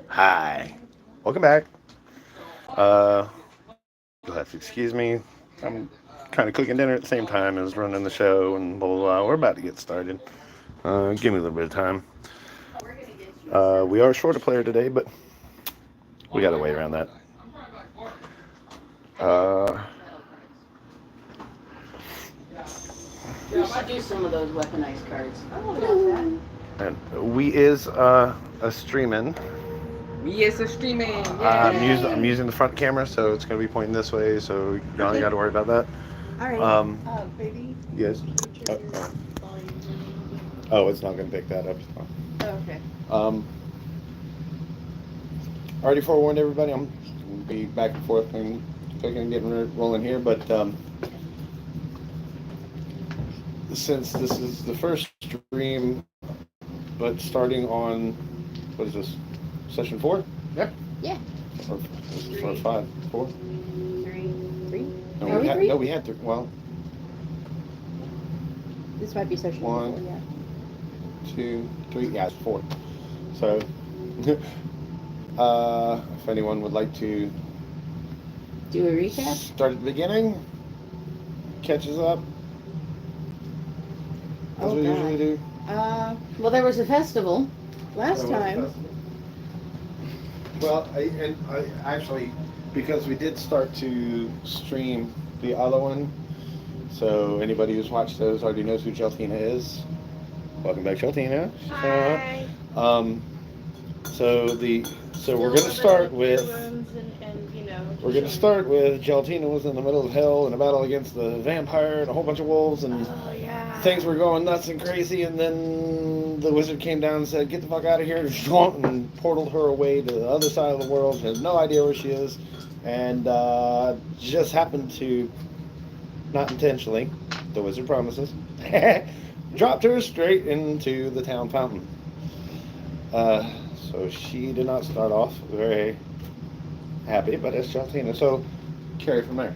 Hi. Welcome back. Uh, you'll have to excuse me. I'm kind of cooking dinner at the same time as running the show and blah, blah, blah. We're about to get started. Give me a little bit of time. We are short a player today, but we got a way around that. Uh, We should do some of those weaponized cards. Oh, about that. and we is a streaming. We is a streaming. I'm using the front camera, so it's going to be pointing this way, so you don't got to worry about that. All right. Baby. Yes. Oh, it's not going to pick that up. Oh, okay. Already forewarned everybody, I'm going to be back and forth and cooking and getting rolling here, but since this is the first stream, but starting on, what is this, session 4? Yep. Yeah. Or 5, 4? 3. No, Are we three? we had 3. Well, This might be session 1, 4, yeah. 2, 3. Yeah, it's 4. So, if anyone would like to Do a recap? start at the beginning, catches up, as Oh, we God. usually do. Well, there was a festival. Last time. Well, I actually, because we did start to stream the other one, so anybody who's watched those already knows who Geltina is. Welcome back, Geltina. Hi. So we're gonna start with. We're going to start with Geltina was in the middle of hell in a battle against the vampire and a whole bunch of wolves, and things were going nuts and crazy, and then the wizard came down and said, "Get the fuck out of here," and portaled her away to the other side of the world. She has no idea where she is, and just happened to, not intentionally, the wizard promises, dropped her straight into the town fountain. So she did not start off very happy, but it's Geltina. So carry from there.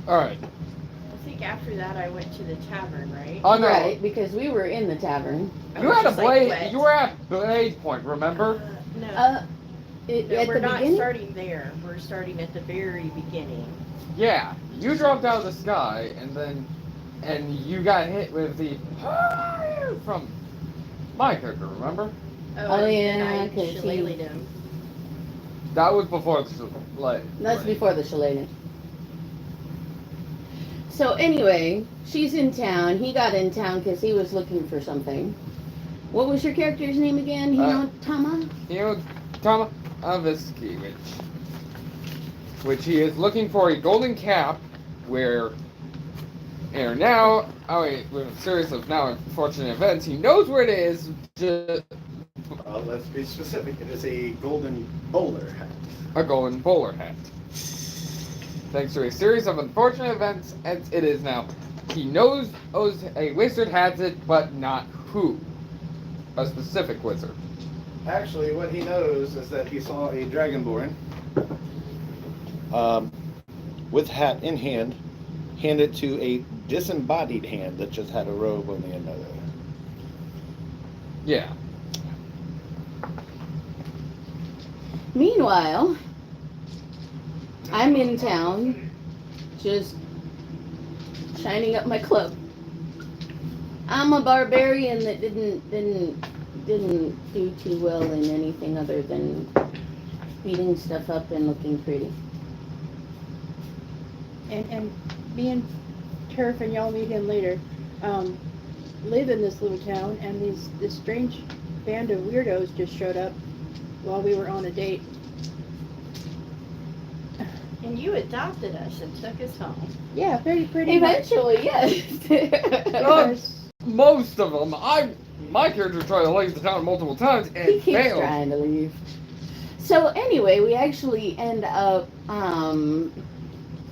All right. I think after that I went to the tavern, right? Oh no. Right, because we were in the tavern. You were at a Just like blade. wet. You were at Blade Point. Remember? No. No, No, at we're the not beginning? starting there. We're starting at the very beginning. Yeah. You dropped out of the sky, and you got hit with the from my character. Remember? Oh, and yeah, then I 'cause he- shillelagh'd him. That was before the like. That's before the shillelagh. So anyway, she's in town. He got in town because he was looking for something. What was your character's name again? Hinotama? Tama Avisky, which he is looking for a golden cap, where. And now, with a series of now unfortunate events, he knows where it is. Just Let's be specific. It is a golden bowler hat. a golden bowler hat. Thanks to a series of unfortunate events, as it is now. He knows a wizard has it, but not who. A specific wizard. Actually, what he knows is that he saw a dragonborn with hat in hand, handed to a disembodied hand that just had a robe on the end of it. Yeah. Meanwhile, I'm in town, just shining up my club. I'm a barbarian that didn't do too well in anything other than beating stuff up and looking pretty. And me and Turf, and y'all meet him later, live in this little town, and this strange band of weirdos just showed up while we were on a date. And you adopted us and took us home. Yeah, pretty much. Eventually, yes. Most of them. My character tried to leave the town multiple times He and keeps failed. trying to leave. So anyway, we actually end up,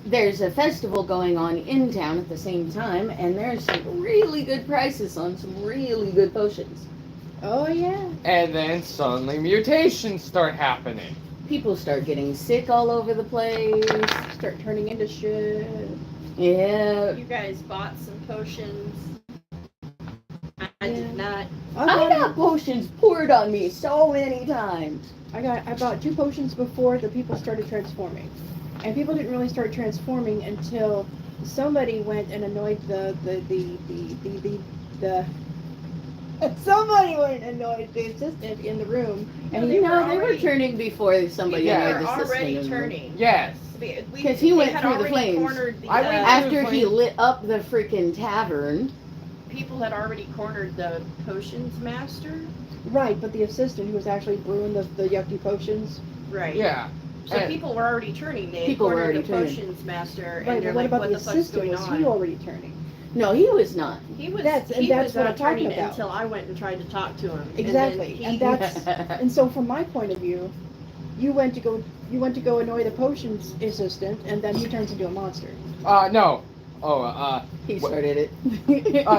there's a festival going on in town at the same time, and there's some really good prices on some really good potions. Oh yeah. And then suddenly mutations start happening. People start getting sick all over the place. Start turning into shit. Yeah. You guys bought some potions. I did not I got potions poured on me so many times. I bought 2 potions before the people started transforming. And people didn't really start transforming until somebody went and annoyed the somebody went and annoyed the assistant in the room. And they you were know, they were already- turning before somebody They annoyed were the system. already in the room. turning. Yes. Because he went through the flames. Cornered the, I went After he lit up the freaking tavern. people had already cornered the potions master. Right, but the assistant who was actually brewing the yucky potions. Right. Yeah. So And- people were already turning. They had People were cornered already the turning. potions master, Right, and but they're what like, about "What the the fuck's assistant? going Was on?" he already turning? No, he was not. He was. That's he what was I'm not talking turning about. until I went and tried to talk to him. Exactly, And then he, and so from my point of view, you went to go annoy the potions assistant, and then he turns into a monster. No. Oh, He What- started it.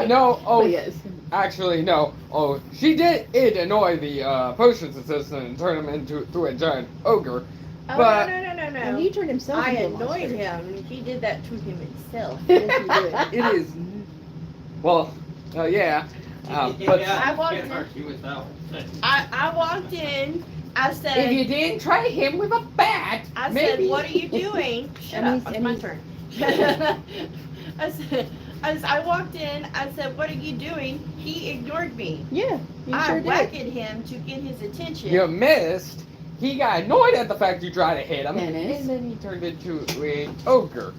no. Oh, But yes. actually, no. Oh, she did annoy the potions assistant and turn him into a giant ogre. Oh, But- no. And he turned himself I into a annoyed monster. him. He did that to him himself. Yes, he did. It is. Well, yeah. But I walked in. I walked in. I said. if you didn't try him with a bat, I maybe. said, "What are you doing?" Shut And up. he's- It's and my he's- turn. As I walked in, I said, "What are you doing?" He ignored me. Yeah, he I sure did. whacked him to get his attention. You missed. He got annoyed at the fact you tried to hit him, Dennis. and then he turned into an ogre.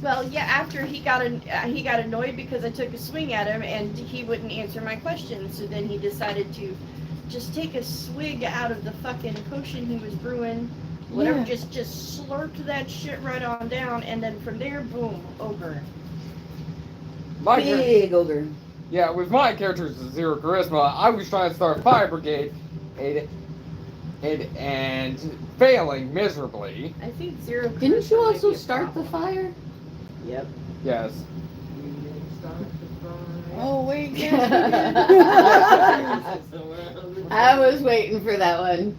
Well, yeah. After he got annoyed because I took a swing at him and he wouldn't answer my questions. So then he decided to just take a swig out of the fucking potion he was brewing. Whatever, Yeah. just slurped that shit right on down, and then from there, boom, ogre. My char- Big ogre. yeah, with my character's 0 charisma, I was trying to start a fire brigade, and failing miserably. I think 0. Didn't you charisma might also be a start the problem. fire? Yep. Yes. Oh wait, I was waiting for that one.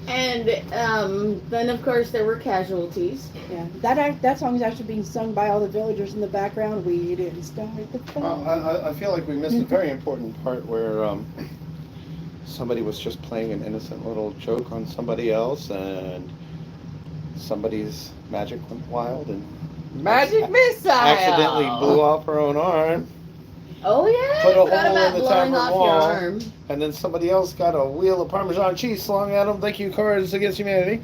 And then of course there were casualties. yeah. That song is actually being sung by all the villagers in the background. We didn't start the fire. I feel like we missed a very important part where somebody was just playing an innocent little joke on somebody else, and somebody's magic went wild and Magic missile. accidentally blew off her own arm, Oh yeah, Put a I forgot hole in about the blowing tavern off wall. your arm. and then somebody else got a wheel of Parmesan cheese slung at them. Thank you, Cards Against Humanity.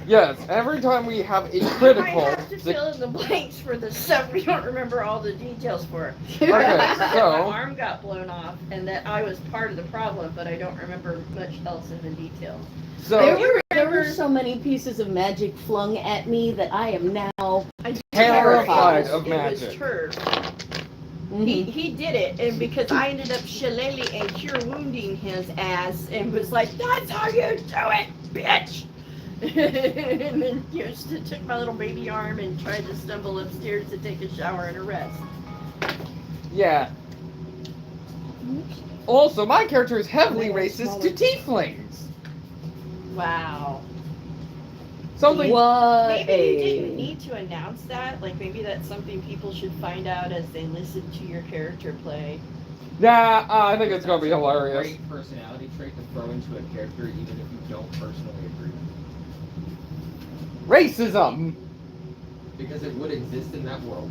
Yes. Every time we have a I critical. have to fill in the blanks for the stuff we don't remember all the details for. Okay, My so arm got blown off, and that I was part of the problem, but I don't remember much else in the details. There were so many pieces of magic flung at me that I am now terrified It of was magic. Turd. mm-hmm. He did it, and because I ended up shillelagh and cure wounding his ass, and was like, "That's how you do it, bitch." And then took my little baby arm and tried to stumble upstairs to take a shower and a rest. Yeah. Also, my character is heavily Smaller, racist to smaller. tieflings. Wow. Something. What Maybe you didn't a need to announce that. Like maybe that's something people should find out as they listen to your character play. Nah, I think it's gonna be That's a hilarious. Great personality trait to throw into a character, even if you don't personally agree with Racism. it, because it would exist in that world,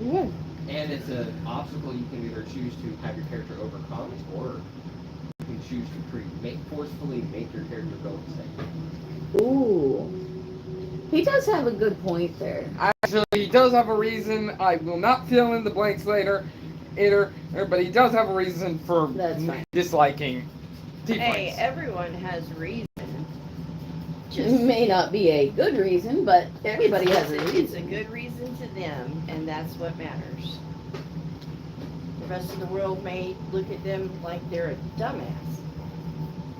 Yeah. and it's an obstacle you can either choose to have your character overcome, or you can choose to forcefully make your character go insane. Ooh. He does have a good point there. Actually, he does have a reason. I will not fill in the blanks later, but he does have a reason for That's fine. disliking Hey, tieflings. everyone has reason. It may not be a good reason, but everybody has a It's a reason. good reason to them, and that's what matters. The rest of the world may look at them like they're a dumbass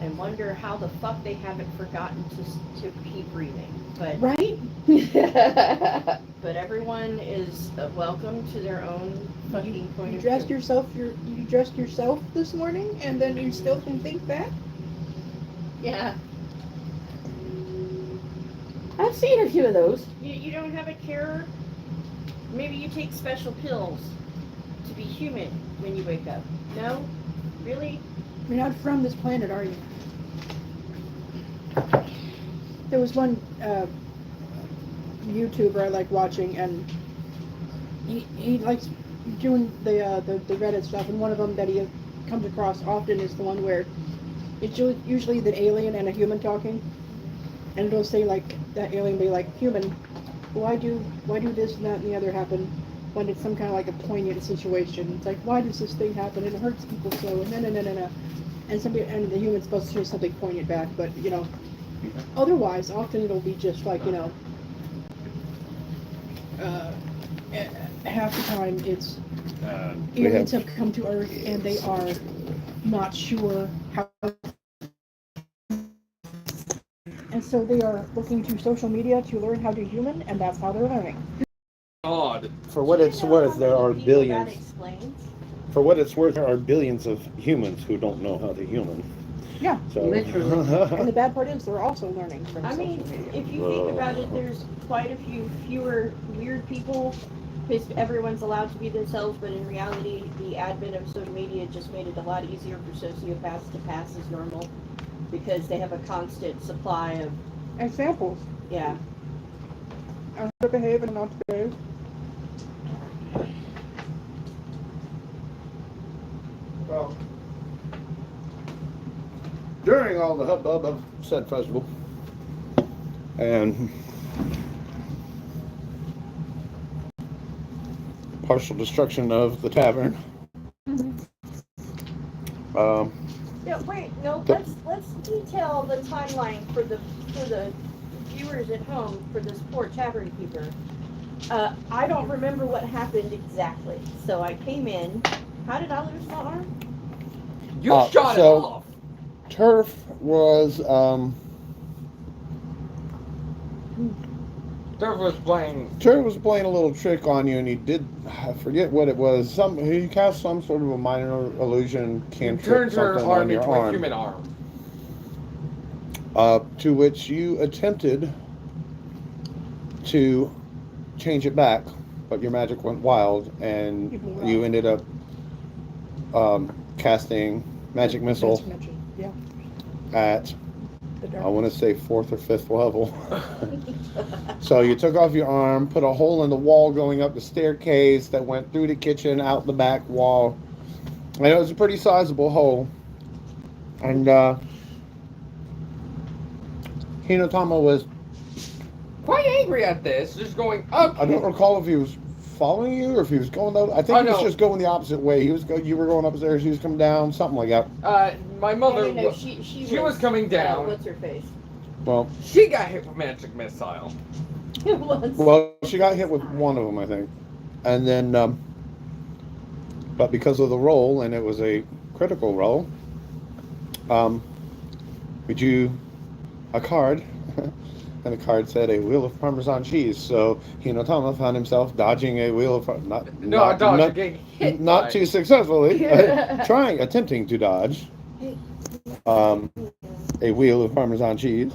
and wonder how the fuck they haven't forgotten to keep breathing. But Right? but everyone is welcome to their own fucking point You of dressed view. you dressed yourself this morning, and then you still can think that? Yeah. I've seen a few of those. You don't have a care? Maybe you take special pills to be human when you wake up. No? Really? You're not from this planet, are you? There was one YouTuber I like watching, and he likes doing the Reddit stuff, and one of them that he comes across often is the one where it's usually the alien and a human talking, and it'll say like that alien will be like, human, why do this and that and the other happen when it's some kind of like a poignant situation. It's like, why does this thing happen and it hurts people so, and no. And the human's supposed to say something poignant back, but you know, otherwise often it'll be just like, you know, half the time it's aliens have come to Earth and they are not sure how, and so they are looking to social media to learn how to human, and that's how they're learning. Odd. For what it's worth, there are That billions. explains. For what it's worth, there are billions of humans who don't know how to human. Yeah, So, and the bad part is they're also learning from I social mean, media. if you think about it, there's quite a few fewer weird people because everyone's allowed to be themselves, but in reality, the advent of social media just made it a lot easier for sociopaths to pass as normal because they have a constant supply of, Examples. yeah. How to behave and not to behave. well, during all the hubbub of said festival, and partial destruction of the tavern, Yeah, wait, no, let's detail the timeline for the viewers at home for this poor tavern keeper. I don't remember what happened exactly. So I came in. How did I lose my arm? You shot it so- off. Turf was Turf was playing. Turf was playing a little trick on you, and he did, I forget what it was. He cast some sort of a minor illusion cantrip, Turned her something arm on your into a arm. human arm. To which you attempted to change it back, but your magic went wild, and you ended up casting magic missile Yeah. at, The dark. I want to say 4th or 5th level. So you took off your arm, put a hole in the wall going up the staircase that went through the kitchen, out the back wall. And it was a pretty sizable hole. And Hinotama was, Quite angry at this, just going up. I don't recall if he was following you or if he was going the, I think he was no. just going the opposite way. You were going upstairs, he was coming down, something like that. My mother. No, she she was coming down. What's her face? Well, She got hit with magic missile. It was. well, she got hit with one of them, I think. And then, but because of the roll, and it was a critical roll, we drew a card, and the card said a wheel of Parmesan cheese. So Hinotama found himself dodging a wheel of Getting hit. not by too successfully, attempting to dodge a wheel of Parmesan cheese.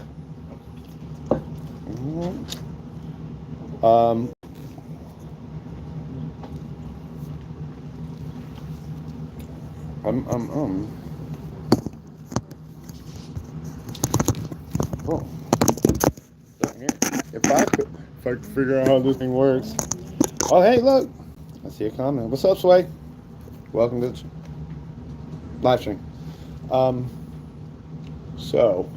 Oh. If I could figure out how this thing works. Oh, hey, look. I see a comment. What's up, Sway? Welcome to the live stream. So.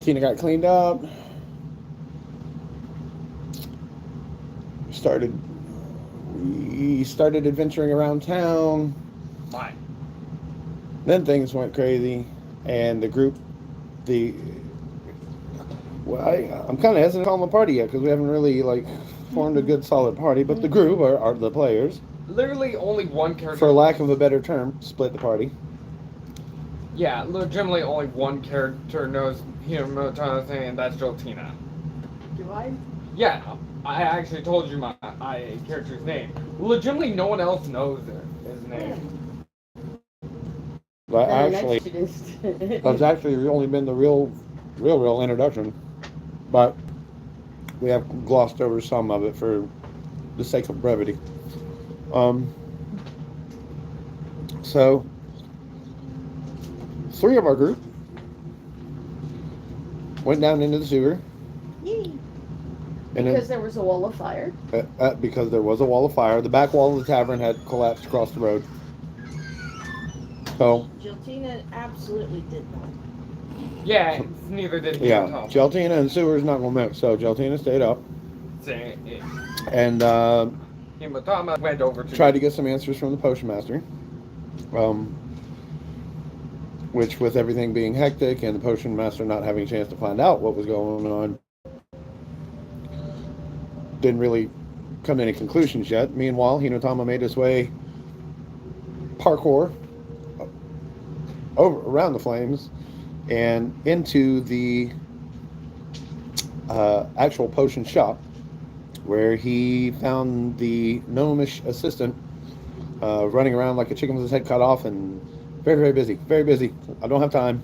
Tina got cleaned up. We started adventuring around town. Fine. Then things went crazy, and the group, I'm kind of hesitant to call them a party yet because we haven't really formed a good solid party. But the group are the players. Literally only one character. For lack of a better term, split the party. Yeah, legitimately only one character knows Hinotama thing, and that's Joltina. Do I? Yeah, I actually told you my character's name. Legitimately, no one else knows his name. But actually, that's actually only been the real introduction. but we have glossed over some of it for the sake of brevity. So 3 of our group went down into the sewer. Yay. And Because there was a wall of fire. because there was a wall of fire. The back wall of the tavern had collapsed across the road. So, Jiltina absolutely did not. Yeah, neither did he. yeah, Geltina and sewer's not going to mix. So, Geltina stayed up and Himatama went over to tried to get some answers from the potion master. Which, with everything being hectic and the potion master not having a chance to find out what was going on, didn't really come to any conclusions yet. Meanwhile, Hinotama made his way parkour over around the flames and into the actual potion shop, where he found the gnomish assistant running around like a chicken with his head cut off and very, very busy. Very busy. I don't have time.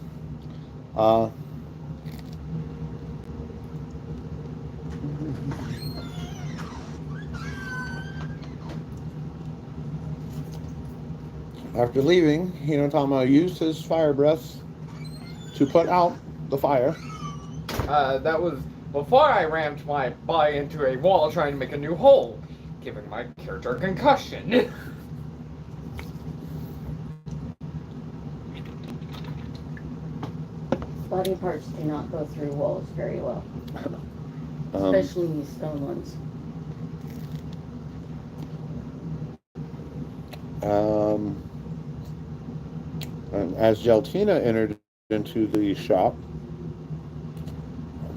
After leaving, Hinotama used his fire breath to put out the fire. That was before I rammed my body into a wall trying to make a new hole, giving my character a concussion. Body parts do not go through walls very well, Um, especially these stone ones. And as Geltina entered into the shop,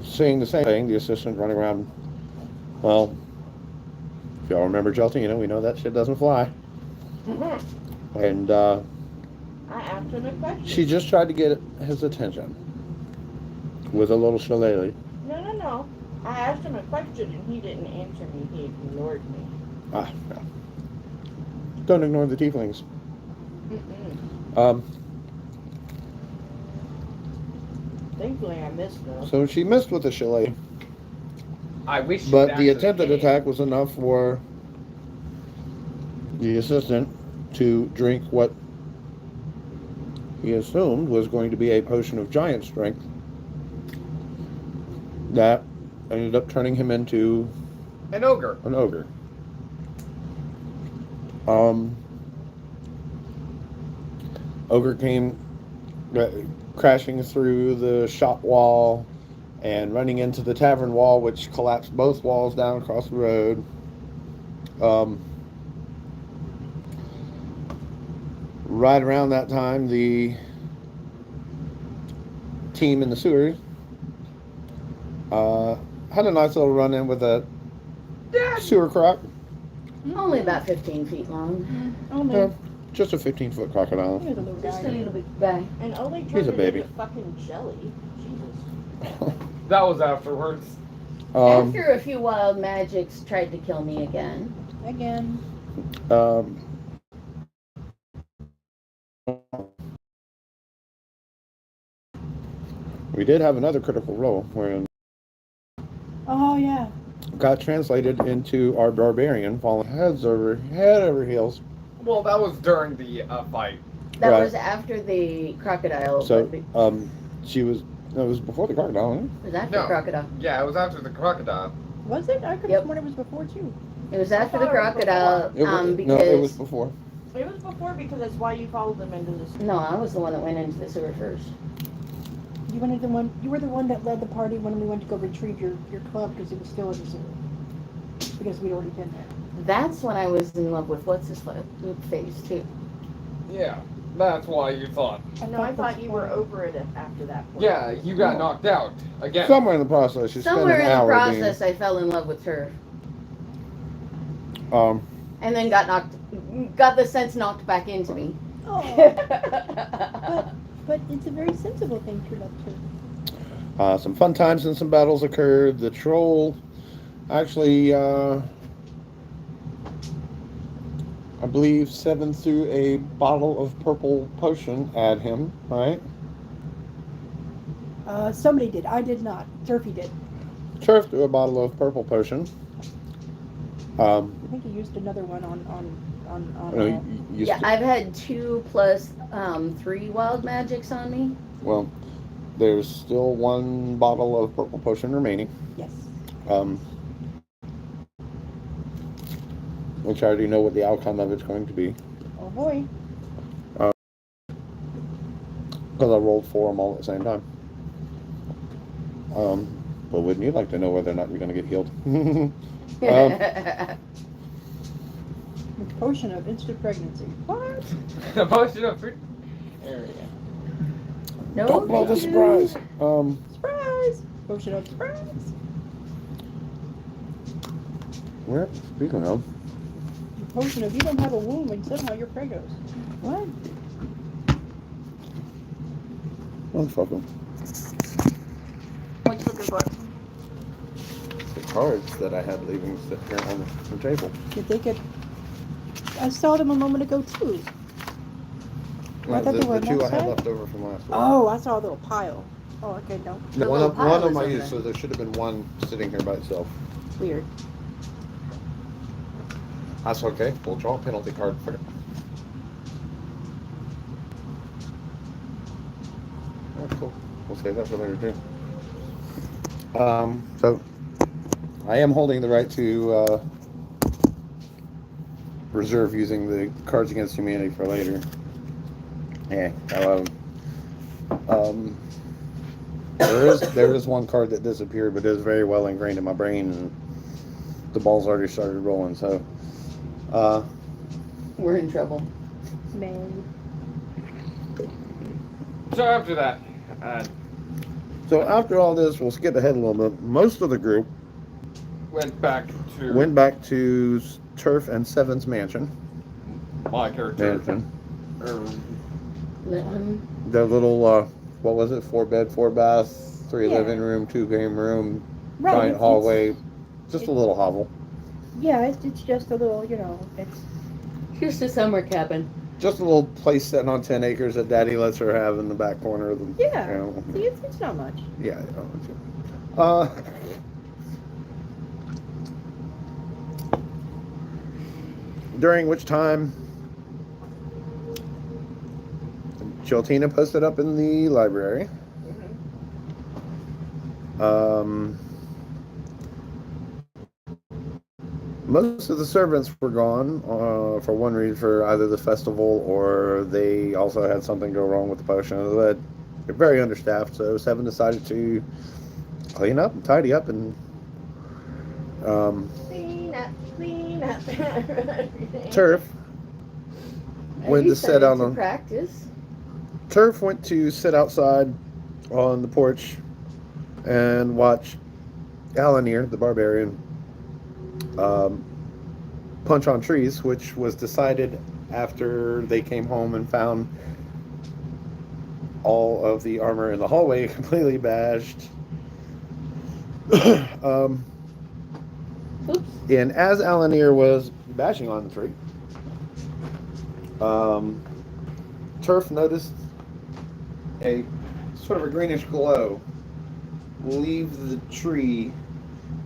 seeing the same thing, the assistant running around. Well, if y'all remember Geltina, we know that shit doesn't fly. And I asked him a question. she just tried to get his attention with a little shillelagh. No. I asked him a question and he didn't answer me. He ignored me. Ah, no. Don't ignore the tieflings. Thankfully, I missed though. So she missed with the shillelagh, I wish. but the attempted attack was enough for the assistant to drink what he assumed was going to be a potion of giant strength that ended up turning him into an ogre. an ogre. Ogre came crashing through the shop wall and running into the tavern wall, which collapsed both walls down across the road. Right around that time, the team in the sewer had a nice little run-in with a sewer croc. Only about 15 feet long. Only. Yeah, just a 15-foot crocodile. He was a little Just a guy. little bit guy. And only He's turned a it baby. into fucking jelly. Jesus. That was afterwards. After a few wild magics tried to kill me again. Again. We did have another critical role where Oh, yeah. got translated into our barbarian falling head over heels. Well, that was during the fight. That Right. was after the crocodile. So, but it was before the crocodile, wasn't it was after No. the crocodile. Yeah, it was after the crocodile. Was it? I could have Yep. sworn it was before, too. It was after the thought it was crocodile. it? No, it Because was before. It was before because that's why you followed them into this. no, I was the one that went into the sewer first. You were the one that led the party when we went to go retrieve your club because it was still in the sewer. Because we'd already been there. That's when I was in love with what's his face too. Yeah, that's why you thought. No, I thought you were over it after that point. Yeah, you got knocked out again. Somewhere in the process, you spent Somewhere an in the hour process, I fell in love with her, being. and then got the sense knocked back into me. Oh. But it's a very sensible thing to look to. Some fun times and some battles occurred. The troll actually, I believe, 7 threw a bottle of purple potion at him, right? Somebody did. I did not. Turfy did. Turf threw a bottle of purple potion. I think he used another one Yeah, I've had 2 plus 3 wild magics on me. Well, there's still 1 bottle of purple potion remaining. Yes. Which I already know what the outcome of it's going to be. Oh boy. Because I rolled 4 of them all at the same time. But wouldn't you like to know whether or not you're going to get healed? The potion of instant pregnancy. What? The potion of fruit area. No. Don't blow the surprise. Surprise! Potion of surprise. Well, speaking of, The potion of you don't have a womb and somehow you're pregnant. What? motherfucker, What you looking for? the cards that I had leaving sit here on the table. Did they get? I saw them a moment ago too. I thought the they were 2 I next had set? left over from last week. Oh, I saw a little pile. Oh, okay, no. The one little of pile them I is used, over. so there should have been 1 sitting here by itself. Weird. That's okay. We'll draw a penalty card. Fuck it. Oh, cool. We'll save that for later too. So I am holding the right to reserve using the Cards Against Humanity for later. Yeah. There is 1 card that disappeared, but it is very well ingrained in my brain, and the ball's already started rolling. So, We're in trouble. Man. So after that, so after all this, we'll skip ahead a little bit. Most of the group went back to Turf and Seven's mansion. my character. Mansion. Let him. Their little, what was it? 4 bed, 4 bath, 3 Yeah. living room, 2 game room, Right. giant it's- hallway. Just a little hovel. Yeah, it's just a little, you know, it's Just a summer cabin. Just a little place sitting on 10 acres that Daddy lets her have in the back corner of the. yeah. You know, See, it's not much. yeah. Uh, during which time, Joltina posted up in the library. Most of the servants were gone for one reason, for either the festival or they also had something go wrong with the potion. They're very understaffed, so Seven decided to clean up and tidy up and Clean up. Turf went to He's sit starting out to on practice. Turf went to sit outside on the porch and watch Alanir, the barbarian, punch on trees, which was decided after they came home and found all of the armor in the hallway completely bashed. Oops. And as Alanir was bashing on the tree, Turf noticed a sort of a greenish glow leave the tree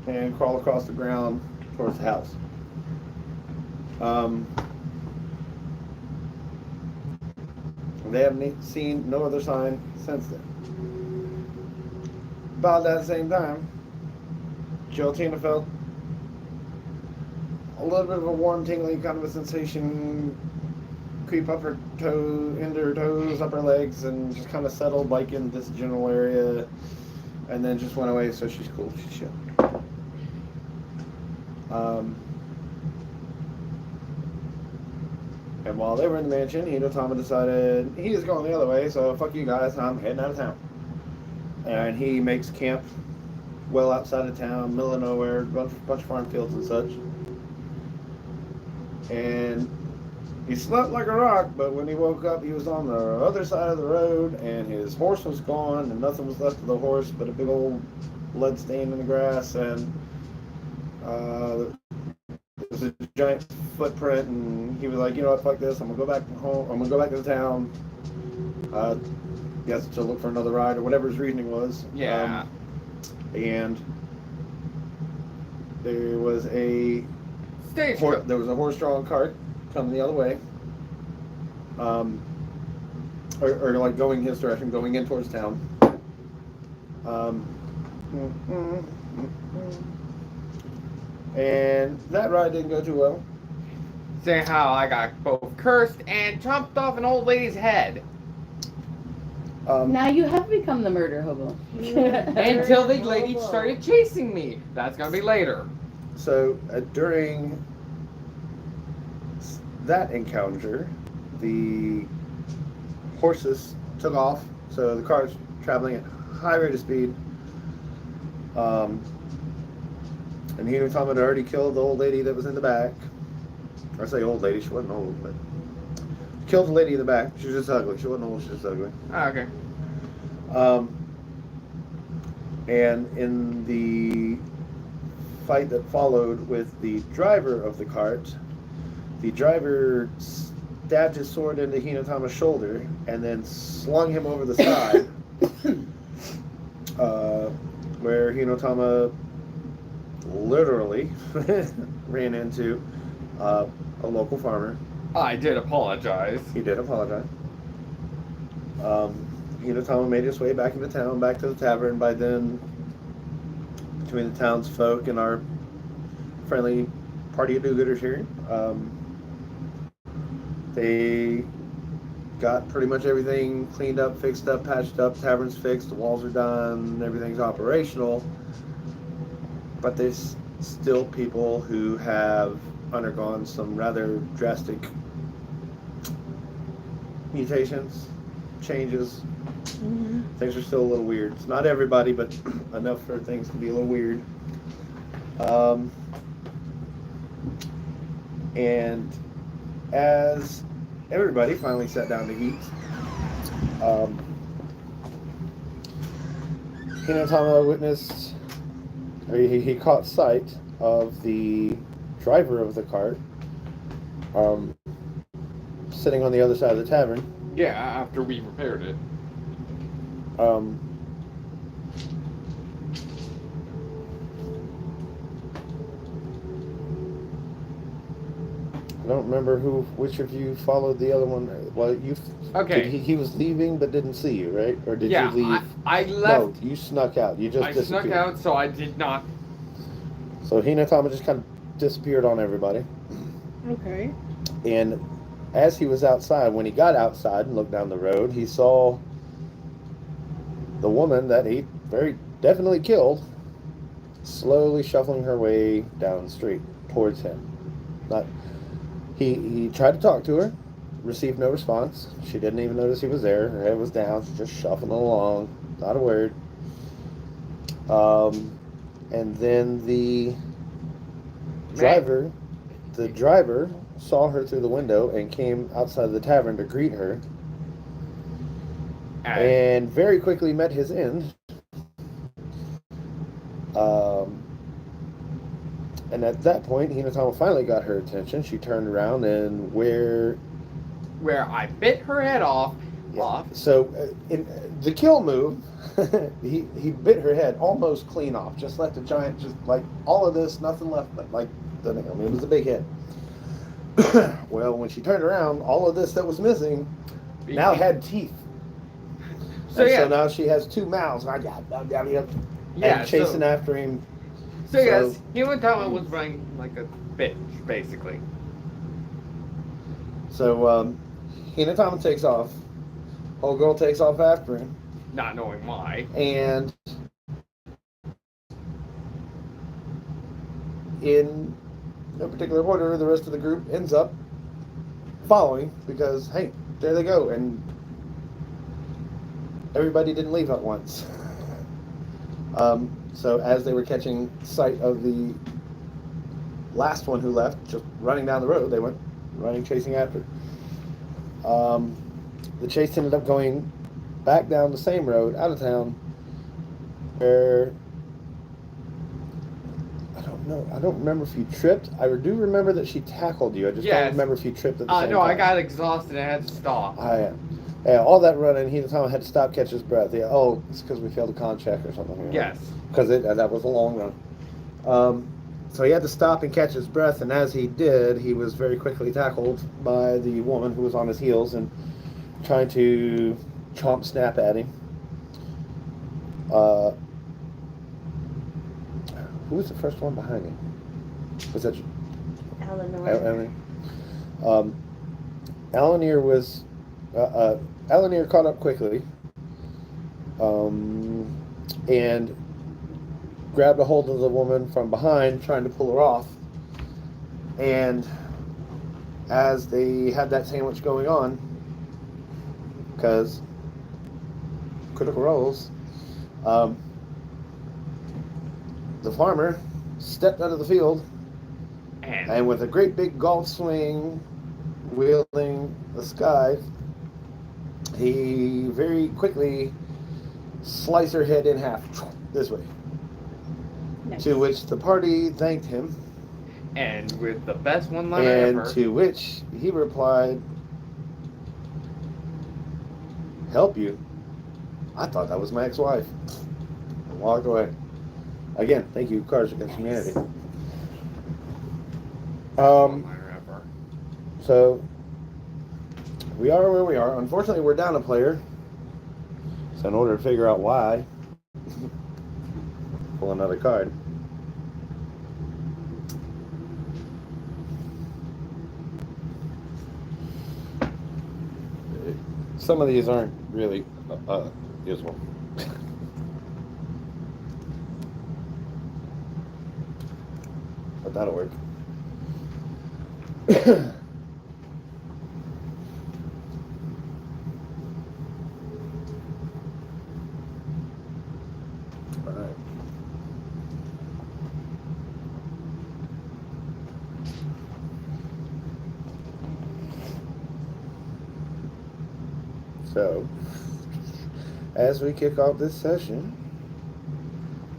and crawl across the ground towards the house. They haven't seen no other sign since then. About that same time, Joltina felt a little bit of a warm, tingling kind of a sensation creep up her toe, into her toes, up her legs, and just kind of settled like in this general area, and then just went away. So she's cool. She's chill. And while they were in the mansion, Hinotama decided he's going the other way, so fuck you guys, I'm heading out of town. And he makes camp well outside of town, middle of nowhere, bunch of farm fields and such. And he slept like a rock, but when he woke up, he was on the other side of the road, and his horse was gone, and nothing was left of the horse but a big old blood stain in the grass, and there was a giant footprint, and he was like, you know what, fuck this, I'm gonna go back home, I'm gonna go back to the town, guess to look for another ride, or whatever his reasoning was. Yeah. And there was a Stagecoach. there was a horse-drawn cart coming the other way. Or like going his direction, going in towards town. And that ride didn't go too well. Saying how I got both cursed and chomped off an old lady's head. Now you have become the murder hobo. Until the lady started chasing me. That's gonna be later. So during that encounter, the horses took off. So the car's traveling at high rate of speed. And Hinutama had already killed the old lady that was in the back. I say old lady, she wasn't old, but killed the lady in the back. She was just ugly. She wasn't old, she was just ugly. Oh, okay. And in the fight that followed with the driver of the cart, the driver stabbed his sword into Hinutama's shoulder and then slung him over the side, where Hinutama literally ran into a local farmer. I did apologize. He did apologize. Hinutama made his way back into town, back to the tavern. By then, between the townsfolk and our friendly party of do-gooders here, they got pretty much everything cleaned up, fixed up, patched up, tavern's fixed, the walls are done, everything's operational. But there's still people who have undergone some rather drastic mutations, changes. Mm-hmm. Things are still a little weird. It's not everybody, but enough for things to be a little weird. And as everybody finally sat down to eat, Hinutama witnessed, or he caught sight of the driver of the cart sitting on the other side of the tavern. Yeah, after we repaired it. I don't remember which of you followed the other one. Well, Okay. He was leaving but didn't see you, right? Or did Yeah, you leave? I left. No, you snuck out. You just I disappeared. snuck out, so I did not. So Hinutama just kind of disappeared on everybody. Okay. And as he was outside, when he got outside and looked down the road, he saw the woman that he very definitely killed slowly shuffling her way down the street towards him. He tried to talk to her, received no response. She didn't even notice he was there. Her head was down, she's just shuffling along, not a word. And then the driver saw her through the window and came outside of the tavern to greet her, and very quickly met his end. And at that point, Hinutama finally got her attention. She turned around and where I bit her head off. So in the kill move, he bit her head almost clean off. Just left a giant, just like all of this, nothing left. Like it was a big hit. Well, when she turned around, all of this that was missing now had teeth. So now she has two mouths. And chasing after him. So yes, Hinutama was running like a bitch, basically. So Hinutama takes off. Old girl takes off after him. Not knowing why. And in no particular order, the rest of the group ends up following because, hey, there they go. And everybody didn't leave at once. So as they were catching sight of the last one who left, just running down the road, they went running, chasing after. The chase ended up going back down the same road, out of town, where I don't remember if you tripped. I do remember that she tackled you. I just don't remember if you tripped at the same no, time. I got exhausted and I had to stop. Yeah, all that running, Hinutama had to stop, catch his breath. Yeah, it's because we failed a con check or something. Yes. Because that was a long run. So he had to stop and catch his breath, and as he did, he was very quickly tackled by the woman who was on his heels and trying to chomp snap at him. Who was the first one behind him? Was that Eleanor. Alanir was Alanir caught up quickly and grabbed a hold of the woman from behind, trying to pull her off. And as they had that sandwich going on, because critical roles, the farmer stepped out of the field and with a great big golf swing, wielding the scythe, he very quickly sliced her head in half this way. Nice. To which the party thanked him, And with the best one-liner and ever. to which he replied, "Help you? I thought that was my ex-wife," and walked away. Again, thank you, Cards Against Humanity. One-liner ever. So we are where we are. Unfortunately, we're down a player. So in order to figure out why, pull another card. Some of these aren't really useful. But that'll work. All right. So, as we kick off this session,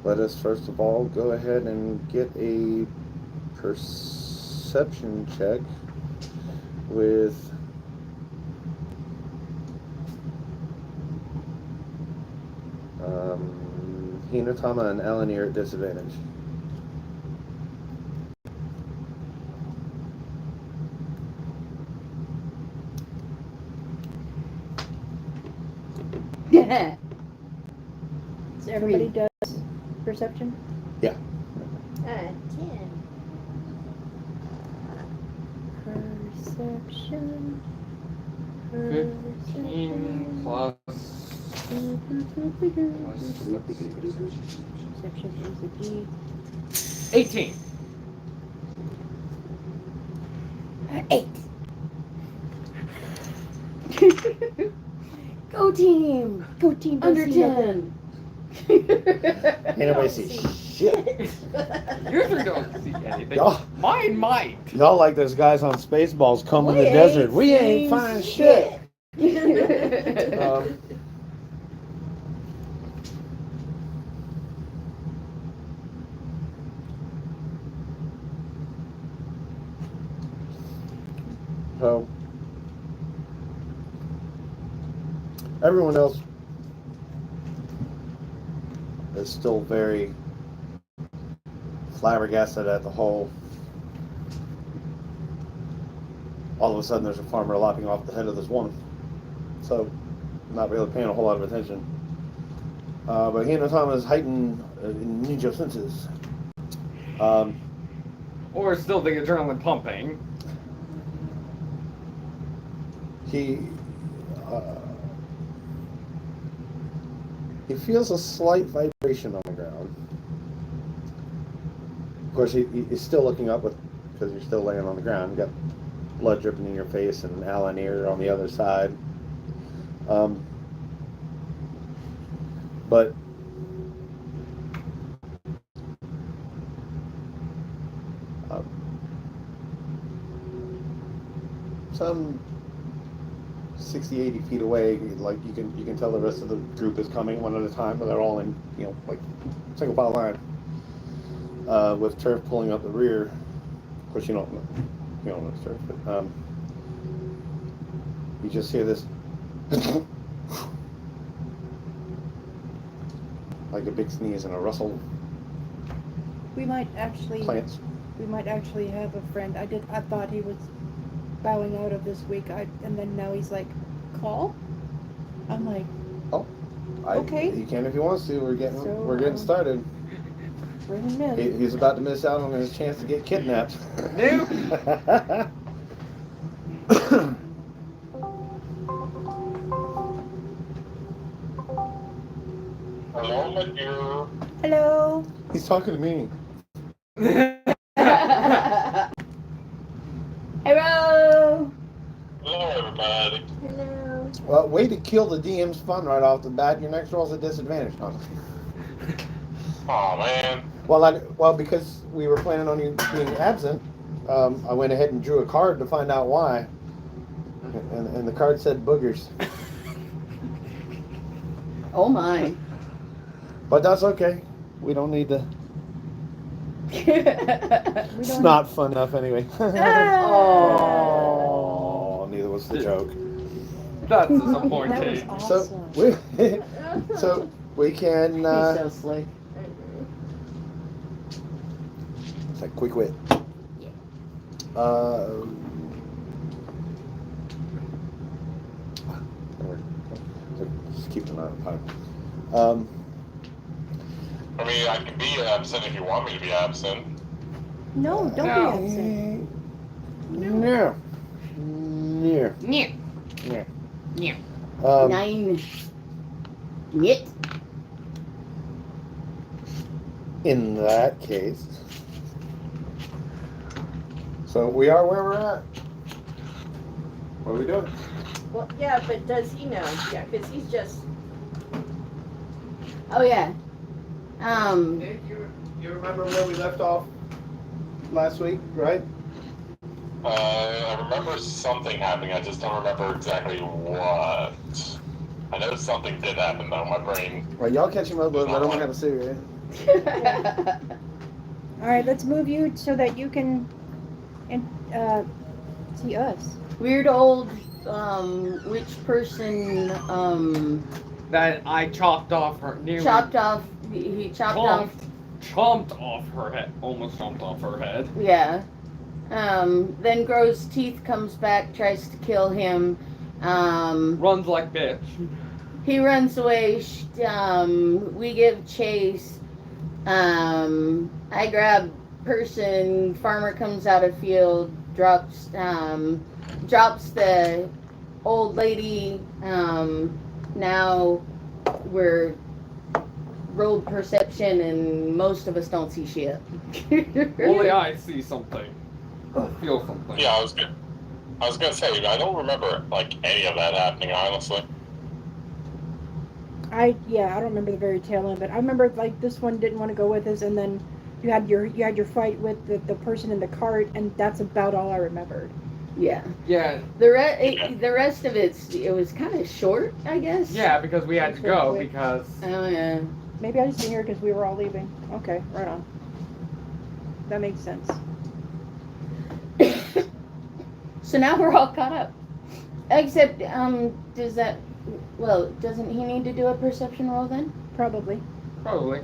let us first of all go ahead and get a perception check with Hinatama and Alanir at disadvantage. So everybody does perception? Yeah. 10. Perception. 15 plus. Perception is a D. 18. 8. Go team! Go team. don't Under see nothing. 10. Ain't nobody see shit. You three don't see anything. Y'all- Mine might. Y'all like those guys on Spaceballs combing We the ain't desert. We ain't seen find shit. So everyone else is still very flabbergasted at the whole. All of a sudden, there's a farmer lopping off the head of this woman. So, not really paying a whole lot of attention. But Hinatama's heightened ninja senses. Or still the adrenaline pumping. He feels a slight vibration on the ground. Of course, he's still looking up because you're still laying on the ground. You got blood dripping in your face and Alanir on the other side. But some 60, 80 feet away, like you can tell the rest of the group is coming one at a time, but they're all in, like single file line, with turf pulling up the rear. Of course, you don't know it's turf, but you just hear this like a big sneeze and a rustle, We might actually plants. have a friend. I thought he was bowing out of this week. And then now he's like, call? I'm like, okay. He can if he wants to. We're getting So, started. bring him in. He's about to miss out on his chance to get kidnapped. Nope. Hello, my dear. Hello. He's talking to me. Hello. Hello, everybody. Hello. Well, way to kill the DM's fun right off the bat. Your next roll's a disadvantage. No. Aw, man. Well, because we were planning on you being absent, I went ahead and drew a card to find out why. And the card said boogers. Oh my. But that's okay. We don't need to. It's don't- not fun enough anyway. Oh, neither was the joke. That's That was disappointing. awesome. So we can. He's so slick. It's like quick wit. Yeah. Just keep an eye on time. I mean, I can be absent if you want me to be absent. No, don't No. be absent. Yeah. Yeah. Yeah. Yeah. Yeah. Um, 9. Knit. in that case. So we are where we're at. What are we doing? Well, yeah, but does he know? Yeah, because he's just. Oh yeah. You remember where we left off last week, right? I remember something happening. I just don't remember exactly what. I know something did happen though. My brain. Right, y'all catch him up, but I don't have a cigarette. All right, let's move you so that you can see us. Weird old witch person That I chopped off her. chopped off. He chopped off. Chomped off her head. Almost chomped off her head. Yeah. Then grows teeth, comes back, tries to kill him. Runs like bitch. He runs away. We give chase. I grab person. Farmer comes out of field. Drops the old lady. Now we're rolled perception, and most of us don't see shit. Only I see something. Or feel something. Yeah, I was gonna say I don't remember like any of that happening. Honestly. I don't remember the very tail end, but I remember like this one didn't want to go with us, and then you had your fight with the person in the cart, and that's about all I remembered. Yeah. Yeah. The rest of it was kind of short, I guess. Yeah, because we had to go because. Oh yeah. Maybe I just didn't hear because we were all leaving. Okay, right on. That makes sense. So now we're all caught up. Except, doesn't he need to do a perception roll then? Probably. Probably.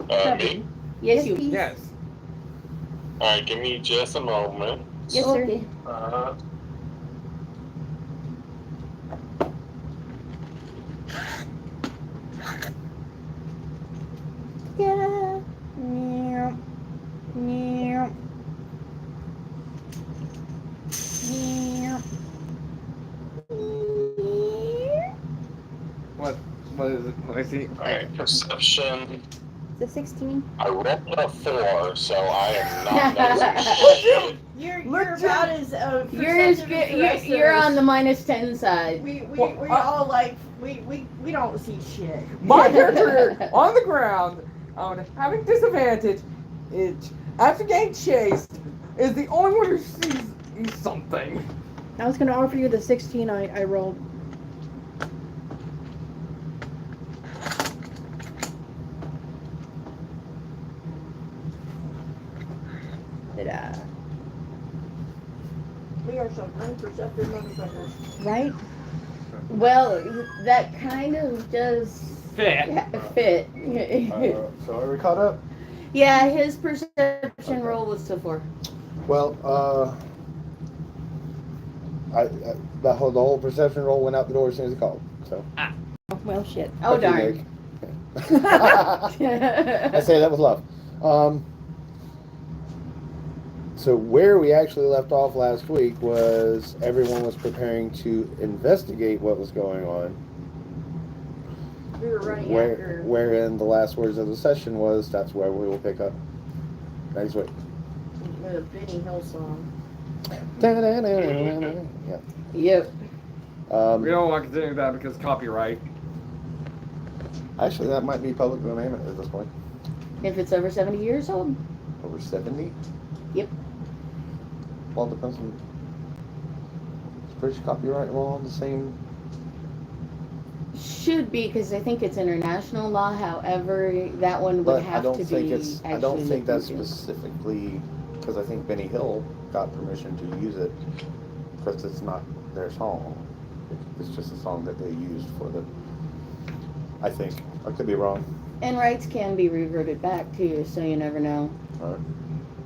Me. Yes, you. please. Yes. All right, give me just a moment. Yes, sir. Okay. Yeah. Meow. Meow. Meow. What is it? Let me see. All right, perception. The 16. I rolled a 4, so I am not noticing shit. You're Look, about as You're as perceptive good. as the rest of You're us. on the -10 side. We Well, all like we don't see shit. My character on the ground, having disadvantage, after getting chased, is the only one who sees something. I was going to offer you the 16 I rolled. Ta-da. We are some unperceptive motherfuckers. Right? Well, that kind of does fit. fit. So are we caught up? Yeah, his perception roll was to 4. Well, the whole perception roll went out the door as soon as he called. So. Well, shit. Oh, Fuck you, darn. Nick. I say that with love. So where we actually left off last week was everyone was preparing to investigate what was going on. We were running after. Wherein the last words of the session was, that's where we will pick up next week. The Benny Hill song. Yeah. Yep. We don't want to continue that because copyright. Actually, that might be public domain at this point. If it's over 70 years old. Over 70? Yep. Well, it depends on. Is British copyright law the same? Should be, because I think it's international law. However, that one would But have to be. I don't think that's looked into. specifically because I think Benny Hill got permission to use it because it's not their song. It's just a song that they used for the. I think I could be wrong. And rights can be reverted back too, so you never know. All right.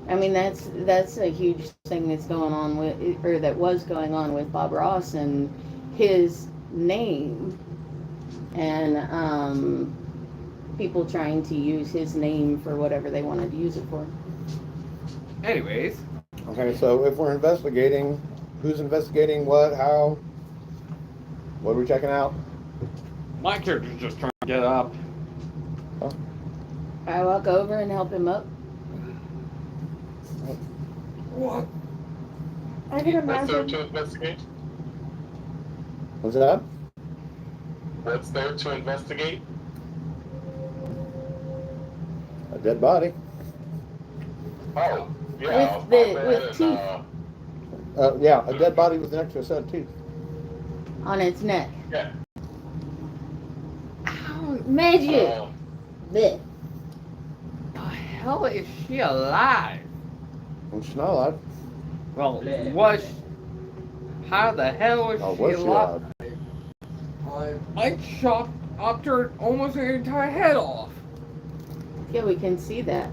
I mean, that's a huge thing that's going on with, or that was going on with Bob Ross and his name, and people trying to use his name for whatever they wanted to use it for. Anyways, Okay, so if we're investigating, who's investigating what, how, what are we checking out? my character's just trying to get up. I walk over and help him up. What? I can What's there imagine. to investigate? What's that? What's there to investigate? A dead body. Oh, yeah. With the- I'll go with ahead and, teeth. Yeah, a dead body with an extra set of teeth. On its neck. Yeah. How Magic! Uh, Blech. the hell is she alive? Well, she's not alive. Well, was how the hell was Oh, she was she alive? alive? I chopped her almost her entire head off. Yeah, we can see that.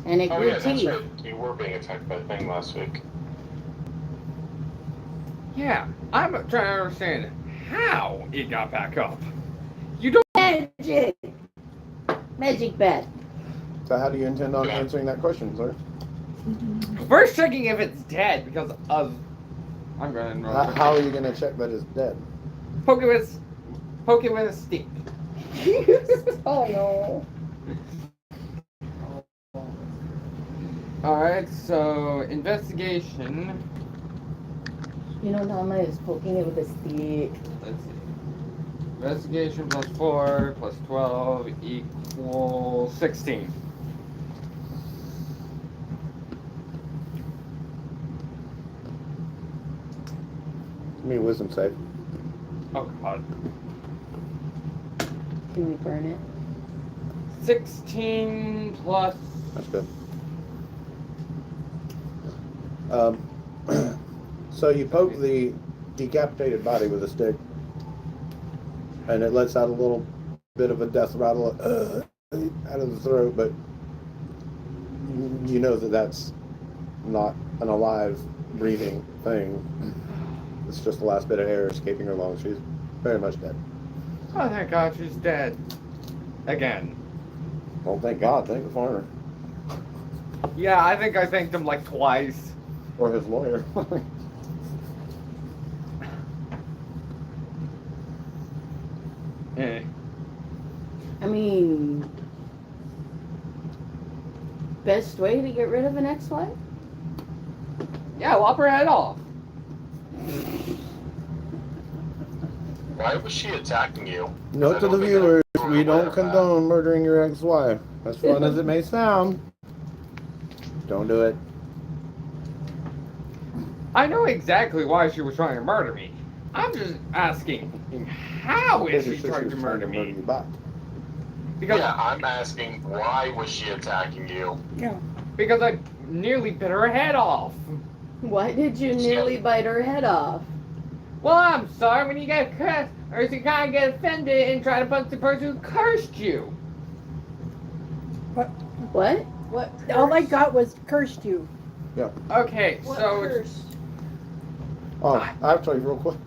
And it oh grew yeah, that's teeth. right. You were being attacked by a thing last week. Yeah, I'm trying to understand how it got back up. You don't. Magic! Magic bat. So how do you intend on answering that question, sir? First checking if it's dead because of. I'm going to How are you going to check that it's dead? poke it with a stick. Oh no. Alright, so investigation. You know, Dama is poking it with a stick. Let's see. Investigation plus 4 plus 12 equals 16. Give me a wisdom save. Oh god. Can we burn it? 16 plus. That's good. So you poke the decapitated body with a stick, and it lets out a little bit of a death rattle out of the throat, but you know that that's not an alive, breathing thing. It's just the last bit of air escaping her lungs. She's very much dead. Oh, thank god she's dead. Again. Well, thank God. Thank the foreigner. Yeah, I think I thanked him like twice. Or his lawyer. Eh. I mean, best way to get rid of an ex-wife? Yeah, lop her head off. Why was she attacking you? Note to the viewers, we don't condone murdering your ex-wife. As fun as it may sound, don't do it. I know exactly why she was trying to murder me. I'm just asking, how is she trying to murder me? you back. Because Yeah, I'm asking why was she attacking you? Yeah. because I nearly bit her head off. Why did you nearly bite her head off? Well, I'm sorry when you get Or is he kind of get offended and try to punch the person who cursed you? What? What? All I got was cursed you. Okay, What so curse? Oh, I have to tell you real quick.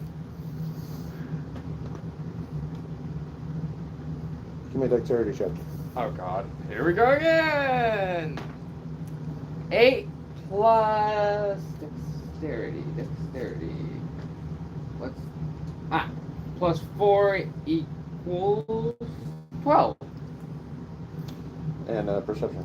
Give me a dexterity check. oh god, here we go again. 8 plus dexterity. What's plus 4 equals 12. And perception.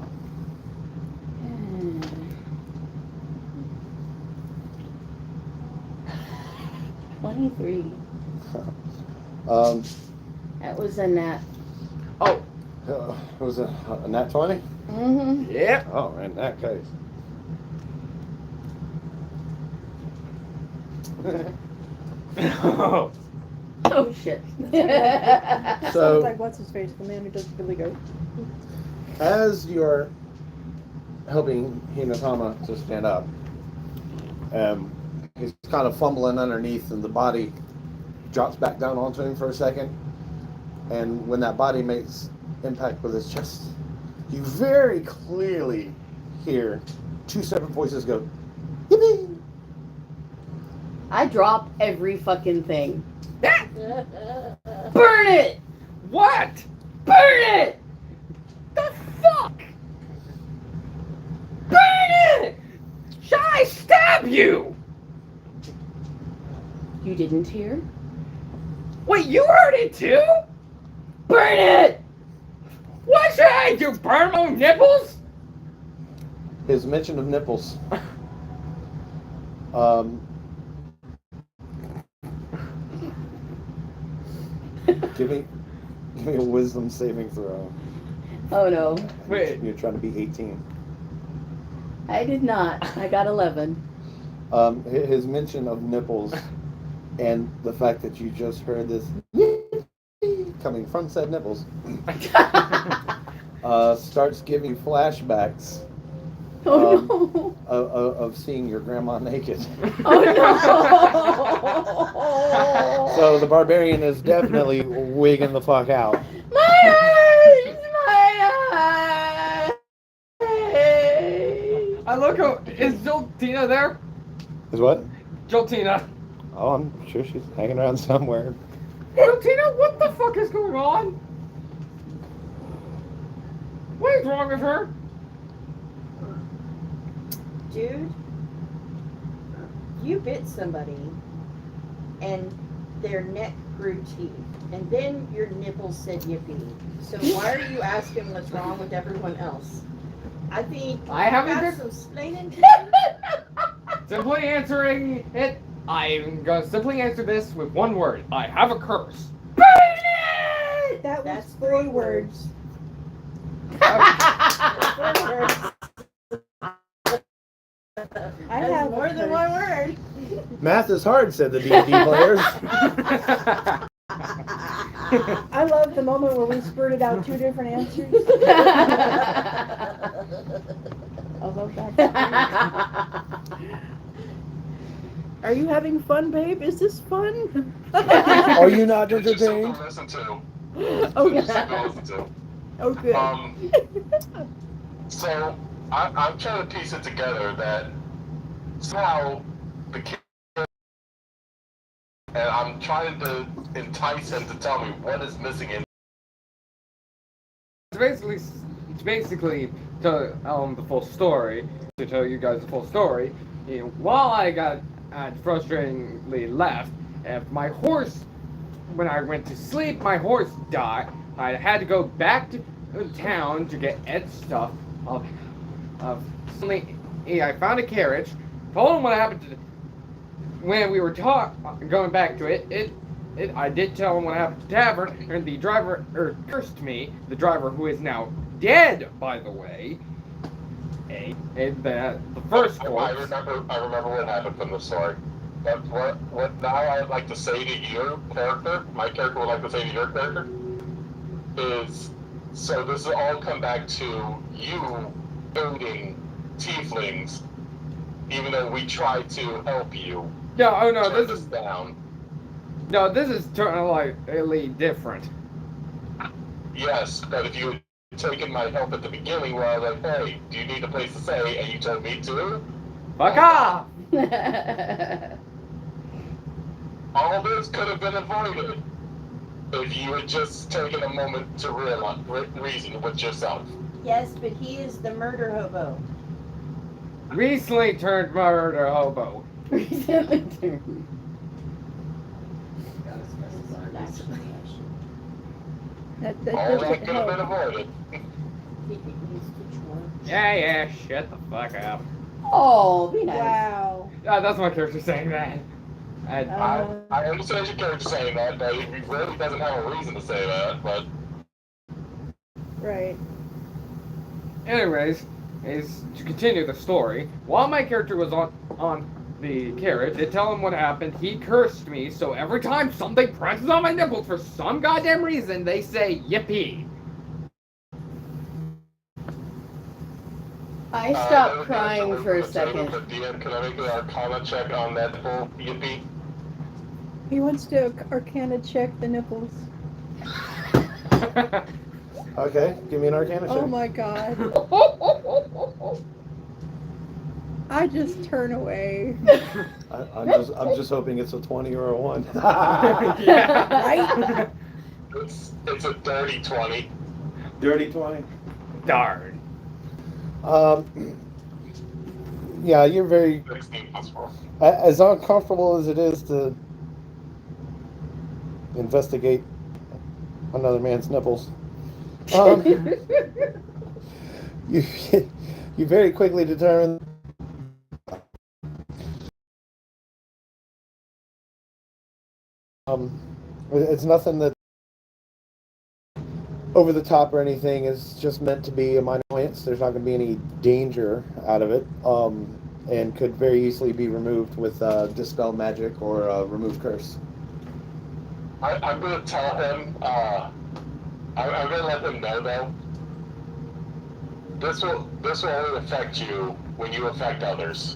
23. That was a nat. Oh, Was it a nat 20? Mm-hmm. yep. Oh, in that case. Oh, Oh shit. That So- sounds like what's his face, the man who does Billy Goat. As you're helping Hinatama to stand up, he's kind of fumbling underneath, and the body drops back down onto him for a second. And when that body makes impact with his chest, you very clearly hear two separate voices go, "Yippee!" I drop every fucking thing. that Burn it! what? Burn it! The fuck? Burn it! Shall I stab you? You didn't hear? Wait, you heard it too? Burn it! What should I do? Burn my own nipples? His mention of nipples. Give me a wisdom saving throw. Oh no, Wait. You're trying to be 18. I did not. I got 11. His mention of nipples and the fact that you just heard this coming from said nipples starts giving you flashbacks Oh no. of seeing your grandma naked. Oh no. So the barbarian is definitely wigging the fuck out. My eyes! My eyes! I look up. Is Joltina there? Is what? Joltina. Oh, I'm sure she's hanging around somewhere. Joltina, what the fuck is going on? What is wrong with her? Dude, you bit somebody and their neck grew teeth, and then your nipples said yippee. So why are you asking what's wrong with everyone else? I think I haven't you got been- some explaining to do. Simply answering it. I'm gonna simply answer this with one word. I have a curse. Burn it! That was That's 4 3 words. That's 4 words. I That's have more than 1 word. Math is hard, said the D&D players. I love the moment where we spurted out 2 different answers. I love that. Are you having fun, babe? Is this fun? Are you not It's just something entertained? to listen to. Oh, It's just something to listen to. Oh, good. So I'm trying to piece it together that somehow the kid, and I'm trying to entice him to tell me what is missing in. It's basically to the full story. To tell you guys the full story. You know, while I got frustratingly left, my horse, when I went to sleep, my horse died. I had to go back to town to get Ed's stuff. Suddenly, I found a carriage. Told him what happened to when we were going back to it. I did tell him what happened to the tavern, and the driver cursed me. The driver, who is now dead, by the way. The first I corpse. remember what happened from the story. But what now I'd like to say to your character, my character would like to say to your character, is so this will all come back to you building tieflings, even though we tried to help you. No, oh no, Turn this this is down. No, this is totally different. Yes, but if you had taken my help at the beginning where I was like, hey, do you need a place to stay? And you told me to, Fuck off! all this could have been avoided if you had just taken a moment to reason with yourself. Yes, but he is the murder hobo. Recently turned murder hobo. Recently turned. That All doesn't that could have been help. avoided. Yeah, shut the fuck up. Oh, be nice. Wow. That's my character saying that. And I understand your character saying that, but he really doesn't have a reason to say that, but... Right. anyways, is to continue the story. While my character was on the carriage, they tell him what happened. He cursed me, so every time something presses on my nipples for some goddamn reason, they say yippee. I stopped crying for a second. DM, can I make an Arcana check on that whole yippee? He wants to Arcana check the nipples. Okay, give me an Arcana check. Oh my god. I just turn away. I'm just hoping it's a 20 or a 1. Right? It's a dirty 20. Dirty 20. Darn. Yeah, you're very 16 plus 4. as uncomfortable as it is to investigate another man's nipples. You you very quickly determine it's nothing that over the top or anything. It's just meant to be a minor annoyance. There's not going to be any danger out of it, and could very easily be removed with dispel magic or remove curse. I'm going to tell him, I'm going to let him know though. This will only affect you when you affect others.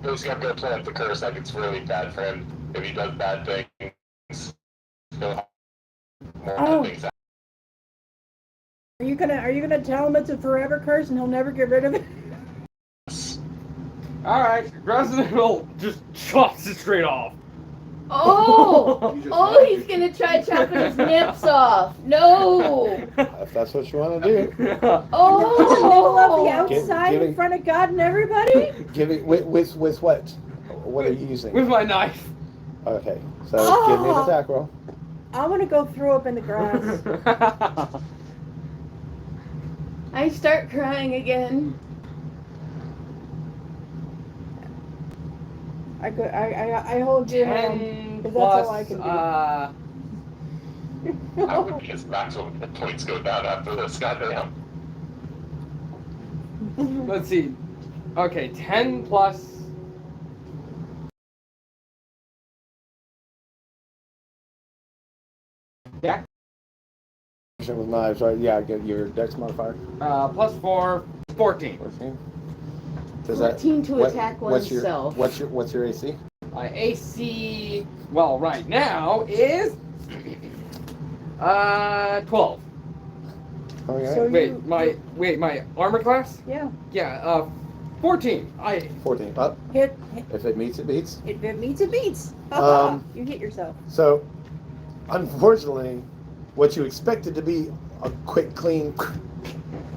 He's going to go plant the curse like it's really bad for him. If he does bad things, he'll have more Oh. things happen. Are you gonna tell him it's a forever curse and he'll never get rid of it? Alright, Resident Evil just chops it straight off. Oh, he's gonna try chopping his nips off. No. If that's what you want to do. Nibble up the Oh. outside Giving- in front of God and everybody? Give it with what? What are you using? With my knife. Okay, so give me an attack roll. I want to go throw up in the grass. I start crying again. I hold your hand. 10 'cause plus, that's all I can do. How would his maximum hit points go down after this? Goddamn. let's see. Okay, 10 plus. Yeah. With knives, right? Yeah, get your dex modifier. Plus 4, 14. 14. 14 to attack oneself. What's your AC? My AC, well, right now is 12. Okay. So Wait, my armor class? Yeah. Yeah, 14. 14. Up. Hit. If it meets, it beats. If it meets, it beats. You hit yourself. So, unfortunately, what you expected to be a quick, clean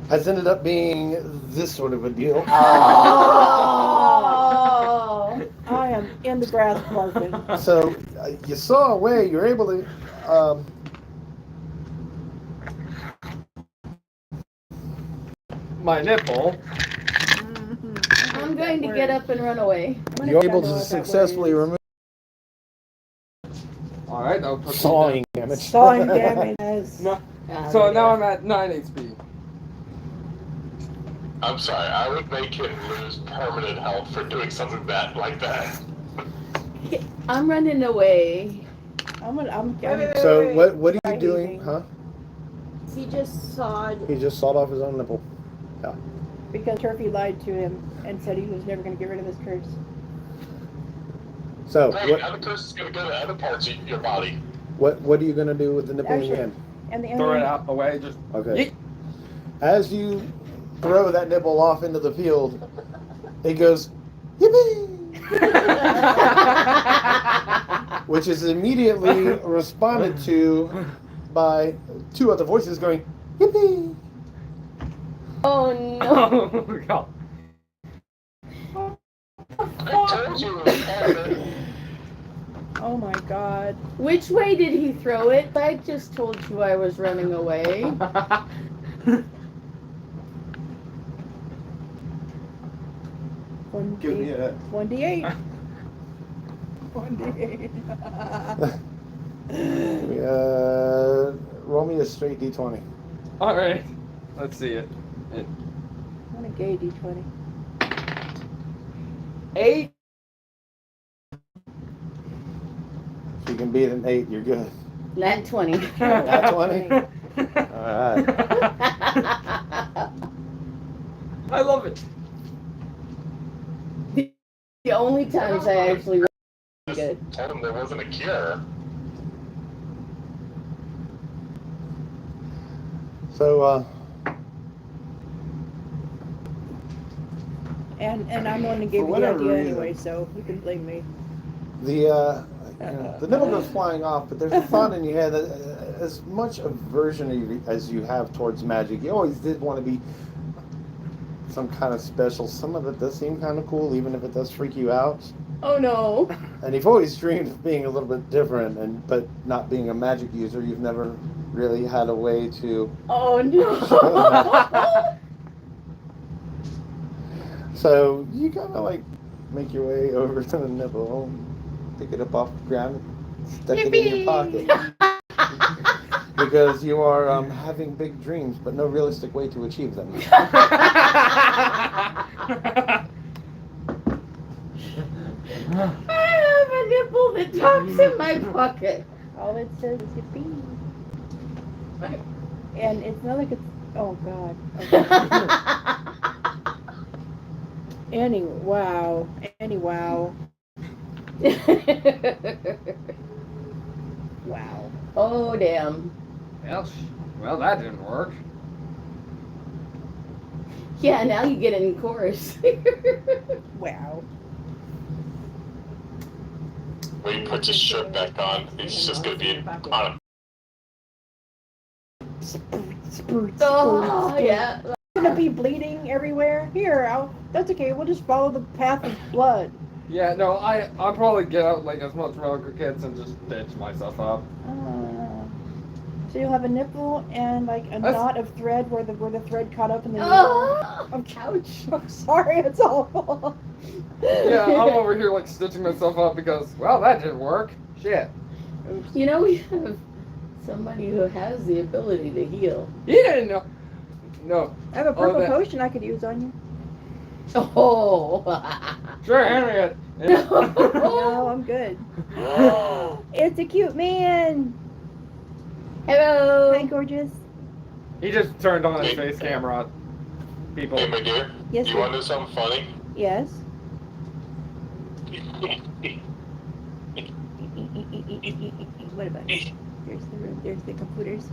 has ended up being this sort of a deal. Oh. I am in the grass barking. So, you saw a way, you're able to My nipple. I'm going to get up and run away. you're able to successfully remove Alright, that'll put me sawing damage. Sawing damage. Yes. down. So now I'm at 9 HP. I'm sorry, I would make him lose permanent health for doing something bad like that. I'm running away. I'm So, what are Try you doing? anything. Huh? He just sawed. He just sawed off his own nipple. because Turkey lied to him and said he was never going to get rid of his curse. So Great, now the curse is going to go to other parts of your body. what are you gonna do with the nipple in your hand? And the Throw it alien, out the way. Just Okay. As you throw that nipple off into the field, it goes, yippee! Which is immediately responded to by two other voices going, yippee! Oh no. oh god. I told you it was harder. oh my god. Which way did he throw it? I just told you I was running away. 1d8. 1d8. Roll me a straight d20. Alright. Let's see it. I want a gay d20. 8. If you can beat an 8, you're good. Nat 20. Nat 20? Alright. I love it. The only times I actually roll good. Told him there wasn't a cure. So, And I'm the one who gave For you the whatever idea reason. anyway, so you can blame me. the nipple goes flying off, but there's a thought in your head that as much aversion as you have towards magic, you always did want to be some kind of special. Some of it does seem kind of cool, even if it does freak you out. Oh no. And you've always dreamed of being a little bit different, but not being a magic user, you've never really had a way to. Oh no. So you kind of like make your way over to the nipple, pick it up off the ground, stick it in your pocket. Because you are having big dreams, but no realistic way to achieve them. I have a nipple that talks in my pocket. All it says is yippee. And it's not like it's. Oh god. Okay. Wow. Wow. Oh damn. Well, that didn't work. Yeah, now you get it in chorus. Wow. When he puts his shirt back on, he's just going to be on Oh yeah. Gonna be bleeding everywhere. Here, that's okay. We'll just follow the path of blood. Yeah, no, I'll probably get out like as much relic kits and just stitch myself up. So you'll have a nipple and like a knot of thread where the thread caught up in the needle. Oh, Ouch! I'm sorry, it's awful. Yeah, I'm over here like stitching myself up because, well, that didn't work. Shit. you know we have somebody who has the ability to heal. He didn't know. No. I have a purple that- potion I could use on you. Oh. Sure, Henry. No, I'm good. It's a cute man. Hello. Hi, gorgeous. He just turned on his face camera. People. Hey, my dear, Yes, you sir. want to know something funny? Yes. What about it? There's the room. There's the computers.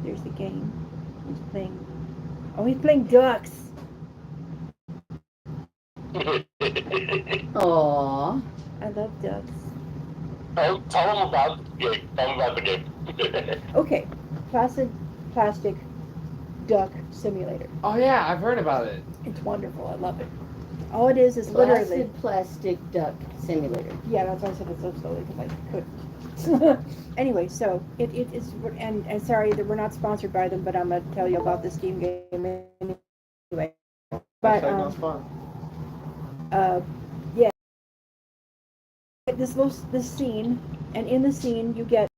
There's the game. He's playing. Oh, he's playing ducks. Aw. I love ducks. Oh, tell him about the game. Tell him about the game. Okay, plastic duck simulator. Oh yeah, I've heard about it. It's wonderful. I love it. All it is literally. Plastic duck simulator. Yeah, that's why I said it so slowly because I couldn't. Anyway, so it's and sorry that we're not sponsored by them, but I'm gonna tell you about this Steam game anyway. But yeah, this scene, and in the scene you get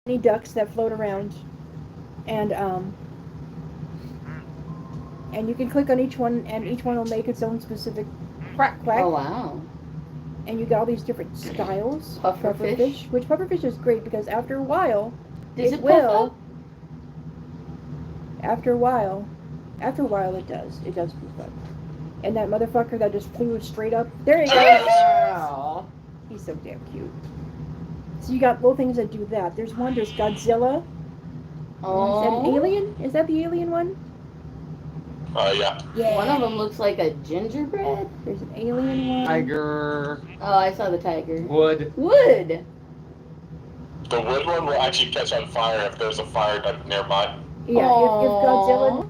many ducks that float around, and you can click on each one, and each one will make its own specific quack quack. Oh wow. And you get all these different styles. Pufferfish. Which pufferfish is great because after a while, Does it it puff will. up? After a while, it does. It does poof up. And that motherfucker that just flew straight up. There you go. Wow. He's so damn cute. So you got little things that do that. There's Godzilla. Oh. Is that an alien? Is that the alien one? Yeah. Yeah. One of them looks like a gingerbread. There's an alien one. Tiger. Oh, I saw the tiger. Wood. Wood. The wood one will actually catch on fire if there's a fire nearby. Yeah, Aw. if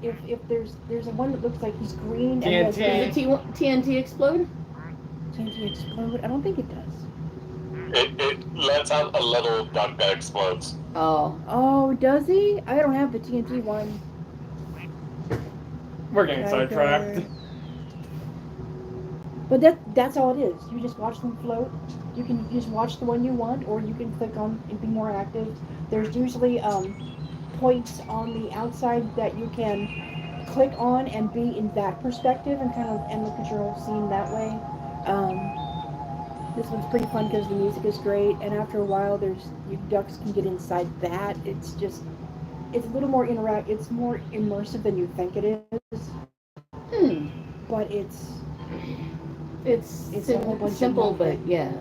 Godzilla, if there's a one that looks like he's green and has TNT. Does the TNT explode? TNT explode? I don't think it does. It lets out a little duck that explodes. Oh. Oh, does he? I don't have the TNT one. We're getting sidetracked. But that's all it is. You just watch them float. You can just watch the one you want, or you can click on and be more active. There's usually points on the outside that you can click on and be in that perspective and look at your whole scene that way. This one's pretty fun because the music is great, and after a while, your ducks can get inside that. It's a little more it's more immersive than you think it is. But it's a whole bunch simple, of but nothing. yeah.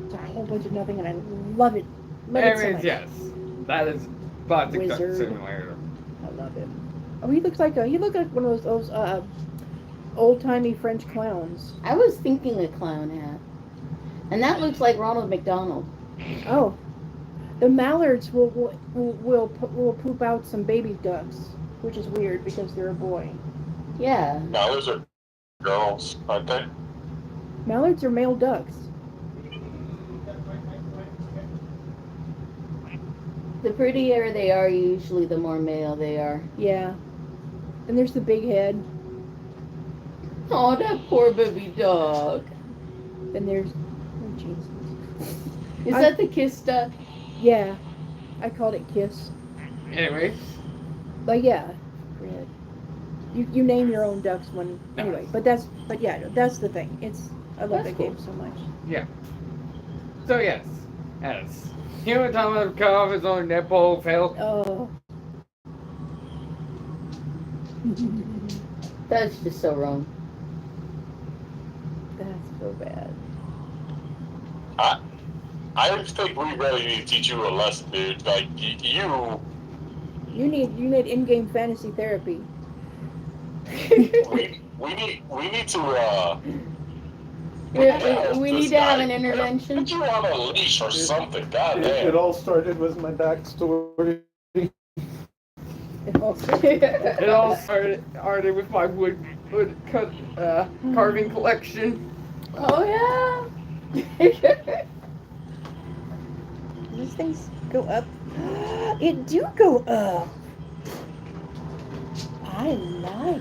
It's a whole bunch of nothing, and I love it. Love it so Anyways, much. yes. That is Plastic Duck Wizard. Simulator. I love it. Oh, he looks like one of those old-timey French clowns. I was thinking a clown hat. And that looks like Ronald McDonald. Oh, the mallards will poop out some baby ducks, which is weird because they're a boy. Yeah. Now those are girls, aren't they? Mallards are male ducks. The prettier they are, usually the more male they are. Yeah. And there's the big head. Oh, that poor baby dog. Then there's Jesus. Is that the kiss duck? Yeah. I called it Kiss. Anyways. But yeah. Red. You name your own ducks when anyway. But that's the thing. I love that game so much. Yeah. So yes, as human Thomas cut off his own nipple, failed. Oh. That's just so wrong. That's so bad. I think we really need to teach you a lesson, dude. Like you need in-game fantasy therapy. we need to We need to have an intervention. Put you on a leash or something. God It damn. all started with my backstory. It all started with my wood cut carving collection. Oh yeah. These things go up. It do go up. I like that.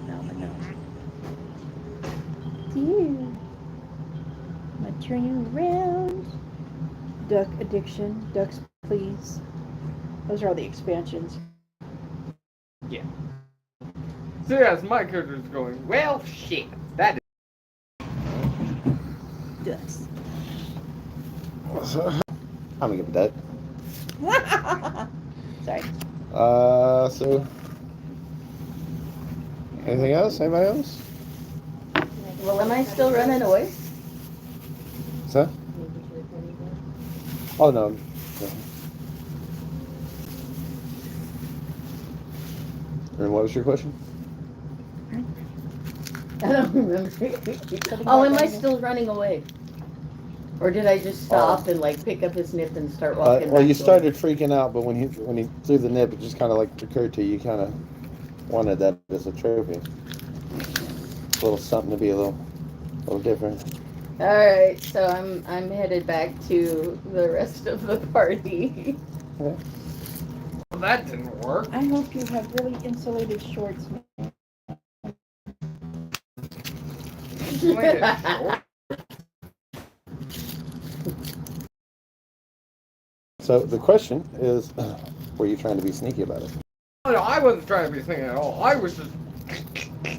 No. Dude. I'm gonna turn you around. Duck addiction. Ducks, please. Those are all the expansions. Yeah. So yes, my character is going, well, shit. That is. Ducks. I'm gonna give it that. Sorry. So anything else? Anybody else? Well, am I still running away? So? Oh no. And what was your question? I don't remember. Oh, am I still running away? Or did I just stop and like pick up his nip and start walking? Well, back you to started freaking out, but when he threw the nip, it just kind of like occurred to you. You kind of wanted that as a trophy. A little something to be a little different. All right, so I'm headed back to the rest of the party. Well, that didn't work. I hope you have really insulated shorts. Wait a So the question is, were you trying to be sneaky about it? Oh, no, I wasn't trying to be singing at all. I was just.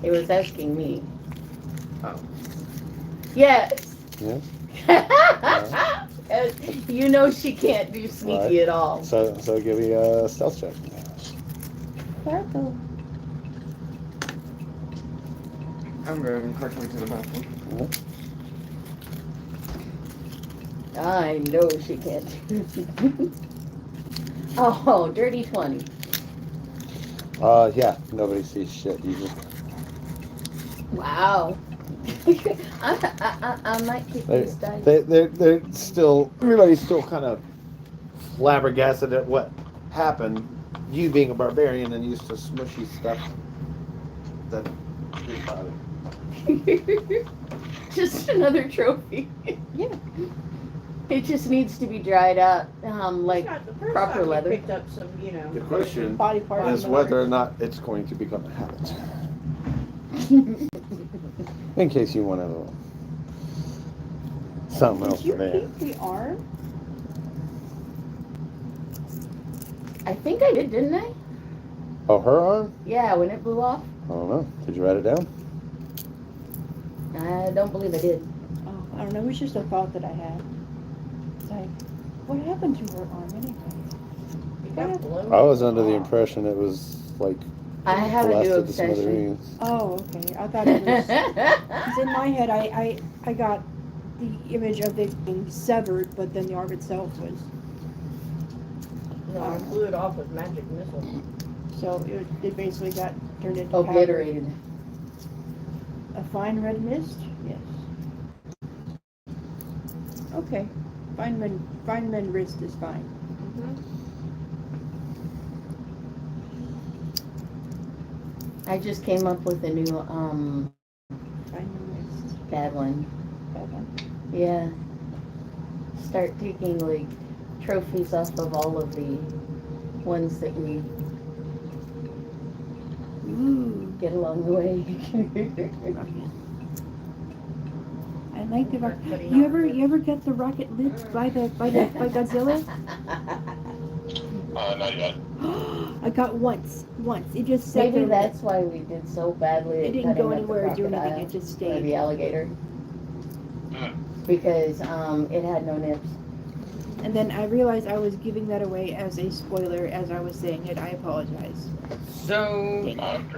It was asking me. Oh. Yes. Yeah. You know she can't do sneaky Right. at all. So give me a stealth check. Purple. I'm going quickly to the bathroom. I know she can't. Oh, dirty 20. Yeah, nobody sees shit usually. Wow. I might keep these dice. They're still, everybody's still kind of flabbergasted at what happened. You being a barbarian and used to smushy stuff that didn't bother. Just another trophy. Yeah. It just needs to be dried out, like Not the first proper time you leather. picked up some, The question Body part is on whether or not it's going to become a habit. In case you want a little something else Did you for that. keep the arm? I think I did, didn't I? Oh, her arm? Yeah, when it blew off. I don't know. Did you write it down? I don't believe I did. Oh, I don't know. It was just a thought that I had. It's like, what happened to her arm anyway? It got blown I was under the off. impression it was like I have a new blasted to obsession. smithereens. Oh, okay. I thought it was. Because in my head, I got the image of it being severed, but then the arm itself was. No, I blew it off with magic missile. So it basically got turned into powder. Obliterated. A fine red mist? Yes. Okay. Fine men wrist is fine. I just came up with a new Fine men wrist. bad one. Bad one. Yeah. Start taking like trophies off of all of the ones that we Ooh. get along the way. I like the rocket. You ever get the rocket lit by Godzilla? Not yet. I got once. It just sat Maybe there. that's why we did so badly It at didn't cutting go up the anywhere or do anything. crocodile It just or stayed. the alligator because it had no nips. And then I realized I was giving that away as a spoiler as I was saying it. I apologize. So,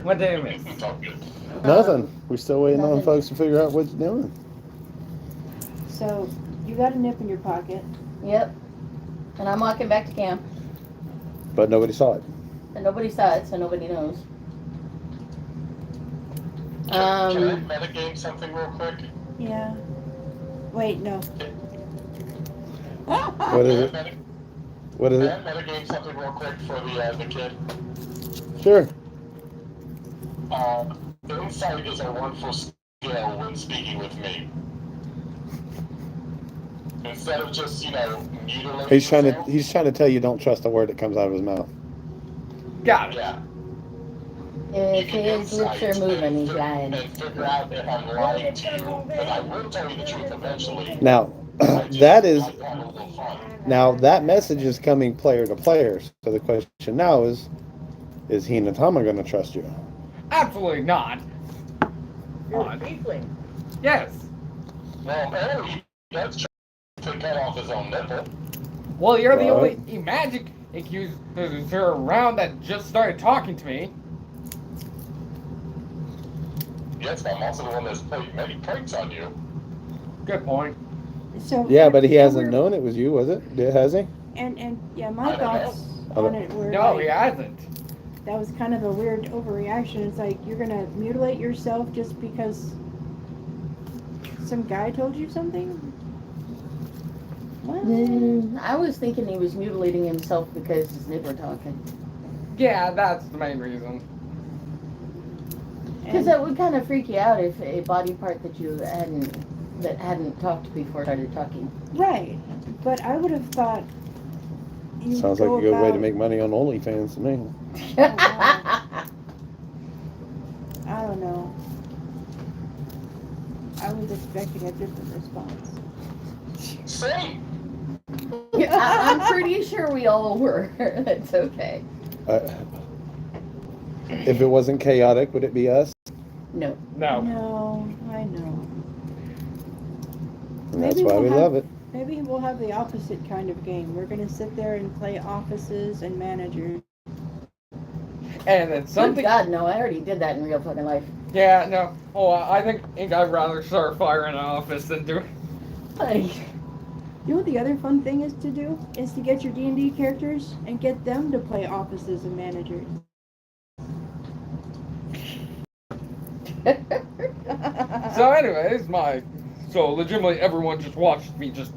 what did I miss? It's all good. Nothing. We're still waiting on Nothing. folks to figure out what you're doing. So you got a nip in your pocket. Yep. And I'm walking back to camp, But nobody saw it. and nobody saw it, so nobody knows. Can I metagame something real quick? Yeah. Wait, no. What is it? What is Can it? I metagame something real quick for the kid? Sure. Insight is a wonderful skill when speaking with me. Instead of just, mutilating He's yourself. trying to tell you don't trust a word that comes out of his mouth. Got it. Yeah. If his lips are moving, he's lying. And figure out if I'm lying to you. But I will tell you the truth eventually. Now, I just that is like to have a little fun. now that message is coming player to player. So the question now is Hinatama going to trust you? Absolutely not. You're a Odd. tiefling. Yes. Well, apparently that's true to cut off his own nipple. Well, you're the Right. only magic accuser around that just started talking to me. Yes, but I'm also the one that's played many pranks on you. Good point. So Yeah, but he so hasn't we're- known it was you, was it? Has he? And yeah, I my don't thoughts know. on it were No, like, he hasn't. that was kind of a weird overreaction. It's like you're gonna mutilate yourself just because some guy told you something? What? I was thinking he was mutilating himself because his nips were talking. Yeah, that's the main reason. Because that would kind of freak you out if a body part that you hadn't talked before started talking. Right, but I would have thought. you'd Sounds like go a good way to about- make money on OnlyFans to me. I don't know. I was expecting a different response. Same. I'm pretty sure we all were. That's okay. If it wasn't chaotic, would it be us? No. No. No, I know. And that's Maybe why we'll we have- love it. Maybe we'll have the opposite kind of game. We're gonna sit there and play offices and managers. And then Good something. God, no! I already did that in real fucking life. Yeah, no. Oh, I think I'd rather start fire in an office than do. Like, You know what the other fun thing is to do? Is to get your D&D characters and get them to play offices and managers. So, anyways, so legitimately everyone just watched me just.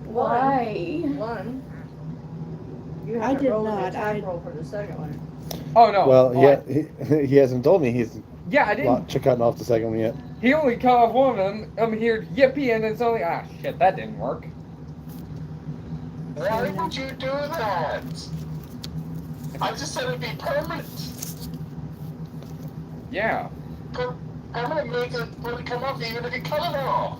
why? One. You I haven't did rolled an not. attack roll for the second one. Oh no. Well, Oh, he hasn't told me he's yeah, I didn't. cutting off the second one yet. He only cut off one of them. I'm here, yippee, and it's only shit, that didn't work. Why would you do that? I just said it'd be permanent. Yeah. Permanent means it wouldn't come off even if you cut it off.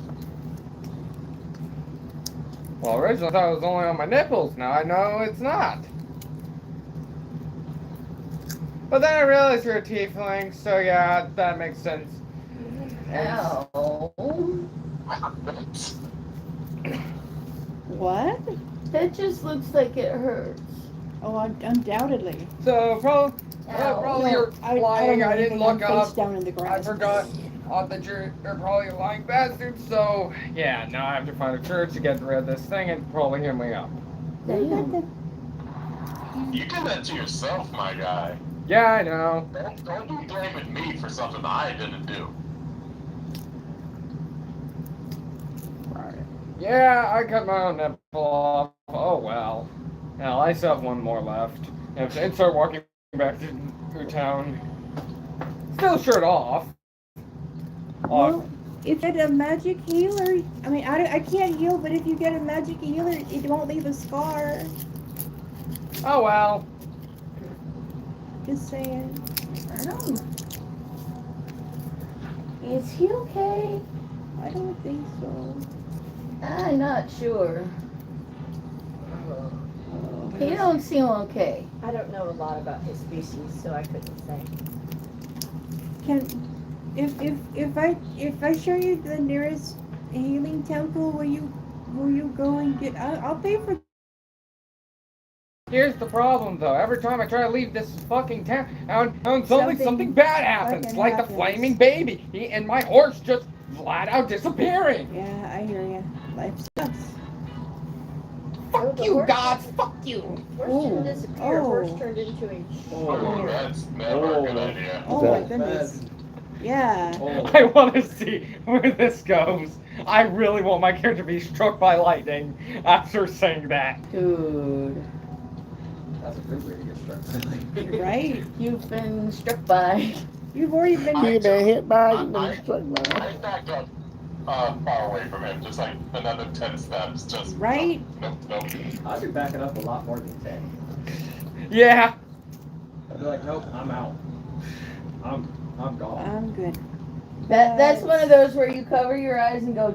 Well, originally I thought it was only on my nipples. Now I know it's not. But then I realized you're a tiefling, so yeah, that makes sense. Ow. What? That just looks like it hurts. Oh, undoubtedly. So probably Ow. you're I lying. don't know I didn't anything. look I'm face up. down in the I grass. forgot that you're probably a lying bastard. So yeah, now I have to find a church to get rid of this thing and probably heal me up. Damn. You did that to yourself, my guy. Yeah, I know. Don't be blaming me for something I didn't do. Yeah, I cut my own nipple off. Oh well. Now I still have one more left. And start walking back to town. Still shirt off. Well, if you get a magic healer, I mean, I can't heal, but if you get a magic healer, it won't leave a scar. Oh well. Just saying. I don't know. Is he okay? I don't think so. I'm not sure. He don't seem okay. I don't know a lot about his species, so I couldn't say. If I show you the nearest healing temple, will you go and get? I'll pay for. Here's the problem though. Every time I try to leave this fucking town, something Something bad happens. fucking Like happens. the flaming baby. And my horse just flat out disappearing. Yeah, I hear you. Life sucks. Fuck the you, horse- gods. Fuck you. Horse Ooh. didn't disappear. Horse Oh. turned into a Oh, that's never a good idea. Oh my goodness. Yeah. I want to see where this goes. I really want my character to be struck by lightning after saying that. Dude, That's a good way to get struck by lightning. Right. you've been struck by. You've already been. You've been hit by. I- You've been I- struck by. I backed up far away from him, just like another 10 steps. Just Right. Nope. I'd be backing up a lot more than 10. Yeah. I'd be like, nope, I'm out. I'm gone. I'm good. That's one of those where you cover your eyes and go,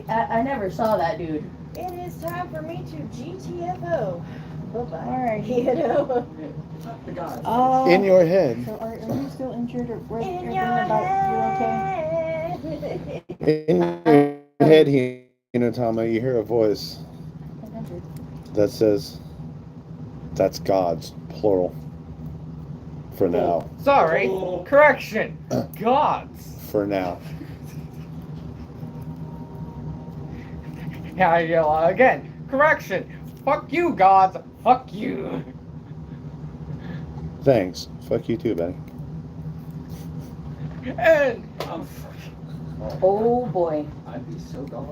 I never saw that dude. It is time for me to GTFO. Bye-bye. Alright. You know? The gods. In your head. So are you still injured or where's In everything your about you head. In your head, Hinotama, you hear a voice okay? that says, "That's God's plural." For now. Sorry. Correction. Gods. For now. Yeah, I yell again. Correction. Fuck you, gods. Fuck you. Thanks. Fuck you too, Benny. And Oh boy. I'd be so gone.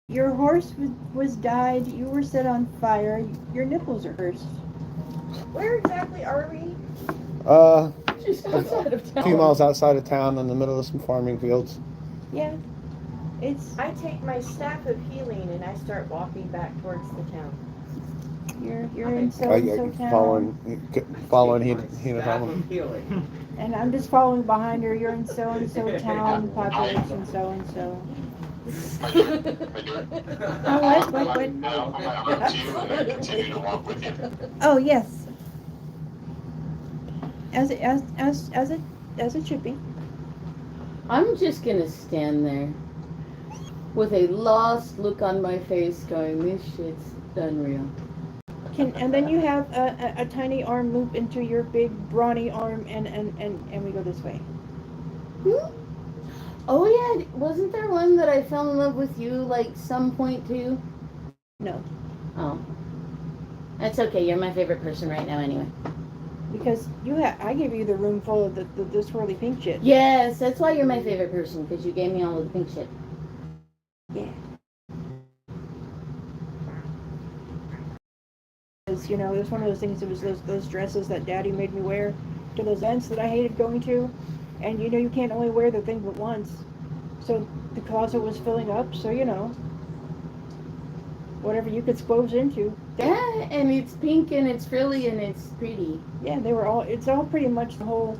Your horse was died. You were set on fire. Your nipples are cursed. Where exactly are we? Just outside of A town. few miles outside of town, in the middle of some farming fields. Yeah. It's I take my staff of healing and I start walking back towards the town. you're in so and so town. Following Staff Hinotama. of healing. And I'm just following behind her. You're in so and so town, population so and so. I do. Oh, what? I'll put my arm to you and then continue to walk with you. Oh yes. As a chippy. I'm just gonna stand there. with a lost look on my face, going, "This shit's unreal." And then you have a tiny arm loop into your big brawny arm, and we go this way. Oh yeah, wasn't there one that I fell in love with you like some point too? No, Oh, that's okay. You're my favorite person right now, anyway. because I gave you the room full of the swirly pink shit. Yes, that's why you're my favorite person, because you gave me all of the pink shit. Yeah. It's, you know, it was one of those things. It was those dresses that Daddy made me wear to those events that I hated going to, and you know you can't only wear the thing but once, so the closet was filling up. So you know, whatever you could squoze into. Yeah, and it's pink and it's frilly and it's pretty. Yeah, they were all. It's all pretty much the whole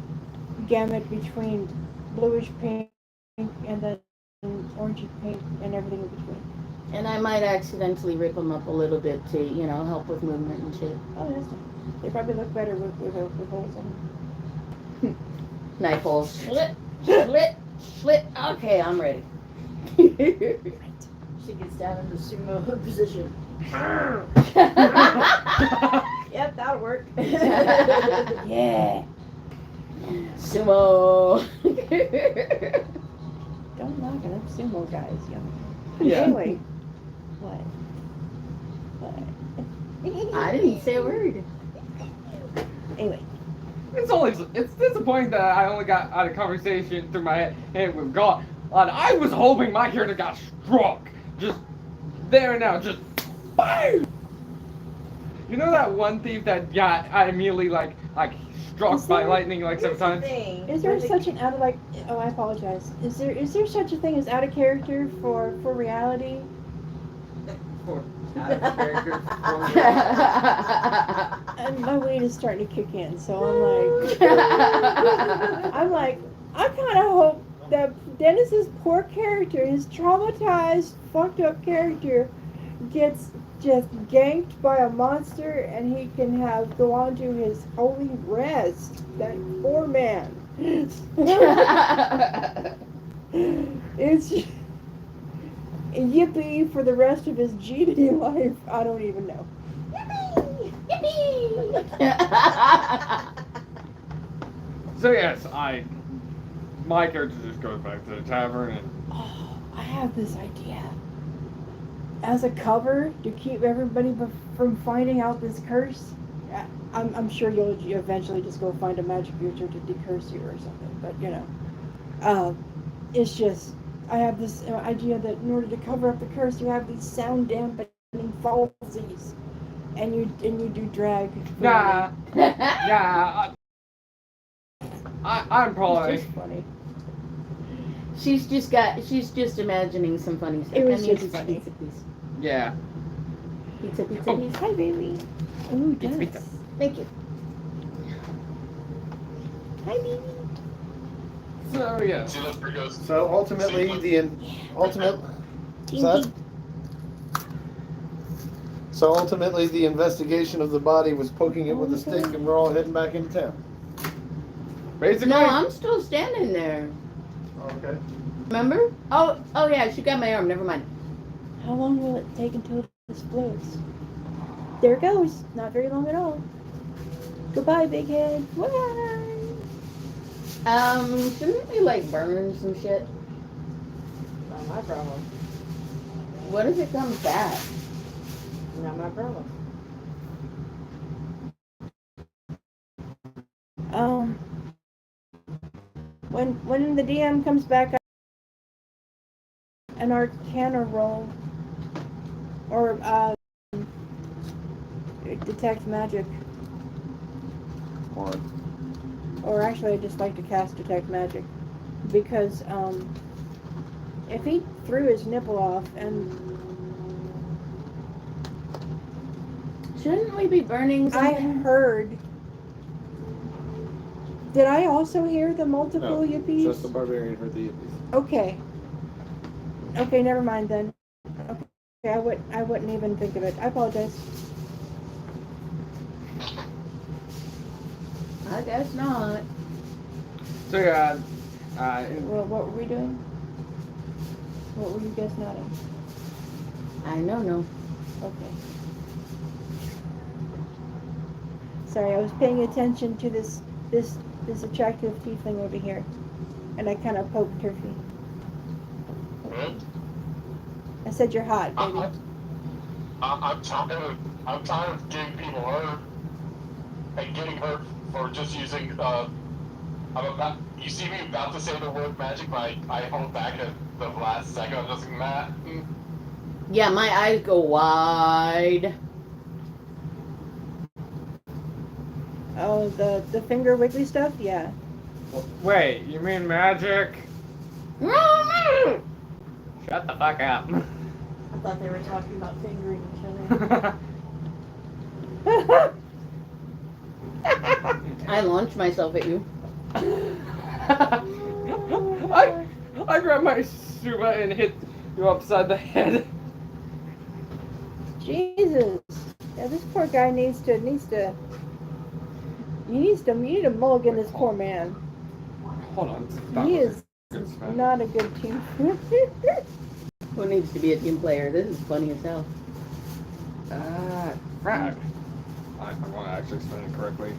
gamut between bluish pink and then orangey pink and everything in between. And I might accidentally rip them up a little bit to, you know, help with movement and shit. Oh, that's nice. They probably look better with holes in them. Knife holes. Split, split, split. Okay, I'm ready. She gets down in the sumo position. Yep, that'll work. Yeah. Sumo. Don't knock it up, sumo guys. Yeah. Anyway. What? I didn't say a word. Anyway. It's disappointing that I only got out of conversation through my head with God. I was hoping my character got struck. Just there and now, just BAM! You know that one thief that got immediately like struck by lightning like 7 times? Is there such an out of I apologize. Is there such a thing as out of character for reality? Out of character. And my weight is starting to kick in, so I'm like, I kind of hope that Dennis's poor character, his traumatized, fucked up character, gets just ganked by a monster, and he can go on to his holy rest. That poor man. It's yippee for the rest of his GD life. I don't even know. So yes, my character just goes back to the tavern and Oh, I have this idea. As a cover to keep everybody from finding out this curse, I'm sure you'll eventually just go find a magic user to decurse you or something. But you know, it's just I have this idea that in order to cover up the curse, you have these sound dampening falsies, and you do drag. nah. I'm probably. It's just funny. She's just imagining some funny stuff. It was I mean, just funny. Pizza, please. Yeah. Pizza, pizza, Oh. please. Hi, baby. Ooh, Pizza, yes. pizza. Thank you. Hi, baby. So yeah. See, let's bring us. So ultimately, ultimately the investigation of the body was poking it with a stick, and we're all heading back into town. Basically. No, I'm still standing there. Okay. Remember? Oh yeah, she got my arm. Never mind. How long will it take until it explodes? There it goes. Not very long at all. Goodbye, big head. Bye. Shouldn't we like burn some shit? Not my problem. What if it comes back? Not my problem. When the DM comes back, an Arcana roll, or detect magic, or actually I just like to cast detect magic, because if he threw his nipple off and Shouldn't we be burning I something? heard. Did I also hear the multiple No, yippies? just the barbarian heard the yippies. Okay. Okay, never mind then. Okay, I wouldn't even think of it. I apologize. I guess not. So yeah. Well, what were we doing? What were you guys nodding? I know, no. Okay. Sorry, I was paying attention to this attractive tiefling over here, and I kind of poked her feet. What? I said you're hot, baby. I'm tired of getting people hurt and getting hurt for just using. You see me about to say the word magic, but I hold back at the last second. I'm just mad. Yeah, my eyes go wide. Oh, the finger wiggly stuff? Yeah. Wait, you mean magic? Shut the fuck up. I thought they were talking about fingering each other. I launched myself at you. I grabbed my Suba and hit you upside the head. Jesus. Yeah, this poor guy needs to mulligan this poor man. Hold on. He is not a good team. Who needs to be a team player? This is funny as hell. Crap. I want to actually spell it correctly.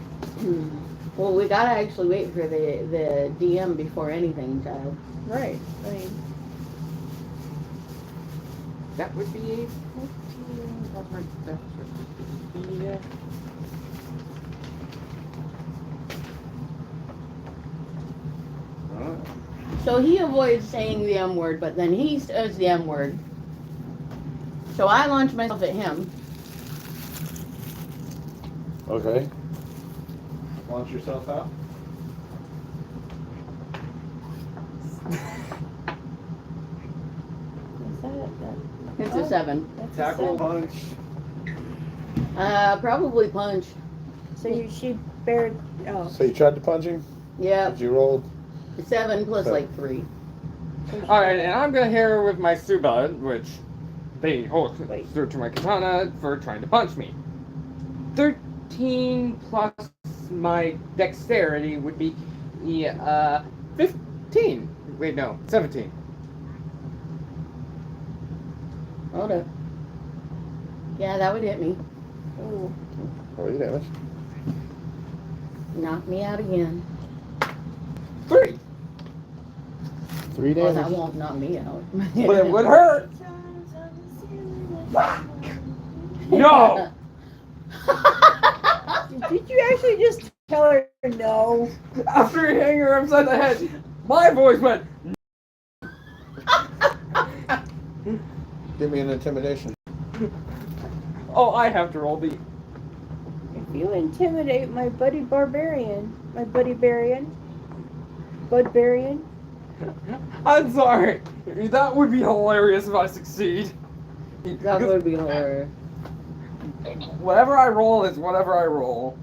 Well, we gotta actually wait for the DM before anything, child. Right. I mean, That would be a 14. Yeah. So he avoids saying the M word, but then he says the M word. So I launch myself at him. Okay. Launch yourself out. is that It's a 7. that's Tackle, a punch. Probably punch. So she bared. Oh. So you tried to punch him? Yep. Did you roll? 7 plus like 3. Alright, and I'm gonna hit her with my Suba, which they hold Wait. through to my katana for trying to punch me. 13 plus my dexterity would be 15. Wait, no, 17. Hold up. Yeah, that would hit me. Ooh. Oh, you damage. Knock me out again. 3. 3 Oh, damage. that won't knock me out. But it would hurt. No! Did you actually just tell her no? After hitting her upside the head, my voice went. Give me an intimidation. Oh, I have to roll the. If you intimidate my buddy Barbarian, Budbarian, I'm sorry. That would be hilarious if I succeed. That would be hilarious. Whatever I roll is whatever I roll.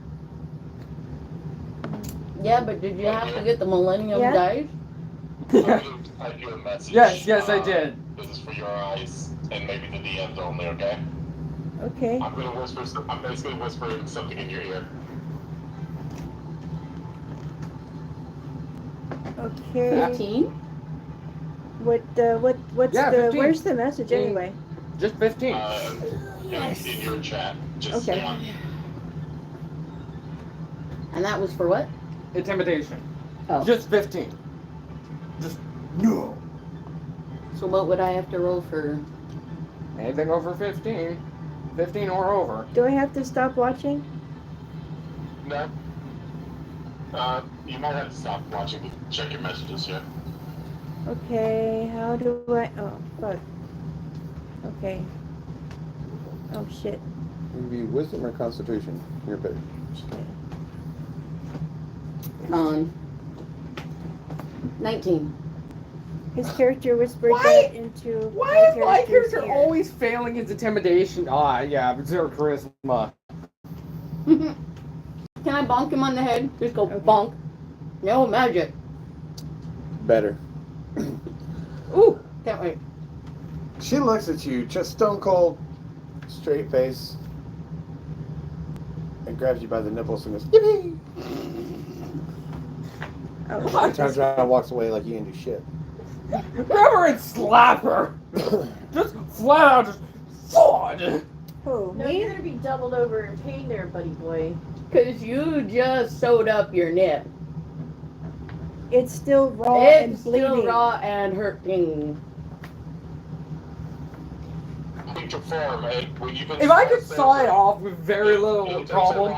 Yeah, but did you have to get the Millennium Yeah. dice? I do a message. Yes, I did. This is for your eyes and maybe the DMs only, okay? okay. I'm basically whispering something in your ear. Okay. 15? What's Yeah, the 15. where's the message anyway? Just 15. In your chat. Just Okay. And that was for what? Intimidation. Oh. Just 15. Just no. So what would I have to roll for? Anything over 15. 15 or over. Do I have to stop watching? No. You might have to stop watching to check your messages here. Okay, how do I? Oh, fuck. Okay. Oh shit. It would be wisdom or constitution. Your pick. Con. 19. His character whispered Why- that into Why is my character's character ear. always failing his intimidation? Ah, yeah, but 0 charisma. Can I bonk him on the head? Just go bonk. No magic. Better. Ooh, can't wait. She looks at you, just stone cold, straight face, and grabs you by the nipples and goes, yippee! Oh, And turns around and walks away like you didn't do shit. Remember and slap her. Just flat out, just thud. Who, No, me? you're gonna be doubled over in pain there, buddy boy. Because you just sewed up your nip. It's still raw and It's bleeding. still raw and hurting. To form, and when you've been If I could saw it off with very little problem,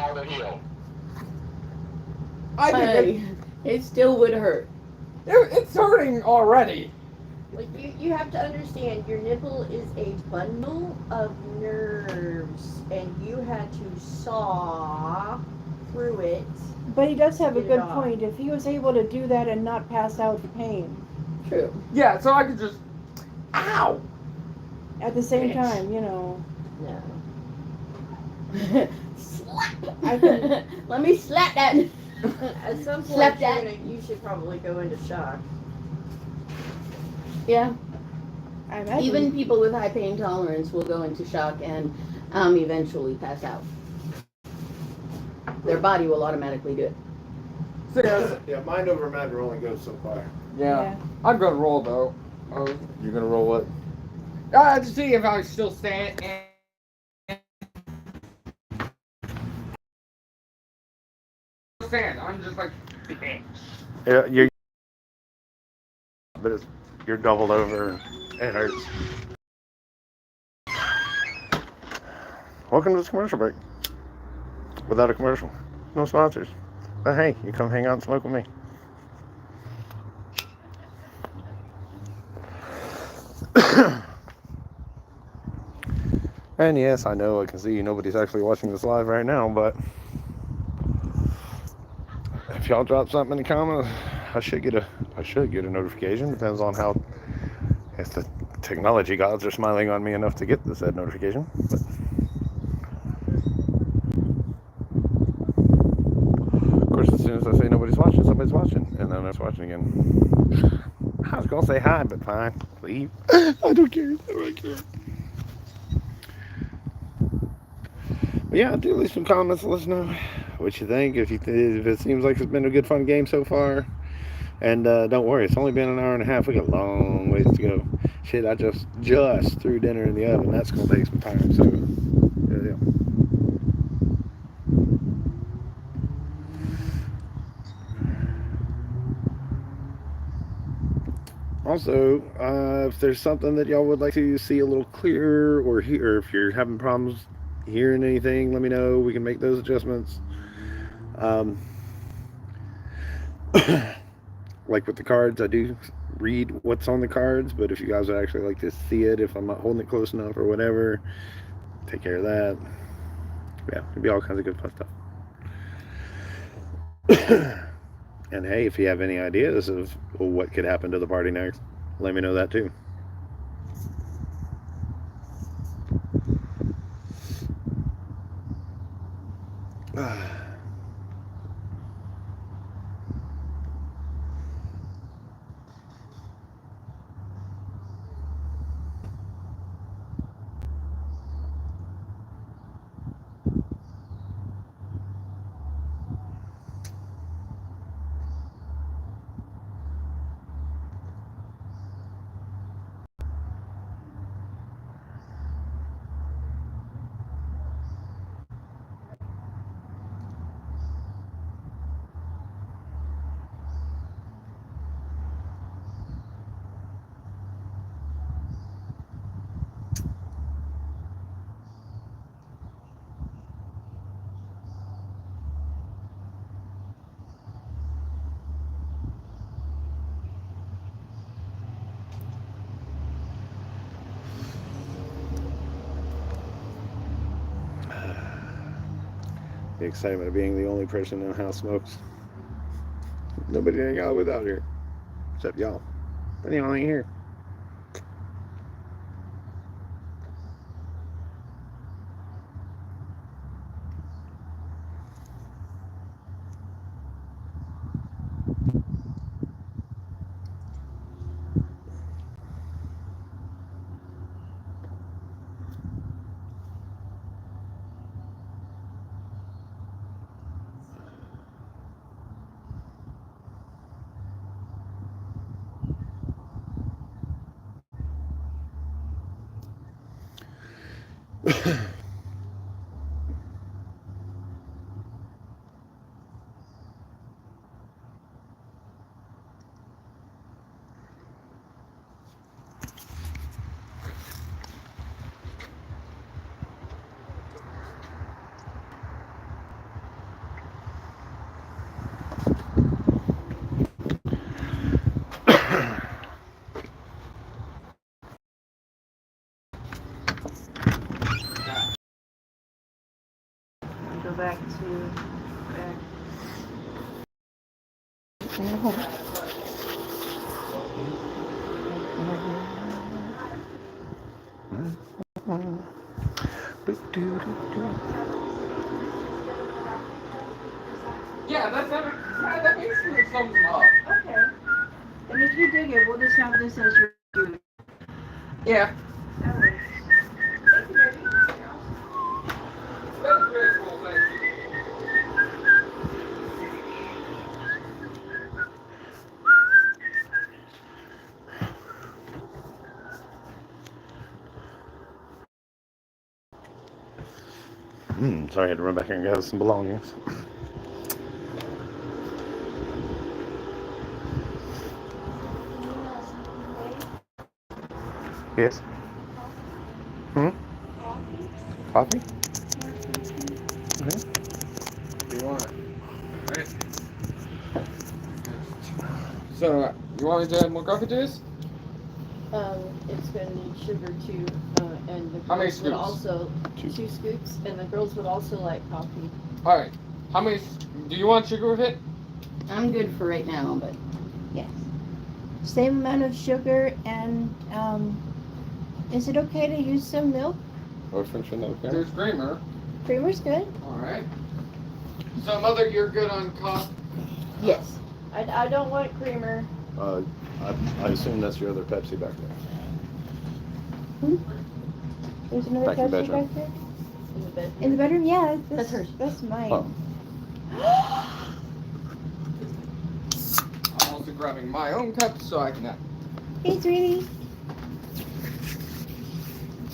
I think It still would hurt. it's hurting already. Like you have to understand, your nipple is a bundle of nerves, and you had to saw through it. But he does have a Get it good off. point. If he was able to do that and not pass out the pain True. Yeah, so I could just, ow. at the same Bitch. time, you know. No. Slap. I can- Let me slap that. At some Slap point, that. you should probably go into shock. Yeah. I imagine. Even people with high pain tolerance will go into shock and eventually pass out. Their body will automatically do it. So, yes, Yeah, mind over matter only goes so far. yeah, I'm gonna roll though. You're gonna roll what? To see if I still stand. I'm just like, Yeah, you're doubled over. It hurts. Welcome to this commercial break. Without a commercial, no sponsors. But hey, you come hang out and smoke with me. And yes, I know I can see nobody's actually watching this live right now, but if y'all drop something in the comments, I should get a notification. Depends on how, if the technology gods are smiling on me enough to get the said notification. But of course, as soon as I say nobody's watching, somebody's watching, and then they're watching again. I was gonna say hi, but fine, leave. I don't care. I don't care. But yeah, do leave some comments. Let us know what you think. If it seems like it's been a good, fun game so far. And don't worry, it's only been an hour and a half. We got a long ways to go. Shit, I just threw dinner in the oven. That's gonna take some time. So yeah. Also, if there's something that y'all would like to see a little clearer or hear, or if you're having problems hearing anything, let me know. We can make those adjustments. Like with the cards, I do read what's on the cards, but if you guys would actually like to see it, if I'm not holding it close enough or whatever, take care of that. Yeah, it'll be all kinds of good fun stuff. And hey, if you have any ideas of what could happen to the party next, let me know that too. The excitement of being the only person in the house smokes. Nobody hang out with out here, except y'all. But y'all ain't here. Go back to back. Yeah, that makes me thumbs up. Okay. And if you dig it, we'll just have this as your food. Yeah. That works. Thank you, baby. That's very cool, thank you. Sorry, I had to run back here and gather some belongings. Yes. Coffee? Okay. Do you want it? Right. So, you want me to add more coffee to this? It's gonna need sugar too, and the How many girls would scoops? also, 2 scoops, and the girls would also like coffee. Alright. How many, do you want sugar with it? I'm good for right now, but Yes. Same amount of sugar, and is it okay to use some milk? Or French vanilla cream? There's creamer. Creamer's good. Alright. So, Mother, you're good on coffee? yes. I don't want creamer. I assume that's your other Pepsi back there. There's another Back in the Pepsi bedroom. back there. In the bed. In the bedroom, yeah. That's hers. That's mine. Oh. I'm also grabbing my own cup so I can have. Hey, sweetie.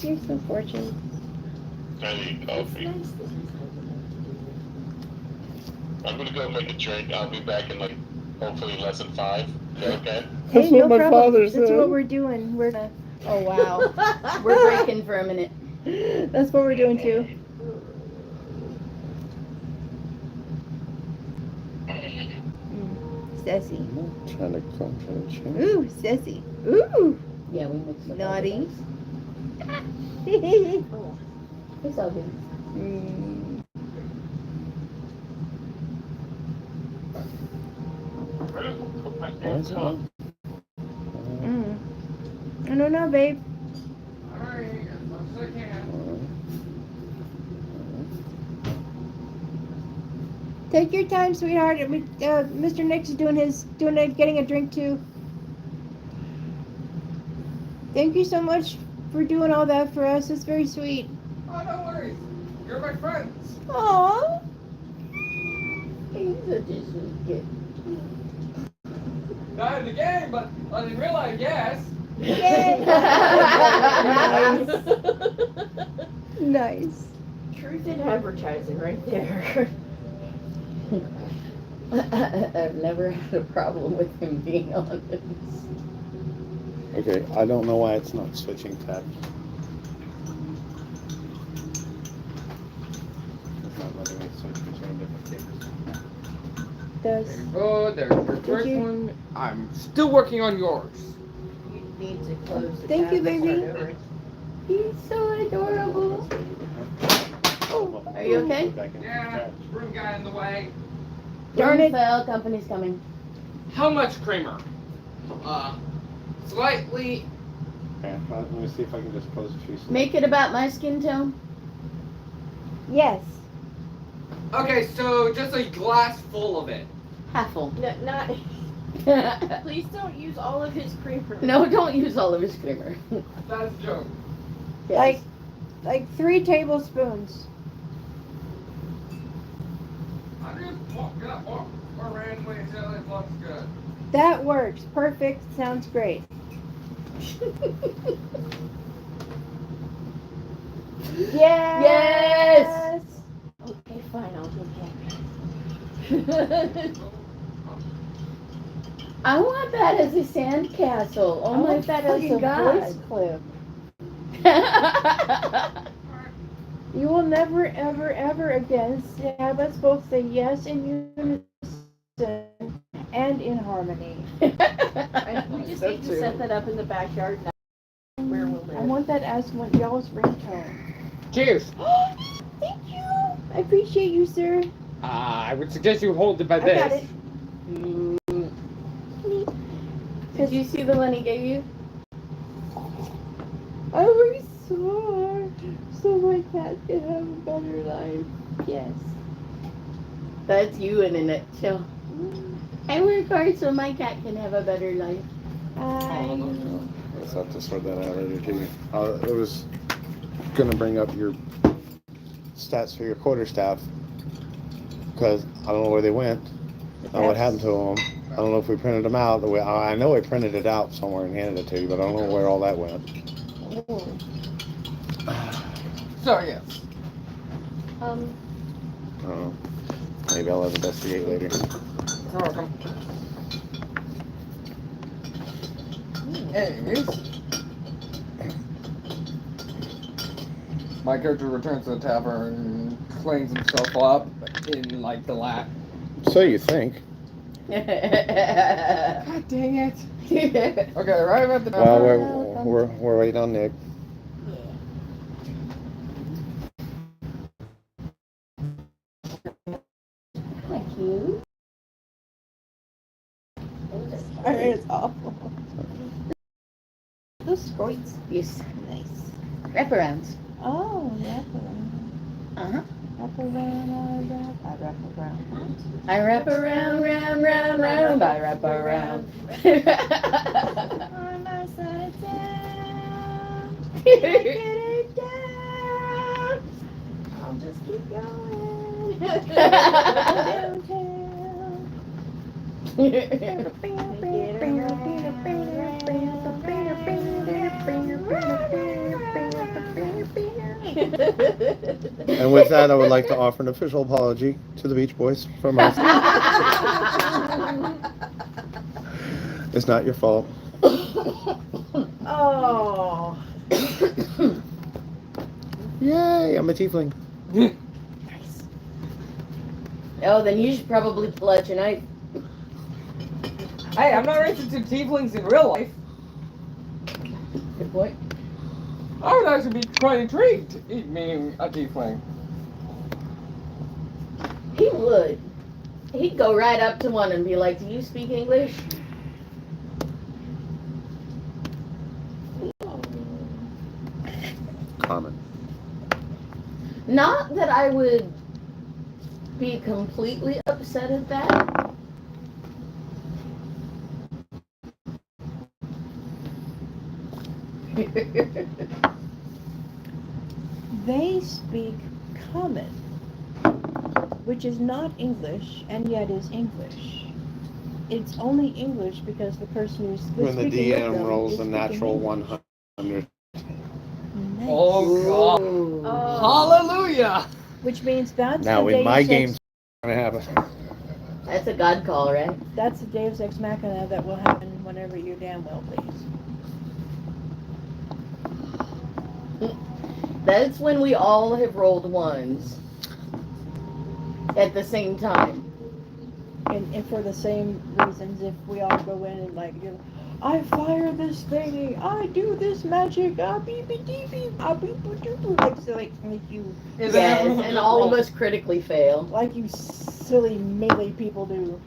You're so fortunate. I need coffee. I'm gonna go make a drink. I'll be back in like hopefully less than 5. Is that okay? That's Hey, what no my problem. father That's said. what we're doing. We're Oh wow. We're breaking for a minute. That's what we're doing too. Sassy. Trying to change. Ooh, sassy. Ooh, Yeah, we mixed up. naughty. It's all good. Mm. What's up? I don't know, babe. Alright, as much as I can. Take your time, sweetheart. Mr. Nick's getting a drink too. Thank you so much for doing all that for us. It's very sweet. Oh, no worries. You're my friends. Aww. He's such a sweet kid. Not in the game, but in real life, yes. Nice. Truth in advertising right there. I've never had a problem with him being honest. Okay, I don't know why it's not switching tabs. It's not letting me switch between different tables. Does Oh, there's your first you- one. I'm still working on yours. You need to close the Thank you, tab and baby. start over. He's so adorable. Oh, are you okay? Yeah, room guy in the way. Darn it. Fell, company's coming. How much creamer? Slightly. Okay, let me see if I can just close a few. Make it about my skin tone. yes. Okay, so just a glass full of it. Half full. No, not. Please don't use all of his creamer. No, don't use all of his creamer. That's a joke. Yes. Like 3 tablespoons. I'm just gonna walk randomly until it looks good. That works. Perfect. Sounds great. Yes. Yes. Okay, fine, I'll go get it. I want that as a sandcastle. Oh I my want that as a fucking voice god. clip. You will never, ever, ever again have us both say yes in unison and in harmony. We just need to set that up in the backyard now where we'll I live. want that as one y'all's ringtone. Cheers. Thank you. I appreciate you, sir. I would suggest you hold it by I this. got it. Did you see the one he gave you? I was sore so my cat can have a better life. Yes. That's you in a nutshell. I work hard so my cat can have a better life. I Let's have to sort that out later too. It was gonna bring up your stats for your quarterstaff because I don't know where they went. I don't know what happened to them. I don't know if we printed them out. I know I printed it out somewhere and handed it to you, but I don't know where all that went. So yes. I don't know. Maybe I'll investigate later. You're welcome. Anyways, my character returns to the tavern and cleans himself up in like the lap. So you think? God dang it! Okay, arrive at the Well, tavern. we're waiting on Nick. Thank you. Alright, it's awful. Those squirts. Yes. Nice. Wraparounds. Oh, wrap around. Uh-huh. Wrap around, I wrap around. I wrap around, round, round, round. I wrap around. On my side of town. Get it down. I'll just keep going. And with that, I would like to offer an official apology to the Beach Boys from us. It's not your fault. Oh. Yay, I'm a tiefling. Nice. Oh, then you should probably pull out your knife. Hey, I'm not racist to tieflings in real life. Good point. I would actually be quite intrigued, meaning a tiefling. He would. He'd go right up to one and be like, "Do you speak English?" Common. Not that I would be completely upset at that. They speak common, which is not English and yet is English. It's only English because the person who's When the speaking with DM them rolls is a speaking natural English. 100. Nice. Oh God! Ooh. Hallelujah! Which means that's Now, the in my Deus game's Ex, gonna happen. That's a God call, right? that's the Deus Ex Machina that will happen whenever you damn well please. That's when we all have rolled ones at the same time. And for the same reasons, if we all go in and like, you know, I fire this thingy, I do this magic, ah beep beep beep beep, ah beep boop doop boop, like you, Is Yes, everyone- and all of us critically fail. like you silly melee people do.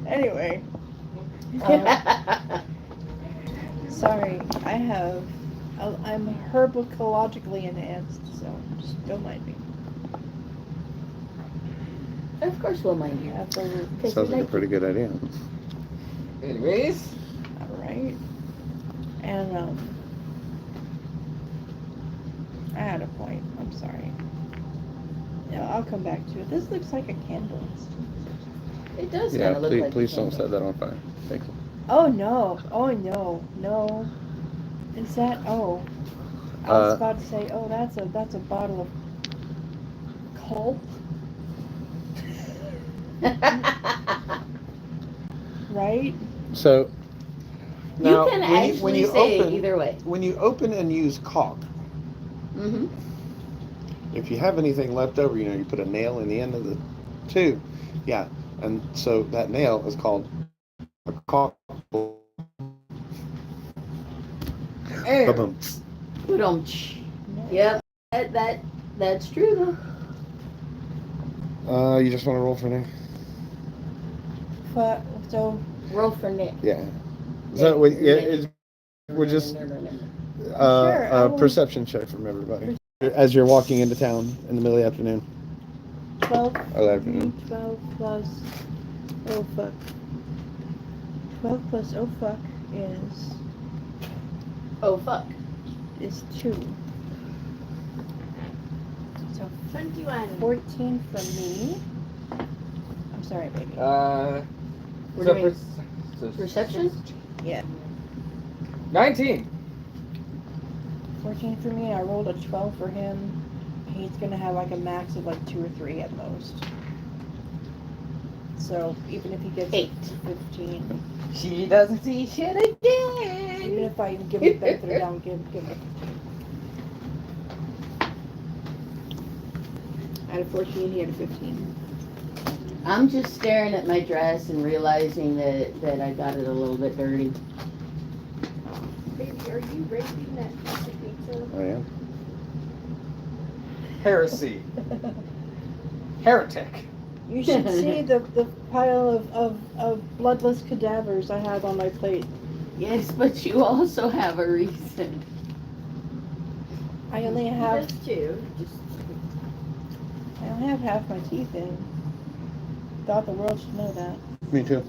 Anyway, sorry, I'm herbacologically enhanced, so just don't mind me. Of course we'll mind you. Absolutely. Sounds like a pretty good idea. Anyways, Alright. And, I had a point. I'm sorry. Yeah, I'll come back to it. This looks like a candle. It does Yeah, kind of look please, like please a don't candle. set that on fire. Thank you. Oh no. Oh no. No. Is that? Oh, I was about to say. Oh, that's a bottle of Culp, right? So now, you can actually when you say open, it either way. when you open and use caulk, Mm-hmm. if you have anything left over, you put a nail in the end of the tube. Yeah, and so that nail is called a caulk. Air. Ba-boom. Yep, that's true You just want to roll for now? But so though. Roll for Nick. Yeah. So we're just Sure, I will- perception check from everybody as you're walking into town in the middle of the afternoon. 12. Or afternoon. 12 plus. Oh fuck. 12 plus oh fuck Oh fuck. is 2. So 21. 14 from me. I'm sorry, baby. We're So doing perception? Yeah. 19. 14 for me. I rolled a 12 for him. He's gonna have like a max of like 2 or 3 at most. So even if he gets 8. 15, She doesn't see shit again. even if I give him the benefit of the doubt, give him 15. I had a 14, he had a 15. I'm just staring at my dress and realizing that I got it a little bit dirty. Baby, are you raising that piece of pizza? Oh yeah. Heresy. Heretic. You should see the pile of bloodless cadavers I have on my plate. Yes, but you also have a reason. I only have Just two. I only have half my teeth in. Thought the world should know that. Me too.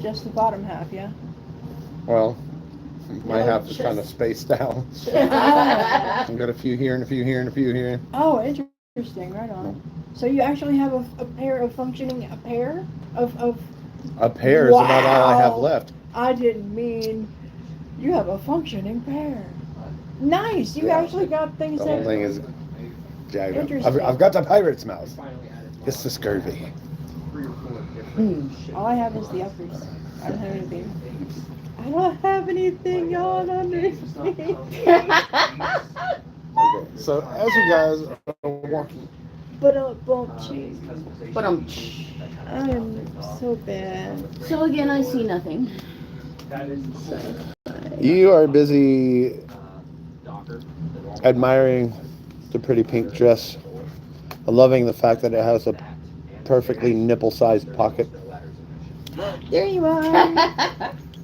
Just the bottom half, yeah. Well, my No, half is just- kind of spaced out. I've got a few here and a few here and a few here. Oh, interesting. Right on. So you actually have a pair of functioning of A pair is about all I have Wow. left. I didn't mean you have a functioning pair. Nice. You Yeah. actually got things The whole that thing is jagged up. Interesting. I've got the pirate's mouth. Finally added It's the scurvy. 3 or 4 different all I have is the uppers. I don't have anything. I don't have anything on underneath. Okay, so as you guys are walking, But cheese. But I am so bad. So again, I see nothing. you are busy admiring the pretty pink dress, loving the fact that it has a perfectly nipple-sized pocket, There you are.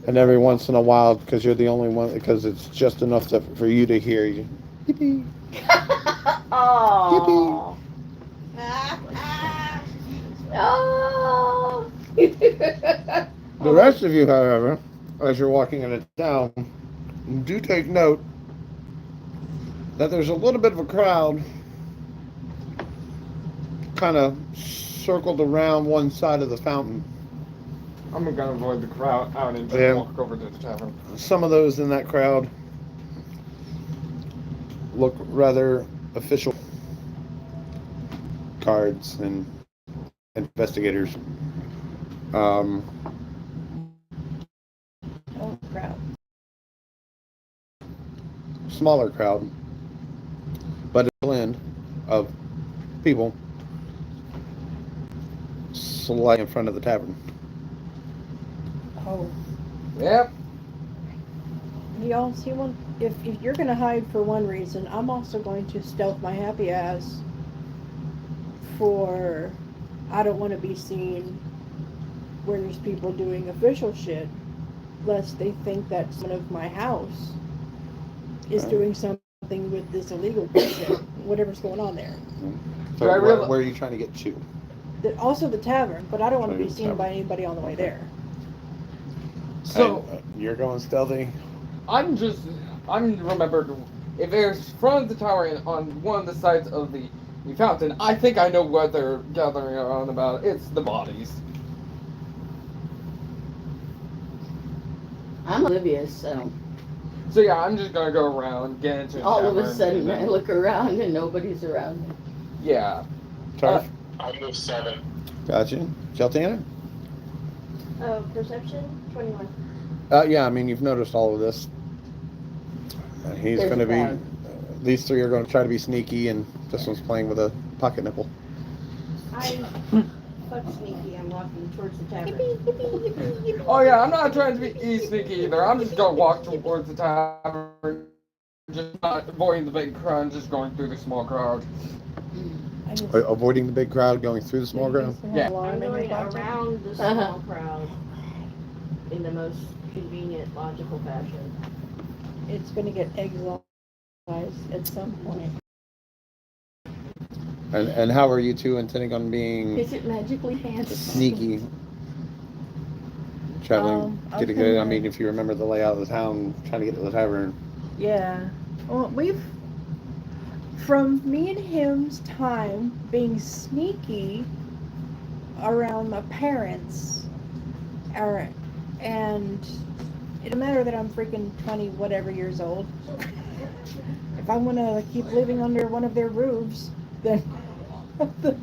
and every once in a while, because you're the only one, because it's just enough for you to hear you. Yippee. Oh. Oh. The rest of you, however, as you're walking into town, do take note that there's a little bit of a crowd kind of circled around one side of the fountain. I'm gonna avoid the crowd out and just Yeah. walk over to the tavern. Some of those in that crowd look rather official. Guards and investigators. Oh crap. Smaller crowd, but a blend of people slightly in front of the tavern. Oh. Yep. Y'all see one? If you're gonna hide for one reason, I'm also going to stealth my happy ass for I don't want to be seen where there's people doing official shit, lest they think that someone of my house is doing something with this illegal bullshit, whatever's going on there. So Do I where, reali- where are you trying to get to? Also the tavern, but I don't want to be Sorry, seen tavern. by anybody on the way there. So And, you're going stealthy. I'm remembered if there's front of the tower and on one of the sides of the fountain, I think I know what they're gathering around about. It's the bodies. I'm oblivious, so So yeah, I'm just gonna go around, get into the all of a tavern, sudden and I then- look around and nobody's around me. Yeah. Tarf? I move 7. Gotcha. Jaltina? Oh, perception? 21. Yeah, I mean, you've noticed all of this. He's There's going to a be. crowd. These three are going to try to be sneaky, and this one's playing with a pocket nipple. I'm fuck sneaky. I'm walking towards the tavern. Oh yeah, I'm not trying to be sneaky either. I'm just gonna walk towards the tavern, just not avoiding the big crowd, just going through the small crowd. I just, Avoiding the big crowd, going through the small crowd. Yeah. I'm going around the small crowd in the most convenient, logical fashion. It's going to get exiled at some point. And how are you two intending on being Is it magically hands? sneaky? Traveling, I'm get a good. I mean, if you remember the layout of the town, trying to get to the tavern. Yeah. Well, from me and him's time being sneaky around my parents, and it don't matter that I'm freaking 20 whatever years old. If I'm gonna keep living under one of their roofs, then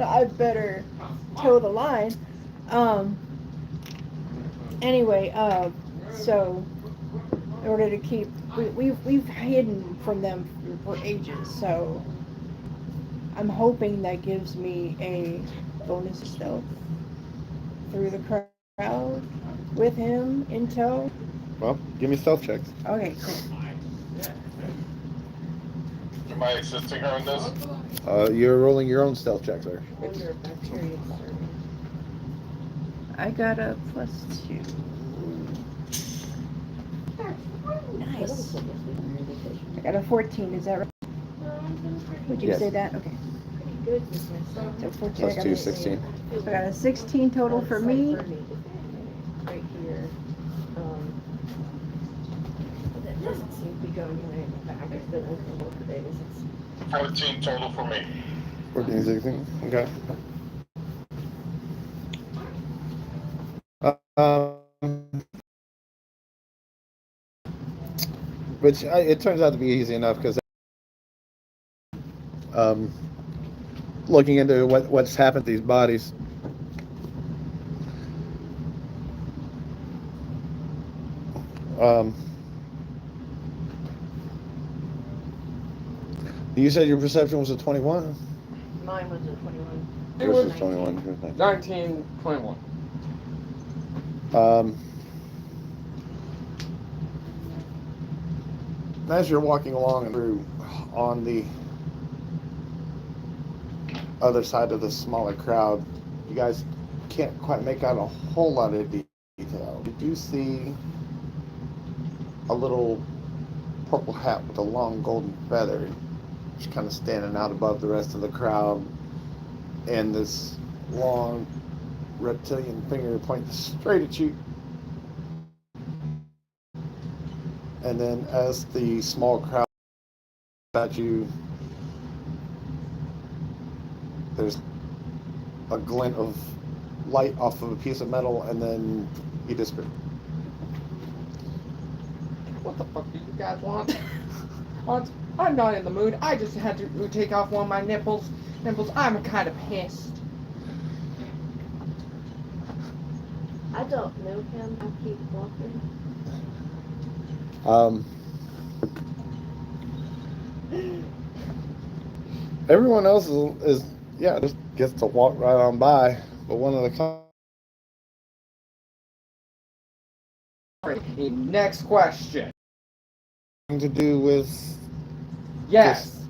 I better toe the line. Anyway, so in order to keep, we've hidden from them for ages, so I'm hoping that gives me a bonus stealth through the crowd with him in tow. Well, give me stealth checks. Okay, cool. Am I assisting her in this? You're rolling your own stealth check, sir. Wonder if bacteria started. I got a +2. Nice. I got a 14, is that right? Would you Yes. say that? Okay. Pretty good with myself. So 14, I Plus got 2, a 16. So I got a 16 total for me. Right here. That doesn't seem to be going right back. It's been open for days. 14 total for me. 14, 16. Okay. Which it turns out to be easy enough because looking into what's happened to these bodies. You said your perception was a 21? Mine was a 21. It Yours was was 21. 19, 21. As you're walking along and through on the other side of the smaller crowd, you guys can't quite make out a whole lot of detail. You do see a little purple hat with a long golden feather just kind of standing out above the rest of the crowd, and this long reptilian finger pointing straight at you. And then as the small crowd at you, there's a glint of light off of a piece of metal, and then he disappears. What the fuck do you guys want? I'm not in the mood. I just had to take off one of my nipples. I'm kind of pissed. I don't know him. I keep walking. Everyone else is just gets to walk right on by, but one of the Next question. to do with Yes.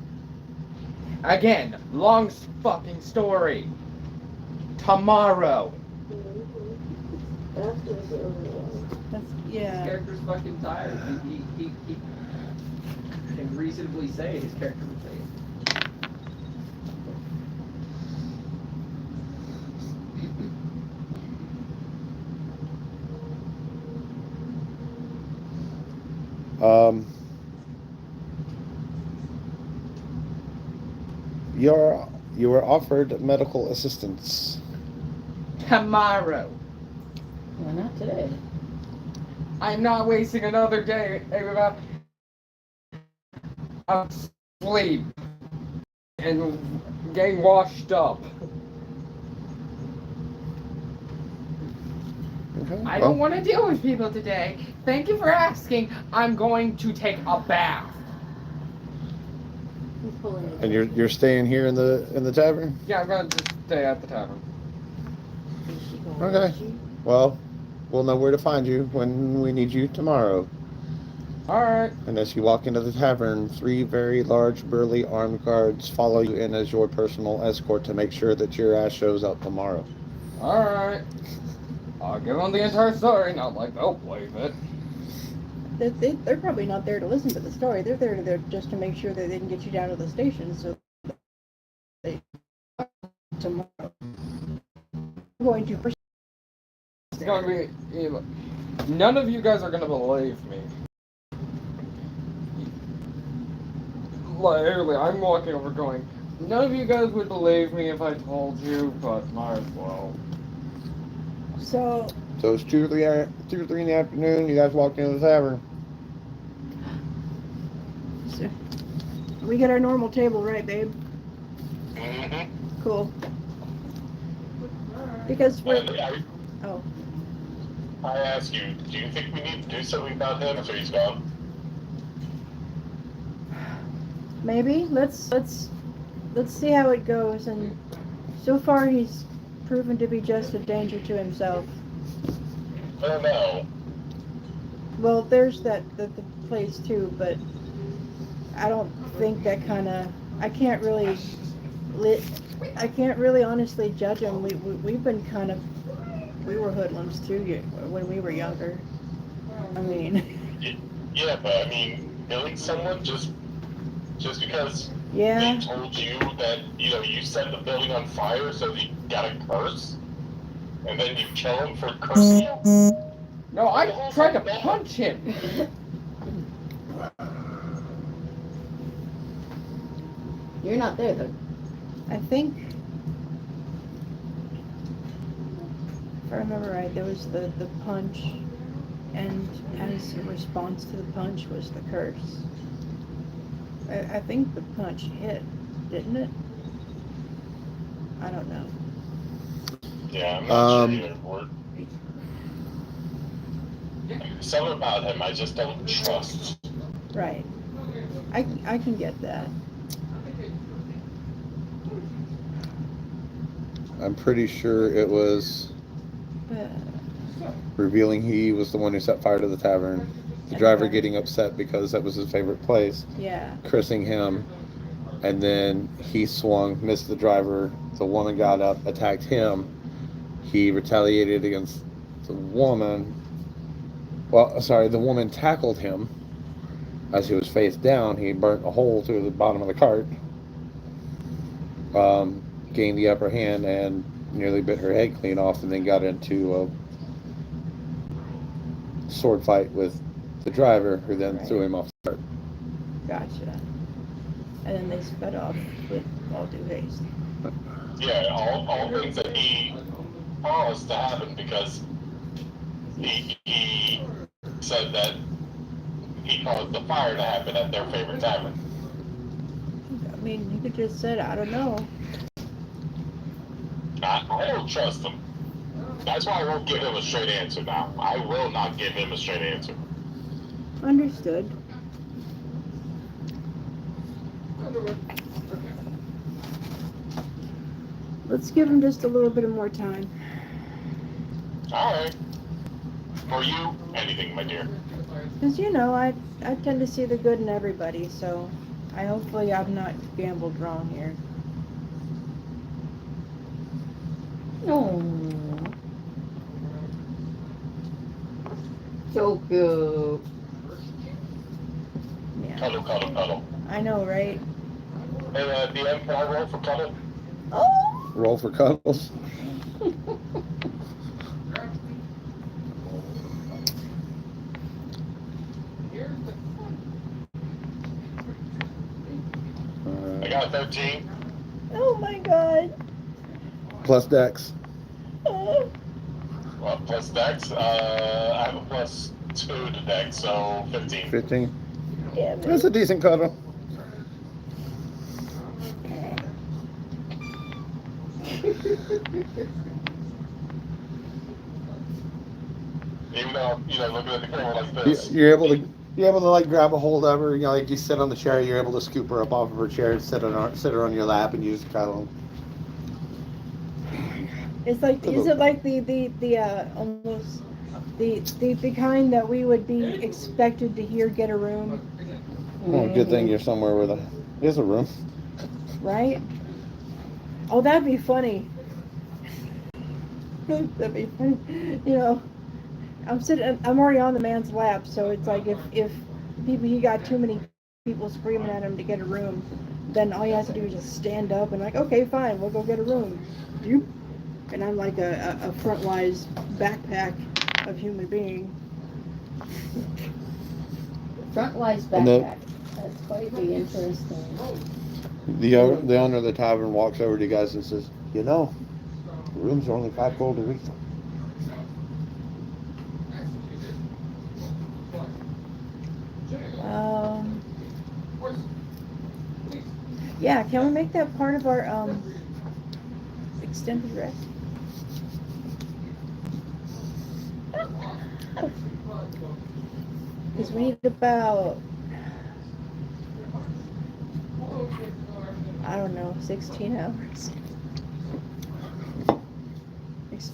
Again, long fucking story. Tomorrow. That's, His yeah. character's fucking tired. He can reasonably say his character would say it. you were offered medical assistance. Tomorrow. Well, not today. I'm not wasting another day without sleep and getting washed up. Okay. I don't want to deal with people today. Thank you for asking. I'm going to take a bath. He's pulling it. And you're staying here in the tavern? Yeah, I'm going to just stay at the tavern. Is she going Okay. with you? Well, we'll know where to find you when we need you tomorrow. Alright. And as you walk into the tavern, 3 very large, burly armed guards follow you in as your personal escort to make sure that your ass shows up tomorrow. Alright. I'll give them the entire story, not like they'll believe it. They're probably not there to listen to the story. They're there just to make sure that they can get you down to the station. So they tomorrow. I'm going to. It's going to be... None of you guys are going to believe me. Literally, I'm walking over going, none of you guys would believe me if I told you, but might as well. So it's 2 or 3 in the afternoon. You guys walk into the tavern. we get our normal table, right, babe? Mm-hmm. Cool. Because we're. Oh. I ask you, do you think we need to do something about him after he's gone? Maybe let's see how it goes. And so far, he's proven to be just a danger to himself. I don't know. Well, there's the place too, but I don't think that kind of. I can't really honestly judge him. We've been kind of. We were hoodlums too when we were younger. I mean. Yeah, but I mean, killing someone just because Yeah. they told you that you set the building on fire, so you got a curse, and then you kill him for cursing you. No, I tried to punch him. You're not there though. I think, if I remember right, there was the punch, and as a response to the punch was the curse. I think the punch hit, didn't it? I don't know. Yeah, I'm not sure either. Something about him I just don't trust. Right. I can get that. I'm pretty sure it was revealing he was the one who set fire to the tavern. The driver getting upset because that was his favorite place. Yeah. Cursing him. And then he swung, missed the driver. The woman got up, attacked him. He retaliated against the woman. Well, sorry, the woman tackled him. As he was face down, he burnt a hole through the bottom of the cart. Gained the upper hand and nearly bit her head clean off, and then got into a sword fight with the driver, who then threw him off the cart. Gotcha. And then they sped off with all due haste. Yeah, all things that he caused to happen because he said that he caused the fire to happen at their favorite tavern. I mean, you could just said, I don't know. I don't trust him. That's why I won't give him a straight answer now. I will not give him a straight answer. Understood. Let's give him just a little bit of more time. Alright. For you, anything, my dear. Because, I tend to see the good in everybody, so hopefully I'm not gambled wrong here. Oh. So cute. Yeah. Cuddle, cuddle, cuddle. I know, right? Hey, DM, can I roll for cuddle? Oh! Roll for cuddles. I got a 13. Oh my god. Plus Dex. Oh. Well, plus Dex. I have a plus 2 to deck, so 15. 15. Yeah, That's a decent cuddle. Even though, looking at the camera like this. You're able to like grab a hold of her. Like you sit on the chair, you're able to scoop her up off of her chair and sit her on your lap, and you just cuddle. It's like, is it like the almost the kind that we would be expected to hear get a room, Well, good thing you're somewhere where there's a room. right? Oh, that'd be funny. That'd be funny. I'm already on the man's lap, so it's like if he got too many people screaming at him to get a room, then all he has to do is just stand up and like, okay, fine, we'll go get a room. You, and I'm like a front-wise backpack of human being. Front-wise backpack. That's quite the interesting. The owner of the tavern walks over to you guys and says, the rooms are only 5 gold a week. Yeah, can we make that part of our extended rest? Because we need about, I don't know, 16 hours.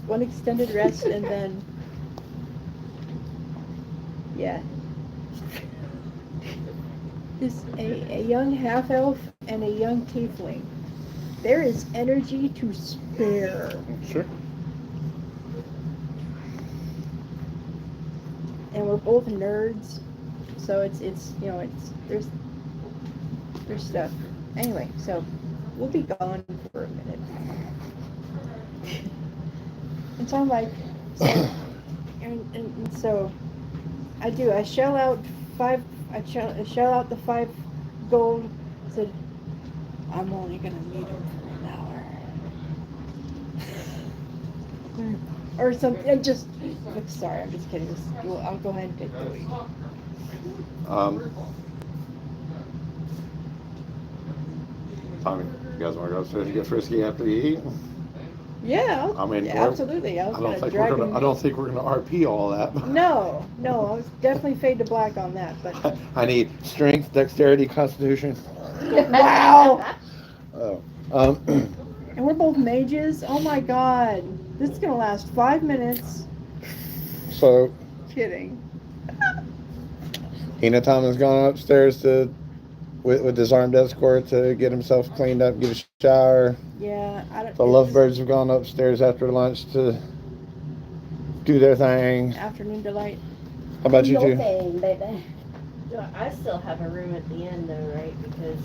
One extended rest and then, yeah. Is a young half-elf and a young tiefling. There is energy to spare. Sure. And we're both nerds, so it's there's stuff. Anyway, so we'll be gone for a minute. And so I'm like, and so I shell out the 5 gold. Said, I'm only gonna need them for an hour. Or something, and just, sorry, I'm just kidding. I'll go ahead and take the lead. Tommy, you guys want to go upstairs and get frisky after you eat? Yeah, absolutely. I don't think we're gonna RP all that. No, I was definitely fade to black on that, but I need strength, dexterity, constitution. Wow. Oh. And we're both mages. Oh my god, this is gonna last 5 minutes. So. Kidding. Tom has gone upstairs with his armed escort to get himself cleaned up, get a shower. Yeah, The lovebirds have gone upstairs after lunch to do their thing. Afternoon delight. How about you two? Thing, baby. I still have a room at the end though, right? Because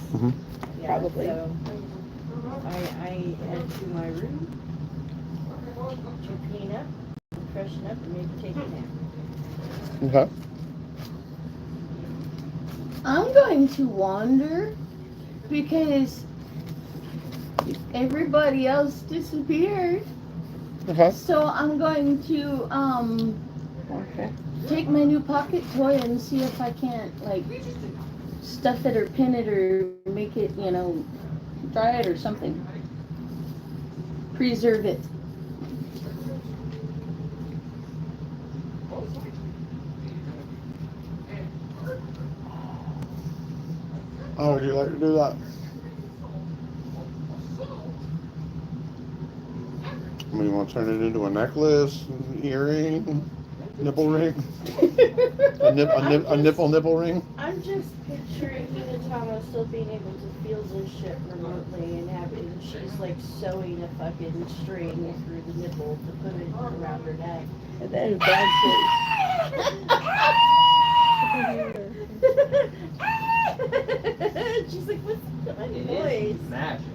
yeah, Probably. So I head to my room to clean up, freshen up, and maybe take a nap. Okay. I'm going to wander because everybody else disappeared. Okay. So I'm going to Okay. take my new pocket toy and see if I can't like stuff it or pin it or make it, dry it or something. Preserve it. How would you like to do that? I mean, you want to turn it into a necklace, an earring, nipple ring? a nipple ring? I'm just picturing Hinatama still being able to feel this shit remotely and she's like sewing a fucking string through the nipple to put it around her neck. And then bad She's like, what's the noise? Magic.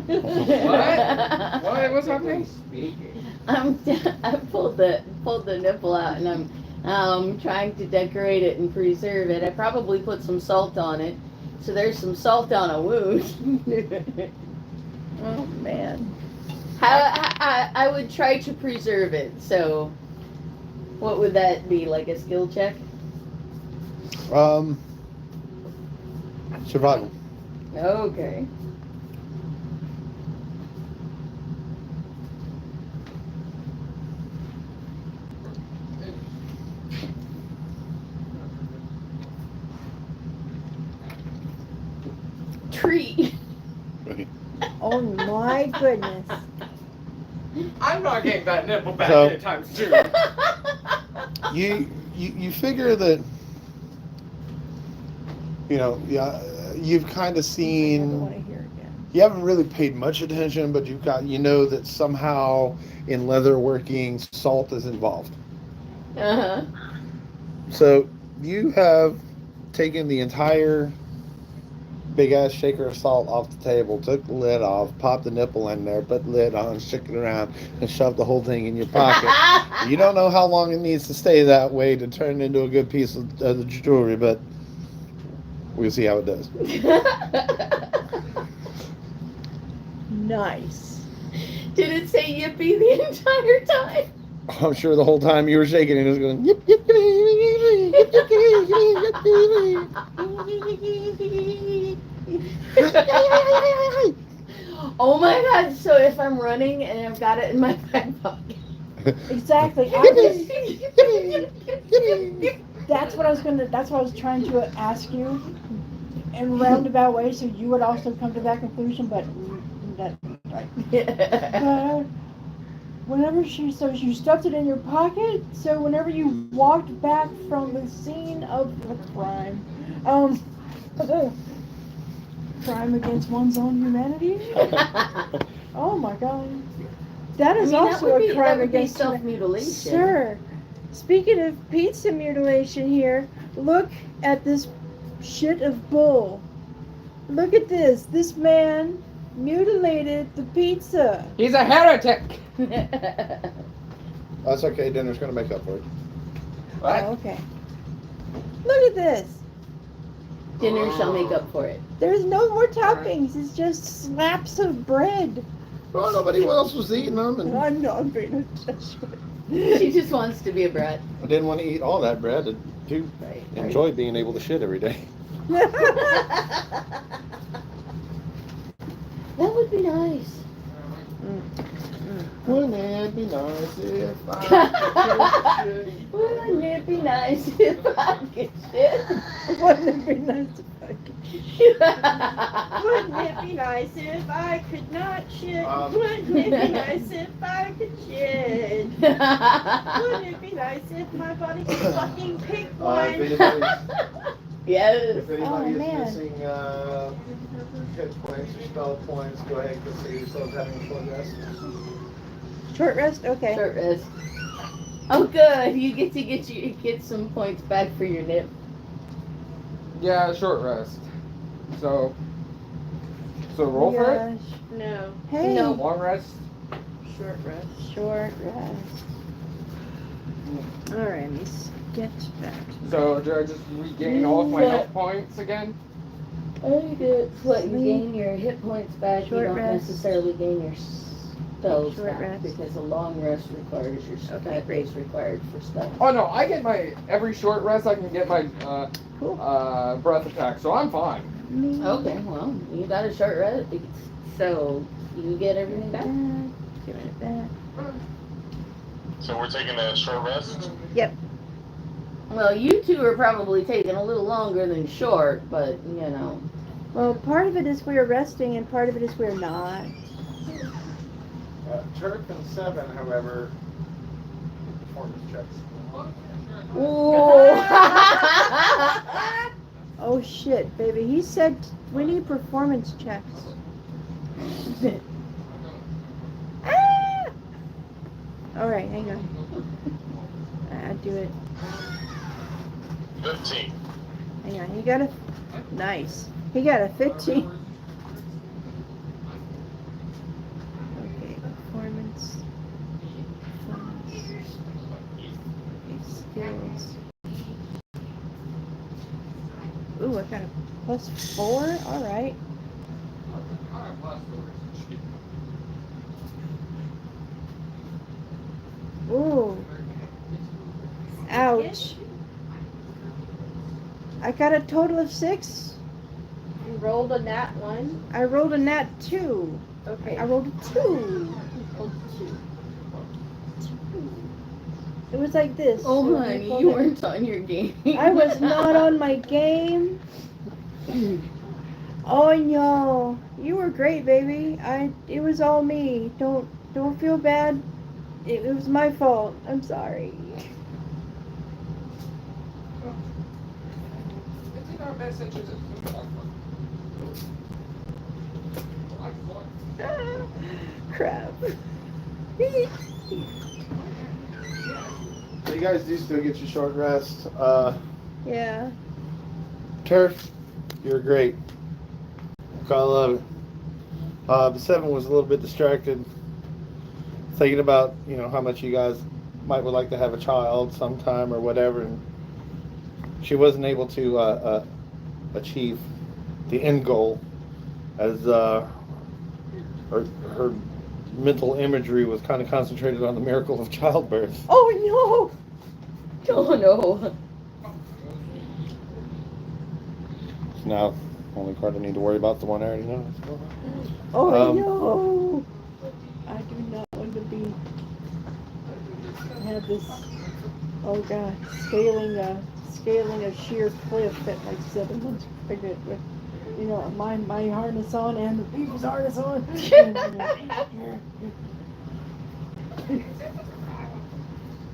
What? What's happening? Speaking. I pulled the nipple out and I'm trying to decorate it and preserve it. I probably put some salt on it, so there's some salt on a wound. Oh man. I would try to preserve it. So, what would that be? Like a skill check? Survival. Okay. Tree. Oh my goodness. I'm not getting that nipple back So- anytime soon. You figure that, you know, yeah, you've kind of I never want to seen. hear again. You haven't really paid much attention, but you know that somehow in leather working, salt is involved. Uh-huh. So you have taken the entire big ass shaker of salt off the table, took the lid off, popped the nipple in there, put the lid on, shook it around, and shoved the whole thing in your pocket. You don't know how long it needs to stay that way to turn into a good piece of the jewelry, but we'll see how it does. Nice. Did it say yippee the entire time? I'm sure the whole time you were shaking it, it was going yip yip yip yip yip yip. Oh my god, so if I'm running and I've got it in my back pocket. Exactly. That's what I was trying to ask you in roundabout way, so you would also come to that conclusion, but that right. Whenever you stuffed it in your pocket, so whenever you walked back from the scene of the crime, crime against one's own humanity. Oh my god, that is also a crime against self-mutilation. Sir, speaking of pizza mutilation here, look at this shit of bull. Look at this. This man mutilated the pizza. He's a heretic. That's okay. Dinner's gonna make up for it. What? Oh, okay. Look at this. Dinner shall make up for it. There's no more toppings. It's just slabs of bread. Well, nobody else was eating them, and I'm not being desperate. She just wants to be a brat. I didn't want to eat all that bread. I do Right. enjoy being able to shit every day. That would be nice. Wouldn't it be nice if I could shit? Wouldn't it be nice if I could shit? Wouldn't it be nice if I could? Wouldn't it be nice if I could not shit? Um, Wouldn't it be nice if I could shit? Wouldn't it be nice if my body could fucking pick If one? anybody's, Yes. if anybody is man. missing hit points or spell points, go ahead and consider yourselves having a short rest. Short rest? Okay. Short rest. Oh, good. You get to get some points back for your nip. Yeah, short rest. So roll for it. Gosh. No, Hey. No. Long rest. short rest. Short rest. Alright, let me get back. So do I just regain all of my Yeah. health points again? Oh, good. What, you Sleep. gain your hit points back, Short you don't rest. necessarily gain your spells Short back, rest. because a long rest requires your Okay, spell is required for spells. Oh no, I get my every short rest. I can get my Cool. breath attack, so I'm fine. Me. Okay, well, you got a short rest, so you get everything back. Give it back. So we're taking a short rest. Well, you two are probably taking a little longer than short, but, you know. Well, part of it is we're resting and part of it is we're not. Turk and 7, however, performance checks. Ooh. Oh shit, baby. He said we need performance checks. Ah! Alright, hang on. I'll do it. 15. Hang on. He got a. Nice. He got a 15. Okay, performance. Okay, skills. Ooh, I got a +4. Alright. Ooh. Ouch. I got a total of 6. You rolled a nat 1. I rolled a nat 2. Okay. I rolled a 2. rolled 2. It was like this. Oh, So honey, rolled you it. weren't on your game. I was not on my game. Oh no, you were great, baby. It was all me. Don't feel bad. It was my fault. I'm sorry. It's in our best interest. Crap. So you guys do still get your short rest. Yeah. Turf, you're great. I love it. The 7 was a little bit distracted, thinking about how much you guys would like to have a child sometime or whatever, and she wasn't able to achieve the end goal as her mental imagery was kind of concentrated on the miracle of childbirth. Oh Oh, no. Now, only part I need to worry about the one I already know. no. Oh Um, no. I do not want to have this. Oh god, scaling a sheer cliff at like 7 months pregnant with, my harness on and the baby's harness on.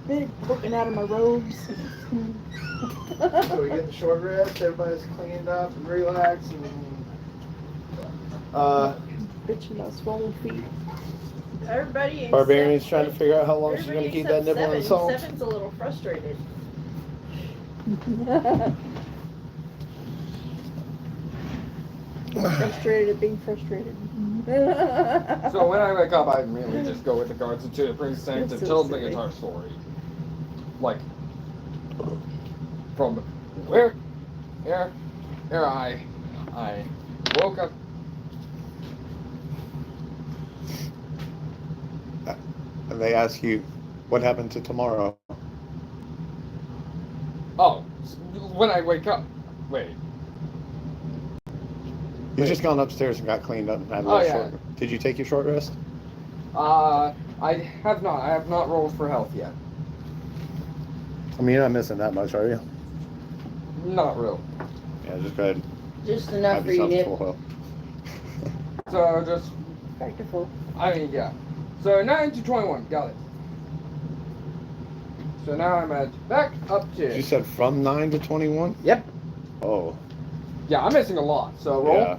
They're poking out of my robes. So we get the short rest, everybody's cleaned up and relaxed, and Bitching about swollen feet. Everybody. Barbarian's except- trying to figure out how long she's going to everybody keep that except nipple in Seven. salt. Seven's a little frustrated. Frustrated at being frustrated. So when I wake up, I immediately just go with the guards into the precinct That's and so tell the silly. entire story. Like, from where I woke up. And they ask you, what happened to tomorrow? Oh, when I wake up. Wait. You just gone upstairs and got cleaned up and had a Oh, little yeah. short. Did you take your short rest? I have not. I have not rolled for health yet. I mean, you're not missing that much, are you? Not real. Yeah, just go ahead. Just enough Have for you, yourself Nip. full health. So just, Practical. yeah. So 9 to 21, got it. So now I'm back up to. You said from 9 to 21? Yep. Oh, Yeah, I'm missing a lot. So roll. yeah.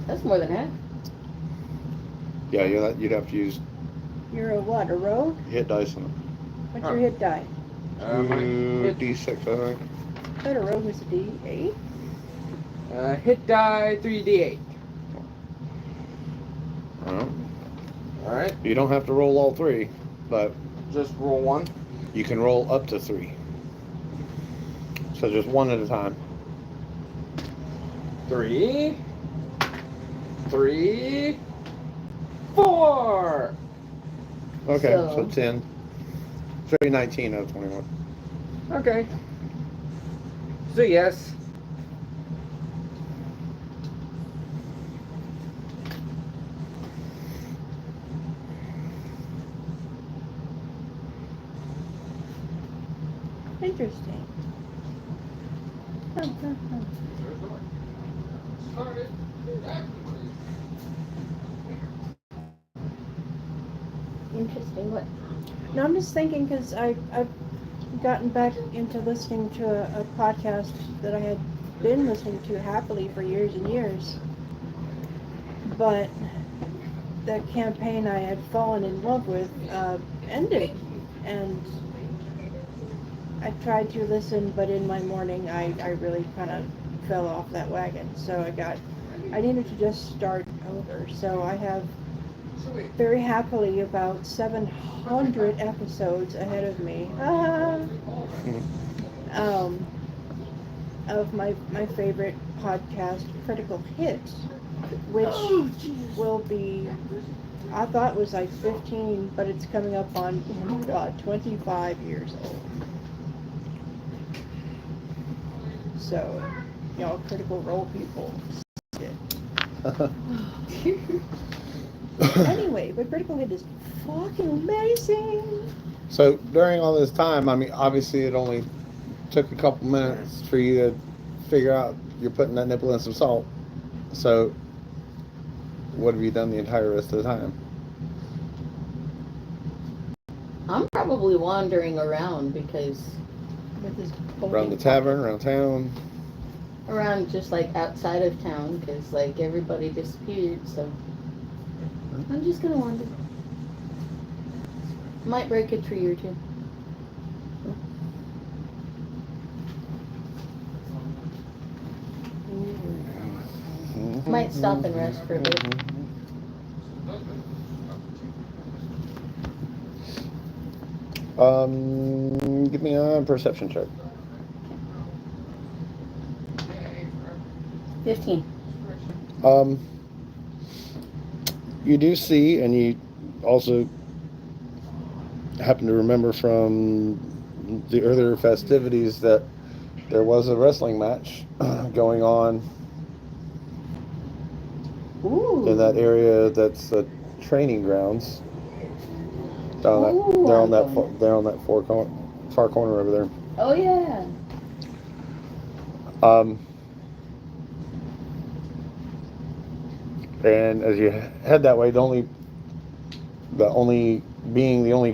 That's more than half. Yeah, you'd have to use You're a what? A rogue? hit dice on What's your hit die? My hit, D6, I think. I thought a rogue was a D8. hit die 3d8. Alright. All right. You don't have to roll all 3, but Just roll 1. you can roll up to 3. So just 1 at a time. 3, 4. Okay, so So- 10. So you're 19 out of 21. Okay. So yes. Interesting. Interesting. What? No, I'm just thinking because I've gotten back into listening to a podcast that I had been listening to happily for years and years. But that campaign I had fallen in love with ended. And I tried to listen, but in my morning I really kind of fell off that wagon. So I needed to just start over. So I have very happily about 700 episodes ahead of me of my favorite podcast, Critical Hit, which will be, I thought it was like 15, but it's coming up on, oh my God, 25 years old. So, y'all critical role people. Anyway, but Critical Hit is fucking amazing. So during all this time, I mean, obviously it only took a couple minutes for you to figure out you're putting that nipple in some salt. So what have you done the entire rest of the time? I'm probably wandering around because With his Around the tavern, around town. around just like outside of town because like everybody disappeared, so I'm just gonna wander. Might break a tree or two. Might stop and rest for a bit. Give me a perception check. 15. You do see, and you also happen to remember from the earlier festivities that there was a wrestling match going on Ooh. in that area. That's the training grounds. Down that, Ooh, they're on I'm that going. they're on that far corner over there. Oh yeah. And as you head that way, the only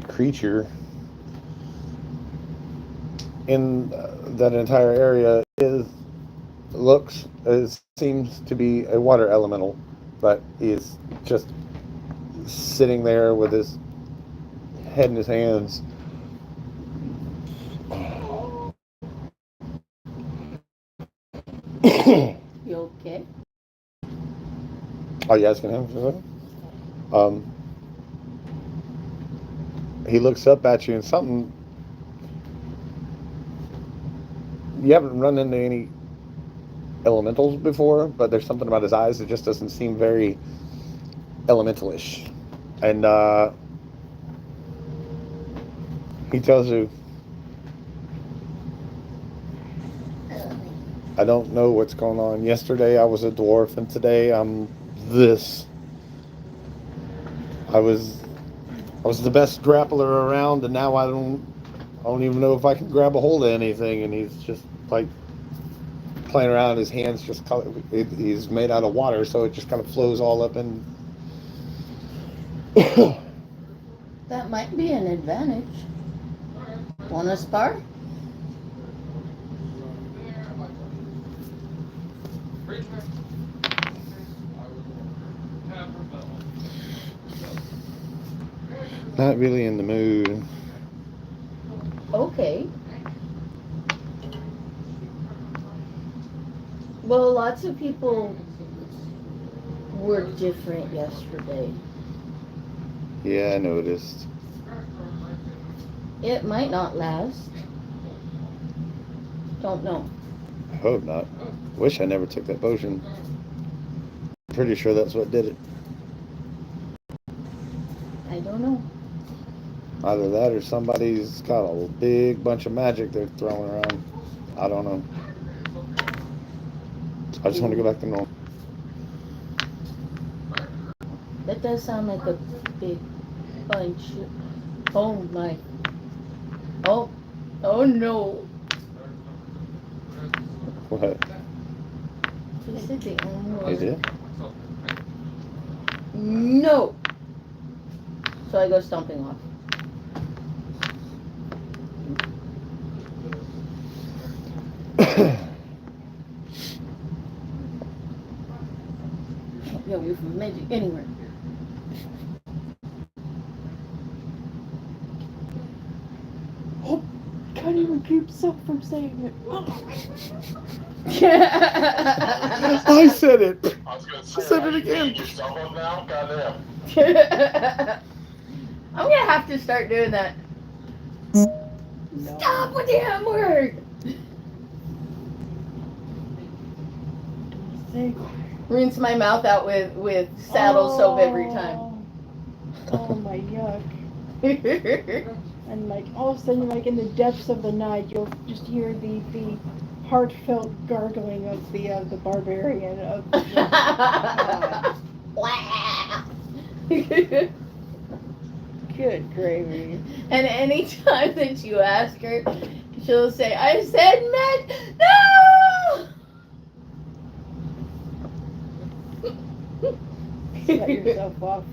creature in that entire area seems to be a water elemental, but he is just sitting there with his head in his hands. You okay? Are you asking him for that? He looks up at you and something. You haven't run into any elementals before, but there's something about his eyes that just doesn't seem very elementalish. And he tells you, I don't know what's going on. Yesterday I was a dwarf, and today I'm this. I was the best grappler around, and now I don't even know if I can grab a hold of anything. And he's just like playing around. His hands just he's made out of water, so it just kind of flows all up and. That might be an advantage. Wanna spar? Not really in the mood. Okay. Well, lots of people were different yesterday. Yeah, I noticed. It might not last. Don't know. I hope not. Wish I never took that potion. Pretty sure that's what did it. I don't know. Either that or somebody's got a big bunch of magic they're throwing around. I don't know. I just want to go back to normal. That does sound like a big bunch. Oh my. Oh. Oh no. What? You said the only You word. did? No. So I go stomping off. Yo, you from magic anywhere. Oh, can't even keep myself from saying it. Oh. I said it. I was gonna I say, said are it you again. beating yourself up now? Goddamn. I'm gonna have to start doing that. No. Stop with the M word. Say- Rinse my mouth out with saddle soap every time. Oh my yuck. And like all of a sudden, like in the depths of the night, you'll just hear the heartfelt gargling of the barbarian of. Good gravy. And anytime that you ask her, she'll say, I said men, no! Set yourself off.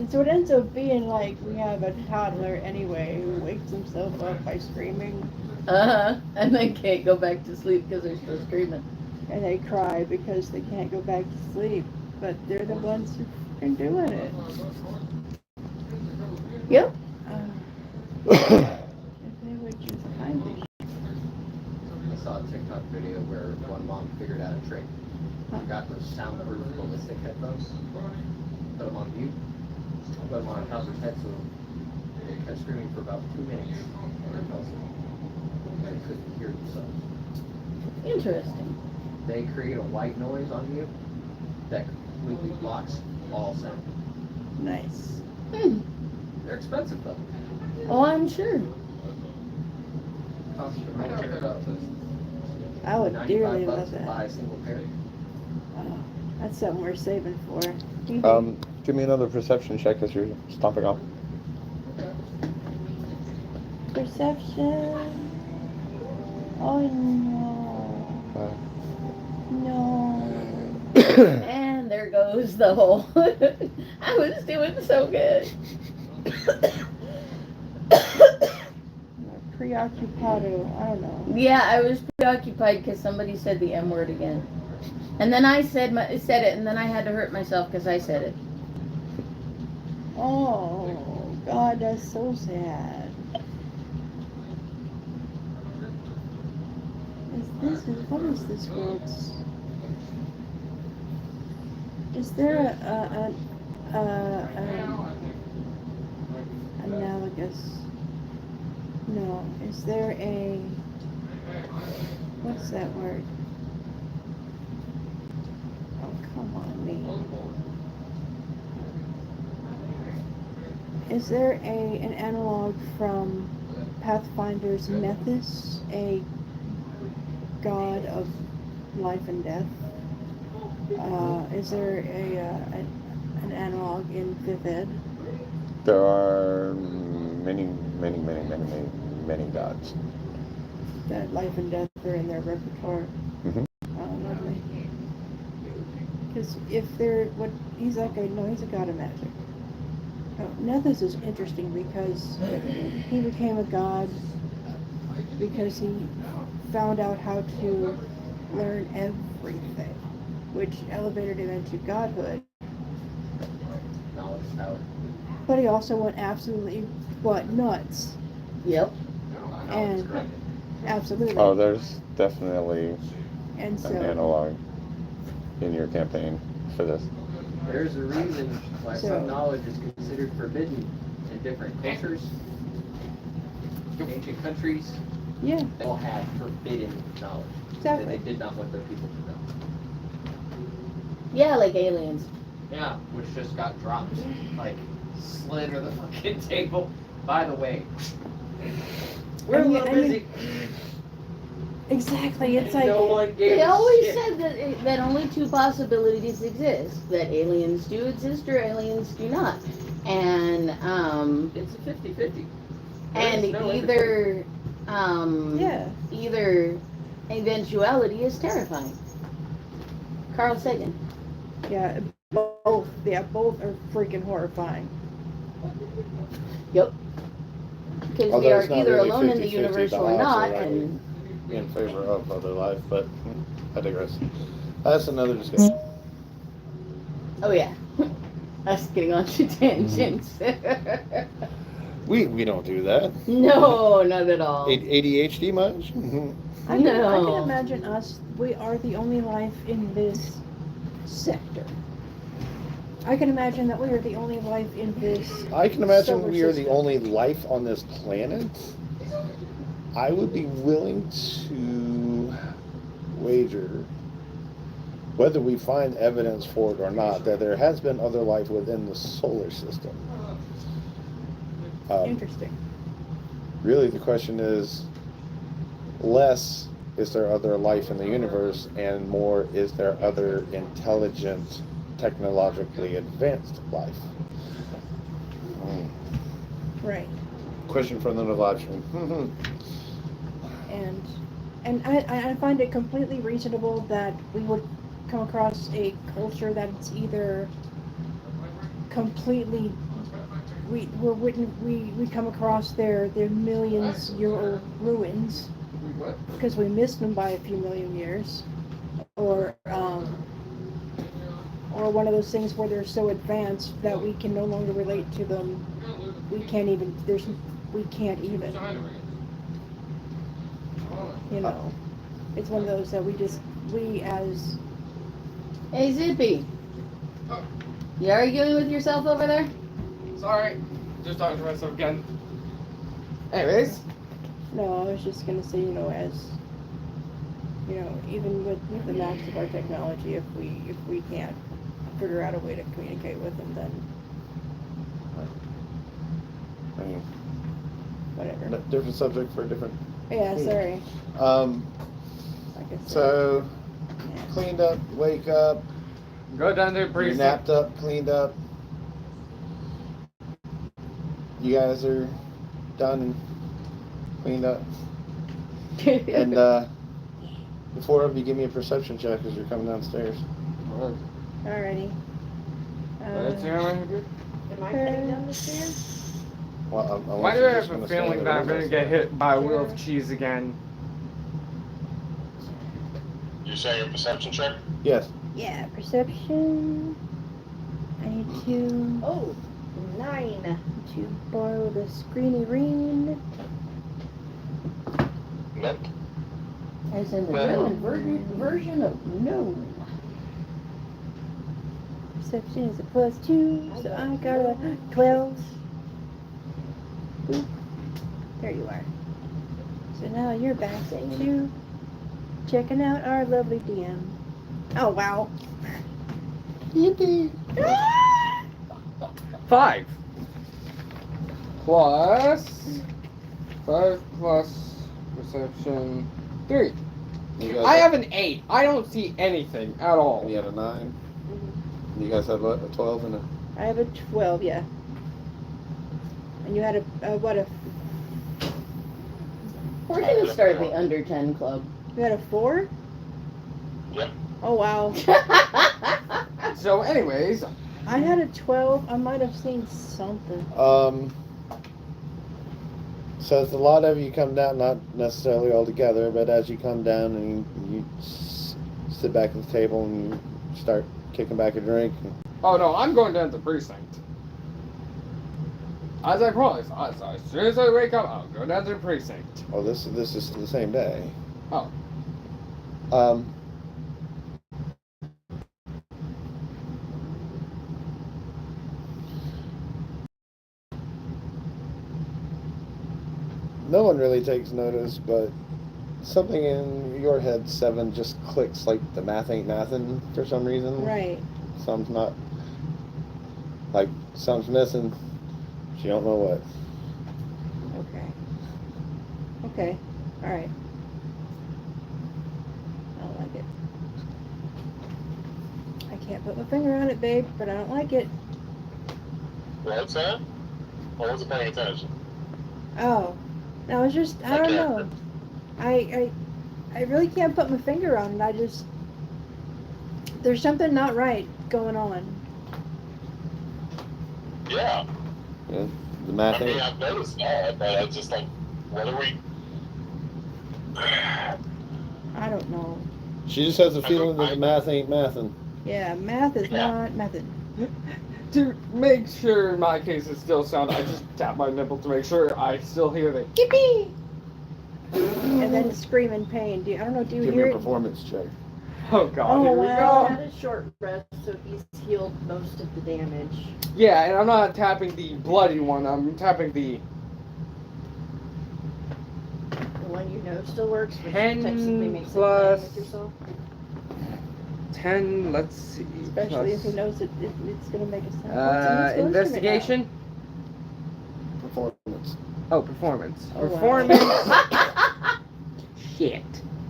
So it ends up being like we have a toddler anyway who wakes himself up by screaming. And then can't go back to sleep because they're still screaming. And they cry because they can't go back to sleep. But they're the ones who are doing it. Yep. If they would just kindly. I saw a TikTok video where one mom figured out a trick. She got those soundproof ballistic headphones, put them on mute, put them on top of her head so they kept screaming for about 2 minutes and then fell asleep. They couldn't hear themselves. Interesting. They create a white noise on mute that completely blocks all sound. Nice. They're expensive though. Oh, I'm sure. Costs about I would dearly $95 love to that. buy a single pair. That's something we're saving for. Give me another perception check as you're stomping off. Perception. Oh no. No. And there goes the whole. I was doing so good. Preoccupado. I don't know. Yeah, I was preoccupied because somebody said the M word again. And then I said it, and then I had to hurt myself because I said it. Oh, God, that's so sad. What is this world's? Is there a analogous? No. Is there a? What's that word? Oh, come on, me. Is there an analog from Pathfinder's Methus, a god of life and death? Is there an analog in 5th Ed? There are many gods. That life and death are in their repertoire. Mhm. Oh, lovely. Because if they're he's a god of magic. Nethys is interesting because he became a god because he found out how to learn everything, which elevated him into godhood. Knowledge power. But he also went absolutely nuts. Yep. And absolutely. Oh, there's definitely And an analog in your campaign for this. There's a reason why So- some knowledge is considered forbidden in different cultures. Ancient countries, Yeah, they all had forbidden knowledge that exactly. they did not want their people to know. Yeah, like aliens. Yeah, which just got dropped, like slid under the fucking table. By the way, we're a little busy. Exactly. It's like No one gave They a always shit. said that only two possibilities exist: that aliens do exist or aliens do not. And It's a 50-50. and either yeah. either eventuality is terrifying. Carl Sagan. Yeah, both. Yeah, both are freaking horrifying. Yep. Because Although we are it's not either really alone in the 50-50, universe the or odds not, are and in favor of other life, but I digress. That's another discussion. oh yeah, us getting on to tangents. We don't do that. No, not at all. ADHD much? I can No. imagine us. We are the only life in this sector. I can imagine that we are the only life in this. I can imagine solar we are the system. only life on this planet. I would be willing to wager, whether we find evidence for it or not, that there has been other life within the solar system. Interesting. Really, the question is less is there other life in the universe, and more, is there other intelligent, technologically advanced life? Right. Question from the live stream. And I find it completely reasonable that we would come across a culture that's either completely we come across their millions-year-old ruins because we missed them by a few million years, or one of those things where they're so advanced that we can no longer relate to them. We can't even. You know, it's one of those that we as. Hey, Zippy. You arguing with yourself over there? Sorry, just talking to myself again. Anyways. No, I was just gonna say, even with the max of our technology, if we can't figure out a way to communicate with them, then whatever. Different subject for a different. Yeah, sorry. Like I said, So, cleaned up, wake up. Go down there, You're precinct. napped up, cleaned up. You guys are done and cleaned up. And the four of you give me a perception check as you're coming downstairs. Alrighty. Am I heading down the stairs? Well, Why do I have a feeling that I'm going to get hit by a wheel of cheese again? You saying a perception check? Yes. Yeah, perception. I need to. Oh, 9. To borrow the screeny ring. Nope. As in the German version of no. Perception is a +2, so I got a 12. Boop. There you are. So now you're back to checking out our lovely DM. Oh, wow. Yippee! 5 plus perception 3. I have an 8. I don't see anything at all. You had a 9. You guys have what, a 12 and a. I have a 12, yeah. And you had a what, a. We're going to start the under 10 club. You had a 4? Yep. Oh, wow. So, anyways. I had a 12. I might have seen something. Says a lot of you come down, not necessarily all together, but as you come down and you sit back at the table and you start kicking back a drink. Oh no, I'm going down to the precinct. As I promised, as soon as I wake up, I'll go down to the precinct. Oh, this is the same day. Oh. No one really takes notice, but something in your head, 7, just clicks like the math ain't mathin' for some reason. Right. Something's not, like, something's missing. She don't know what. Okay. Alright. I don't like it. I can't put my finger on it, babe, but I don't like it. What's that? I wasn't paying attention. Oh. No, it's just, I don't know. I really can't put my finger on it. There's something not right going on. Yeah. Yeah, the math I mean, ain't. I've noticed that, but it's just like, what are we? I don't know. She just has a feeling that the math ain't mathin'. Yeah, math is not method. To make sure in my case it's still sound, I just tap my nipple to make sure I still hear the Yippee! And then scream in pain. Do you Give me hear a it? performance check. Oh god, Oh, here we wow. He go. had a short rest, so he's healed most of the damage. Yeah, and I'm not tapping the bloody one, I'm tapping the The one you know still works, which 10 technically makes plus- it with yourself. 10, let's see. Especially if plus, he knows it's going to make a sound. investigation? Performance. Oh, performance. Oh, wow. Performance. Shit.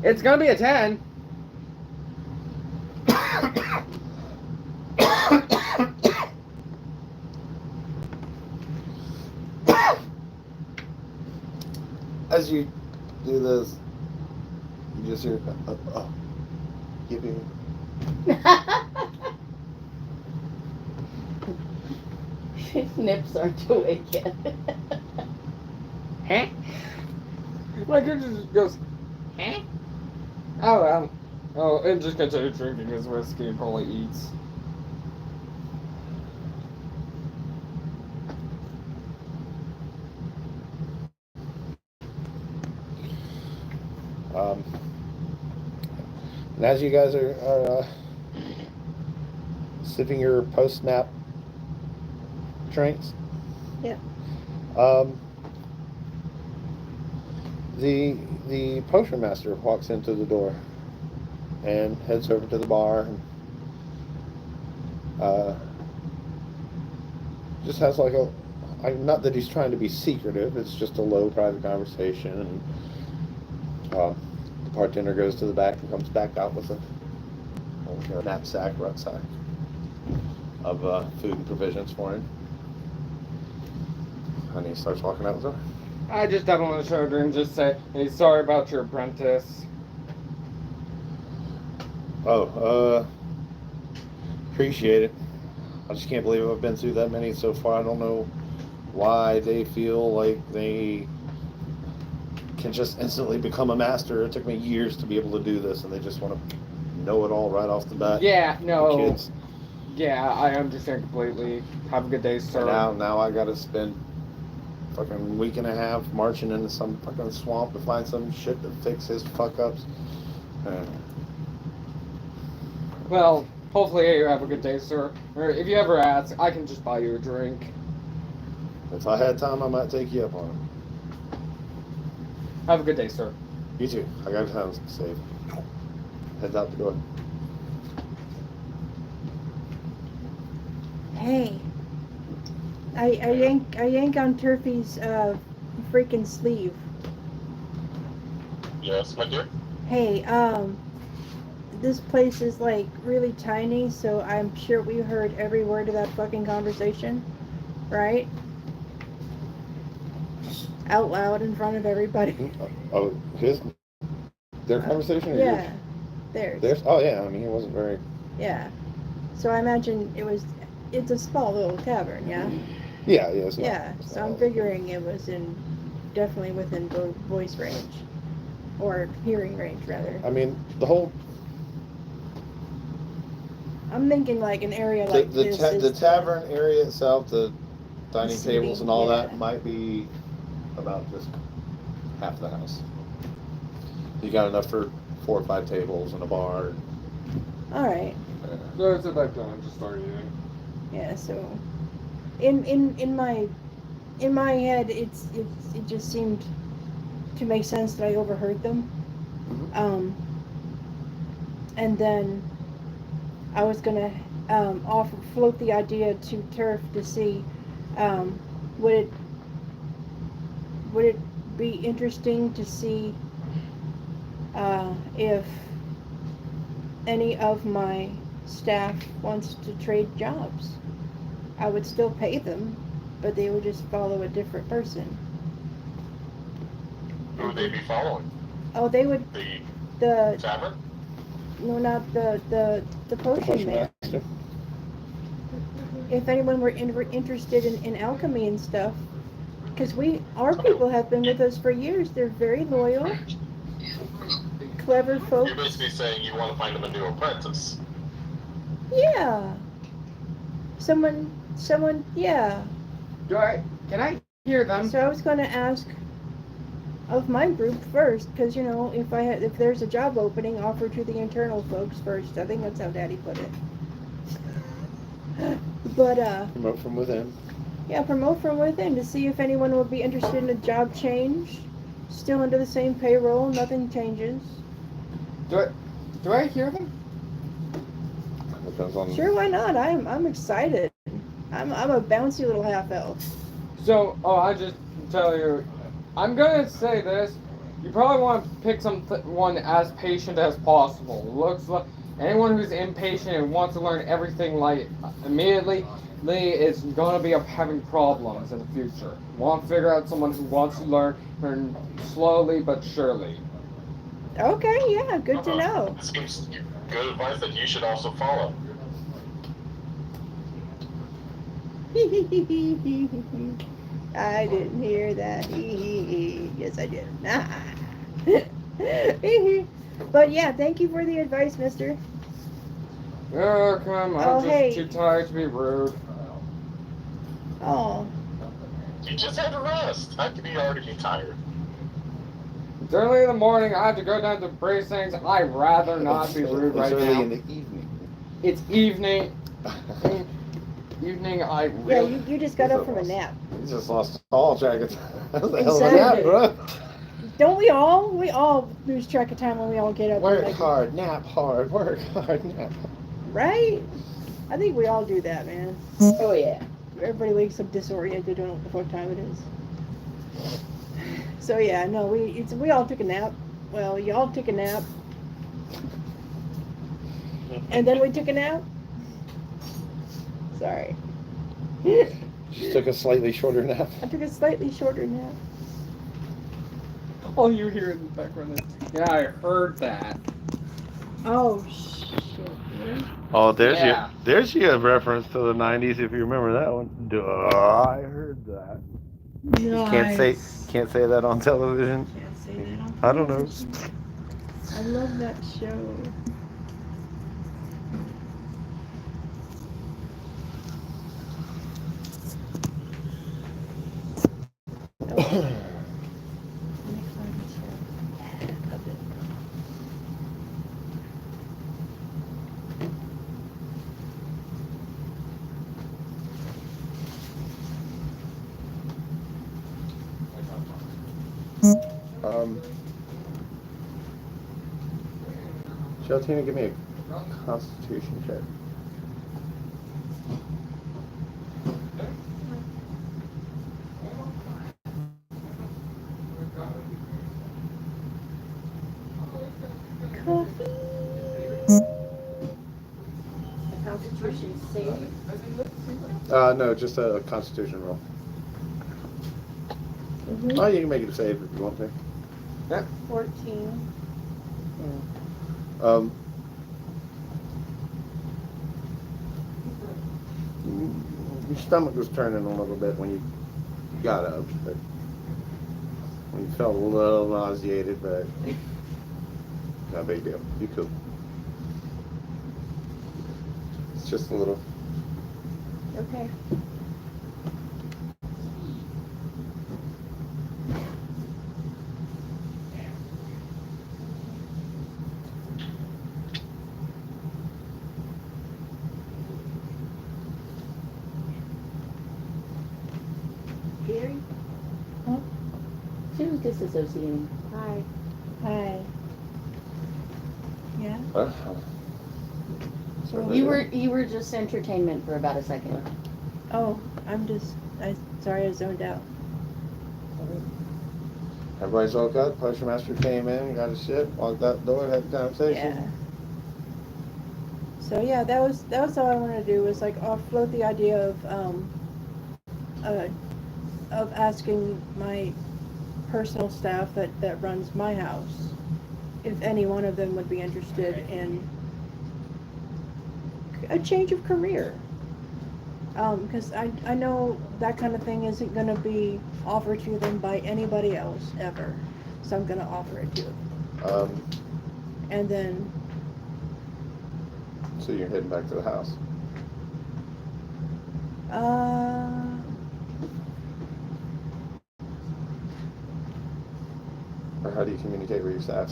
It's gonna be a 10. As you do this, you just hear, yippee. His nips aren't awake yet. Huh? Like it just goes, huh? Oh well. Oh, and just continue drinking his whiskey and probably eats. And as you guys are sipping your post-nap drinks, Yeah. The potion master walks into the door and heads over to the bar and just has like not that he's trying to be secretive, it's just a low private conversation, and the bartender goes to the back and comes back out with a knapsack, rucksack of food and provisions for him. And he starts walking out the door. I just tap him on the shoulder and just say, hey, sorry about your apprentice. Appreciate it. I just can't believe I've been through that many so far. I don't know why they feel like they can just instantly become a master. It took me years to be able to do this, and they just want to know it all right off the bat. Yeah, no. Kids. Yeah, I understand completely. Have a good day, sir. Now I gotta spend fucking week and a half marching into some fucking swamp to find some shit to fix his fuck ups. Well, hopefully you have a good day, sir. Or if you ever ask, I can just buy you a drink. If I had time, I might take you up on it. Have a good day, sir. You too. I got time to save. Heads out the door. Hey, I yank on Turfy's freaking sleeve. Yes, my dear. Hey, this place is like really tiny, so I'm sure we heard every word of that fucking conversation, right? Out loud in front of everybody. Oh, their conversation? Or Yeah, yours? theirs. Theirs? Oh yeah. I mean, he wasn't very. Yeah. So I imagine it's a small little tavern, yeah? Yeah. It's not, Yeah, it's so not I'm figuring it was definitely within voice range. Or hearing range, rather. I mean, the whole I'm thinking like an area like this. the tavern area itself, the dining seating, tables and all yeah. that might be about just half the house. You got enough for 4 or 5 tables and a bar. Alright. So it's back down and just start eating. Yeah, so in my head it just seemed to make sense that I overheard them. Mm-hmm. And then I was gonna float the idea to Turf to see would it be interesting to see if any of my staff wants to trade jobs. I would still pay them, but they would just follow a different person. Who would they be following? Oh, they would The tavern? no, not the potion man. Master. If anyone were interested in alchemy and stuff, because our people have been with us for years. They're very loyal, clever folk. You're basically saying you want to find them a new apprentice. Yeah. Someone, yeah. Can I hear them? So I was going to ask of my group first, because if there's a job opening, offer to the internal folks first. I think that's how Daddy put it. But Promote from within. yeah, promote from within to see if anyone would be interested in a job change. Still under the same payroll, nothing changes. Do I hear them? Depends on. Sure, why not? I'm excited. I'm a bouncy little half elf. So, I just tell you, I'm gonna say this. you probably want to pick someone as patient as possible. Looks like anyone who's impatient and wants to learn everything like immediately is going to be having problems in the future. You want to figure out someone who wants to learn slowly but surely. Okay, yeah, good to know. This gives good advice that you should also follow. I didn't hear that. Yes, I did. But yeah, thank you for the advice, mister. Oh, come on, I'm just too tired to be rude. Oh. You just had to rest. How can you already be tired? It's early in the morning. I have to go down to Bracings. I'd rather not be rude right now. It's early in the evening. It's evening. Evening, I really... Yeah, you just got up from a nap. You just lost all track of time. That was a hell of a nap, bro. Don't we all? We all lose track of time when we all get up. Work hard, nap hard, work hard, nap hard. Right? I think we all do that, man. Oh yeah. Everybody wakes up disoriented, don't know what the fuck time it is. So yeah, no, we all took a nap. Well, y'all took a nap. And then we took a nap. Sorry. Just took a slightly shorter nap. I took a slightly shorter nap. All you hear in the background is, yeah, I heard that. Oh shit. Really? Oh, Yeah. there's your reference to the 90s if you remember that one. Duh, I heard that. Nice. Can't say that on television. Can't say that on I don't know. television. I love that show. Jaltina, give me a Constitution check. Coffee. Constitution save. No, just a Constitution roll. Mm-hmm. Oh, you can make it a save if you want to. 14. Your stomach was turning a little bit when you got up, but when you felt a little nauseated, but no big deal. You cool. It's just a little. Okay. Gary? Huh? She was disassociating. Hi. Hi. Yeah. So You were just entertainment for about a second. Oh, sorry, I zoned out. Everybody's woke up. Postmaster came in, got his shit, walked out the door, had a conversation. Yeah. So yeah, that was all I wanted to do was like offload the idea of asking my personal staff that runs my house if any one of them would be interested in a change of career. Because I know that kind of thing isn't going to be offered to them by anybody else ever. So I'm going to offer it to them. And then... So you're heading back to the house? Or how do you communicate with your staff?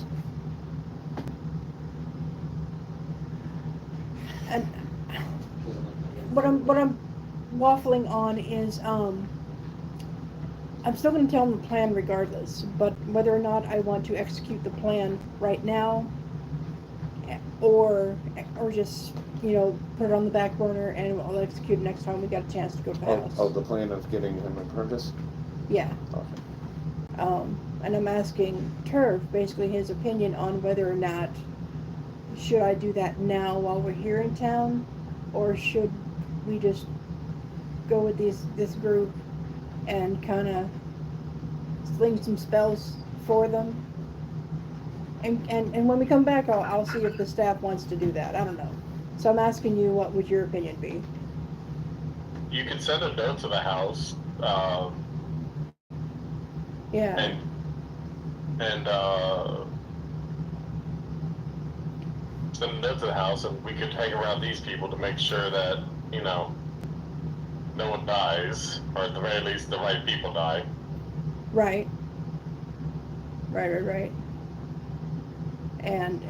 And what I'm waffling on is I'm still going to tell them the plan regardless, but whether or not I want to execute the plan right now or just put it on the back burner and I'll execute it next time we got a chance to go to the house. Oh, the plan of getting him an apprentice? Yeah. Okay. and I'm asking Turf basically his opinion on whether or not should I do that now while we're here in town, or should we just go with this group and kind of sling some spells for them. And when we come back, I'll see if the staff wants to do that. I don't know. So I'm asking you, what would your opinion be? You can send a note to the house. Yeah. And send a note to the house, and we could hang around these people to make sure that, you know, no one dies, or at the very least the right people die. Right. Right. And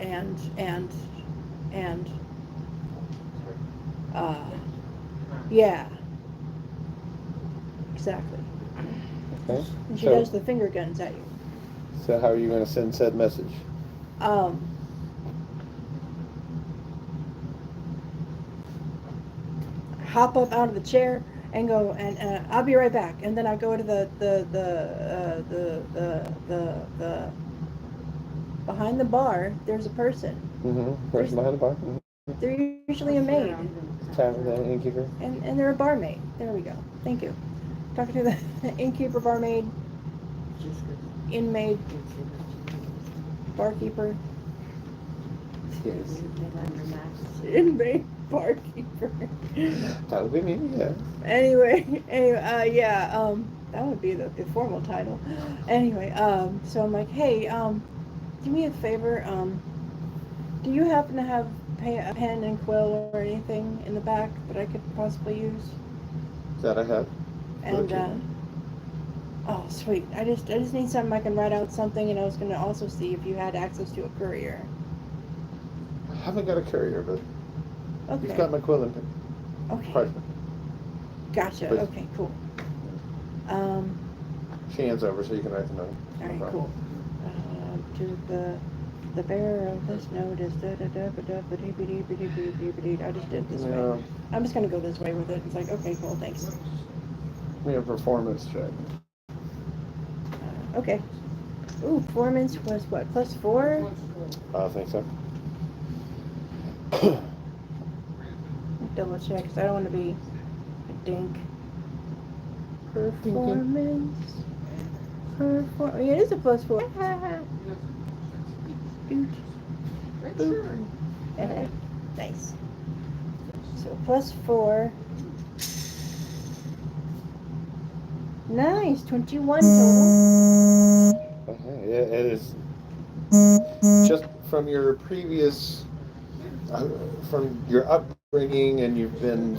yeah. Exactly. Okay. And she So- does the finger guns at you. So how are you going to send said message? Hop up out of the chair and go, and I'll be right back. And then I go to the behind the bar. There's a person. Mm-hmm. Person behind the bar. Mm-hmm. They're usually a maid, Tavern, the innkeeper. and they're a barmaid. There we go. Thank you. Talking to the innkeeper, barmaid, inmaid, barkeeper. Inmate, barkeeper. That would be me, yeah. Anyway, yeah, that would be the formal title. Anyway, so I'm like, hey, do me a favor, do you happen to have a pen and quill or anything in the back that I could possibly use? That I have. And, Okay. oh, sweet. I just need something I can write out something, and I was gonna also see if you had access to a courier. I haven't got a courier, but Okay. you've got my quill and Okay. parchment. Gotcha. Please. Okay, cool. She hands over so you can write the note. All right, cool. To the bearer of this note is I just did this Yeah. way. I'm just gonna go this way with it. It's like, okay, cool, thanks. Give me a performance check. Okay. Ooh, performance was what, +4? I think so. Double check, 'cause I don't want to be a dink. Performance. Yeah, it is a +4. Nice. So +4. Nice, 21 total. Okay, it is just from your previous, from your upbringing, and you've been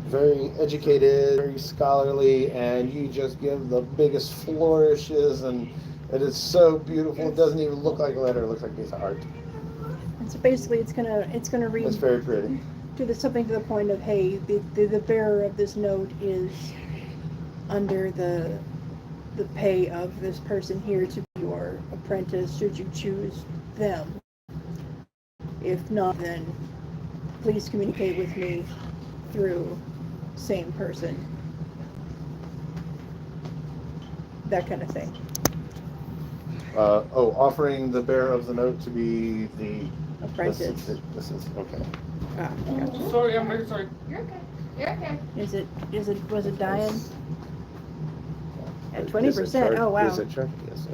very educated, very scholarly, and you just give the biggest flourishes, and it is so beautiful. It doesn't even look like a letter; it looks like a piece of art. And so basically, it's gonna read It's very pretty. something to the point of, hey, the bearer of this note is under the pay of this person here to be your apprentice, should you choose them. If not, then please communicate with me through same person. That kind of thing. Offering the bearer of the note to be the Apprentice. This is okay. Ah, gotcha. Sorry, I'm very sorry. You're okay. You're okay. Was it Diane? At Is it 20%. charged? Oh, wow. Is it charged? Yes.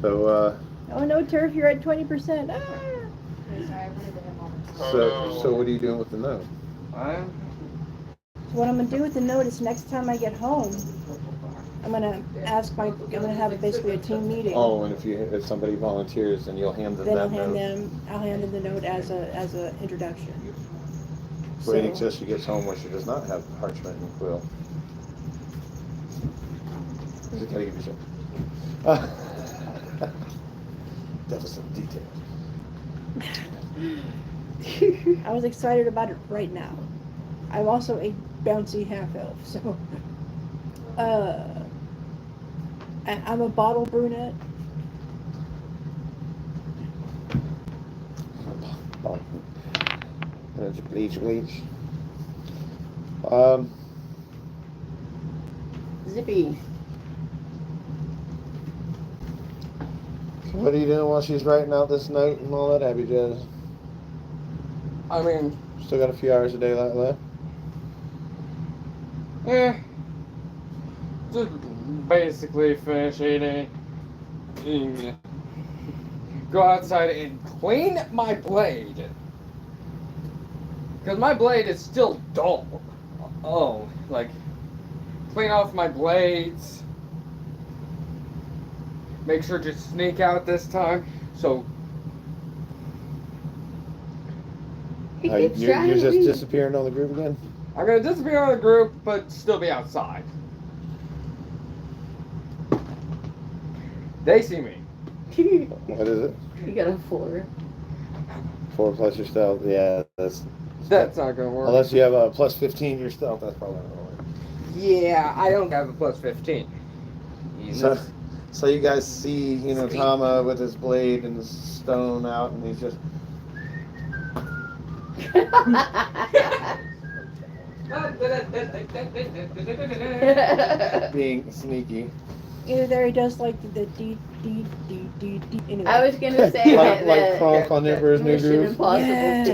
So, Oh no, Turf, you're at 20%. Ah. so what are you doing with the note? I'm So what I'm gonna do with the note is next time I get home, I'm gonna have basically a team meeting. Oh, and if somebody volunteers, then you'll hand them Then that note. I'll hand them the note as a introduction. Waiting till she gets home where she does not have parchment and quill. Just gotta give you some. Deficit detail. I was excited about it right now. I'm also a bouncy half-elf, so I'm a bottle brunette. Bleach. Zippy. So what are you doing while she's writing out this note and all that happy jazz? I mean, Still got a few hours of daylight left. just basically finish eating, go outside and clean my blade. Because my blade is still dull. Oh, like, clean off my blades. Make sure to sneak out this time. So, You're just disappearing on the group again? I'm going to disappear on the group, but still be outside. They see me. What is it? You got a 4. 4 plus your stealth. Yeah, that's not going to work. unless you have a plus 15 your stealth. That's probably not gonna work. Yeah, I don't have a plus 15. So you guys see, Tama with his blade and the stone out, and he's just being sneaky. Either there he does like the D. Anyway. I was gonna say like Kronk on Emperor's New Mission Groove. Impossible Yes.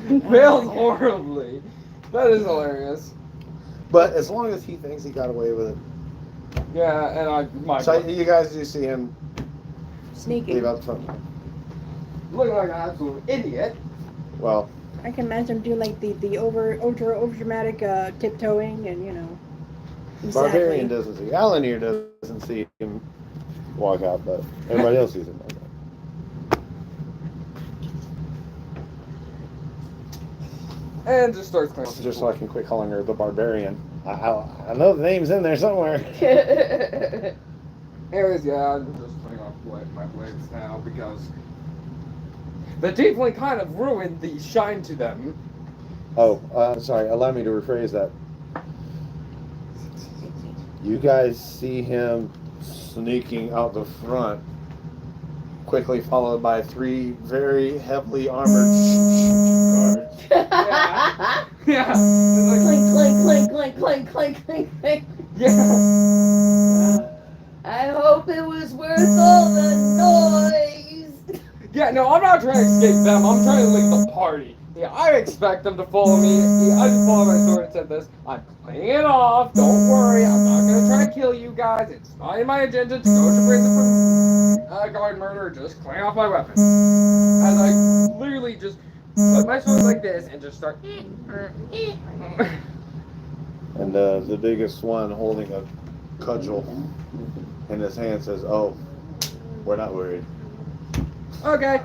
theme. Failed horribly. That is hilarious. But as long as he thinks he got away with it. Yeah, and So you guys do see him Sneaking. leave out the front. looking like an absolute idiot. Well, I can imagine him doing like the over dramatic tiptoeing and Barbarian doesn't see. Alan here doesn't see him walk out, but everybody else sees him walk out. And just starts cleaning. Just so I can quit calling her the Barbarian. I know the name's in there somewhere. Anyways, yeah, I'm just putting off my blades now because the tiefling kind of ruined the shine to them. Oh, sorry. Allow me to rephrase that. You guys see him sneaking out the front, quickly followed by 3 very heavily armored guards. Yeah. Clink, clink. Yeah. I hope it was worth all the noise. Yeah, no, I'm not trying to escape them. I'm trying to leave the party. Yeah, I expect them to follow me. Yeah, I just followed my sword and said this. I'm playing it off. Don't worry. I'm not going to try to kill you guys. It's not in my agenda to go to prison for guard murder. Just clean off my weapons. As I literally just put my sword like this and just start. And the biggest one holding a cudgel in his hand says, "Oh, we're not worried." Okay.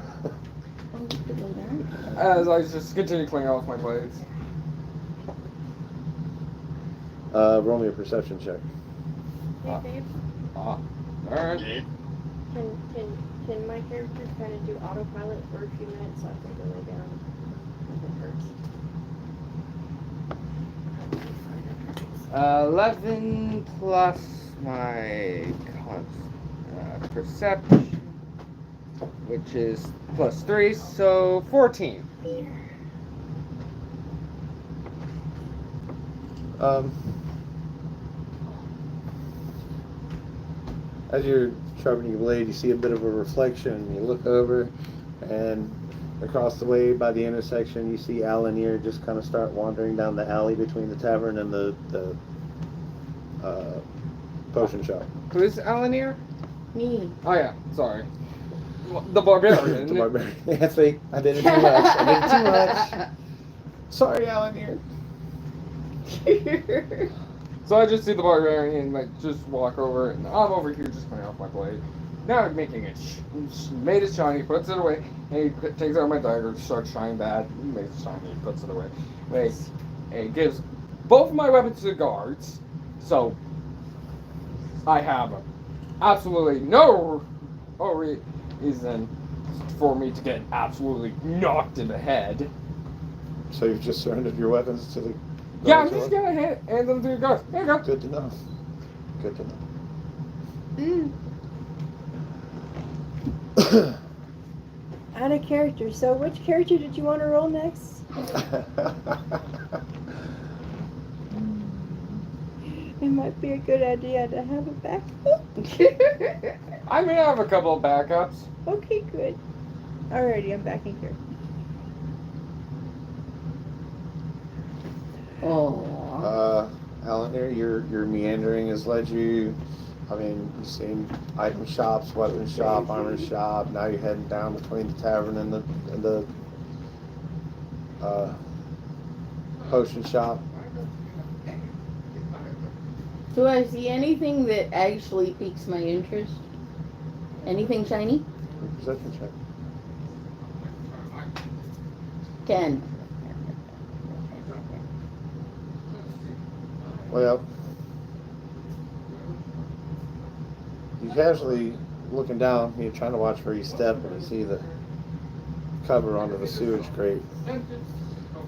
As I just continue cleaning off my blades. Roll me a perception check. Hey, babe, Alright. can my character kind of do autopilot for a few minutes so I can go lay down if it hurts? 11 plus my perception, which is plus 3, so 14. As you're sharpening your blade, you see a bit of a reflection. You look over, and across the way by the intersection, you see Alan here just kind of start wandering down the alley between the tavern and the potion shop. Who is Alanir? Me. Oh yeah, sorry. The barbarian. The barbarian. Yeah, see, I did it too much. Sorry, Alan here. So I just see the barbarian like just walk over, and I'm over here just cleaning off my blade. Now making it made it shiny, puts it away, and he takes out my dagger, starts shining bad, makes it shiny, puts it away. And he gives both of my weapons to the guards, so I have absolutely no reason for me to get absolutely knocked in the head. So you've just surrendered your weapons to the Yeah, I'm just gonna hand them to the guards. There you go. Good to know. Good to know. Out of character. So which character did you want to roll next? It might be a good idea to have a backup. I may have a couple of backups. Okay, good. Alrighty, I'm back in here. Oh. Alan, there, your meandering has led you. I mean, you've seen item shops, weapon shop, armor shop. Now you're heading down between the tavern and the potion shop. Do I see anything that actually piques my interest? Anything shiny? Perception check. 10. Well, you casually looking down, you're trying to watch where you step, and you see the cover onto the sewage grate.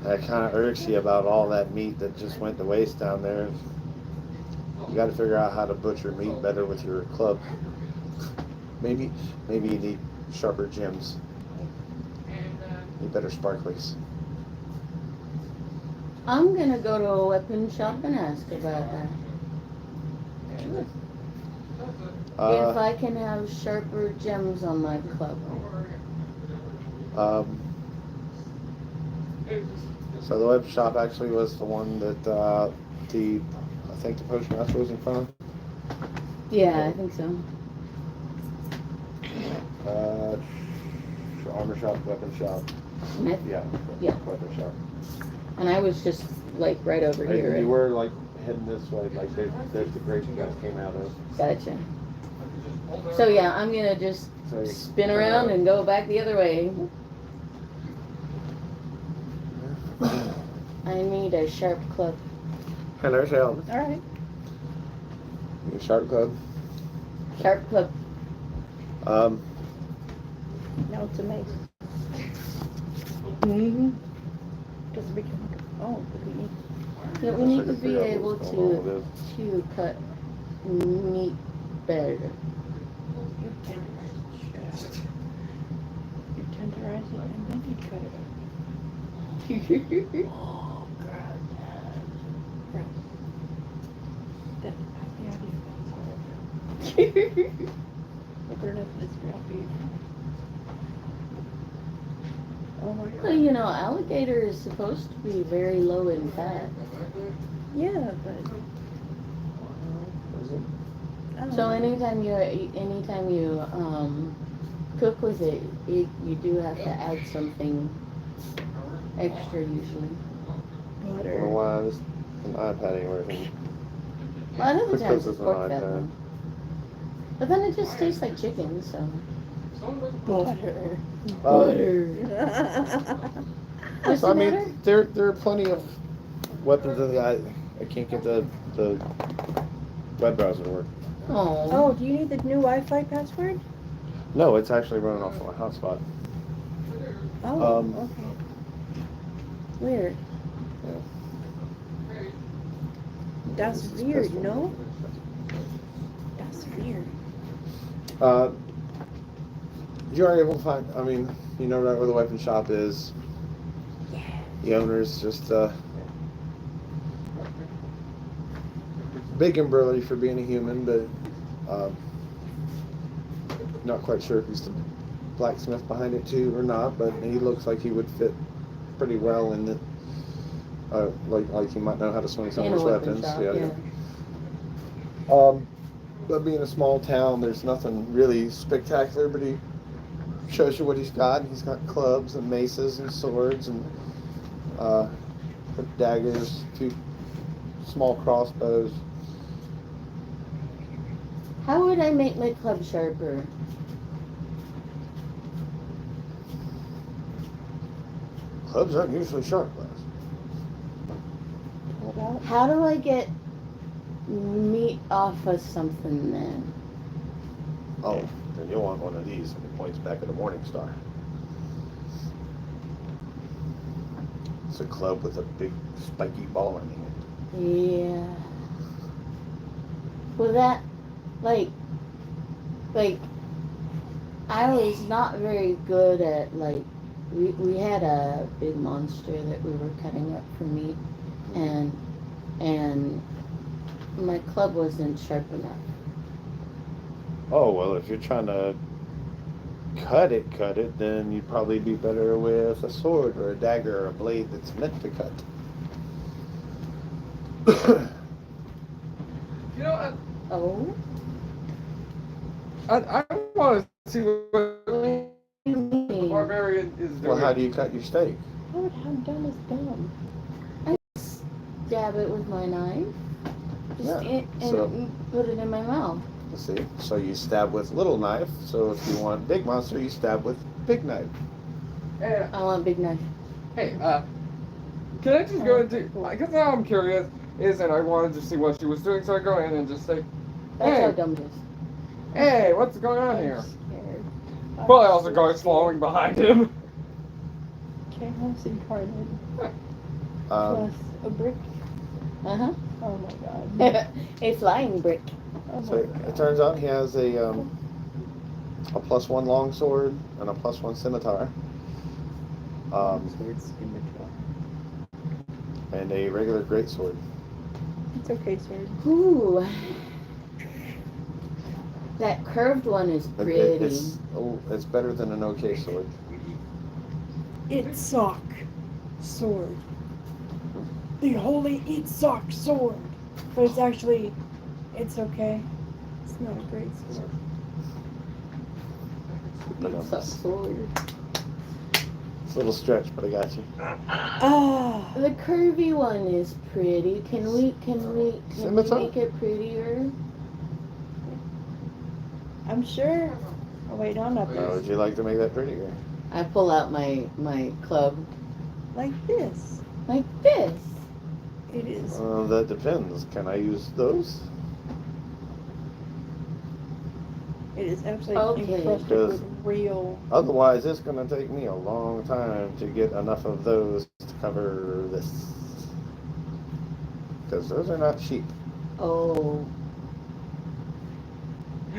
That kind of irks you about all that meat that just went to waste down there. You got to figure out how to butcher meat better with your club. Maybe you need sharper gems. Need better sparklies. I'm gonna go to a weapon shop and ask about that. If I can have sharper gems on my club. So the web shop actually was the one that I think the potion master was in front of. Yeah, I think so. Armor shop, weapon shop. Smith? Yeah. Yeah. Weapon shop. And I was just like right over here. You were like heading this way, like there's the grate you guys came out of. Gotcha. So yeah, I'm gonna just So you- spin around and go back the other way. I need a sharp club. Hello, Sheldon. Alright. Your sharp club. Sharp club. Now it's a mace. Mm-hmm. Does it become oh, look at me. Yeah, we need to be able to cut meat better. You tenderize it. You tenderize it and then you cut it. Oh, God. Gross. That, yeah, Open it up this real beef. Oh my God. Well, you know, alligator is supposed to be very low in fat. Yeah, but. I don't So know. anytime you cook with it, you do have to add something extra usually. I don't know Butter. why this an iPad ain't working. A lot of the times Because it's it's an pork fat iPad. though. But then it just tastes like chicken, so. Butter. What's So, the I matter? mean, there are plenty of weapons in the I can't get the web browser to work. Oh. Oh, do you need the new Wi-Fi password? No, it's actually running off my hotspot. Oh, Um, okay. Weird. Yeah. That's It's weird, peaceful. no? That's weird. You are able to find, I mean, you know right where the weapon shop is. Yeah. The owner's just big and burly for being a human, but not quite sure if he's the blacksmith behind it too or not, but he looks like he would fit pretty well in the like he might know how to swing some In of a his weapon weapons. shop, Yeah. But being a small town, there's nothing really spectacular, but he shows you what he's got. He's got clubs and maces and swords and daggers, 2 small crossbows. How would I make my club sharper? Clubs aren't usually sharp glass. What about? How do I get meat off of something then? Oh, then you'll want one of these, and it points back at the Morning Star. It's a club with a big spiky ball in it. Yeah. Well, that, like, I was not very good at, like, we had a big monster that we were cutting up for meat, and my club wasn't sharp enough. Oh, well, if you're trying to cut it, then you'd probably be better with a sword or a dagger or a blade that's meant to cut. You know, Oh? I want to see what What do you the mean? barbarian is doing. Well, how do you cut your steak? How dumb is dumb? I stab it with my knife. Just Yeah, and so- put it in my mouth. See, so you stab with little knife. So if you want big monster, you stab with big knife. Hey, I want big knife. hey, can I just go into? Because now I'm curious. And I wanted to see what she was doing, so I go in and just say, That's Hey. how dumb it is. "Hey, what's going on I'm here?" scared. Well, I also go following behind him. Chaos incarnate. Um, Plus a brick. Uh-huh. Oh my god. A flying brick. Oh so my it god. turns out he has a +1 longsword and a +1 scimitar. Swords in the truck. And a regular greatsword. It's okay, sword. Ooh. That curved one is pretty. It's better than an okay sword. It's sock sword. The holy eat sock sword. But it's actually, it's okay. It's not a great sword. It's a sword. It's a little stretch, but I got you. Ah. The curvy one is pretty. Can we Scimitar? make it prettier? I'm sure. Oh wait, no, I'm not How there. would you like to make that prettier? I pull out my club Like this. like this. It is. That depends. Can I use those? It is absolutely Okay. encrusted with real. Otherwise, it's going to take me a long time to get enough of those to cover this. Because those are not cheap. Oh.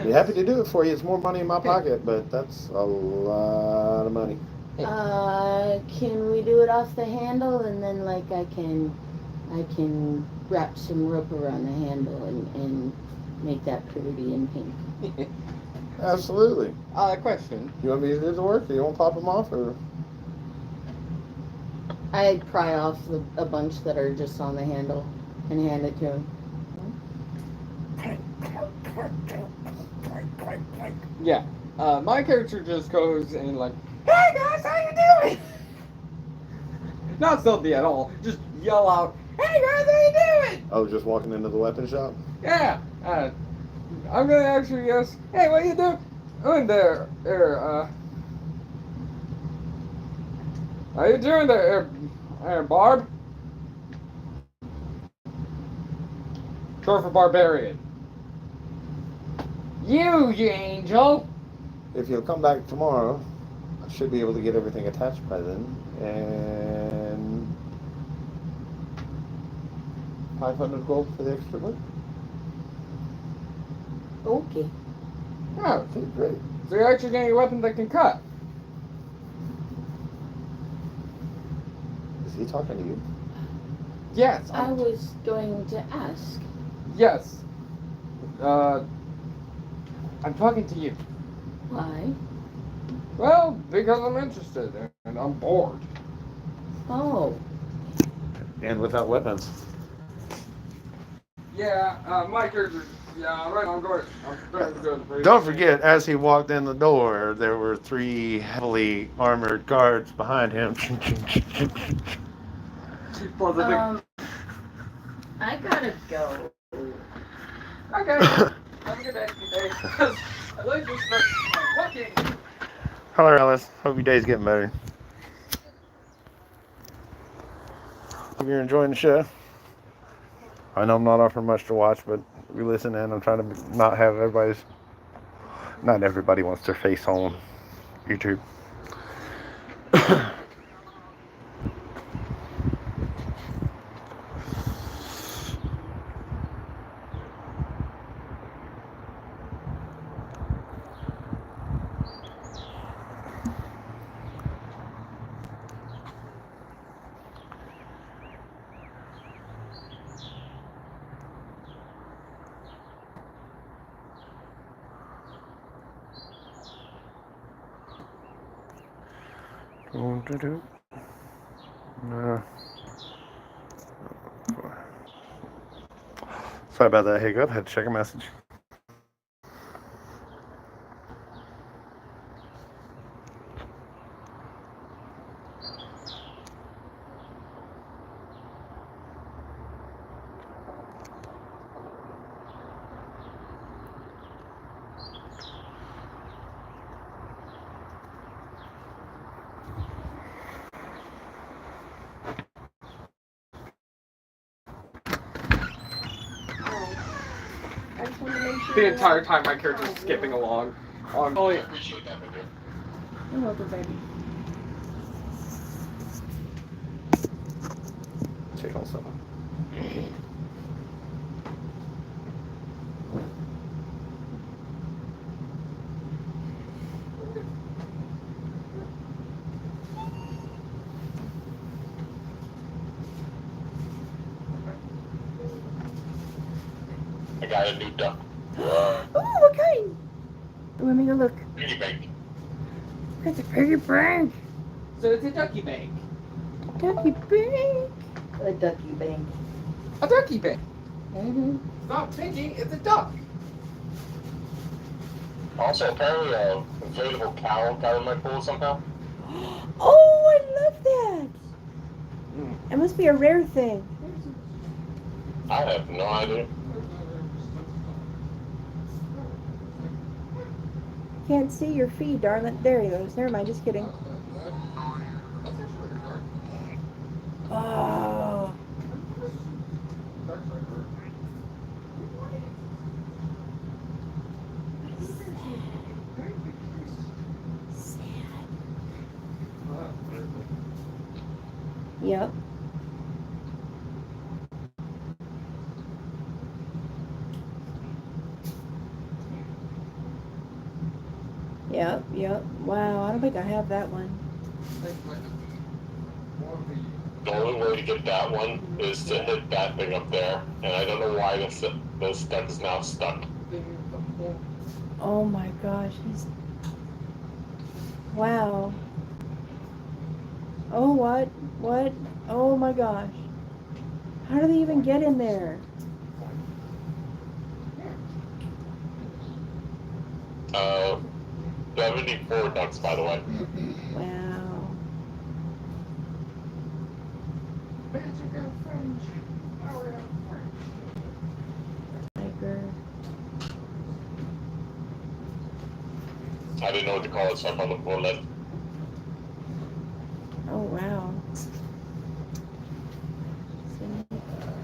Be happy to do it for you. It's more money in my pocket, but that's a lot of money. Can we do it off the handle and then like I can wrap some rope around the handle and make that pretty and pink. Absolutely. Question. You want me to do the work, or you want to pop them off, or? I'd pry off a bunch that are just on the handle and hand it to him. Yeah. My character just goes and like, "Hey guys, how you doing?" Not stealthy at all. Just yell out, "Hey guys, how you doing?" Oh, just walking into the weapon shop? Yeah. I'm gonna actually ask, "Hey, what you doing there? How you doing there, Barb?" Short for barbarian. You angel. If you'll come back tomorrow, I should be able to get everything attached by then. And 500 gold for the extra work? Okay. Oh, Okay, great. so you're actually getting a weapon that can cut. Is he talking to you? Yes. I was going to ask. Yes. I'm talking to you. Why? Well, because I'm interested and I'm bored. Oh. And without weapons. Yeah, my character. Yeah, right. I'm trying to go to the Don't forget, as he walked in the door, there were 3 heavily armored guards behind him. I gotta go. Okay. Have a good day. I'd like to start walking. Hello, Alice. Hope your day's getting better. Hope you're enjoying the show. I know I'm not offering much to watch, but we listen in. I'm trying to not have not everybody wants their face on YouTube. Sorry about that hiccup. Had to check a message. I just wanted to make sure. The entire time my character's skipping along. I appreciate that, Victor. You're welcome, baby. Check on something. I got a new duck. Oh, what kind? Let me go look. Piggy bank. That's a piggy bank. So it's a ducky bank. Ducky bank. A ducky bank. A ducky bank. Mm-hmm. It's not piggy, it's a duck. Also, apparently, a inflatable cow got in my pool somehow. Oh, I love that. It must be a rare thing. I have no idea. Can't see your feed, darling. There he goes. Never mind, just kidding. Oh. Yep. Yep. Wow, I don't think I have that one. The only way to get that one is to hit that thing up there, and I don't know why this duck is now stuck. Oh my gosh, he's... Wow. Oh, what? What? Oh my gosh. How do they even get in there? 74 ducks, by the way. Wow. Tiger. I didn't know what to call it, so I called it bullet. Oh wow.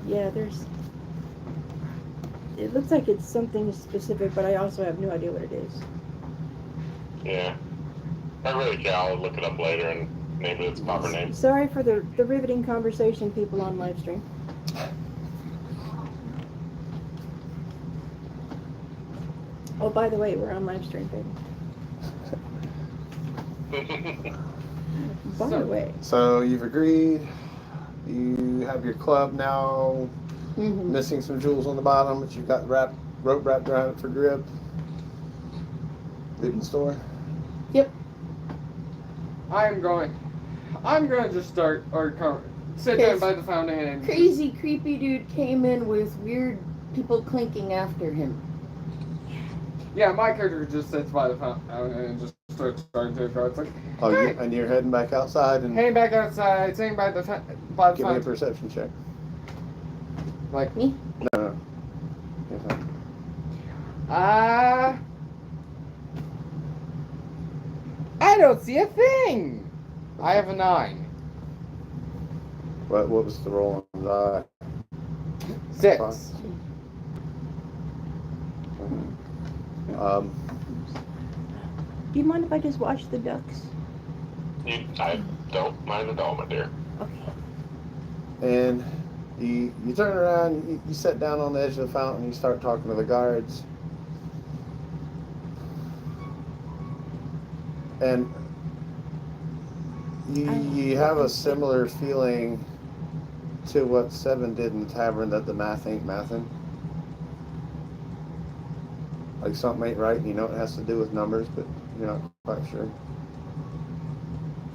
Yeah, there's... It looks like it's something specific, but I also have no idea what it is. Yeah. I really can't. I'll look it up later and name it its proper name. Sorry for the riveting conversation, people on live stream. Oh, by the way, we're on live stream, baby. By the way. So you've agreed. You have your club now. Mm-hmm. Missing some jewels on the bottom, but you've got rope wrapped around it for grip. Leaving the store. Yep. I'm going to just start sit down by the fountain and Crazy, creepy dude came in with weird people clinking after him. yeah, my character just sits by the fountain and just starting to go. It's like, Oh, hey, and you're heading back outside and hang back outside, sitting by the give me a fountain. perception check. Like Me? No. Yes, sir. I don't see a thing. I have a 9. What was the roll on the die? 6. Do you mind if I just watch the ducks? I don't mind at all, my dear. Okay. And you turn around, you sit down on the edge of the fountain, you start talking to the guards. And you have a similar feeling to what Seven did in the tavern, that the math ain't mathin'. Like something ain't right, and you know it has to do with numbers, but you're not quite sure.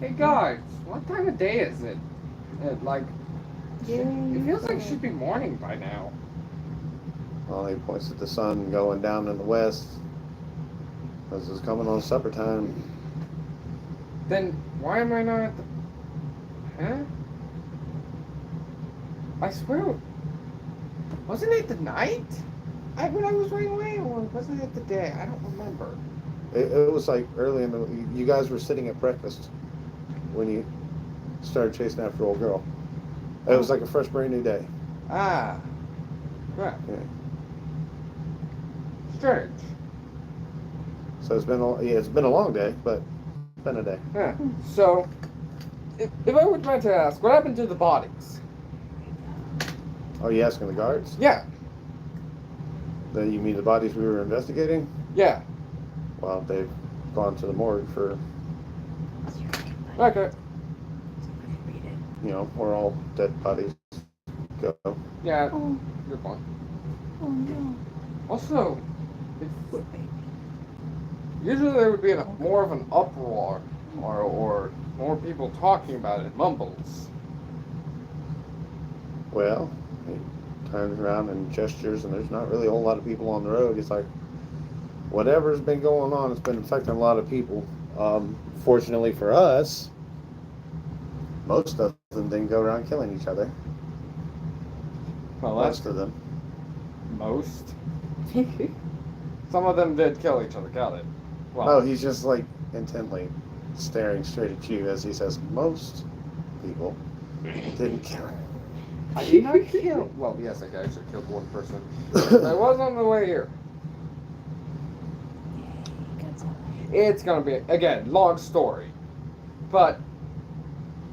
Hey guys, what time of day is it? Like, it feels like it should be morning by now. Well, he points at the sun going down in the west. This is coming on supper time. Then why am I not at the... Huh? I swear... Wasn't it the night? When I was running away, or wasn't it the day? I don't remember. It was like early in the... You guys were sitting at breakfast when you started chasing after old girl. It was like a fresh, brand new day. Ah. Right. Yeah. Strange. So it's been a long day, but it's been a day. Yeah. So, if I were trying to ask, what happened to the bodies? Oh, you asking the guards? Yeah. Then you mean the bodies we were investigating? Yeah. Well, they've gone to the morgue for, Okay. where all dead bodies go. Yeah. Oh. Good point. Oh no. Also, usually there would be more of an uproar, or more people talking about it, mumbles. Well, he turns around and gestures, and there's not really a whole lot of people on the road. He's like, whatever's been going on, it's been affecting a lot of people. Fortunately for us, most of them didn't go around killing each other. Well, Most of them. Most. Some of them did kill each other, got it. Well, Oh, he's just like intently staring straight at you as he says, most people didn't kill him. I did not kill. Well, yes, I actually killed one person. I was on the way here. It's gonna be, again, long story. But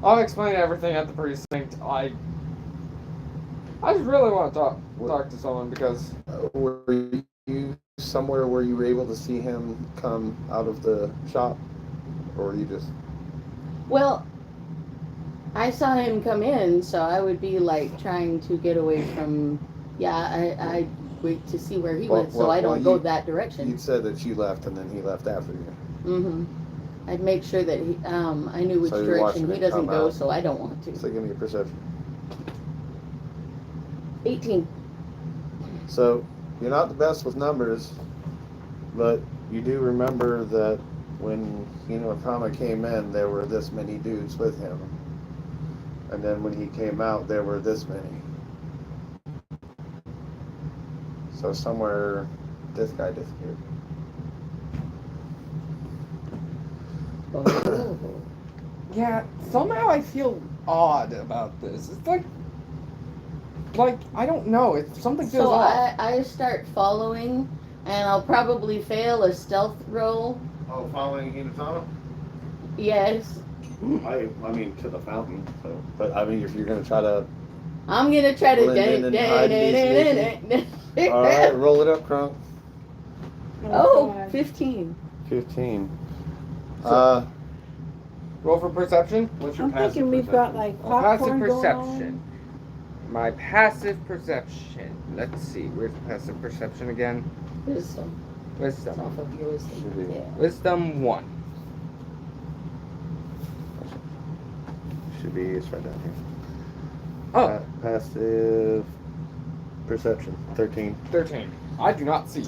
I'll explain everything at the precinct. I just really want to talk to someone because... Were you somewhere where you were able to see him come out of the shop? Or were you just... Well, I saw him come in, so I would be like trying to get away from. Yeah, I wait to see where he went, so I don't go that direction. You said that you left and then he left after you. Mm-hmm. I'd make sure that he, I knew which So you're watching direction he him doesn't come go, out. so I don't want to. So give me a perception. 18. So you're not the best with numbers, but you do remember that when Akama came in, there were this many dudes with him. And then when he came out, there were this many. So somewhere, this guy disappeared. Oh. Yeah, somehow I feel odd about this. It's like I don't know. It's something feels So off. I start following, and I'll probably fail a stealth roll. Oh, following Hinatama? Yes. I mean, to the fountain. So, but I mean, if you're gonna try to, I'm gonna try to. Blend in and hide and be all right, roll it up, Crunk. Oh, God. 15. 15. Roll for perception. What's your I'm passive thinking we've perception? got like Oh, passive popcorn going perception. My passive perception. Let's see. Where's passive perception again? Wisdom. It's Wisdom. off of your wisdom. Should be. Yeah. Wisdom 1. Should be. It's right down here. Oh, Passive perception. 13. 13. I do not see.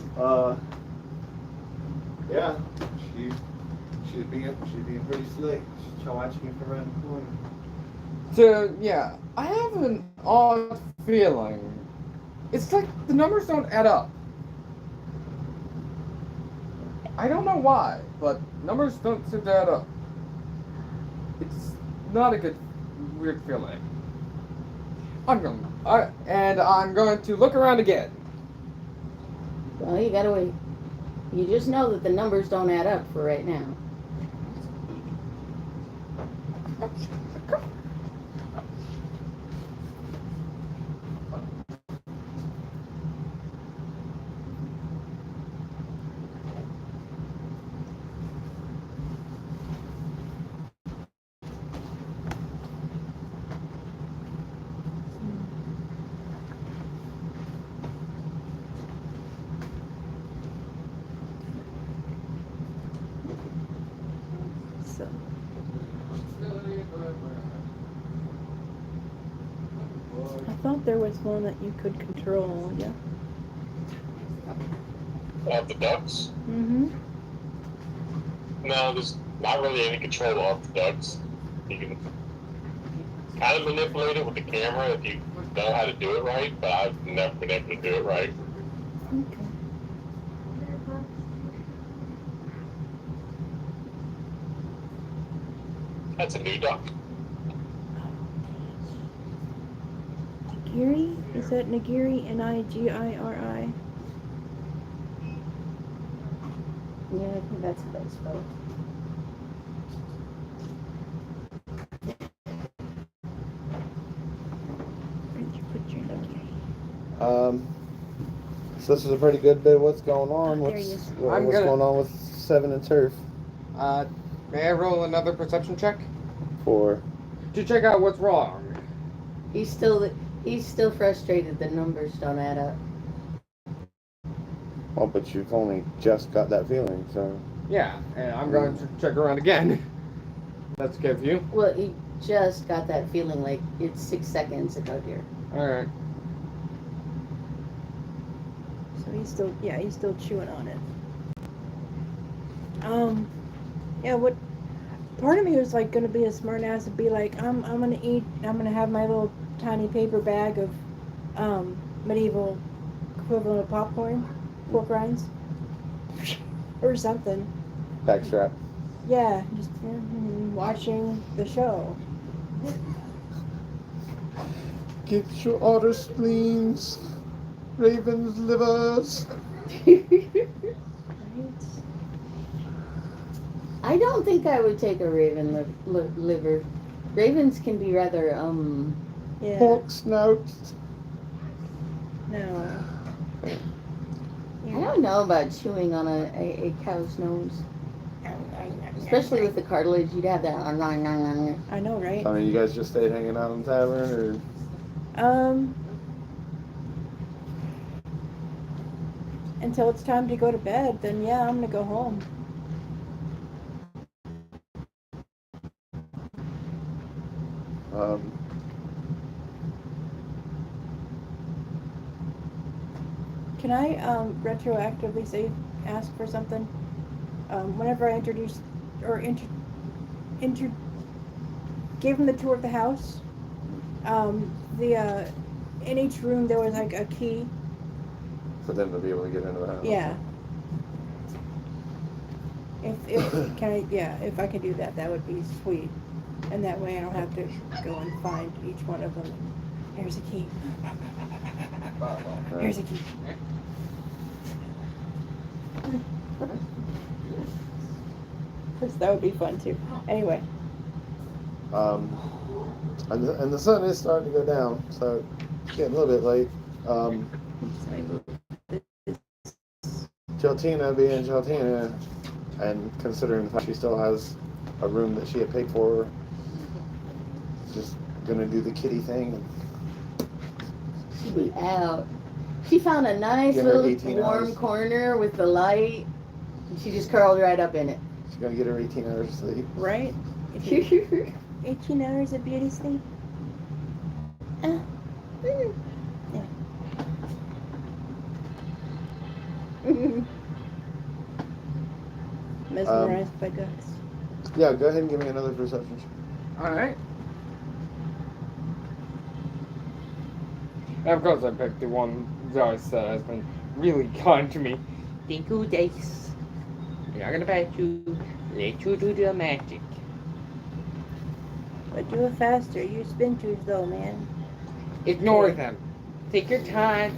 Yeah. She's being pretty slick. She's watching you from around the corner. So, yeah. I have an odd feeling. It's like the numbers don't add up. I don't know why, but numbers don't seem to add up. It's not a good, weird feeling. I'm going to look around again. Well, you gotta wait. You just know that the numbers don't add up for right now. on. So thought there was one that you could control, yeah. Of the ducks? Mm-hmm. No, there's not really any control of the ducks. You can kind of manipulate it with the camera if you know how to do it right, but I've never been able to do it right. Okay. That's a new duck. Nigiri? Is that Nigiri? Nigiri? Yeah, I think that's what I spelled. Where'd you put your Nigiri? So this is a pretty good bit of what's going on. There he is. What's going on with Seven and Turf? May I roll another perception check? For To check out what's wrong. He's still frustrated. The numbers don't add up. well, but you've only just got that feeling, so Yeah, and I'm going to check around again. That's okay with you? Well, he just got that feeling like it's 6 seconds ago, dear. Alright. So he's still chewing on it. Yeah, what part of me was like gonna be a smart ass and be like, I'm gonna have my little tiny paper bag of medieval equivalent of popcorn, pork rinds, or something. backstrap. Yeah, just watching the show. Get your otter spleens, ravens livers. Right? I don't think I would take a raven liver. Ravens can be rather Yeah. Pork snouts. No. I don't know about chewing on a cow's nose. Especially with the cartilage, you'd have that. I know, right? I mean, you guys just stayed hanging out in the tavern, or Until it's time to go to bed, then yeah, I'm gonna go home. Can I retroactively ask for something? Whenever I introduced or gave him the tour of the house, in each room there was like a key. for them to be able to get into the house. Yeah. If I could do that, that would be sweet. And that way I don't have to go and find each one of them. Here's a key. Here's a key. That would be fun too. Anyway. And the sun is starting to go down, so it's getting a little bit late. Geltina being Geltina, and considering the fact she still has a room that she had paid for, just gonna do the kitty thing. And She'd be out. She found a nice Get her little 18 warm hours. corner with the light, and she just curled right up in it. she's gonna get her 18 hours of sleep. Right? 18 hours of beauty sleep? Yeah. Mesmerized by guts. Yeah, go ahead and give me another perception check. Alright. And of course I picked the one Joyce that has been really kind to me. Thank you, Dice. You're not gonna bet you. Let you do the magic. But do it faster. You spin twos though, man. Ignore them. Take your time.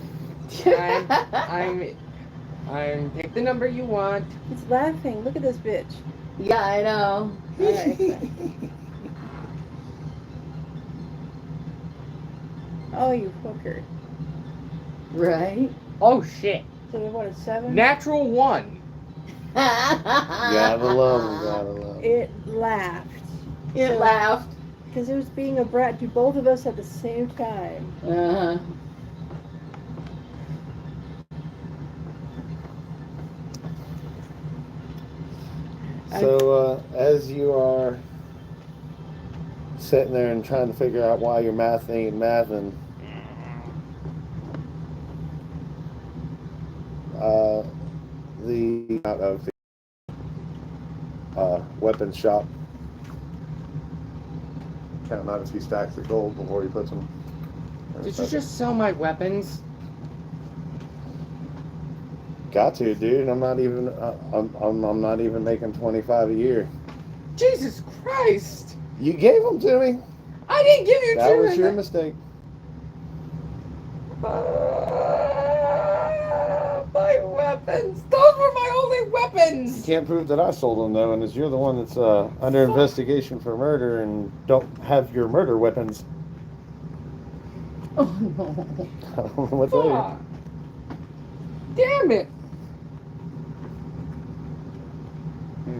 I'm pick the number you want. It's laughing. Look at this bitch. Yeah, I know. Alright. Oh, you hooker. Right? Oh shit. So we wanted 7? Natural 1. Gotta love. It laughed. It laughed. Because it was being a brat to both of us at the same time. Uh-huh. So, as you are sitting there and trying to figure out why your math ain't mathing, out of the weapons shop. Counting out a few stacks of gold before he puts them. Did you just sell my weapons? Got to, dude. I'm not even. I'm not even making 25 a year. Jesus Christ! You gave them to me. I didn't give you That was your mistake. My weapons. Those were my only You weapons. can't prove that I sold them though, and as you're the one that's under investigation for murder and don't have your murder weapons. Oh no. I don't know what to tell you. Fuck. Damn it.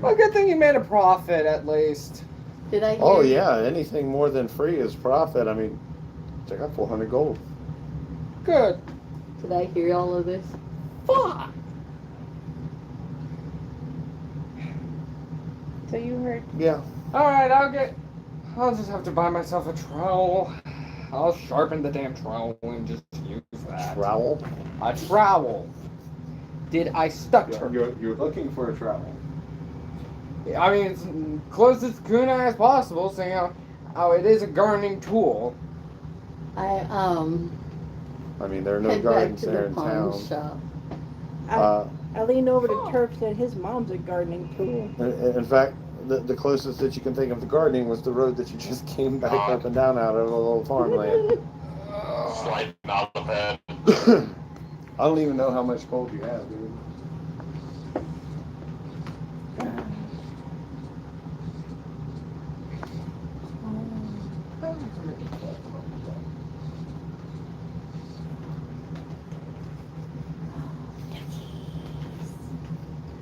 Well, good thing you made a profit at least. Did I hear? Oh yeah, anything more than free is profit. I mean, I got 400 gold. Good. Did I hear all of this? Fuck. So you heard. Yeah. Alright, I'll just have to buy myself a trowel. I'll sharpen the damn trowel and just use that. Trowel? A trowel. Did I stutter? You're looking for a trowel. I mean, it's close as kunai as possible, so you know, it is a gardening tool. I mean, there are no head back gardens to there the in pawn town. shop. I leaned over to Turk, said his mom's a gardening tool. In fact, the closest that you can think of to gardening was the road that you just came back up and down out of a little farmland. Sliding out of bed. I don't even know how much gold you have, dude.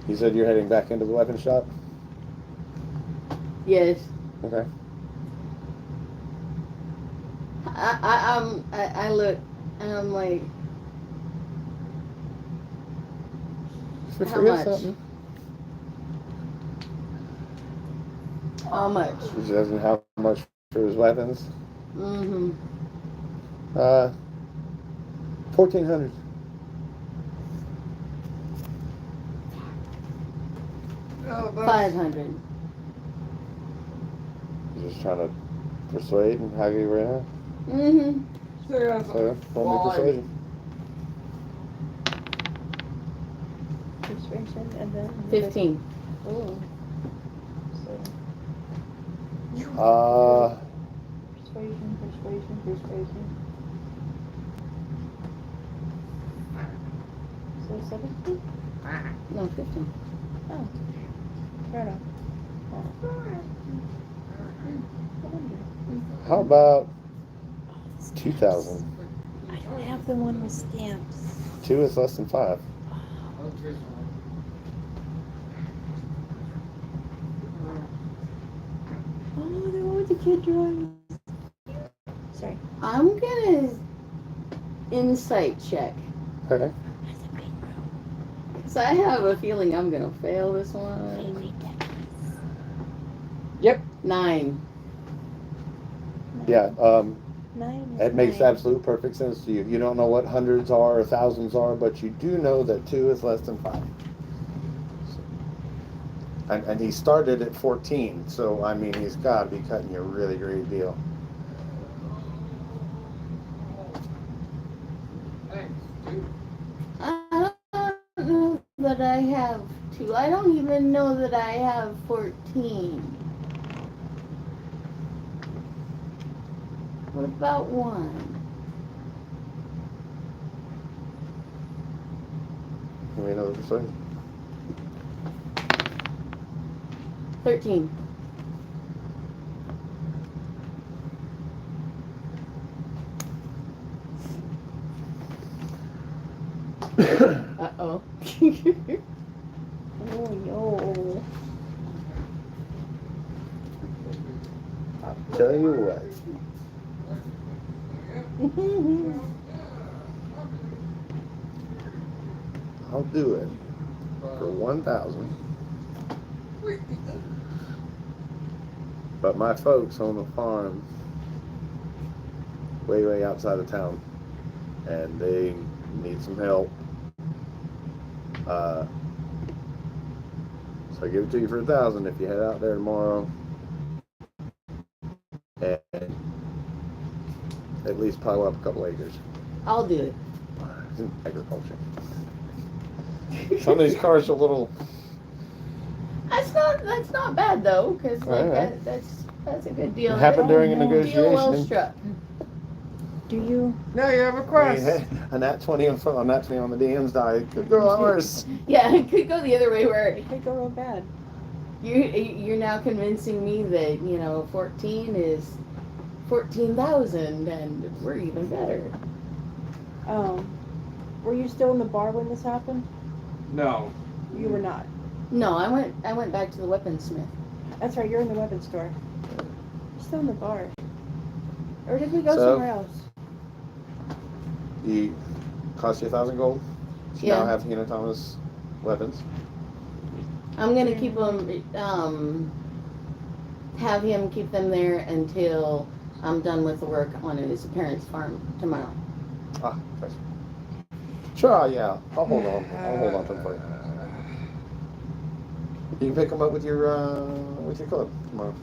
You said you're heading back into the weapon shop? Yes. Okay. I look and I'm like, how much? Something? How much? He doesn't have much for his weapons. Mm-hmm. 1,400. Oh, 500. You're just trying to persuade and haggle you right now? Mm-hmm. So, roll me persuasion. Persuasion and then 15. Oh. So persuasion. So 17? No, 15. Oh. Fair enough. How about 2,000? I don't have the one with stamps. 2 is less than 5. Oh, the one with the kid drawing. Sorry. I'm gonna insight check. Okay. That's a big room. Because I have a feeling I'm gonna fail this one. Yep. 9. Yeah, 9 is it makes 9. absolute perfect sense to you. You don't know what hundreds are or thousands are, but you do know that 2 is less than 5. And he started at 14, so I mean, he's got to be cutting you a really great deal. I don't know that I have 2. I don't even know that I have 14. What about 1? Give me another persuasion. 13. Uh-oh. Oh, no. I'll tell you what. I'll do it for 1,000. But my folks own a farm way outside of town, and they need some help So I give it to you for 1,000 if you head out there tomorrow and at least pile up a couple acres. I'll do it. It's in agriculture. Some of these cars are a little. That's not bad though, because like Alright. that's a good deal. It happened during a no. Deal well negotiation. struck. Do you? Now you have a I quest. mean, a nat 20 on front, a nat 20 on the DM's die. Could go worse. Yeah, it could go the other way where It could go real bad. you're now convincing me that 14 is 14,000, and we're even better. Were you still in the bar when this happened? No. You were not. No, I went back to the weaponsmith. That's right. You're in the weapons store. You're still in the bar. Or did we go So- somewhere else? You cost you 1,000 gold. You Yeah. now have Hina Thomas weapons. I'm gonna keep them. Have him keep them there until I'm done with the work on his parents' farm tomorrow. Ah, thanks. Sure, yeah. I'll hold on. I'll hold on to them for you. You can pick them up with your club tomorrow.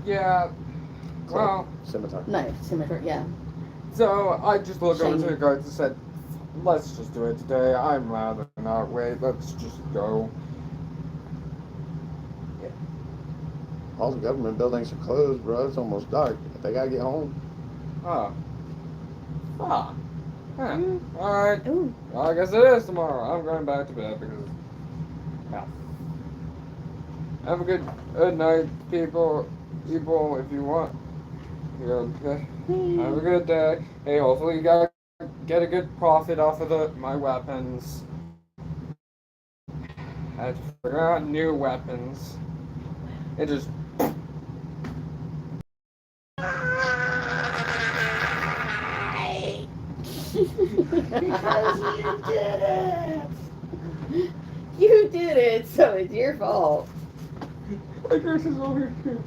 Yeah. Well, Scimitar. Knife, scimitar, yeah. so I just looked over to Shame. the guards and said, let's just do it today. I'd rather not wait. Let's just go. All the government buildings are closed, bro. It's almost dark. They gotta get home. Oh. Ah. Huh. Alright. Ooh. Well, I guess it is tomorrow. I'm going back to bed because. Yeah. Have a good night, people. People, if you want. You're okay. Have a good day. Hey, hopefully you guys get a good profit off of my weapons. I had to figure out new weapons. It just. Because you did it. You did it, so it's your fault. My curse is over here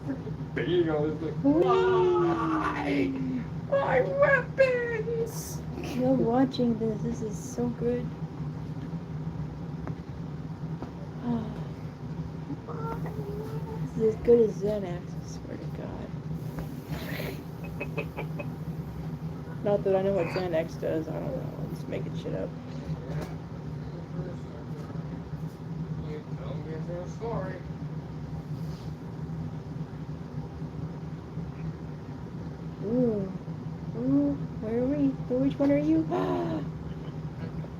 just beating on this thing. Why? My weapons! You're watching this. This is so good. Oh. This is as good as Xanax, I swear to God. Not that I know what Xanax does. I don't know. I'm just making shit up. You tell me your story. Ooh. Ooh. Where are we? Which one are you?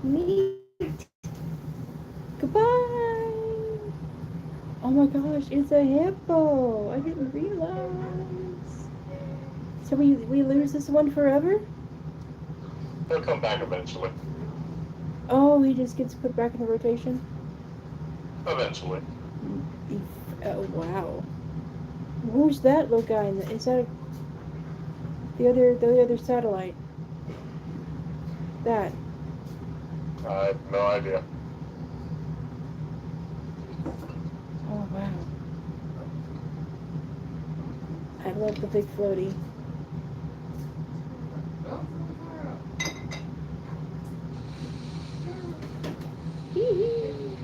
Me. Goodbye. Oh my gosh, it's a hippo. I didn't realize. So we lose this one forever? He'll come back eventually. Oh, he just gets put back in the rotation? Eventually. Oh, wow. Who's that little guy? Is that the other satellite? That. I have no idea. Oh, wow. I love the big floaty. Hee-hee.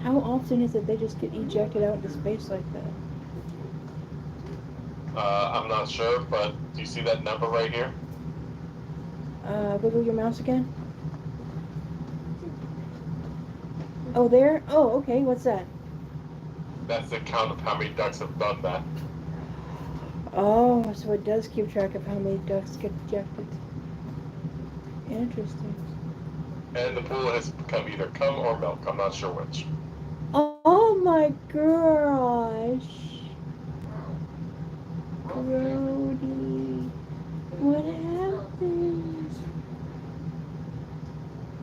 How often is it they just get ejected out into space like that? I'm not sure, but do you see that number right here? Wiggle your mouse again. Oh, there? Oh, okay, what's that? That's the count of how many ducks have done that. Oh, so it does keep track of how many ducks get ejected. Interesting. And the pool has become either cum or milk. I'm not sure which. Oh my gosh. Brody. What happened?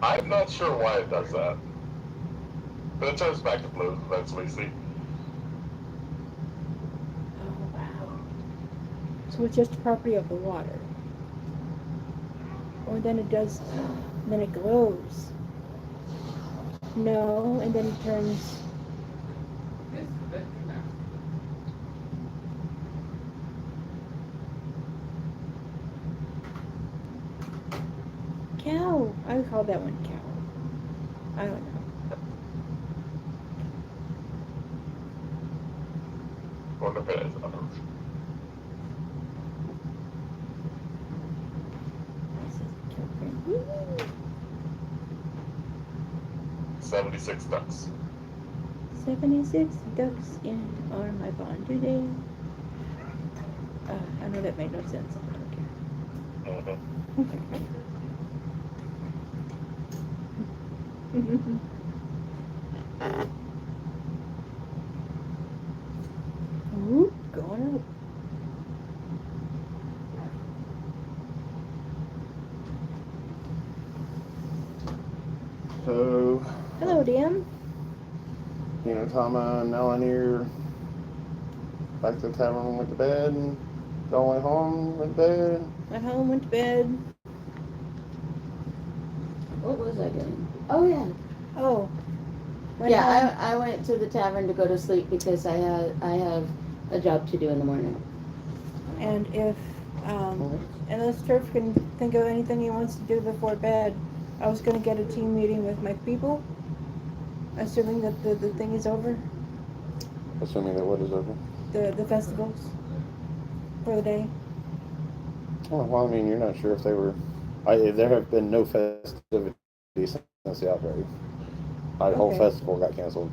I'm not sure why it does that. But it turns back to blue eventually, see? Oh wow. So it's just a property of the water. Or then it does, then it glows. No, and then it turns. call that one cow? I don't know. Wonder if it is. 76 ducks. 76 ducks on my pond today. I know that made no sense. I don't care. Ooh, going up. So, Hello, Dan. you know, Tama and Ellen here back to the tavern, went to bed, and y'all went home, went to bed. Went home, went to bed. What was I doing? Oh yeah. Oh. Yeah, I went to the tavern to go to sleep because I have a job to do in the morning. And if, unless Turf can think of anything he wants to do before bed, I was going to get a team meeting with my people, assuming that the thing is over, Assuming that what is over? the festivals for the day. Oh, well, I mean, you're not sure if they were. There have been no festivities since the outbreak. The whole Okay. festival got canceled.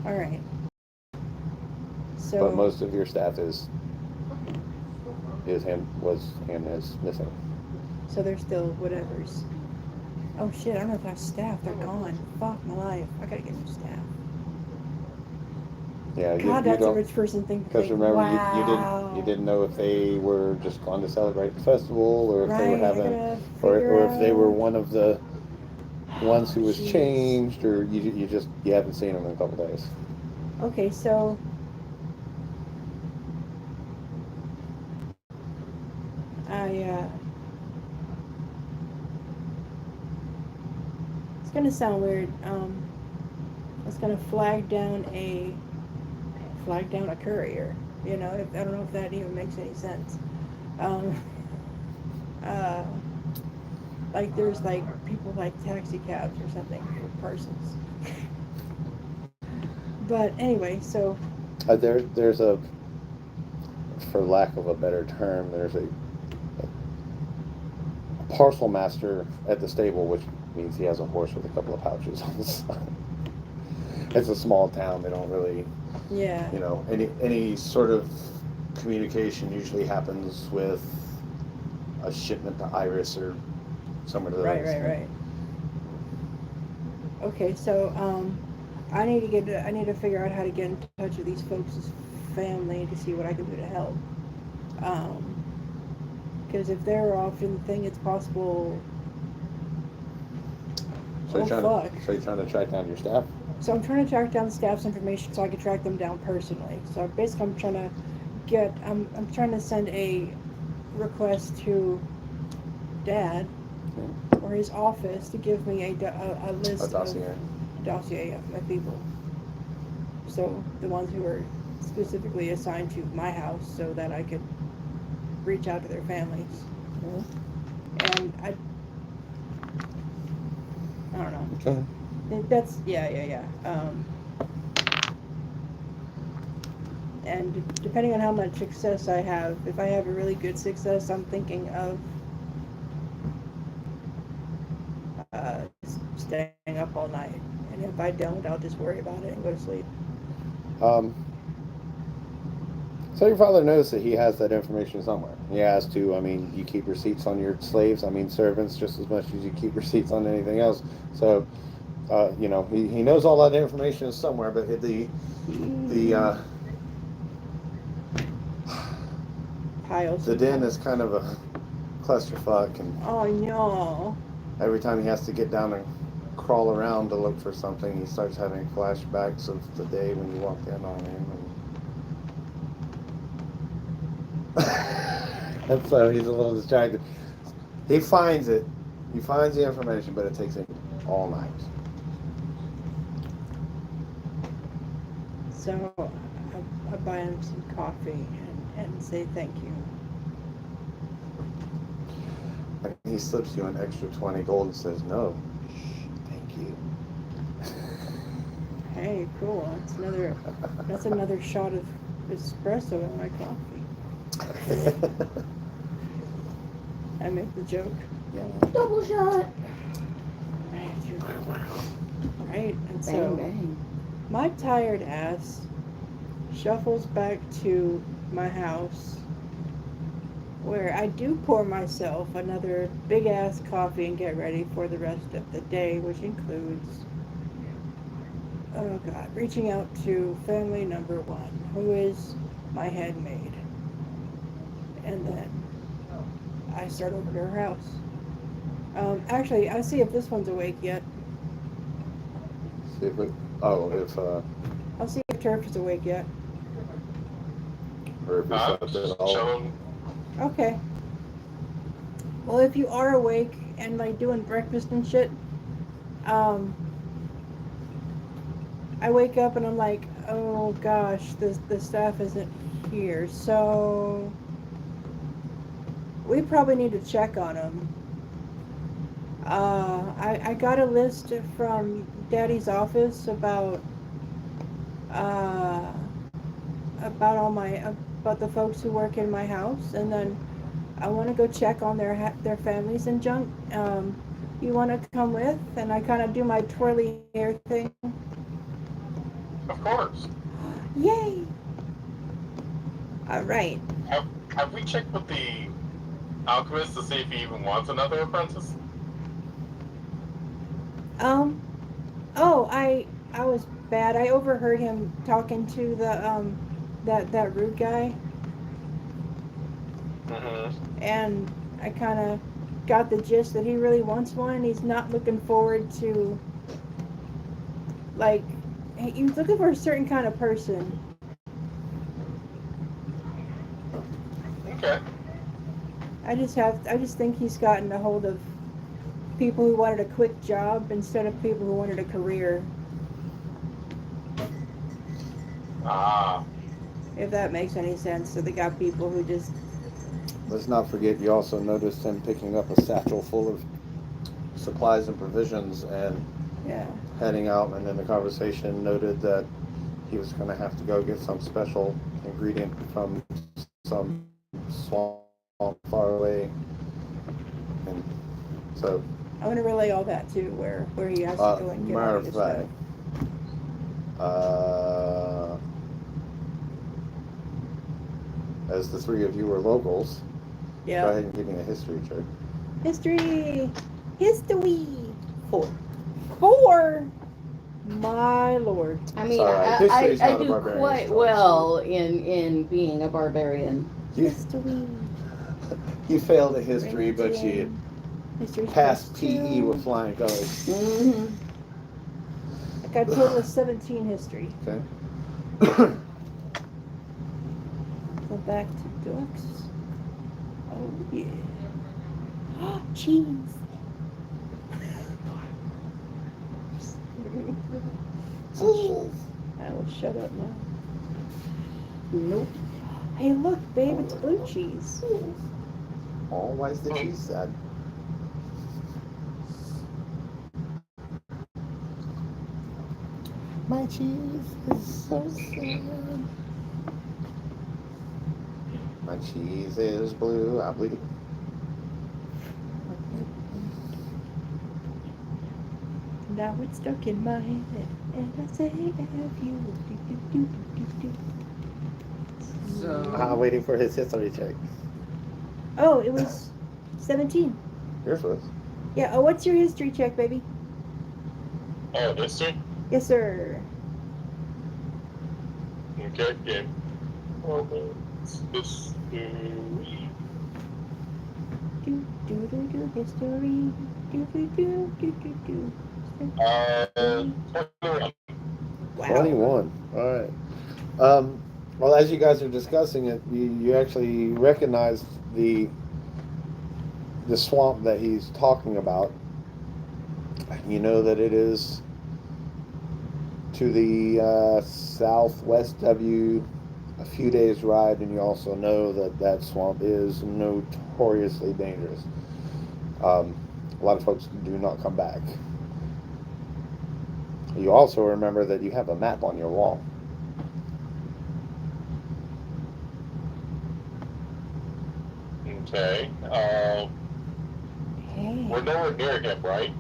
All right. So. But most of your staff was and is missing. So they're still whatever's. Oh shit! I don't know if I have staff. They're gone. Fuck my life. I gotta get new staff. Yeah, God, you that's a don't. rich person thing to Because think. remember, Wow. you didn't know if they were just going to celebrate the festival, or if they were Right, I having, gotta or figure if they were out- one of the ones who was Jeez. changed, or you haven't seen them in a couple days. Okay, so. It's gonna sound weird. I was gonna flag down a courier. You know, I don't know if that even makes any sense. Like there's like people like taxi cabs or something for parcels. But anyway, so. There's a, for lack of a better term, there's a parcel master at the stable, which means he has a horse with a couple of pouches on the side. It's a small town. They don't really, Yeah. you know, any sort of communication usually happens with a shipment to Iris or somewhere to that Right. extent. Okay, so I need to figure out how to get in touch with these folks' family to see what I can do to help. Because if they're off in the thing, it's possible. So fuck. you're trying to track down your staff? So I'm trying to track down the staff's information so I can track them down personally. So basically, I'm trying to send a request to Dad or his office to give me a list A dossier. dossier of my people. So the ones who are specifically assigned to my house, so that I could reach out to their families. And I don't know. Okay. That's yeah. And depending on how much success I have, if I have a really good success, I'm thinking of staying up all night. And if I don't, I'll just worry about it and go to sleep. So your father knows that he has that information somewhere. He has to. I mean, you keep receipts on your slaves. I mean, servants just as much as you keep receipts on anything else. So, you know, he knows all that information is somewhere. But the den is kind of a clusterfuck, and oh no! every time he has to get down and crawl around to look for something, he starts having flashbacks of the day when you walked in on him. And so he's a little distracted. He finds it. He finds the information, but it takes him all night. So I buy him some coffee and say thank you. He slips you an extra 20 gold and says, "No, Hey, cool. That's another shot of espresso in my coffee. I make the joke. Yeah. Double shot. Right, and Bang, so bang. my tired ass shuffles back to my house, where I do pour myself another big ass coffee and get ready for the rest of the day, which includes, oh God, reaching out to family number one, who is my head maid. And then I start over to her house. Actually, I see if this one's awake yet. See if it, I'll see if Turf is awake yet. or if it's up at all. Chilling. Okay. Well, if you are awake and like doing breakfast and shit, I wake up and I'm like, oh gosh, the staff isn't here, so we probably need to check on them. I got a list from Daddy's office about about the folks who work in my house, and then I want to go check on their families and junk. You want to come with? And I kind of do my twirly hair thing. Of course. Yay! All right. Have we checked with the alchemist to see if he even wants another apprentice? Oh, I was bad. I overheard him talking to the that rude guy, and I kind of got the gist that he really wants one, and he's not looking forward to, like, he's looking for a certain kind of person. Okay. I just think he's gotten a hold of people who wanted a quick job instead of people who wanted a career. Ah. If that makes any sense. So they got people who just... Let's not forget, you also noticed him picking up a satchel full of supplies and provisions and Yeah. heading out, and in the conversation noted that he was going to have to go get some special ingredient from some swamp far away. And so... I'm going to relay all that too, where he has to go and get all his stuff. As the three of you are locals, Yeah. go ahead and give me a history check. History! 4! My lord. I mean, Sorry, history's I not a do barbarian quite strong well in being a barbarian. History. You failed at history, but you History's passed +2. PE with flying colors. Mm-hmm. I got a total of 17 history. Okay. Go back to books. Oh yeah. Cheese. I will shut up now. Nope. Hey, look, babe, it's blue cheese. Oh, why is the cheese sad? My cheese is so sad. My cheese is blue. I bleed. Now it's stuck in my head, and I say, have you? So, I'm waiting for his history check. Oh, it was 17. Yours was. Yeah. Oh, what's your history check, baby? Oh, history? Yes, sir. Okay, game. History. History. Do. 21. Wow. 21. All right. Well, as you guys are discussing it, you actually recognize the swamp that he's talking about. You know that it is to the southwest of you, a few days' ride, and you also know that swamp is notoriously dangerous. A lot of folks do not come back. You also remember that you have a map on your wall. Okay. Hey. We're nowhere near him, right?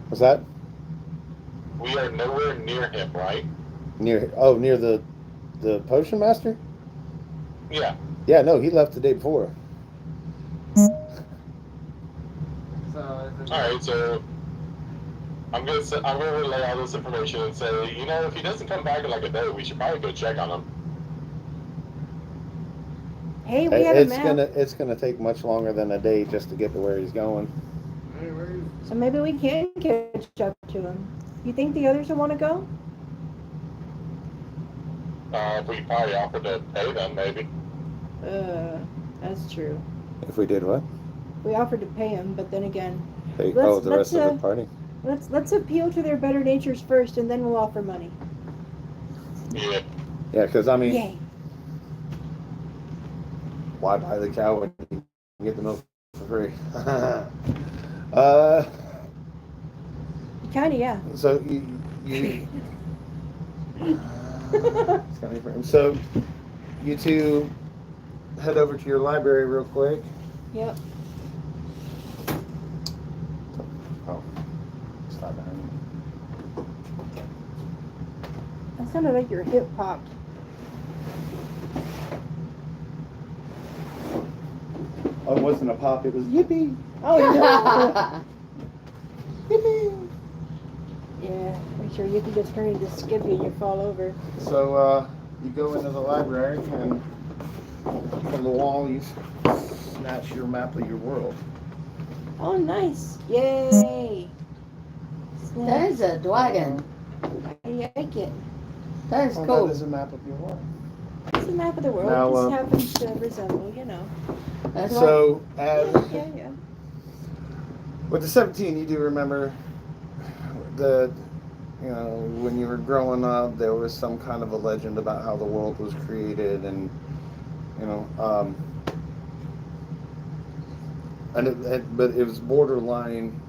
What's that? We are nowhere near him, right? Near the potion master? Yeah. Yeah, no, he left the day before. So All right. So I'm gonna relay all this information and say, if he doesn't come back in like a day, we should probably go check on him. Hey, we have a map. It's gonna take much longer than a day just to get to where he's going. So maybe we can catch up to him. You think the others will want to go? We probably offered to pay them, maybe. That's true. If we did what? We offered to pay him, but then again, Hey, Let's- the rest let's, of the party. let's appeal to their better natures first, and then we'll offer money. Yeah. Yeah, because I mean, Yay! why buy the cow when you can get the milk for free? Kinda, yeah. So you so you two head over to your library real quick. Yep. Oh, stop behind me. That sounded like your hip popped. Oh, it wasn't a pop. It was yippee. Oh no! Yippee! Yeah, make sure you can just turn into Skippy and you fall over. So you go into the library and from the wall you snatch your map of your world. Oh, nice! Yay! That is a dragon. I like it. That is Oh, cool. that is a map of your world. It's a map of the world. Now, It just happens to resemble, That's So Yeah. with the 17, you do remember that, when you were growing up, there was some kind of a legend about how the world was created, and but it was borderline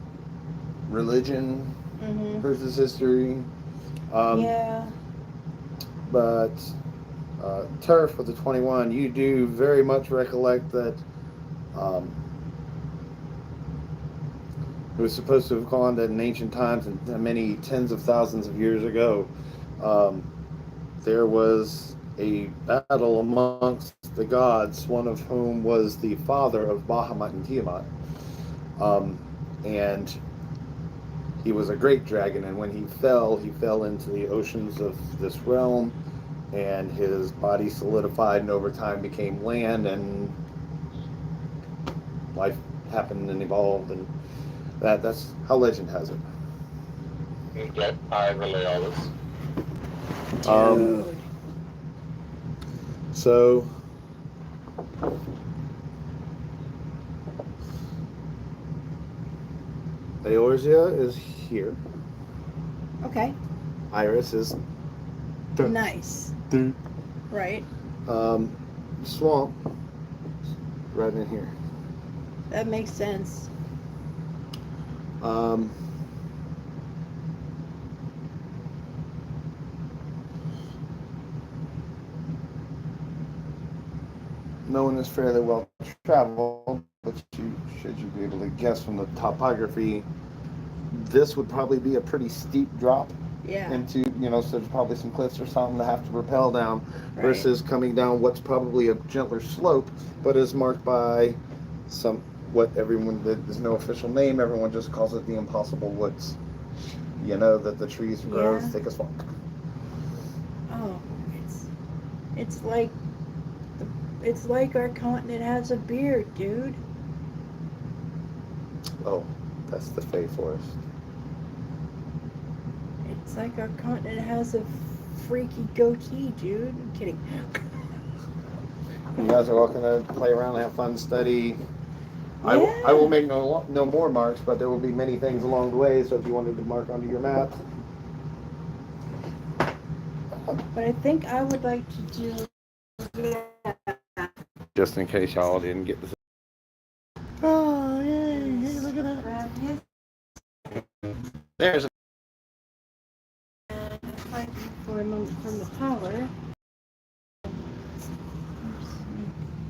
religion Mm-hmm. versus history. Yeah. But Turf with the 21, you do very much recollect that it was supposed to have gone that in ancient times and many tens of thousands of years ago, there was a battle amongst the gods, one of whom was the father of Bahamut and Tiamat. And he was a great dragon, and when he fell into the oceans of this realm, and his body solidified and over time became land, and life happened and evolved, and that's how legend has it. Okay. I relay all this. So Eorzea is here. Okay. Iris is Nice. Right. Swamp right in here. That makes sense. No one is fairly well traveled, but should you be able to guess from the topography, this would probably be a pretty steep drop Yeah. into, so there's probably some cliffs or something to have to rappel down, Right. versus coming down what's probably a gentler slope, but is marked by there's no official name, everyone just calls it the Impossible Woods. That the trees grow thick as fuck. Oh, it's like our continent has a beard, dude. Oh, that's the Fey Forest. It's like our continent has a freaky goatee, dude. I'm kidding. You guys are all gonna play around and have fun, study. I Yeah. will make no more marks, but there will be many things along the way. So if you wanted to mark onto your map, But I think I would like to do that. just in case y'all didn't get this. Oh yeah! Hey, look at that. There's hiding for a moment from the power.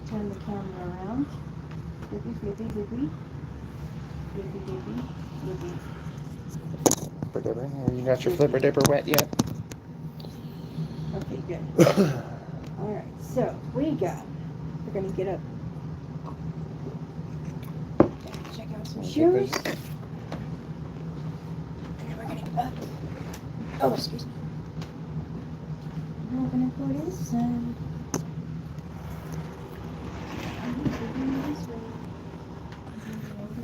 Turn the camera around. Flippy, flippy, flippy. Flippy, flippy, flippy. Flipper dipper. You got your flipper dipper wet yet? Okay, good. Alright, so we're gonna get up. Check out some shoes. And then we're gonna up. Oh, excuse me. We're gonna go this side.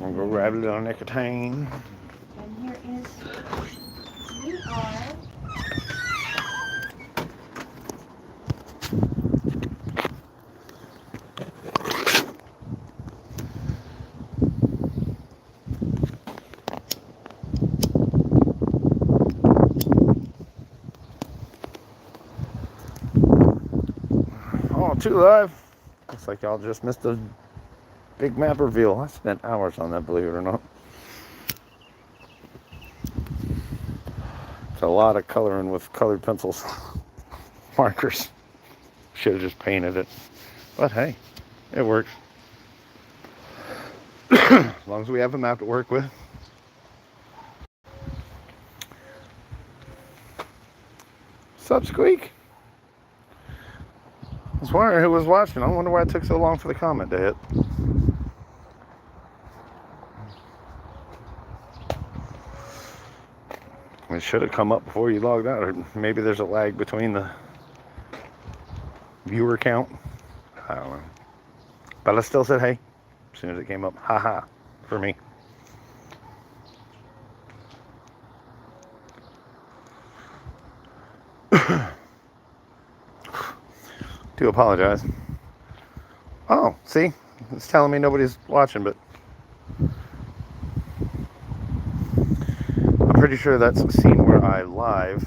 I'll go grab a little nicotine. And here is, we are. Oh, 2 live. Looks like y'all just missed a big map reveal. I spent hours on that, believe it or not. It's a lot of coloring with colored pencils. Markers. Should have just painted it. But hey, it works. As long as we have a map to work with. Sup, Squeak? I was wondering who was watching. I wonder why it took so long for the comment to hit. It should have come up before you logged out, or maybe there's a lag between the viewer count. I don't know. But I still said hey as soon as it came up. Haha, for me. Do apologize. Oh, see? It's telling me nobody's watching, but I'm pretty sure that's seen where I live.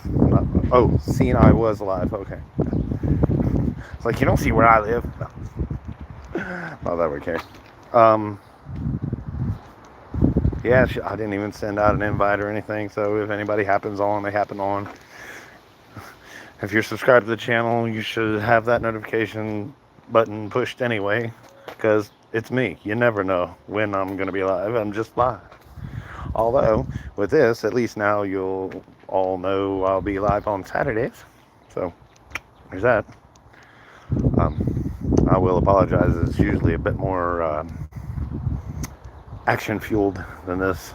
Oh, seen I was live. Okay. It's like, you don't see where I live. No. Not that we care. Yeah, I didn't even send out an invite or anything, so if anybody happens on, they happen on. If you're subscribed to the channel, you should have that notification button pushed anyway, because it's me. You never know when I'm going to be live. I'm just live. Although, with this, at least now you'll all know I'll be live on Saturdays. So, there's that. I will apologize. It's usually a bit more action-fueled than this.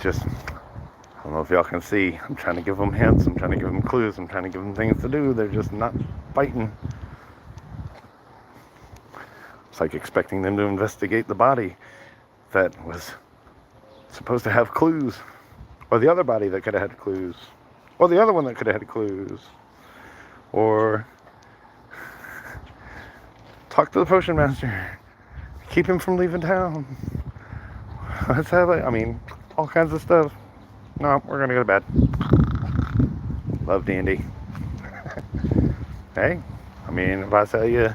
Just, I don't know if y'all can see. I'm trying to give them hints. I'm trying to give them clues. I'm trying to give them things to do. They're just not biting. It's like expecting them to investigate the body that was supposed to have clues. Or the other body that could have had clues. Or the other one that could have had clues. Or talk to the potion master. Keep him from leaving town. Let's have it. I mean, all kinds of stuff. No, we're gonna go to bed. Love D&D. Hey, I mean, if I tell you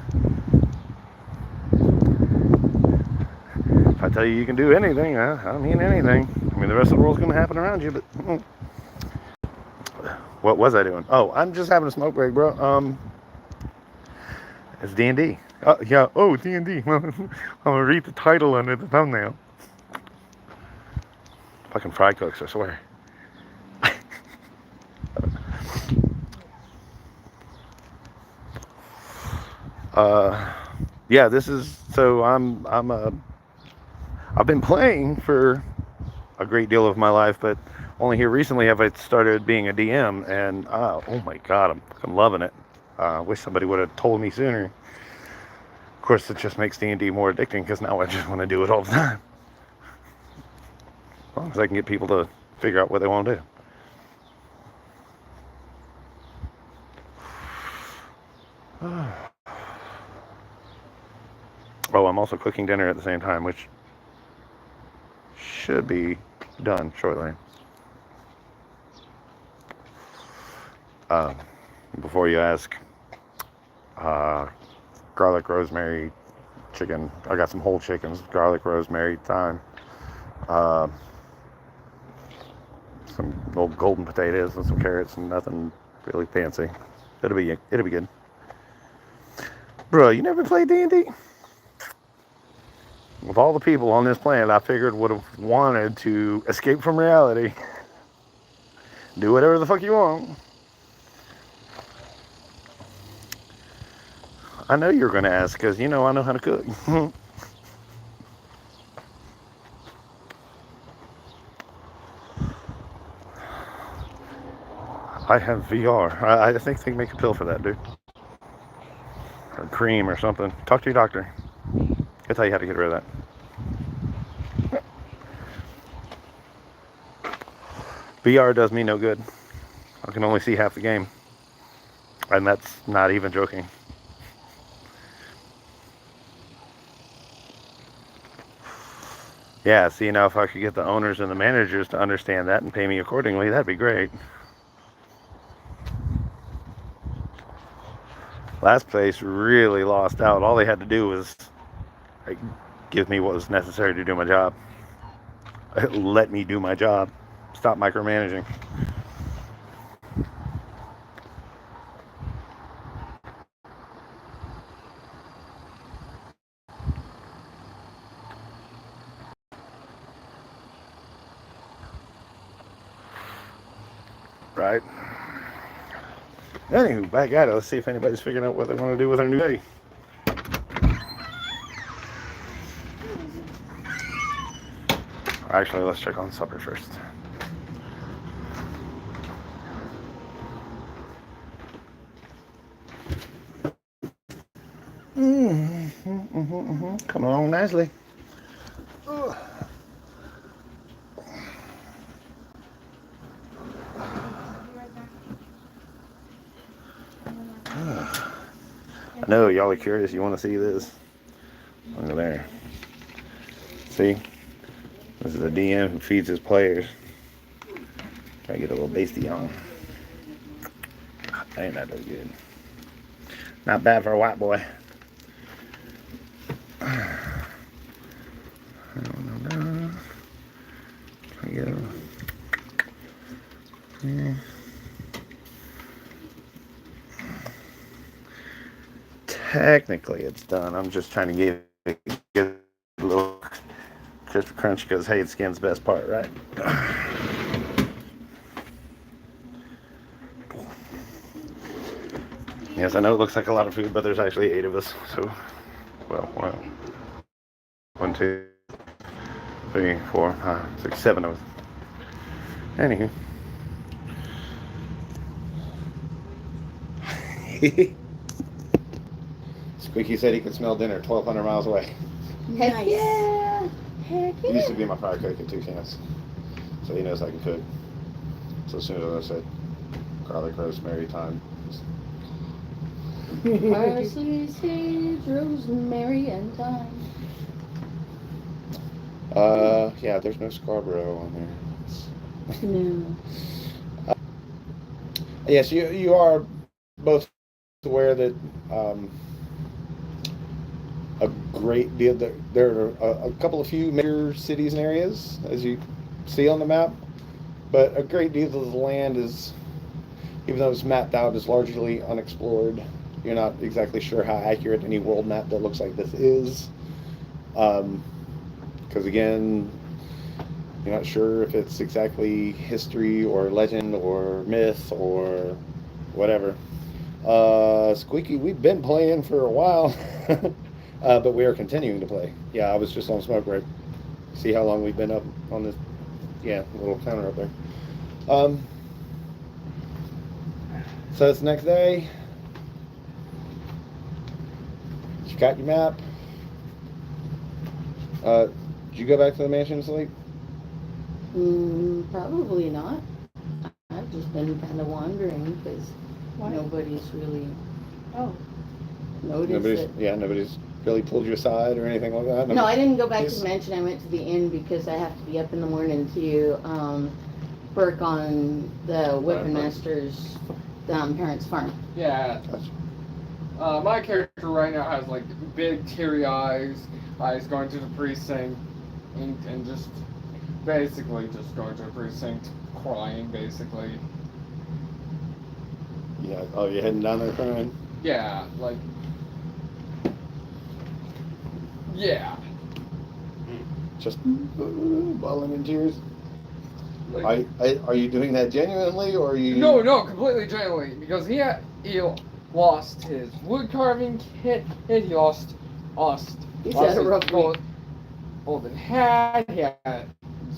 you can do anything, I mean anything. I mean, the rest of the world's gonna happen around you, but what was I doing? Oh, I'm just having a smoke break, bro. It's D&D. Yeah. Oh, D&D. I'm gonna read the title under the thumbnail. Fucking fry cooks, I swear. Yeah, this is, so I've been playing for a great deal of my life, but only here recently have I started being a DM, and oh my god, I'm loving it. Wish somebody would have told me sooner. Of course, it just makes D&D more addicting, because now I just want to do it all the time. As long as I can get people to figure out what they want to do. Oh, I'm also cooking dinner at the same time, which should be done shortly. Before you ask, garlic rosemary chicken. I got some whole chickens, garlic rosemary thyme. some old golden potatoes and some carrots and nothing really fancy. It'll be good. Bro, you never played D&D? With all the people on this planet, I figured would have wanted to escape from reality. Do whatever the fuck you want. I know you're going to ask because, I know how to cook. I have VR. I think they make a pill for that, dude. Or cream or something. Talk to your doctor. He'll tell you how to get rid of that. VR does me no good. I can only see half the game. And that's not even joking. Yeah, see, now if I could get the owners and the managers to understand that and pay me accordingly, that'd be great. Last place really lost out. All they had to do was give me what was necessary to do my job. Let me do my job. Stop micromanaging. Right. Anywho, back at it. Let's see if anybody's figuring out what they want to do with their new day. Actually, let's check on supper first. Coming along nicely. I know y'all are curious. You want to see this? Look at there. See? This is a DM who feeds his players. Try to get a little basty on. Ain't that really good? Not bad for a white boy. Yeah. Technically, it's done. I'm just trying to get a little crispy crunch because, hey, the skin's the best part, right? Yes, I know it looks like a lot of food, but there's actually 8 of us. So, well, 1, 2, 3, 4, 5, 6, 7 of us. Anywho. Squeaky said he could smell dinner 1,200 miles away. Heck Nice. yeah! Heck He used to yeah! be my fire cook at 2 Cans. So he knows I can cook. So as soon as I said garlic, rosemary, thyme. Parsley, sage, rosemary, and thyme. Yeah, there's no Scarborough on there. No. Yes, you are both aware that a great deal there are a couple of few major cities and areas, as you see on the map, but a great deal of the land is, even though it's mapped out, is largely unexplored. You're not exactly sure how accurate any world map that looks like this is, because again, you're not sure if it's exactly history or legend or myth or whatever. Squeaky, we've been playing for a while, but we are continuing to play. Yeah, I was just on smoke break. See how long we've been up on this, little counter up there. So it's the next day. You got your map. Did you go back to the mansion to sleep? Probably not. I've just been kind of wandering because nobody's really noticed it. Nobody's really pulled you aside or anything like that? No, I didn't go back to the mansion. I went to the inn because I have to be up in the morning to work on the weapon master's parents' farm. Yeah. My character right now has like big teary eyes going to the precinct and just basically just going to the precinct. crying, basically. Yeah. Oh, you're heading down there crying? Yeah, like. Yeah. Just bawling in tears? Like, Are you doing that genuinely, or are you... no, completely genuinely, because he lost his wood carving kit, he lost He's had a rough week. golden hat, he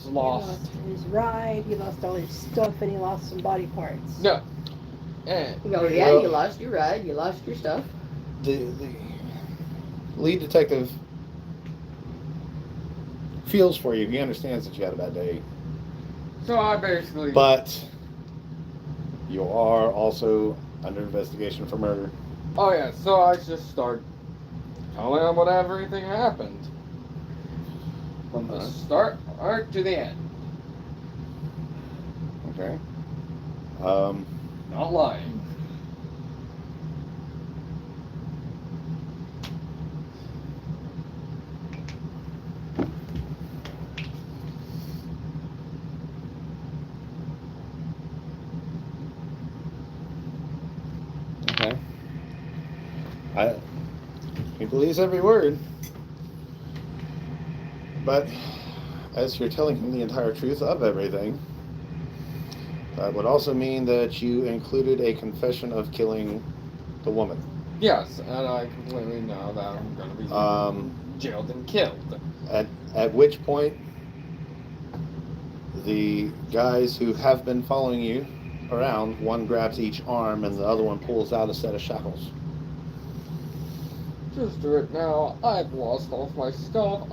lost his ride, he lost all his stuff, and he lost some body parts. no. And Oh yeah, you lost your ride, you lost your stuff. The lead detective feels for you. He understands that you had a bad day. so I basically. But you are also under investigation for murder. Oh yeah, so I just start telling him what everything happened. From the start to the end. Okay. Not lying. Okay. He believes every word. But as you're telling him the entire truth of everything, that would also mean that you included a confession of killing the woman. Yes, and I completely know that I'm going to be jailed and killed. At which point, the guys who have been following you around, one grabs each arm and the other one pulls out a set of shackles. Just do it now. I've lost all of my stuff.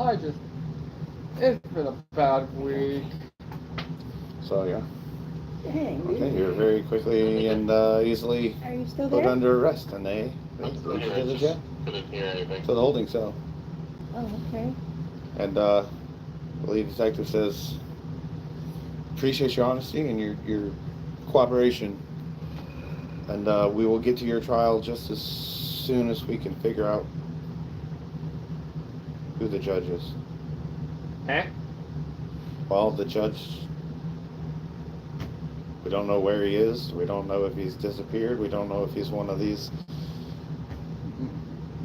It's been a bad week. So yeah. Dang, Okay, you're very quickly and easily Are you still put there? under arrest, and they I'm still lead you here. to the I jail, just couldn't hear anything. to the holding cell. Oh, okay. And the lead detective says, "Appreciate your honesty and your cooperation, and we will get to your trial just as soon as we can figure out who the judge is." Huh? Well, the judge, we don't know where he is. We don't know if he's disappeared. We don't know if he's one of these.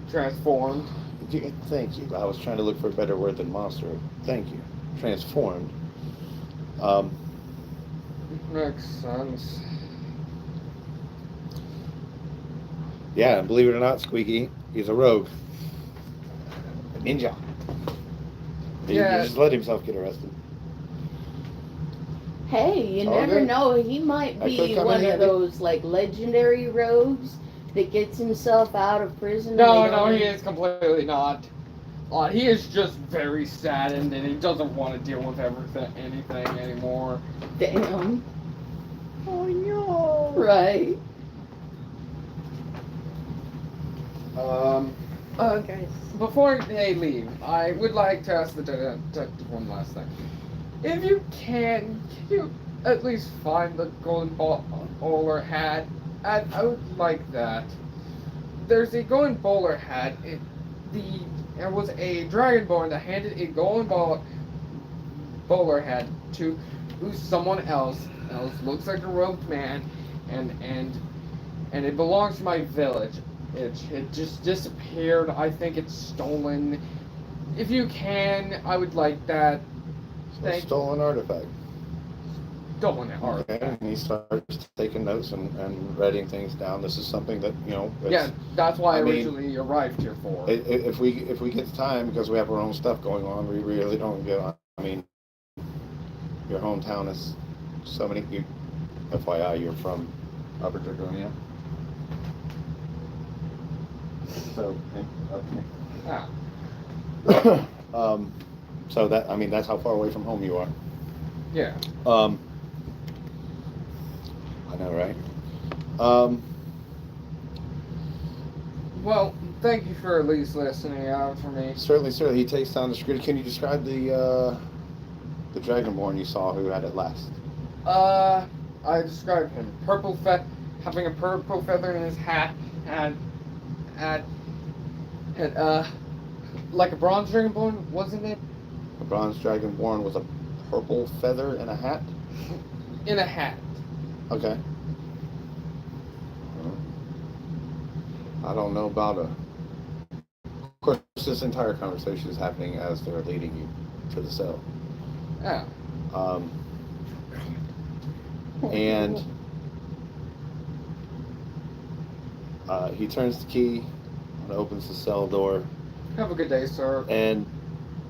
Transformed. Thank you. I was trying to look for a better word than monster. Thank you. Transformed. Makes sense. Yeah, and believe it or not, Squeaky, he's a rogue. A ninja. He just let himself get arrested. Hey, you All never good. know. He might I could be come in one of handy. those like legendary rogues that gets himself out of prison. No, he is completely not. He is just very saddened and he doesn't want to deal with anything anymore. Damn. Oh no. Right. Guys. Before they leave, I would like to ask the detective one last thing. If you can you at least find the golden bowler hat? I would like that. There's a golden bowler hat. There was a dragonborn that handed a golden bowler hat to someone else. Looks like a robed man, and it belongs to my village. It just disappeared. I think it's stolen. If you can, I would like that. So stolen artifact. Stolen Okay, artifact. and he starts taking notes and writing things down. This is something that, Yeah, that's why I I mean, originally arrived here for. if we get the time, because we have our own stuff going on, we really don't get on. I mean, your hometown is so many. FYI, you're from Upper Dragonia. So, okay. Ah, So that's how far away from home you are. yeah. I know, right? Well, thank you for at least listening out for me. Certainly. He takes down the screen. Can you describe the Dragonborn you saw who had it last? I described him having a purple feather in his hat, and like a bronze dragonborn, wasn't it? A bronze Dragonborn with a purple feather and a hat? in a hat. Okay. I don't know about a. Of course, this entire conversation is happening as they're leading you to the cell. Yeah. And he turns the key and opens the cell door. Have a good day, sir. And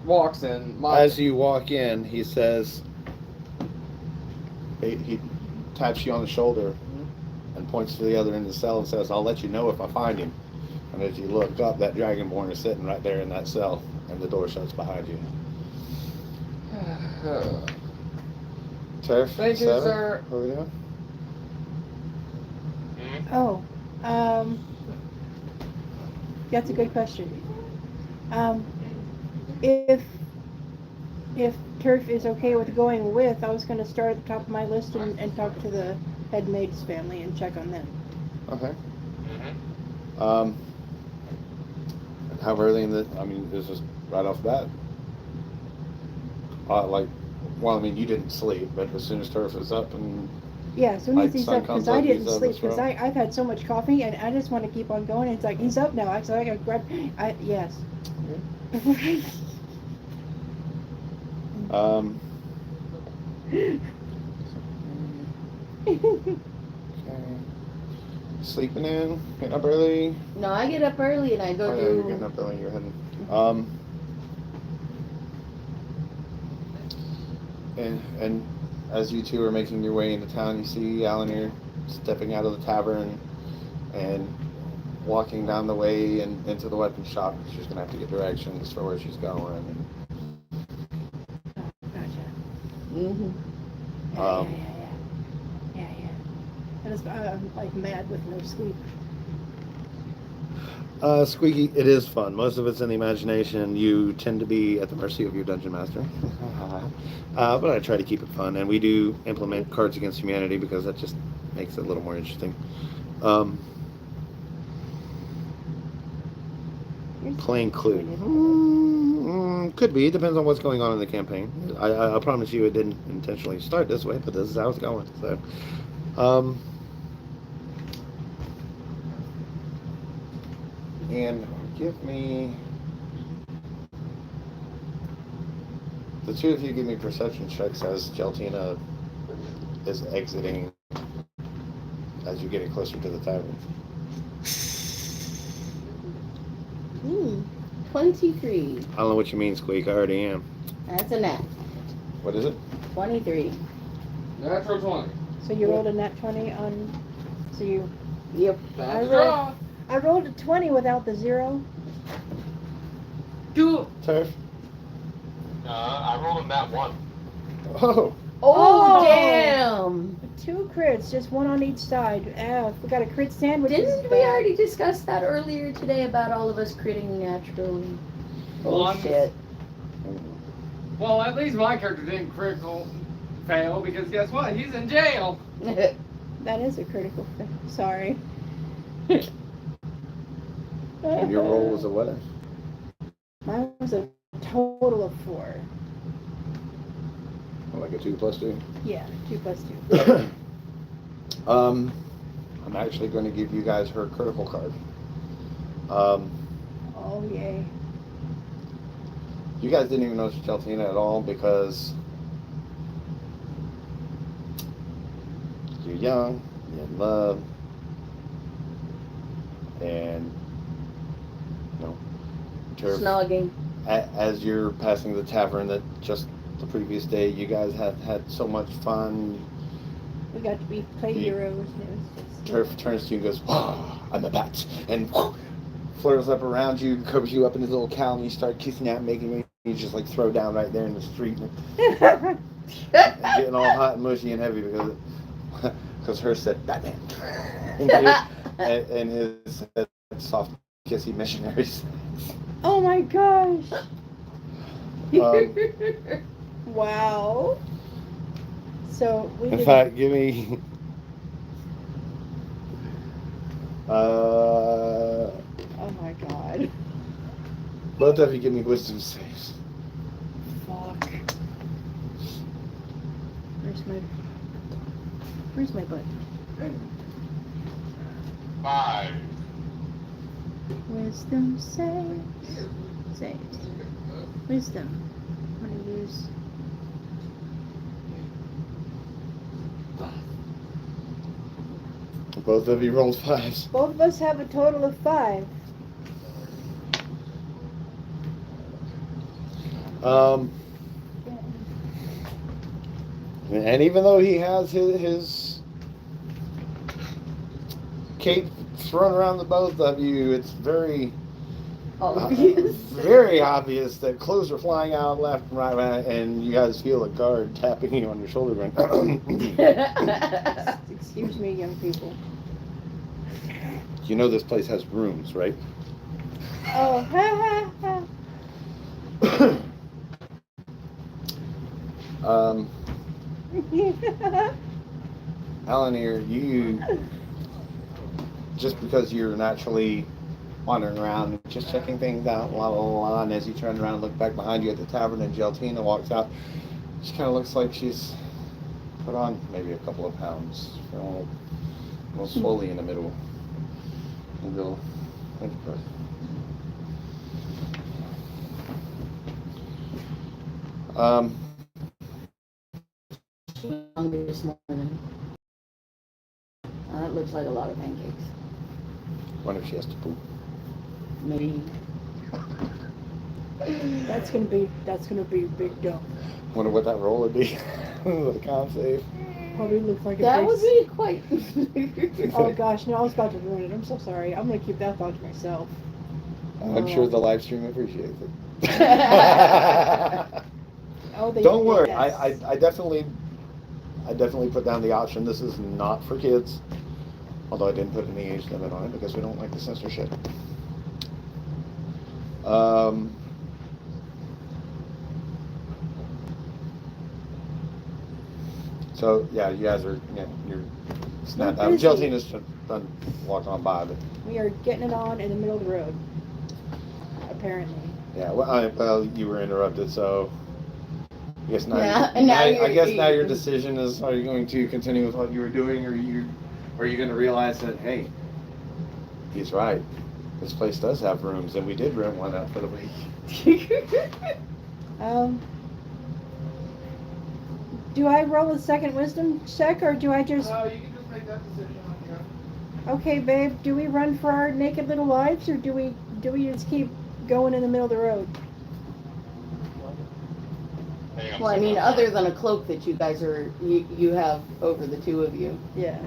walks in. As you walk in, he says, he taps you on the shoulder and points to the other end of the cell and says, "I'll let you know if I find him." And as you look up, that Dragonborn is sitting right there in that cell, and the door shuts behind you. Turf, Thank you, sir. What are we doing? Oh, that's a good question. If Turf is okay with going with, I was going to start at the top of my list and talk to the head maid's family and check on them. Okay. How early in the? I mean, is this right off the bat? You didn't sleep, but as soon as Turf is up and Yeah, as soon as he's sun up, because comes I up, didn't he's up sleep, as because well. I've had so much coffee and I just want to keep on going. It's like he's up now, so I got to grab. Yes. Okay. Sleeping in, getting up early. No, I get up early and I go Oh, yeah, you're getting up early. You're heading. And as you two are making your way into town, you see Alan stepping out of the tavern and walking down the way and into the weapon shop. She's gonna have to get directions for where she's going. Gotcha. Mm-hmm. Yeah. And I'm like mad with no sleep. Squeaky, it is fun. Most of it's in the imagination. You tend to be at the mercy of your dungeon master. But I try to keep it fun. And we do implement Cards Against Humanity because that just makes it a little more interesting. Playing Clue. Could be. Depends on what's going on in the campaign. I promise you it didn't intentionally start this way, but this is how it's going. So, and give me... The two of you give me perception checks as Geltina is exiting as you're getting closer to the tavern. 23. I don't know what you mean, Squeak. I already am. That's a nat. What is it? 23. Natural 20. So you rolled a nat 20 on. So you. Yep. That's a draw. I rolled a 20 without the 0. Turf? I rolled a nat 1. Oh. Oh, damn. 2 crits, just one on each side. We got a crit sandwich. Didn't we already discuss that earlier today about all of us critting naturally? Bullshit. Well, at least my character didn't critical fail because guess what? He's in jail. That is a critical fail. Sorry. And your roll was a what? Mine was a total of 4. Like a 2 plus 2? Yeah, 2 plus 2. I'm actually going to give you guys her critical card. Oh, yay. You guys didn't even notice Geltina at all because you're young, you're in love, and Turf, Snogging. as you're passing the tavern that just the previous day, you guys had so much fun. We got to play heroes. And it was just, Turf turns to you and goes, "Oh, I'm a bat," and flutters up around you, covers you up in his little cowl, and you start kissing out, making you just like throw down right there in the street, and getting all hot and mushy and heavy because her said Batman, and his said soft kissy missionaries. Oh my gosh! Wow. So we. In fact, give me. Oh my god. Both of you give me wisdom saves. Fuck. Where's my Where's my button? 5. Wisdom saves. Wisdom. I'm gonna use. Both of you rolled 5s. Both of us have a total of 5. And even though he has his cape thrown around the both of you, it's very Obvious. very obvious that clothes are flying out left and right, and you guys feel a guard tapping you on your shoulder going, Excuse me, young people. you know this place has rooms, right? Oh, ha ha ha. Alan here, you, just because you're naturally wandering around and just checking things out, la la la, and as you turn around and look back behind you at the tavern and Geltina walks out, she kind of looks like she's put on maybe a couple of pounds, a little swollen in the middle. And go, thank you, Chris. Hungry this morning. That looks like a lot of pancakes. Wonder if she has to poop. Maybe. That's gonna be a big dump. Wonder what that roll would be. The con save. Probably looks like a That big would be quite. Oh gosh, no, I was about to ruin it. I'm so sorry. I'm gonna keep that thought to myself. I'm sure the live stream appreciates it. Oh, they Don't worry, yes. I definitely put down the option. This is not for kids. Although I didn't put any age limit on it because we don't like the censorship. So yeah, you guys are you're snapped out. busy. Geltina's done walk on by, but We are getting it on in the middle of the road. Apparently. yeah. Well, you were interrupted, so I guess now. Yeah, and now I guess now your you're- decision is: are you going to continue with what you were doing, or are you going to realize that hey, he's right. This place does have rooms, and we did rent one out for the week. Do I roll a second wisdom check, or do I just... You can just make that decision on your own. Okay, babe, do we run for our naked little lives, or do we just keep going in the middle of the road? Hang on a Well, I mean, second. other than a cloak that you guys you have over the two of you. Yeah.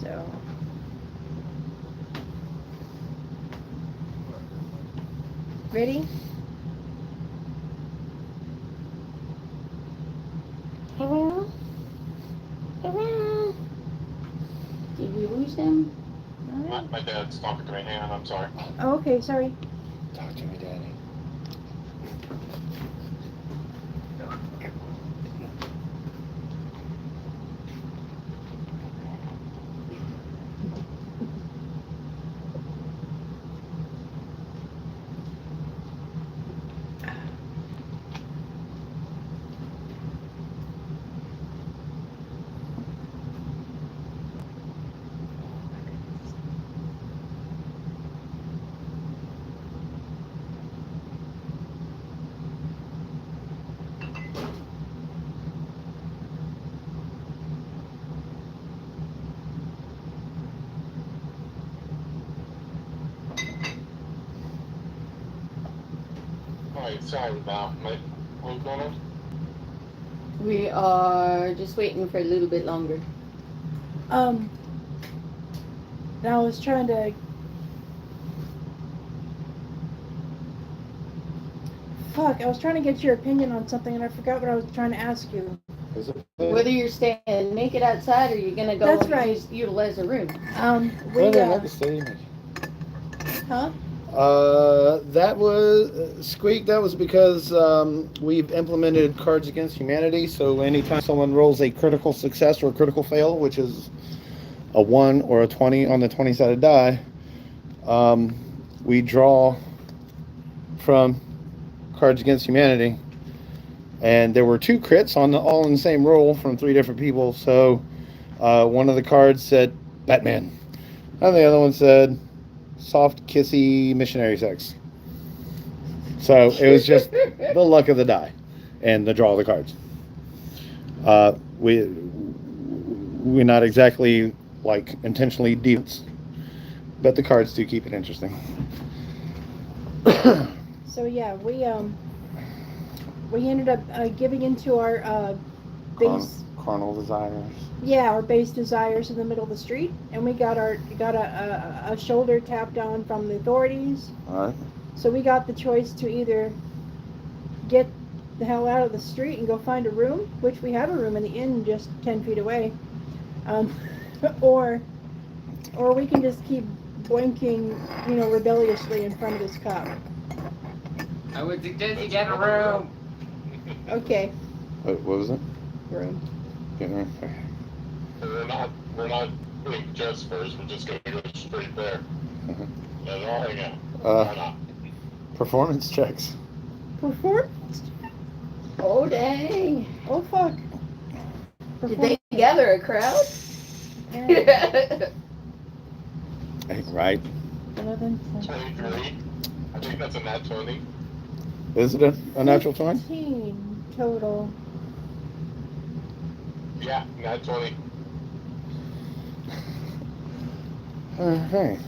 So. Ready? Hello? Hello? Did we lose him? My dad's talking to me. Hang on, I'm sorry. Oh, okay, sorry. Talk to me, Daddy. Alright, sorry about what's going on? We are just waiting for a little bit longer. Now I was trying to fuck, I was trying to get your opinion on something and I forgot what I was trying to ask you. Is it? Whether you're staying naked outside or you're gonna go That's and right. utilize a room. We, I didn't have to say. huh? That was Squeak. That was because we've implemented Cards Against Humanity. So anytime someone rolls a critical success or a critical fail, which is a 1 or a 20 on the 20-sided die, we draw from Cards Against Humanity. And there were 2 crits all in the same roll from 3 different people. So one of the cards said Batman, and the other one said soft, kissy missionary sex. So it was just the luck of the die and the draw of the cards. We're not exactly like intentionally deals, but the cards do keep it interesting. So yeah, we ended up giving into our base. Carnal desires. Yeah, our base desires in the middle of the street, and we got a shoulder tapped on from the authorities. All right. So we got the choice to either get the hell out of the street and go find a room, which we have a room in the inn just 10 feet away, or we can just keep blinking, rebelliously in front of this cop. I would suggest you get a room. Okay, What was it? room. Getting right. We're not doing just first. We're just gonna go straight there. Mhm. Yeah, they're all hang out. Why not? Performance checks. Performance? Oh dang! Oh fuck. Did they gather a crowd? Yeah. Right. 11, 23. I think that's a nat 20. Is it a natural 20? 15 total. Yeah, nat 20. Okay.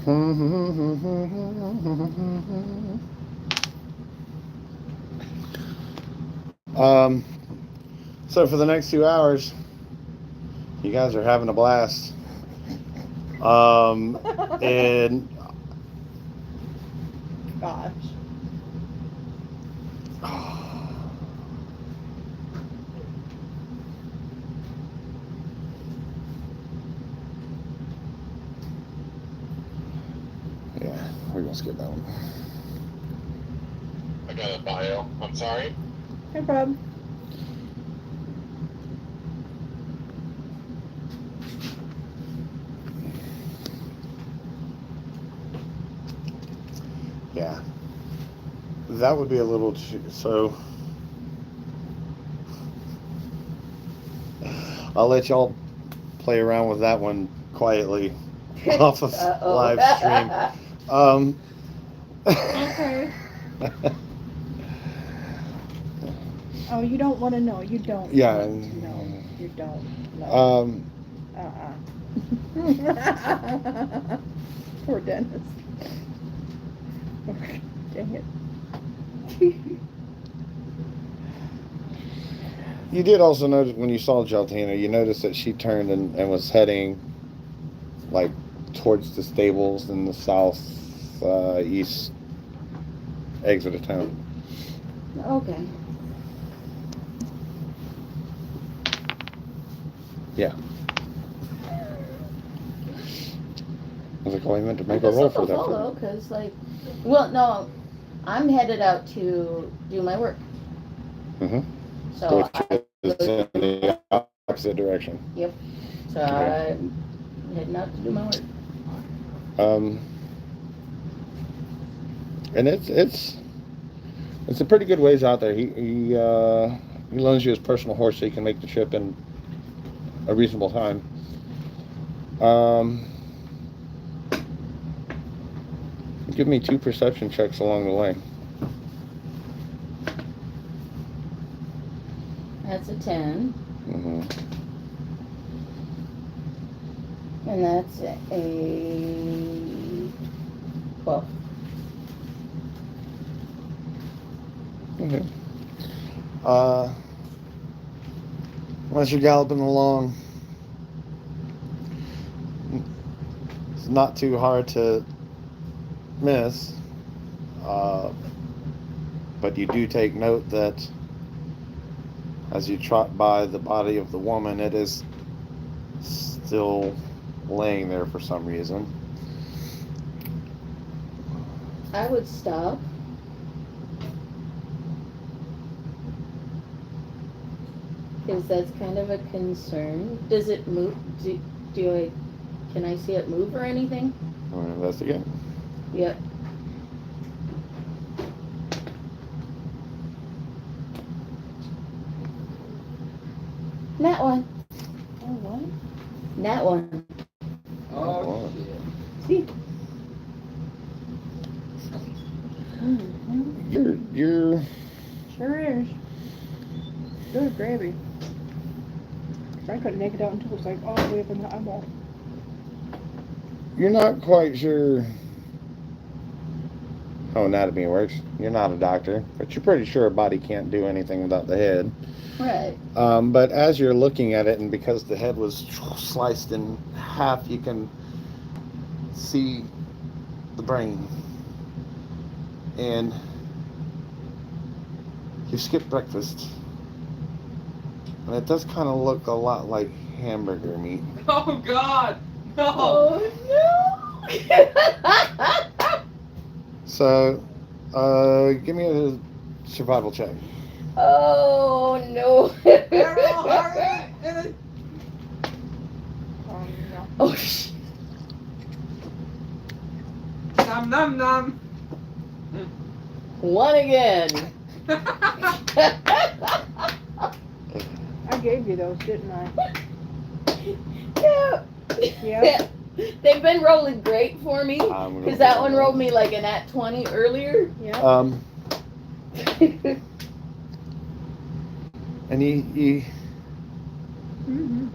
So for the next 2 hours, you guys are having a blast. And Gosh. yeah, we're gonna skip that one. I got a bio. I'm sorry. No problem. Yeah, that would be a little so. I'll let y'all play around with that one quietly off of live stream. Okay. Oh, you don't want to know. You don't. Yeah. want to know. You don't. No. Poor Dennis. Dang it. You did also notice when you saw Geltina, you noticed that she turned and was heading like towards the stables in the south east exit of town. Okay. Yeah. I was like, oh, I meant to make a roll for that. Because, well, no, I'm headed out to do my work. Mm-hmm. So Which is in the opposite direction. Yep. So I'm heading out to do my work. And it's a pretty good ways out there. He loans you his personal horse so you can make the trip in a reasonable time. Give me 2 perception checks along the way. That's a 10. Mm-hmm. And that's a 12. Okay. Once you're galloping along, it's not too hard to miss, but but you do take note that as you trot by the body of the woman, it is still laying there for some reason. I would stop. Because that's kind of a concern. Does it move? Can I see it move or anything? I'm going to investigate. Yep. That one. Oh, what? That one. Oh, See? Mm-hmm. You're Sure is. Good gravy. I couldn't make it out until it was like all the way up in the eyeball. you're not quite sure how anatomy works. You're not a doctor, but you're pretty sure a body can't do anything without the head. Right. But as you're looking at it, and because the head was sliced in half, you can see the brain. And you skip breakfast. And it does kind of look a lot like hamburger meat. oh God! No! Oh no! So, give me a survival check. Oh no! Errol, hurry! No. Oh sh! Nom nom nom! One again. I gave you those, didn't I? Yeah. Yeah. They've been rolling great for me. I'm gonna Because that roll. one rolled me like an at 20 earlier. Yeah. And you Mm-hmm.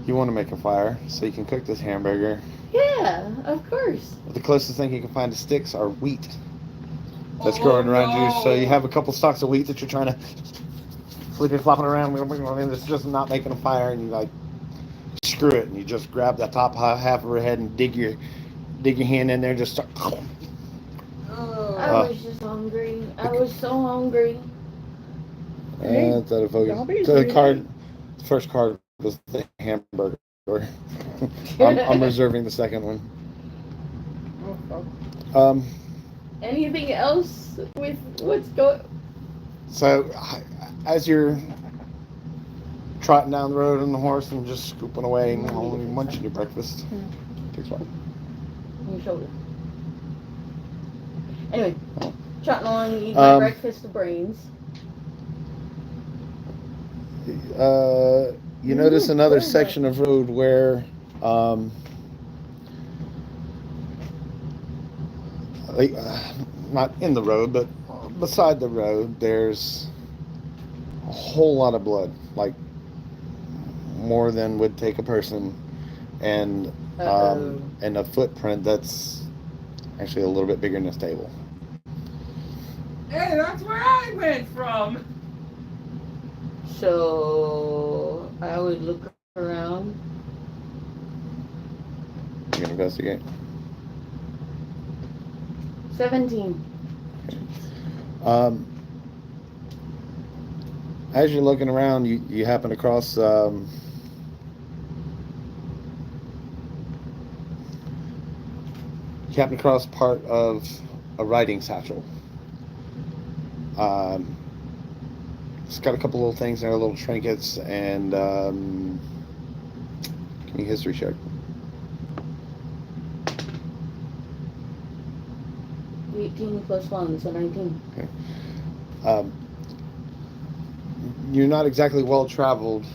you want to make a fire so you can cook this hamburger. Yeah, of course. The closest thing you can find to sticks are wheat that's Oh, growing around no. you. So you have a couple stalks of wheat that you're trying to flipping, flopping around, and it's just not making a fire. And you like screw it, and you just grab that top half of her head and dig your hand in there, and just start. I was just hungry. I was so hungry. That a focus. The first card was the hamburger. I'm reserving the second one. Anything else with what's going? So, as you're trotting down the road on the horse and just scooping away and only munching your breakfast, takes one. Your shoulder. Anyway, trotting along, eating my breakfast of brains. You notice another section of road where not in the road, but beside the road, there's a whole lot of blood, like more than would take a person, and a footprint that's actually a little bit bigger than this table. Hey, that's where I went from! So I would look around. You can investigate. 17. As you're looking around, you happen across part of a riding satchel. It's got a couple little things there, little trinkets, and give me a history check. 18 plus 1, so 19. Okay. You're not exactly well traveled,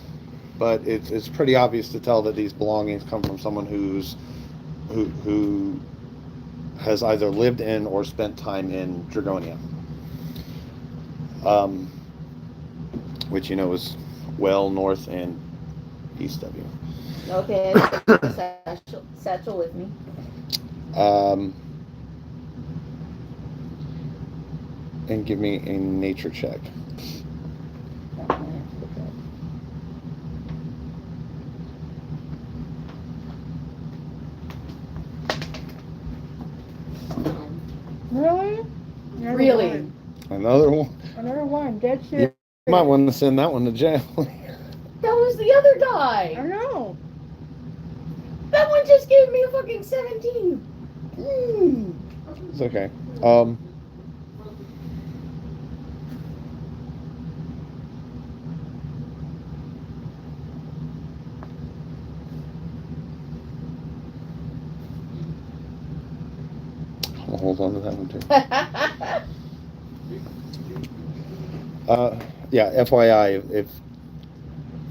but it's pretty obvious to tell that these belongings come from someone who has either lived in or spent time in Dragonia, which you know is well north and east of you. Okay, I got a satchel with me. And give me a nature check. Another one. Another one, dead serious. You might want to send that one to jail. That was the other I guy. know. That one just gave me a fucking 17. Mm. It's okay. I'll hold on to that one too. Yeah, FYI,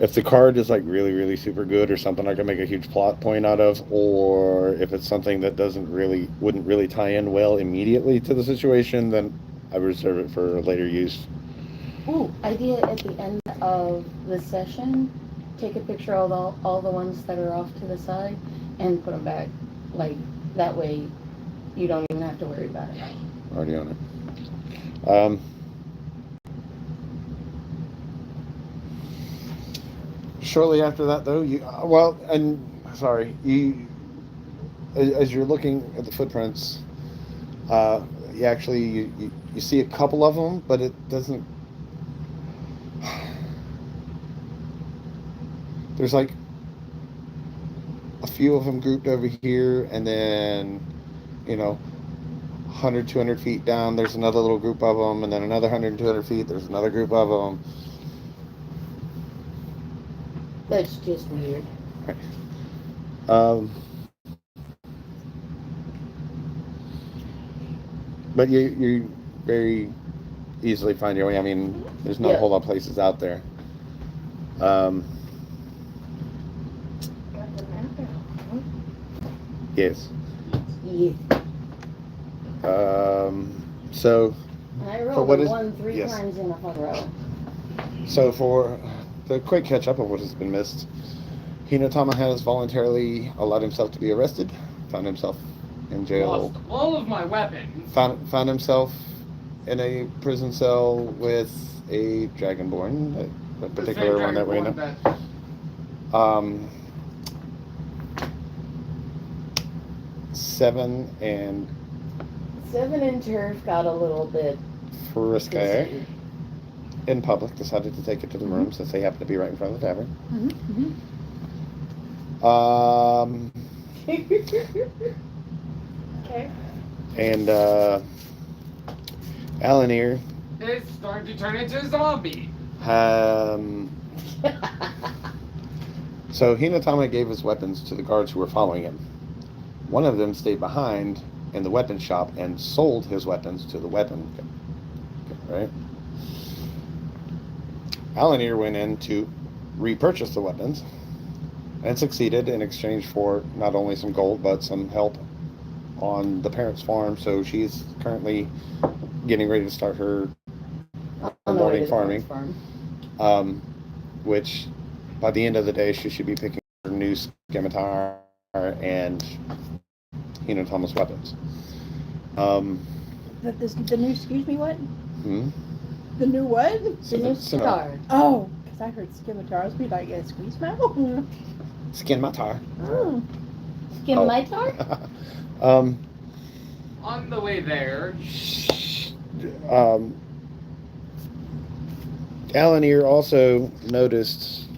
if the card is like really, really super good or something I can make a huge plot point out of, or if it's something that wouldn't really tie in well immediately to the situation, then I reserve it for later use. Ooh, idea at the end of the session, take a picture of all the ones that are off to the side and put them back. Like, that way you don't even have to worry about it. Already on it. Shortly after that, though, as you're looking at the footprints, you see a couple of them, but it doesn't. There's like a few of them grouped over here, and then 100, 200 feet down, there's another little group of them, and then another 100, 200 feet, there's another group of them. That's just weird. But you very easily find your way. I mean, there's not a whole lot of places out there. Yes. Yeah. So. I rolled a 1 3 times in a row. So for the quick catch up of what has been missed, Hinatama has voluntarily allowed himself to be arrested, found himself in jail. Lost all of my weapons. Found himself in a prison cell with a dragonborn, a particular one that we know. 7 and Turf got a little bit Frisky in public decided to take it to the room since they happened to be right in front of the tavern. Okay. And Alanir It's starting to turn into a zombie. So Hinatama gave his weapons to the guards who were following him. One of them stayed behind in the weapon shop and sold his weapons to the weapon. Right? Alanir went in to repurchase the weapons and succeeded in exchange for not only some gold but some help on the parents' farm. So she's currently getting ready to start her morning farming, which by the end of the day she should be picking her new scimitar and Hinatama's weapons. The new, excuse me, what? The new what? The new scimitar. Oh, because I heard scimitar. I was be like, yeah, squeeze mouth? Scimitar. Oh. Scimitar? On the way there. Alanir also noticed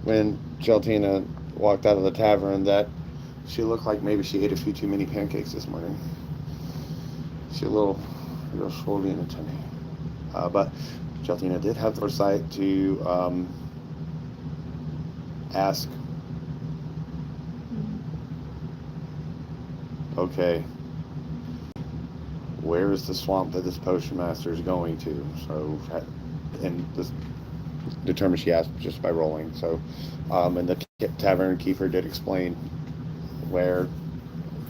when Geltina walked out of the tavern that she looked like maybe she ate a few too many pancakes this morning. She's a little slowly in a tummy. But Geltina did have the foresight to ask, okay, where is the swamp that this potion master is going to? So, and this determined she asked just by rolling. So, and the tavern keeper did explain where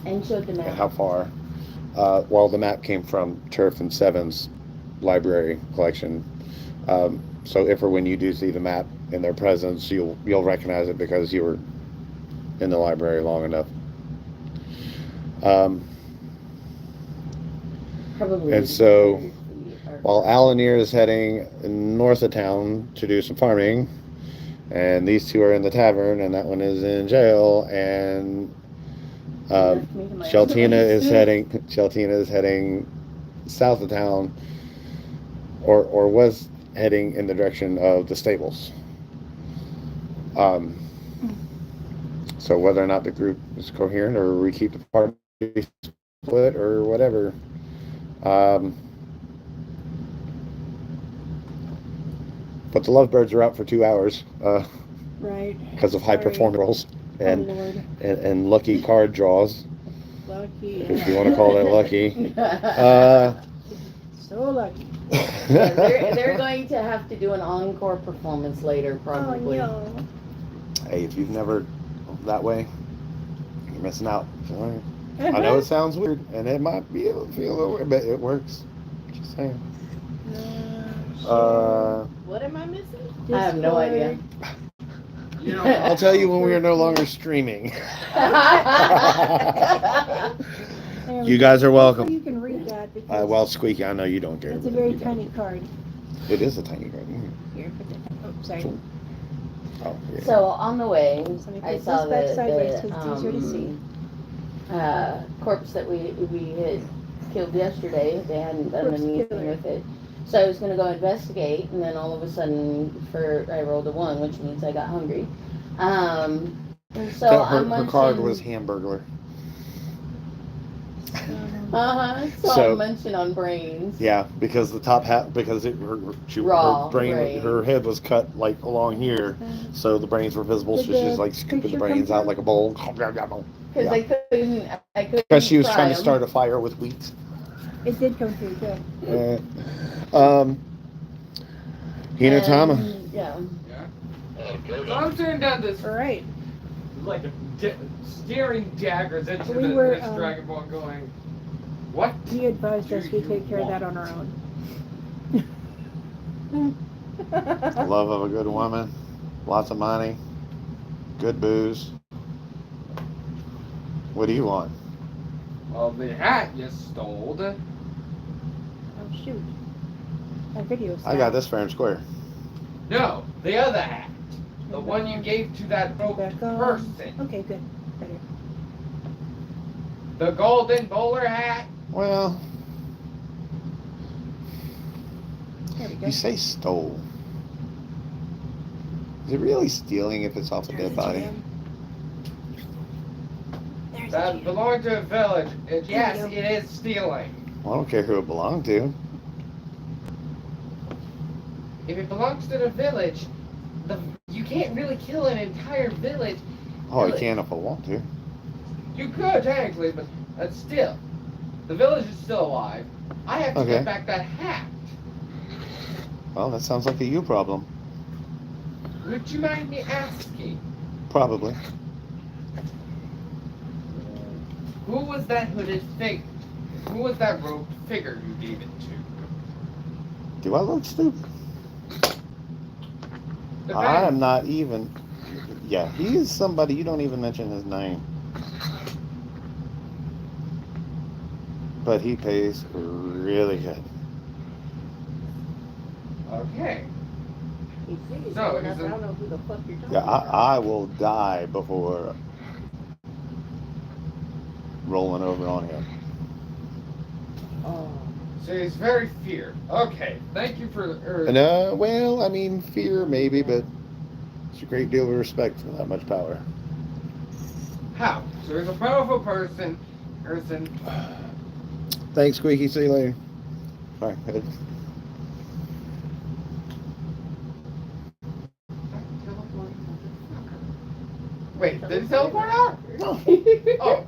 and showed the map. And how far. Well, the map came from Turf and Seven's library collection. So if or when you do see the map in their presence, you'll recognize it because you were in the library long enough. Probably. And so, while Alanir is heading north of town to do some farming, and these two are in the tavern, and that one is in jail, and Geltina is heading south of town or was heading in the direction of the stables. So whether or not the group is coherent, or we keep the party split, or whatever. But the lovebirds are out for 2 hours Right. because of high Sorry. performance rolls Oh, and, Lord. and lucky card draws, Lucky. if you want to call that lucky. So lucky. Yeah, they're going to have to do an encore performance later, probably. Oh, no. Hey, if you've never that way, you're missing out. I know it sounds weird, and it might be feel a little weird, but it works. Just saying. What am I missing? I have no idea. You know, I'll tell you when we are no longer streaming. You guys are welcome. You can read that because Well, Squeaky, I know you don't care. it's a but very you don't. tiny card. It is a tiny card. Here, put that. Oh, sorry. Oh, yeah. So on the way, So let me I put saw this back the sideways so it's easier to see. corpse that we had killed yesterday. They hadn't done Corpse anything killer. with it. So I was going to go investigate, and then all of a sudden, I rolled a 1, which means I got hungry. So her card was Hamburglar. So I'm munching on brains. Yeah, because the top hat, because her Raw brain, brain. her head was cut like along here, so the brains were visible. So Did she's the like scooping the picture brains come out like a bowl. Because Yeah. I couldn't. Because she was fry trying to 'em. start a fire with wheat. It did come through, good. Hinatama. And, yeah. Okay, So I'm staring down this All right. like staring daggers into We were, this Dragon Ball, going, what? He advised us we take care of that on our own. Love of a good woman, lots of money, good booze. What do you want? Well, the hat you stole. Oh, shoot. That video I got this fair and square. No, the other hat. The one you gave to that broke Back on. person. Okay, good. Right here. The golden bowler hat. Well, There we go. you say stole. Is it really stealing if it's off a There's dead the body? jam. There's the That jam. belonged to a village. Yes, There you it is stealing. Well, I don't care who it belonged to. If it belongs to the village, you can't really kill an entire village. Oh, I Really? can if I want to. You could technically, but still, the village is still alive. I have to Okay. get back that hat. Well, that sounds like a you problem. Would you mind me asking, Probably. who was that hooded figure? Who was that robed figure you gave it to? Do I look stupid? The I bag. am not even. Yeah, he is somebody you don't even mention his name. But he pays really good. Okay. You see, he's So, going up, is I it- don't know who the fuck you're talking Yeah, about. I will die before rolling over on him. Oh. So he's very feared. Okay, thank you for. Well, I mean, fear maybe, but it's a great deal of respect for that much power. How? So he's a powerful person. Thanks, Squeaky. See you later. Sorry. Good. Wait, did he teleport out? No. Oh,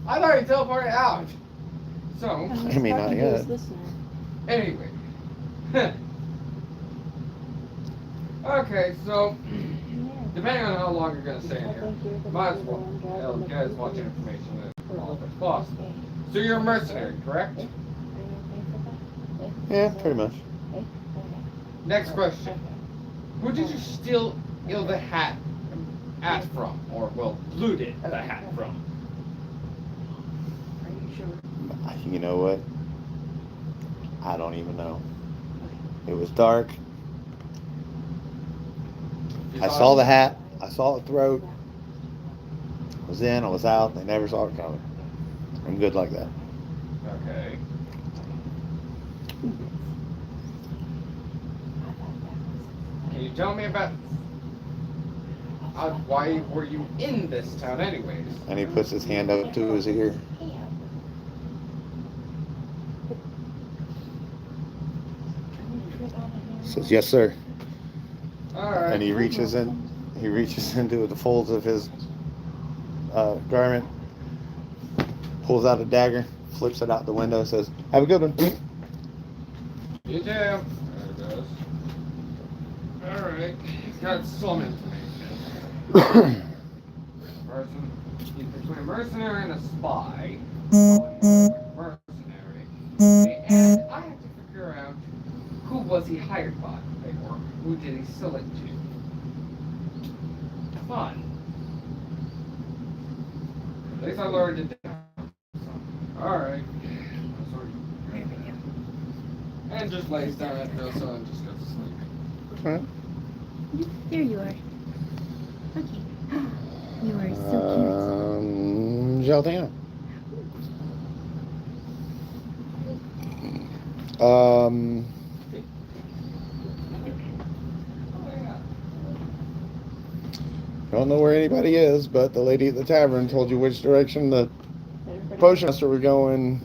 I thought he teleported out. So, I mean, not How yet. is this now? anyway. Okay, so depending on how long you're gonna stay in here, might as well get as much information as possible. So you're a mercenary, correct? Yeah, pretty much. Next question. Who did you steal the hat from? Or, well, looted the hat from? Are you sure? You know what? I don't even know. It was dark. I saw the hat. I saw the throat. I was in. I was out. They never saw it coming. I'm good like that. Okay. tell me about why were you in this town anyways? And he puts his hand up to his ear. Says, yes, sir. Alright. And he reaches into the folds of his garment, pulls out a dagger, flips it out the window, says, have a good one. You too. There it goes. Alright. He's got some information. He's between a mercenary and a spy. Mercenary. And I have to figure out who was he hired by, or who did he sell it to. Fun. At least I learned it down. Alright. And just lays down at the sun and just goes to sleep. Huh? There you are. Okay. You are so Jaldana. Don't know where anybody is, but the lady at the tavern told you which direction the potion master were going,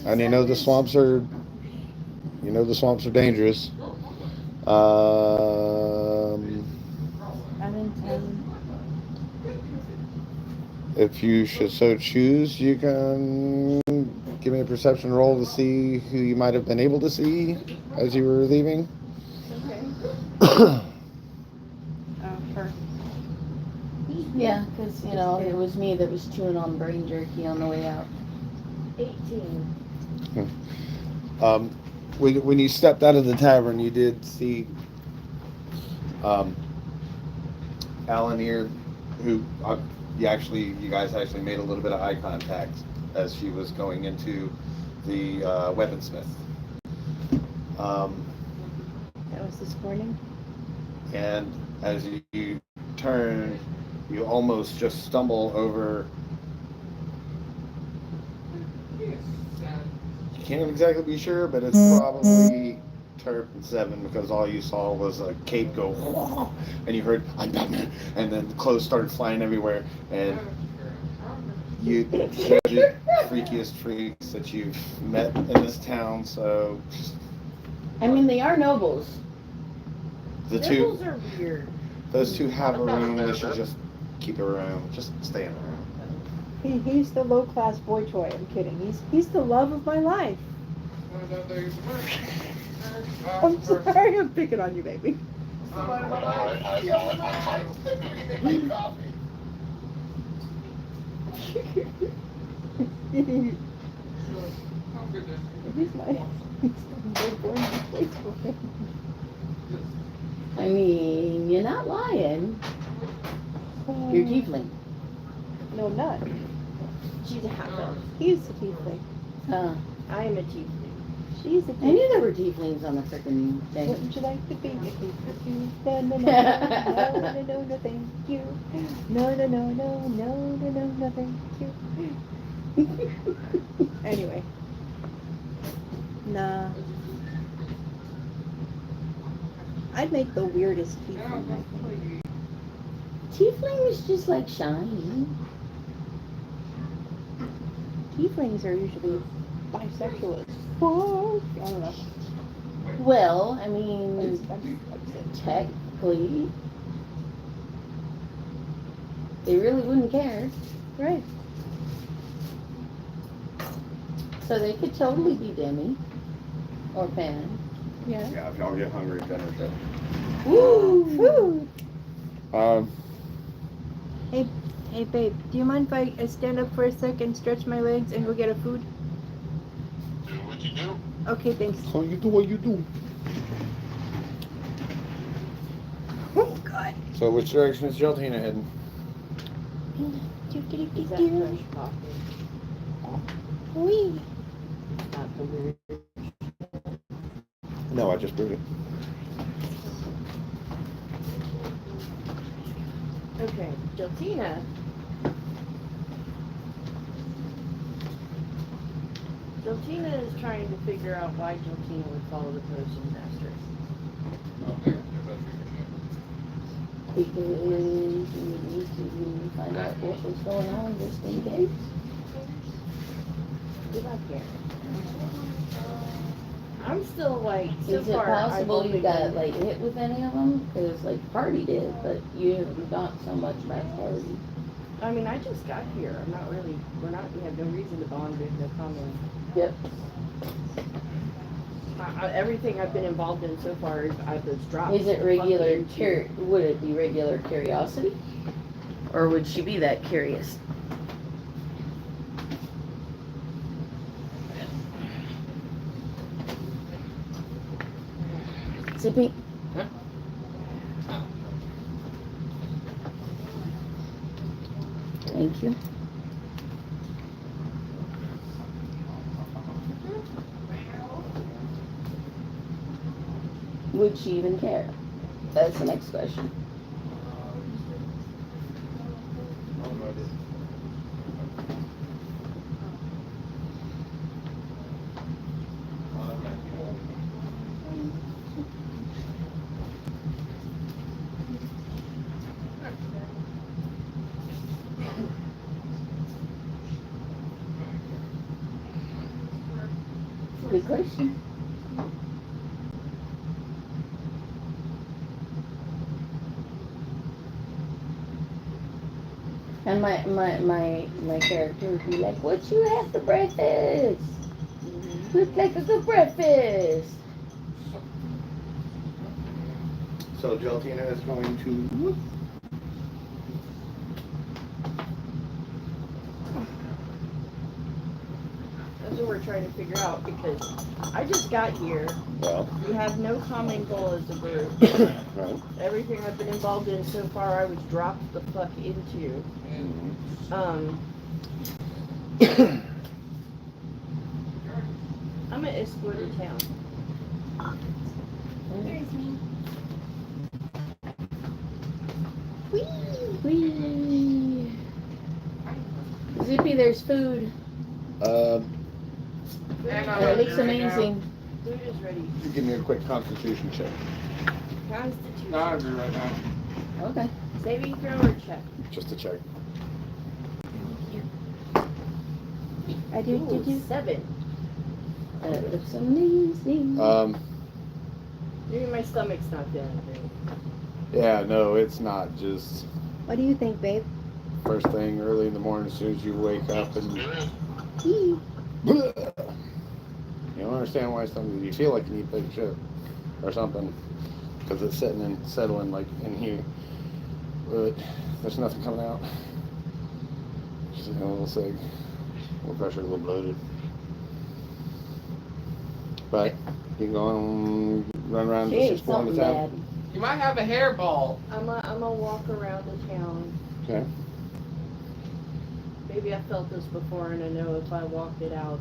and you know the swamps are dangerous. I'm in town. If you should so choose, you can give me a perception roll to see who you might have been able to see as you were leaving. Oh, her. Yeah, because, you know, it was me that was chewing on brain jerky on the way out. 18. When you stepped out of the tavern, you did see Alan here, who you guys actually made a little bit of eye contact as she was going into the weaponsmith. That was this morning. And as you turn, you almost just stumble over. You can't exactly be sure, but it's probably Turp and Seven, because all you saw was a cape go, and you heard, I'm Batman, and then the clothes started flying everywhere, and you the freakiest freaks that you've met in this town. So I mean, they are nobles. Nipples are weird. those two have a room. They should just keep a room. Just stay in the room. He's the low class boy toy. I'm kidding. He's the love of my life. I'm sorry, I'm picking on you, baby. He's my boy toy. I mean, you're not lying. You're tiefling. No, I'm not. She's a half-elf. He's a tiefling. I am a tiefling. She's a I knew tiefling. there were tieflings on the frickin' thing. Wouldn't you like to be a tiefling? No, no, no, no, no, no, no, thank you. No, no, no, no, no, no, no, no, thank you. Anyway. Nah. I'd make the weirdest tiefling. I think. Tiefling is just like shiny. Tieflings are usually bisexual as fuck. I don't know. Well, I mean, I'm technically, they really wouldn't care. right. So they could totally be Demi or Pan. Yeah. Yeah, if y'all get hungry, dinner's done. Woo! Food. Hey babe, do you mind if I stand up for a second, stretch my legs, and go get a food? Do what you do. Okay, thanks. So you do what you do. Oh God. So which direction is Geltina heading? Is that fresh coffee? Wee. Not the weird. No, I just brewed it. Okay, Geltina. Geltina is trying to figure out why Geltina would follow the potion master. because we need to find out what was going on just in case. Get up here. I'm still like, so Is it far, I've possible only you got been- like hit with any of them? Because like Party did, but you haven't got so much about Party. I mean, I just got here. I'm not really, we have no reason to bond with no comment. Yep. Everything I've been involved in so far is I was dropped. Is it regular fucking would it be regular curiosity? Or would she be that curious? Zippy? Huh? Thank you. Would she even care? That's the next question. Good question. And my character would be like, what you have for breakfast? Look like a good breakfast. So Gelatina is going to. That's what we're trying to figure out because I just got here. Well, We have no common goal as a group. right. Everything I've been involved in so far, I was dropped the fuck into. I'm gonna explore the town. There's me. Whee! Zippy, there's food. It looks amazing. Food is ready. You give me a quick constitution check. Constitution. No, I'm good right now. Okay. Saving throw or check? Just a check. I do. Ooh, 7. That looks amazing. Maybe my stomach's not feeling great. Yeah, no, it's not. Just What do you think, babe? first thing early in the morning, as soon as you wake up and you don't understand why something you feel like you need to take a shit or something because it's sitting and settling like in here, but there's nothing coming out. Just a little sick, a little pressure, a little bloated. But you can go on, run around, She just ate exploring the something town. bad. You might have a hairball. I'm gonna walk around the town. Okay. Maybe I felt this before and I know if I walk it out,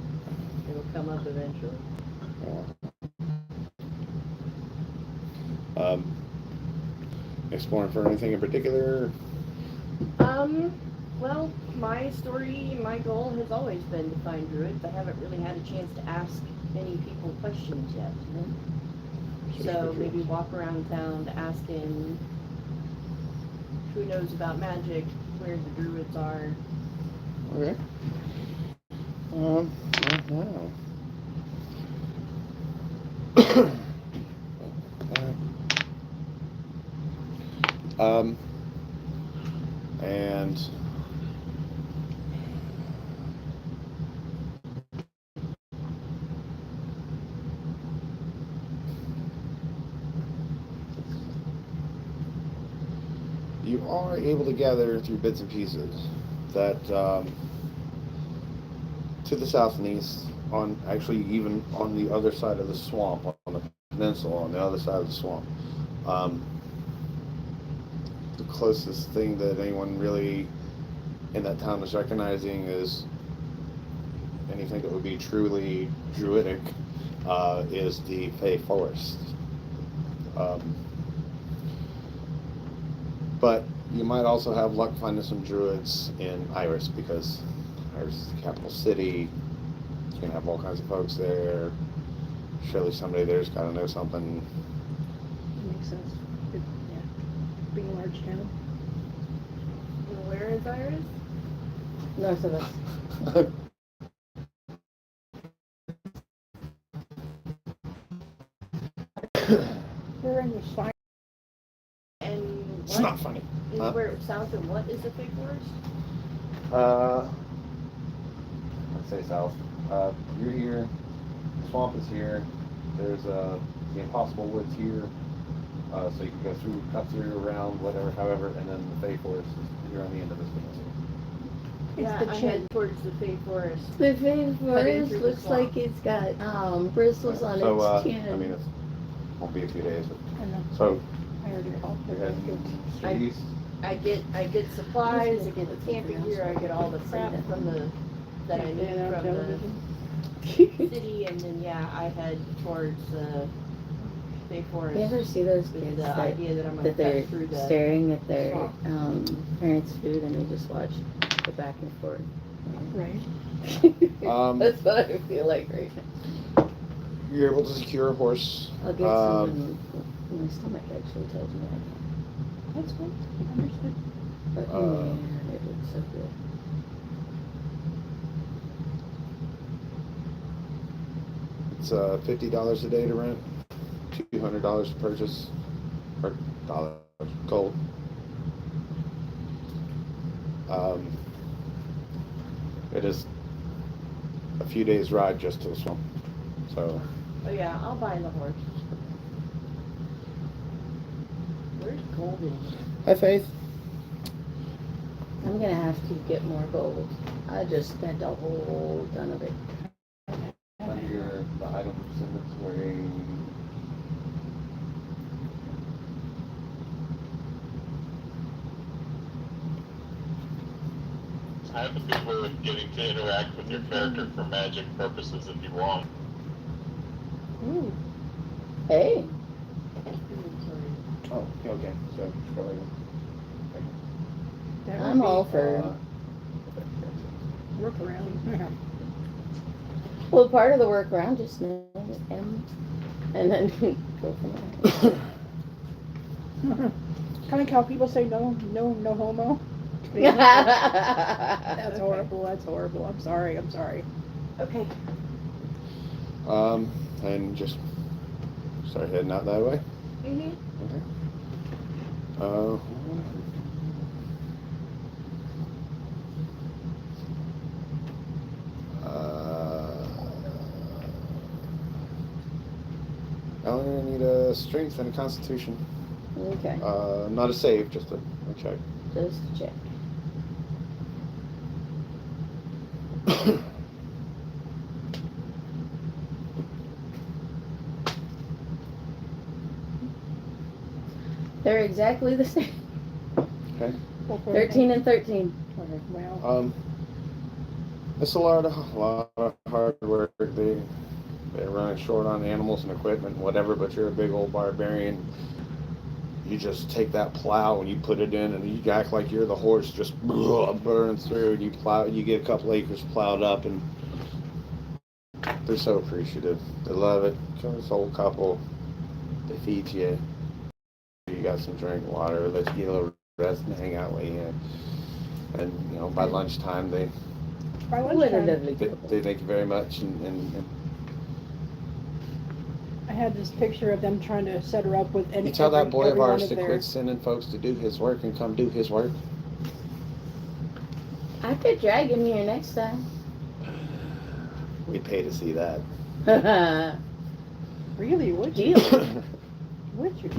it'll come up eventually. Exploring for anything in particular? Well, my story, my goal has always been to find druids. I haven't really had a chance to ask any people questions yet. So maybe walk around town asking who knows about magic, where the druids are. Okay. Wow. And you are able to gather through bits and pieces that to the south and east, on actually even on the other side of the swamp, on the peninsula, on the other side of the swamp, the closest thing that anyone really in that town is recognizing is anything that would be truly druidic is the Fey Forest. But you might also have luck finding some druids in Iris because Iris is the capital city. You can have all kinds of folks there. Surely somebody there's got to know something. Makes sense. being a large town. Where is Iris? North of us. We're in the side. And It's what not funny. is Huh? where south and what is the fake forest? Let's say south. You're here. The swamp is here. There's the impossible woods here. So you can go through, cut through, around, whatever, however, and then the fake forest is here on the end of this peninsula. Yeah, the I chin. head towards the fake forest. The fake forest through the looks swamp. like it's got bristles on So, its chin. I mean, it won't be a few days. But, I know. so I already called. you're heading straight east. I get supplies, I get the camping gear, I get all the crap from the that I need Yeah, from television. the city, and then I head towards the fake forest. You ever see those with kids the that, idea that I'm gonna that they're cut through the staring at their swamp. parents' food and they just watch it back and forth? Right. That's what I feel like right now. You're able to secure a horse. I'll get some. My stomach actually tells me I can. That's good. Understood. But man, it looks so good. It's $50 a day to rent, $200 to purchase, or dollars gold. It is a few days ride just to the swamp. So Oh yeah, I'll buy the horse. Where's Golden? hi Faith. I'm gonna have to get more gold. I just spent a whole ton of it. Under the items inventory. I have to be willing getting to interact with your character for magic purposes if you want. Ooh. Hey, Oh, okay. So probably. That I'm would all be for. workaround. Well, part of the workaround just name it M, and then go from there. Kind of how people say no homo. That's That's horrible. That's horrible. I'm sorry. Okay. And just start heading out that way. Mhm. Okay. I'm gonna need a strength and a constitution. Okay, Not a save, just a check. just check. They're exactly the same. Okay. 13 and 13. Wow. It's a lot of hard work. They're running short on animals and equipment and whatever, but you're a big old barbarian. You just take that plow and you put it in, and you act like you're the horse, just burns through, and you plow. You get a couple acres plowed up, and they're so appreciative. They love it. Come this old couple. They feed you. You got some drink water. Let you get a little rest and hang out with you. And by lunchtime they By What a lunchtime, lovely they, couple. they thank you very much. And I had this picture of them trying to set her up with. you tell that boy of every one ours to their- quit sending folks to do his work and come do his work. I could drag him here next time. We'd pay to see that. Really? Would you? Deal. Would you?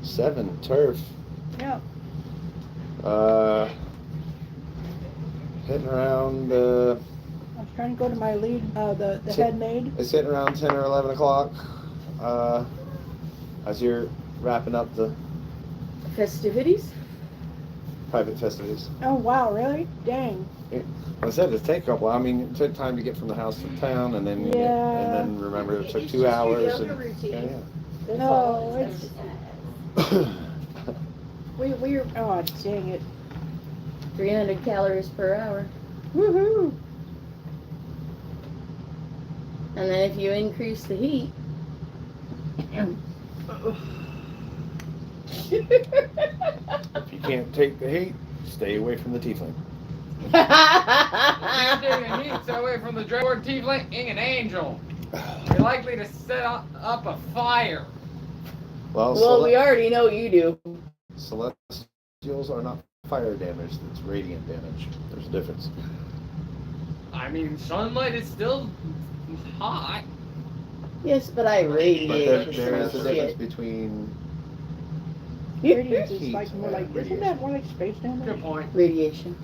7 turf. Yeah. Hitting around. I was trying to go to my lead, the head maid. It's hitting around 10 or 11 o'clock. As you're wrapping up the Festivities? private festivities. Oh wow, really? Dang. I said it'd take a while. I mean, it took time to get from the house to town, and then Yeah. and then remember it took It's 2 just your hours. yoga And, routine. That's No, all it's- exercise. We're oh dang it. 300 calories per hour. Woohoo! And then if you increase the heat. If you can't take the heat, stay away from the tiefling. Can't take a heat, stay away from the dreadboard tiefling, an angel. You're likely to set up a fire. Well, we already know you do. Celestials are not fire damage, it's radiant damage. There's a difference. I mean, sunlight is still hot. Yes, but I But radiate. there is a difference Shit. between Radiance is Heat, like more like, isn't that more like space damage? Good point. Radiation.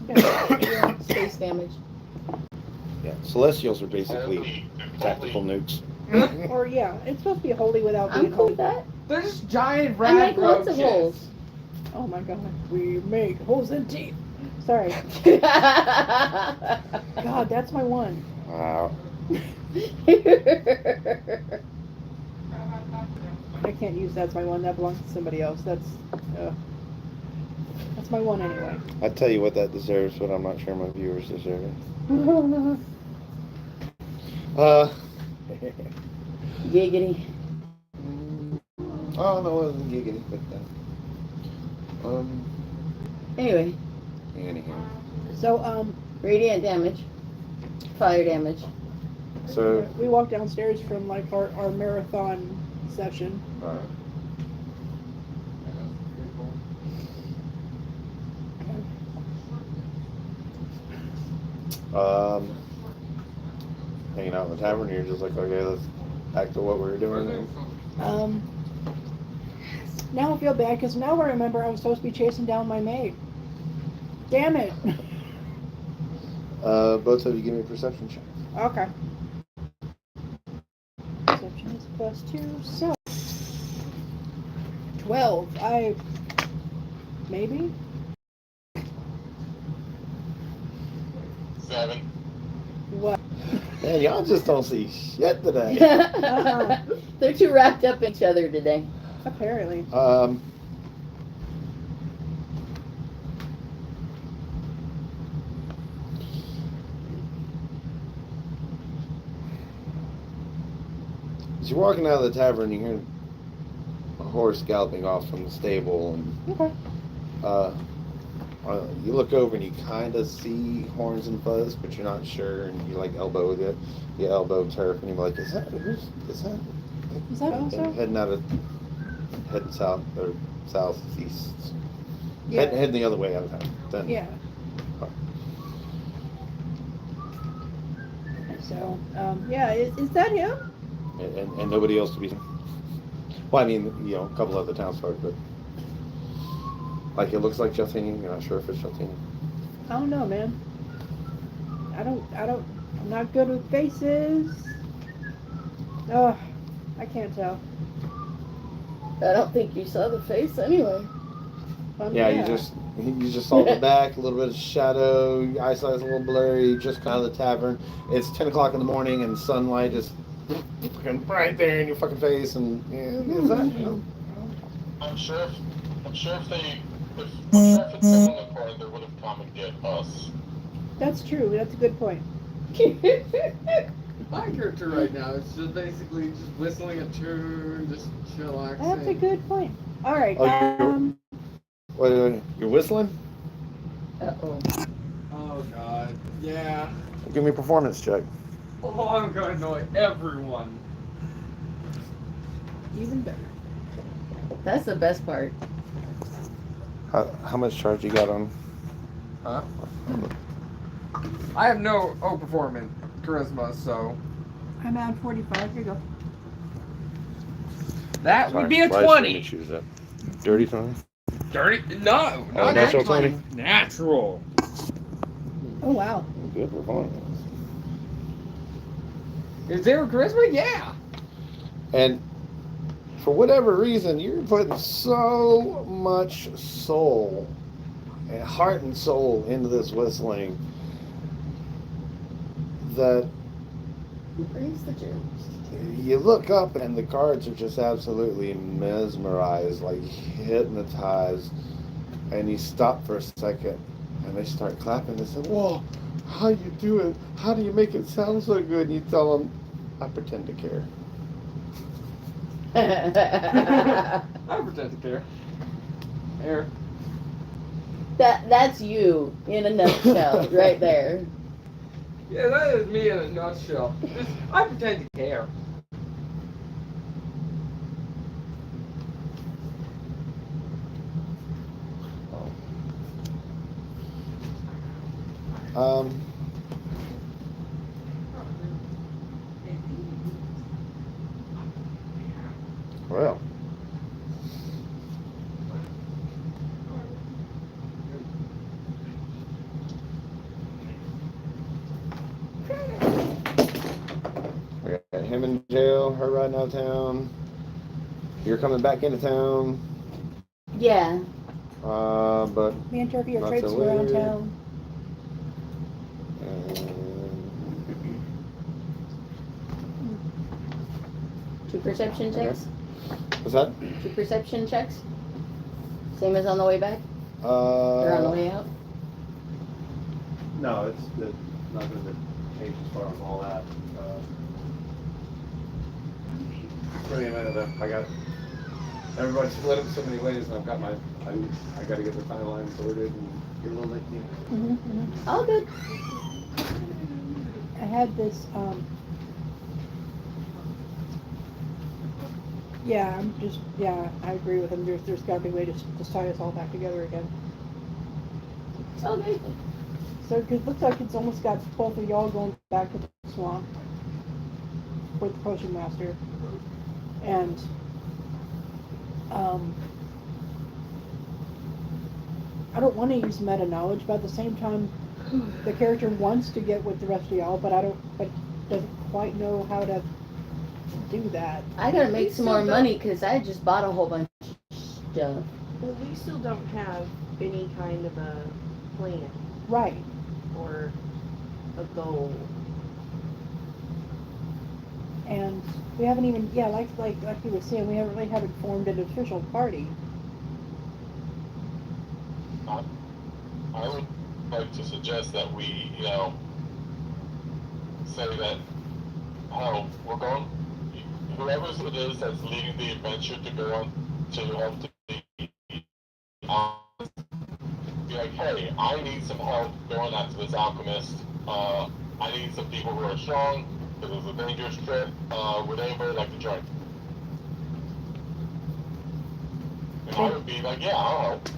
Yeah. Space damage. yeah, celestials are basically tactical nukes. Or yeah, it's supposed to be holy without I'm being cool holy. with that. They're just giant I make lots of roaches. holes. Oh my god, we make holes in teeth. Sorry. God, that's my one. Wow. I can't use that's my one. That belongs to somebody else. That's my one anyway. I'd tell you what that deserves, but I'm not sure my viewers deserve it. Giggity. Oh no, it wasn't giggity, but Anyway, anyhow. So radiant damage. Fire damage. So we walked downstairs from like our marathon session. Hanging out in the tavern, you're just like, okay, let's back to what we were doing. Now I feel bad because now I remember I was supposed to be chasing down my maid. Damn it. Both of you give me a perception check. Okay. Perception is +2, so 12. Maybe? 7. What? Man, y'all just don't see shit today. They're too wrapped up in each other today. Apparently. As you're walking out of the tavern, you hear a horse galloping off from the stable, and Okay. you look over and you kind of see horns and fuzz, but you're not sure, and you like elbow it. You elbow turf, and you're like, is that? Is that also? And heading south or southeast. Yeah. Heading the other way out of town. Then. Yeah. So, yeah, is that him? And nobody else to be. Well, I mean, a couple other townsfolk, but like it looks like Jaltini. You're not sure if it's Jaltini. I don't know, man. I'm not good with faces. Ugh, I can't tell. I don't think you saw the face anyway. Yeah, you just saw the back, a little bit of shadow, your eyesight's a little blurry, just kind of the tavern. It's 10 o'clock in the morning and sunlight is fucking right there in your fucking face, and is that? I'm sure if they had someone in the corner, they would have come and get us. That's true. That's a good point. My character right now is just basically just whistling a tune, just chillaxing. That's a good point. All right. Wait, you're whistling? Uh-oh. Oh god. Yeah. Give me a performance check. Oh, I'm gonna annoy everyone. Even better. That's the best part. How much charge you got on? Huh? I have no performance charisma, so I'm at 45. Here you go. that would be a Why 20. should you choose that? Dirty 20? Dirty? No, Oh, not natural 20. 20? Natural. Oh wow. Good performance. Is there a charisma? Yeah. And for whatever reason, you're putting so much soul, and heart and soul into this whistling that Brings the germs. you look up and the guards are just absolutely mesmerized, like hypnotized, and you stop for a second and they start clapping. They say, "Whoa, how you do it? How do you make it sound so good?" And you tell them, I pretend to care. I pretend to care. Here. That's you in a nutshell, right there. Yeah, that is me in a nutshell. Just, I pretend to care. Um. Well. We got him in jail, her riding out of town. You're coming back into town. Yeah. But Me and Turkey are not traipsing till around later. town. Two perception checks. What's that? Two perception checks. Same as on the way back or on the way out. No, it's not going to change as far as all that. Really, I got everybody split up so many ways, and I've got I got to get the timeline sorted and get a little lengthy. All good. I had this, yeah, I agree with him. There's got to be a way to tie us all back together again. Okay. So it looks like it's almost got both of y'all going back to the swamp with the potion master. And, I don't want to use meta knowledge, but at the same time, the character wants to get with the rest of y'all, but doesn't quite know how to do that. I gotta make some more money because I just bought a whole bunch of stuff. Well, we still don't have any kind of a plan Right. or a goal. And we haven't even, like he was saying, we haven't formed an official party. I would like to suggest that we, say that, we're going, whoever it is that's leading the adventure to go on to help be like, hey, I need some help going after this alchemist. I need some people who are strong, because it's a dangerous trip. Would anybody like to join? And I would be like, yeah, I'll help.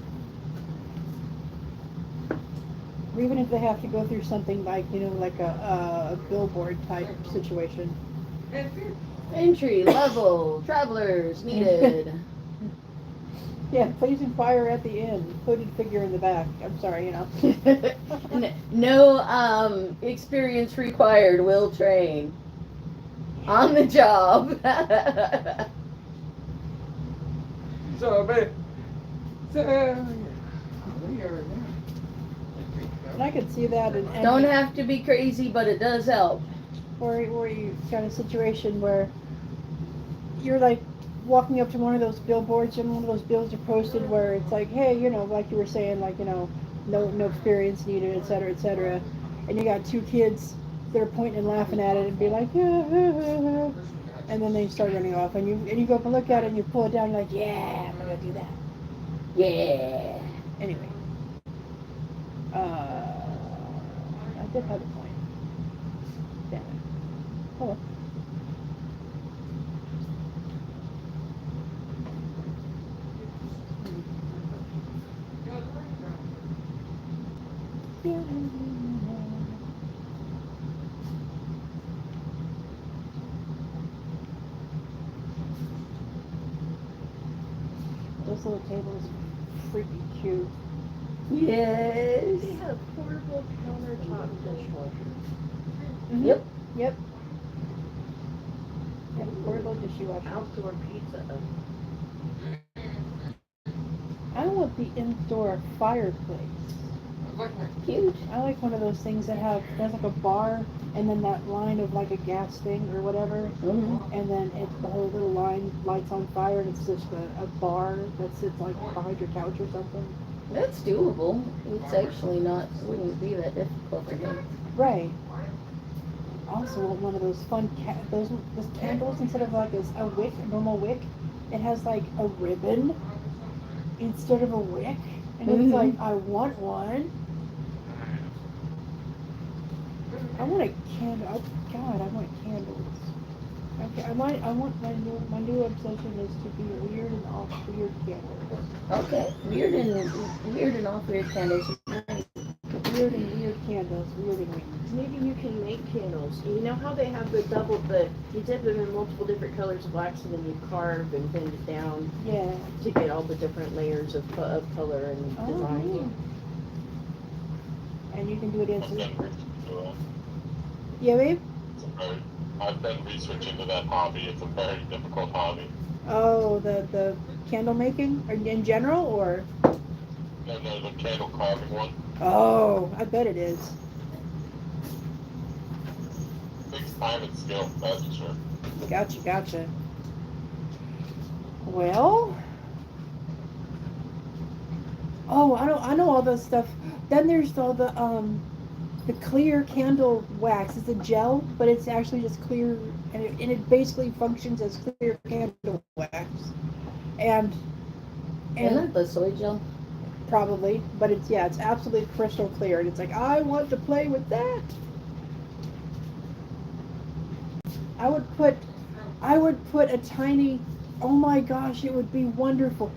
Or even if they have to go through something like, like a billboard type situation. Entry level travelers needed. Yeah, please inquire at the inn. Hooded figure in the back. I'm sorry, No experience required. Will train on the job. And I could see that in any, Don't have to be crazy, but it does help. or you got a situation where you're like walking up to one of those billboards, and one of those bills are posted where it's like, hey, like you were saying, like, no experience needed, et cetera, and you got two kids that are pointing and laughing at it and be like, and then they start running off, and you go up and look at it and you pull it down, you're like, yeah, I'm gonna do that. Yeah. Anyway, I did have a point. Damn it. Oh well. Those little tables are freaking cute. Yes. They had a portable countertop dishwasher. Mm-hmm. Yep. Yep. Yep, portable dishwasher. Outdoor pizza oven. I want the indoor fireplace. Cute. I like one of those things that has like a bar and then that line of like a gas thing or whatever. Mm-hmm. And then the whole little line lights on fire and it's just a bar that sits like behind your couch or something. That's doable. It's actually not, wouldn't be that difficult for him. Right. also want one of those fun those candles instead of like a wick, a normal wick. It has like a ribbon instead of a wick, and it's like I want one. I want a candle. Oh, God, I want candles. Okay, I want my new obsession is to be weird and off weird candles. Okay. Weird and off weird candles. Weird and weird candles. Weird and weird. Maybe you can make candles. You know how they have you dip them in multiple different colors of wax and then you carve and bend it down Yeah. to get all the different layers of color and design. And you can do it in. I've been researching that. Yeah, babe? I've been researching into that hobby. It's a very difficult hobby. Oh, the candle making, or in general, or? No, the candle carving one. Oh, I bet it is. Takes time and skill, that's for sure. Gotcha. Well, oh, I know all this stuff. Then there's all the clear candle wax. It's a gel, but it's actually just clear, and it basically functions as clear candle wax. And Isn't that the soy gel? probably, but it's absolutely crystal clear, and it's like I want to play with that. I would put a tiny. Oh my gosh, it would be wonderful.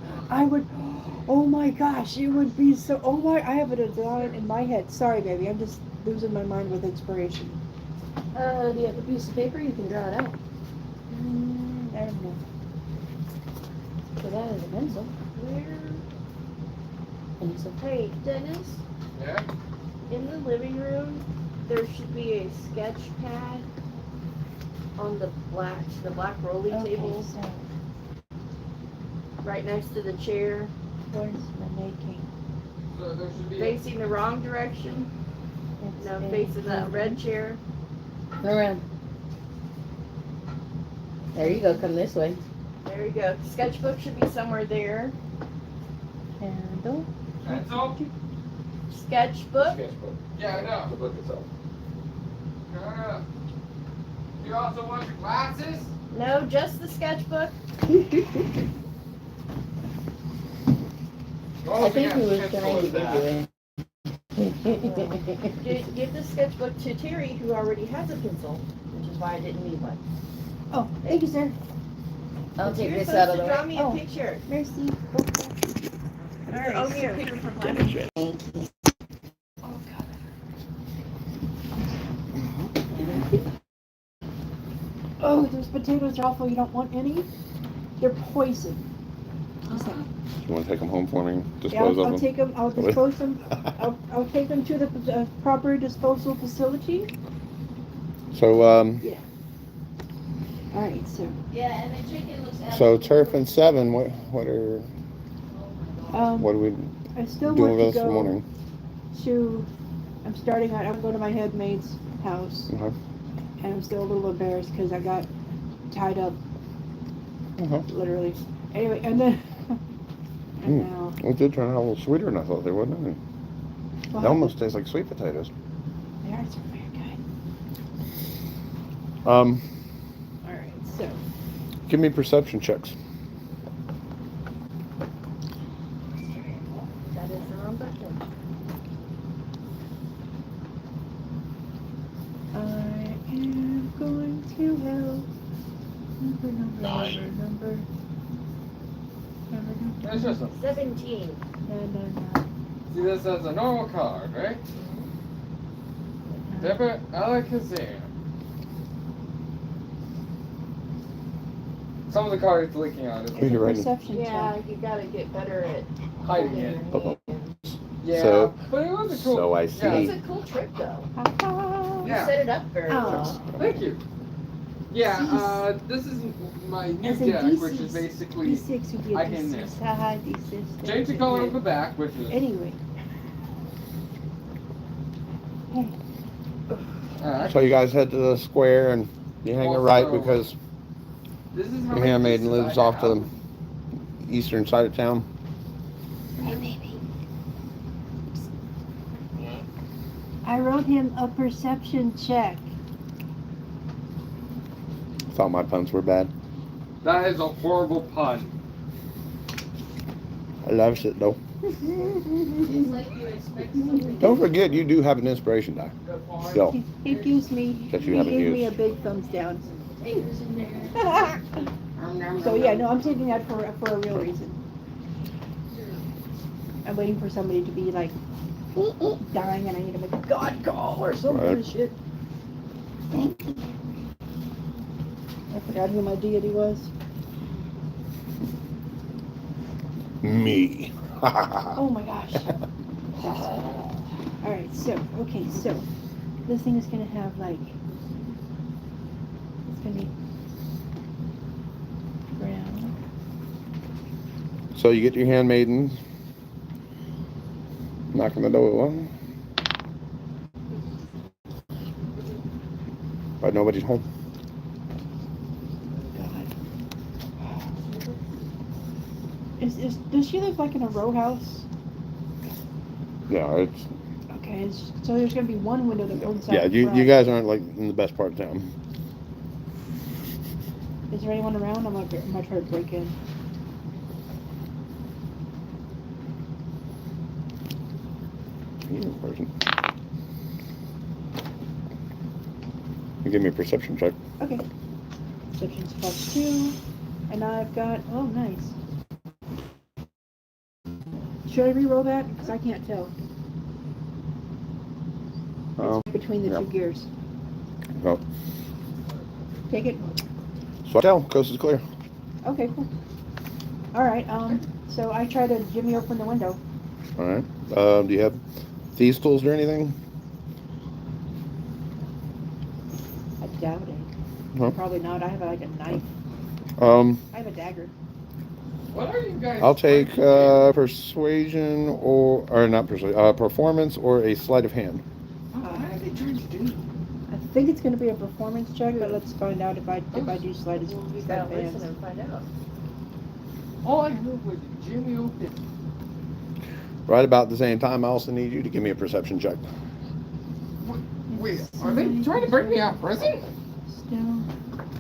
Oh my gosh, it would be so. Oh my, I have a design in my head. Sorry, baby, I'm just losing my mind with inspiration. Do you have a piece of paper? You can draw it out. I don't know. Because that is a pencil. Hey, Dennis, Yeah? in the living room, there should be a sketch pad on the black rolling table So right next to the chair, where's the making? So there should be facing the wrong direction. No, facing that red chair. Around. There you go. Come this way. There you go. Sketchbook should be somewhere there. Candle. pencil? Sketchbook. Sketchbook. Yeah, I know. The book itself. You also want your glasses? No, just the sketchbook. I think he was trying to give you a. Give the sketchbook to Terry, who already has a pencil, which is why I didn't need one. Oh, thank you, sir. I'll take You're this supposed out of to the draw way. me a Oh. picture. Mercy. Oh, here. Oh, those potatoes are awful. You don't want any? They're poison. Just like, You want to take them home for me? yeah, Dispose I'll of them? take them. I'll dispose them. I'll take them to the proper disposal facility. So, All right, so Yeah, and the chicken looks. so Turf and Seven, what are what are we I still doing want with to us in the go morning? to. I'm starting out. I'm going to my head maid's house, Uh-huh. and I'm still a little embarrassed because I got tied up Uh-huh. literally. Anyway, and then and now. It did turn out a little sweeter than I thought they would, didn't it? Well, They almost taste like sweet potatoes. They are so very good. Um, All right, so. give me perception checks. That is the wrong button. I am going to hell. Number. That's just a, 17. No. see this as a normal card, right? Dip it, Alakazam. Some of the cards leaking out. Who you writing? Perception Yeah, check. you gotta get better at Hiding it. holding your hand. Yeah, So- but it was a cool. so I Yeah. It's see. a cool trick, though. You Yeah. set it up very Oh. well. Thank you. Yeah, this is my new As a deck, which is D6 basically D6 would be a I can D6. Haha, D6. change the color of the back, which is Anyway. So you guys head to the square and you hang a right Also, because this is how your many handmaiden pieces lives I off to have. the eastern side of town. I wrote him a perception check. Thought my puns were bad. That is a horrible pun. I love it though. It's like you expect something. Don't forget, you do have an inspiration die. Still. He gives me That you he haven't gave me a used. big thumbs down. Fingers in there. So yeah, no, I'm taking that for a real reason. I'm waiting for somebody to be like dying, and I need to make a god call or some kind of shit. I forgot who my deity was. Me. Oh my gosh. Alright, so this thing is gonna have like, it's gonna be brown. So you get your handmaiden. Knock on the door. But nobody's home. God. Does she live like in a row house? Yeah, it's Okay, so there's gonna be one window that opens out. yeah. You front. guys aren't like in the best part of town. Is there anyone around? I might try to break in. Person. You give me a perception check. Okay. Perception's +2, and I've got. Oh, nice. Should I re-roll that? Because I can't tell. It's between the yeah. two gears. Oh. Take it. So I tell, coast is clear. Okay, cool. All right. So I try to jimmy open the window. All right. Do you have thieves' tools or anything? I doubt it. Huh? Probably not. I have like a knife. I have a dagger. What are you guys? I'll take persuasion or not persuasion, performance or a sleight of hand. What are they trying to do? I think it's going to be a performance check, but let's find out if I do sleight of You gotta listen hand. and find out. All I heard was Jimmy open. Right about the same time, I also need you to give me a perception check. Wait, are they trying to break me out of prison? Still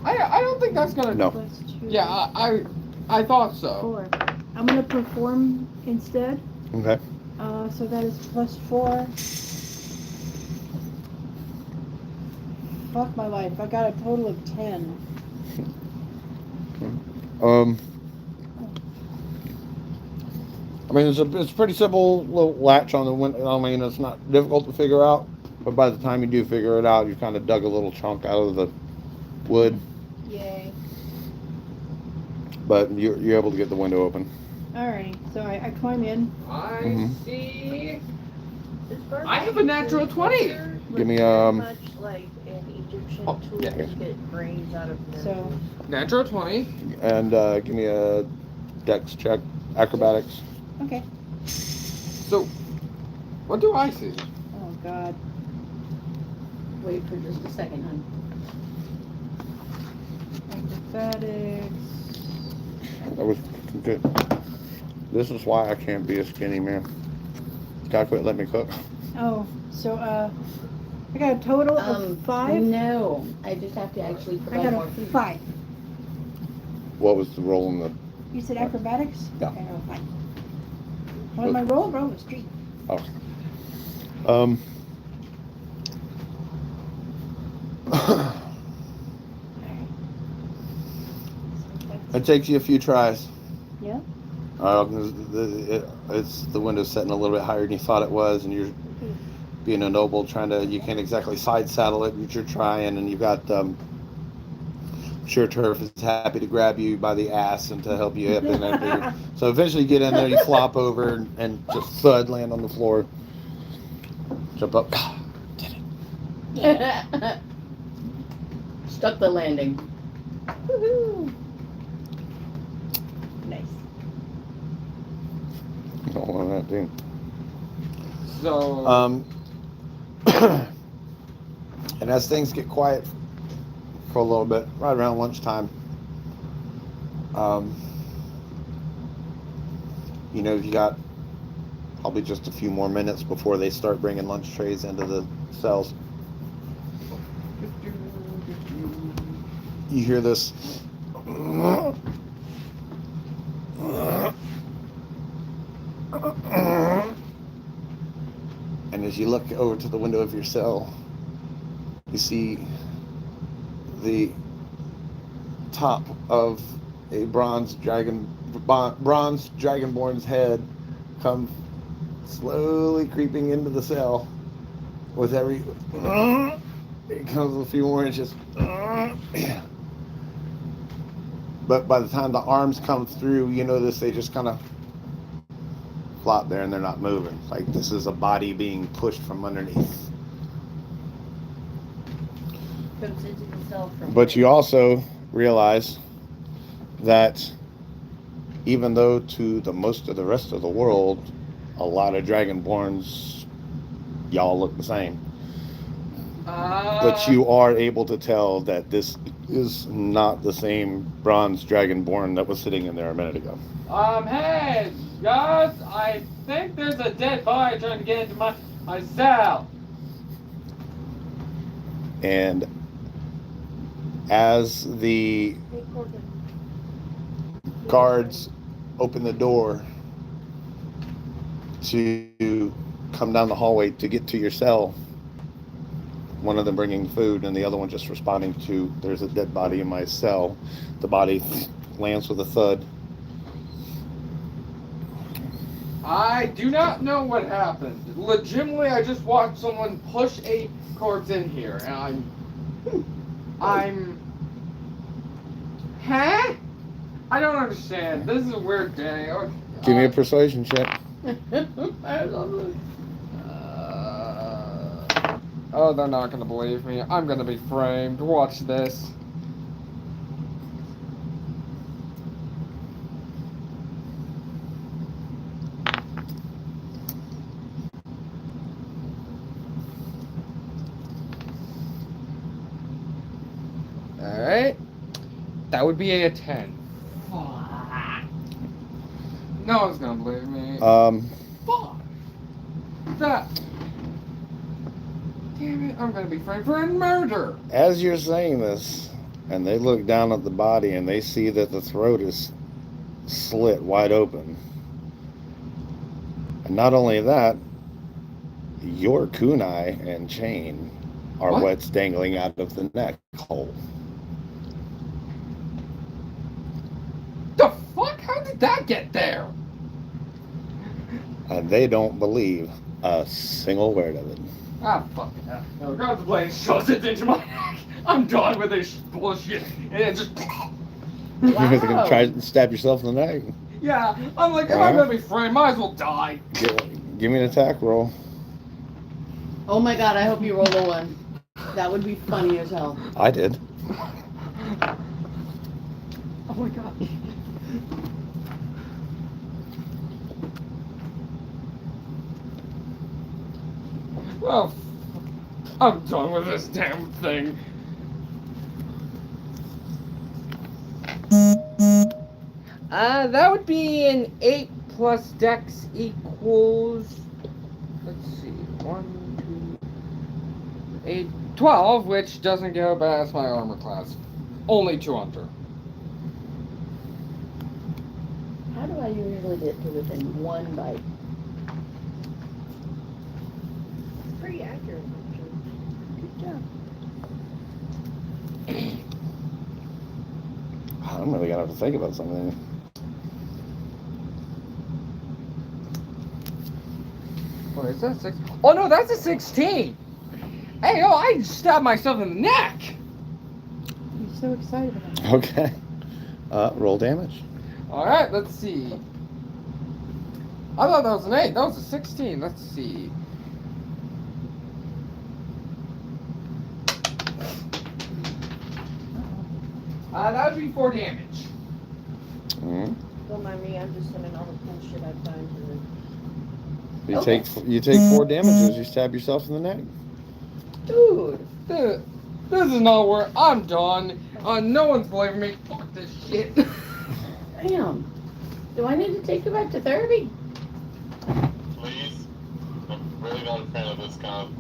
I don't think that's gonna. No. +2. Yeah, I thought so. 4. I'm going to perform instead. Okay. So that is +4. Fuck my life. I got a total of 10. I mean, it's a pretty simple little latch on the window. I mean, it's not difficult to figure out, but by the time you do figure it out, you kind of dug a little chunk out of the wood. Yay. But you're able to get the window open. Alright, so I climb in. I see. I have a natural 20. Give me Much like an Egyptian Oh, tool yeah. to get brains out of them. So, Natural 20. and give me a dex check, acrobatics. okay. So, what do I see? Oh god. Wait for just a second, hon. Acrobatics. That was good. This is why I can't be a skinny man. Gotta quit letting me cook. Oh, so I got a total of 5. No, I just have to actually I provide got more a food. 5. What was the roll in the? You said acrobatics? Yeah. Okay, I got a 5. What was my roll? Roll was 3. Oh. It takes you a few tries. Yeah? It's the window's setting a little bit higher than you thought it was, and you're being a noble, you can't exactly side saddle it, but you're trying, and you've got Sure Turf is happy to grab you by the ass and to help you up and everything. So eventually you get in there, you flop over and just thud, land on the floor. Jump up. Did it. Stuck the landing. Woohoo! Nice. Don't want that thing. So, And as things get quiet for a little bit, right around lunchtime, you got probably just a few more minutes before they start bringing lunch trays into the cells. you hear this. And as you look over to the window of your cell, you see the top of a bronze dragonborn's head come slowly creeping into the cell. With every it comes a few more inches. But by the time the arms come through, you notice they just kind of flop there and they're not moving. Like this is a body being pushed from underneath. Comes into the cell from But you also realize that even though to the most of the rest of the world, a lot of Dragonborns, y'all look the same. But you are able to tell that this is not the same bronze Dragonborn that was sitting in there a minute ago. Hey, guys, I think there's a dead body trying to get into my cell. And as the guards open the door to come down the hallway to get to your cell, one of them bringing food and the other one just responding to, there's a dead body in my cell. The body lands with a thud. I do not know what happened. Legitimately, I just watched someone push a corpse in here, and I'm... Huh? I don't understand. This is a weird day. Give me a persuasion check. Oh, they're not gonna believe me. I'm gonna be framed. Watch this. Alright. That would be a 10. No one's gonna believe me. Fuck. That. Damn it, I'm gonna be framed for a murder. As you're saying this, and they look down at the body and they see that the throat is slit wide open. And not only that, your kunai and chain are what's dangling out of the neck hole. The fuck? How did that get there? And they don't believe a single word of it. Ah, fuck it. No, grab the blade and shoves it into my neck. I'm done with this bullshit. And it just... You're gonna try to stab yourself in the neck. Yeah, I'm like, if I'm gonna be framed, might as well die. Give me an attack roll. Oh my god, I hope you roll a 1. That would be funny as hell. I did. Oh my god. Well, I'm done with this damn thing. That would be an 8 plus dex equals, let's see, 1, 2, 8, 12, which doesn't go past my armor class. Only 2 under. How do I usually get to within 1 bite? Pretty accurate. Good job. I'm really gonna have to think about something. What is that? 6? Oh no, that's a 16! Hey, oh, I stabbed myself in the neck! He's so excited about it. Okay. Roll damage. Alright, let's see. I thought that was an 8. That was a 16. Let's see. That would be 4 damage. Mm-hmm. Don't mind me, I'm just sending all the bullshit I find to the... You take 4 damage as you stab yourself in the neck. Dude, this is not where I'm done. No one's believing me. Fuck this shit. Damn. Do I need to take you back to therapy? Please. I'm really not a fan of this kind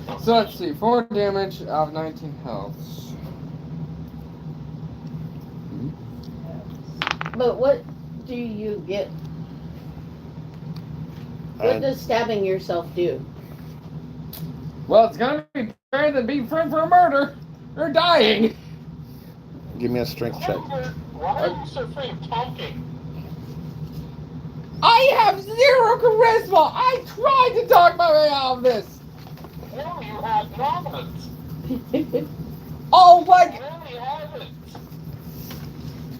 of So let's see, 4 damage out of 19 health. But what do you get? What does stabbing yourself do? Well, it's gonna be better than being framed for a murder or dying. Give me a strength check. Why are you so afraid of talking? I have 0 charisma. I tried to talk my way out of this. No, you have not. Oh my, You really haven't.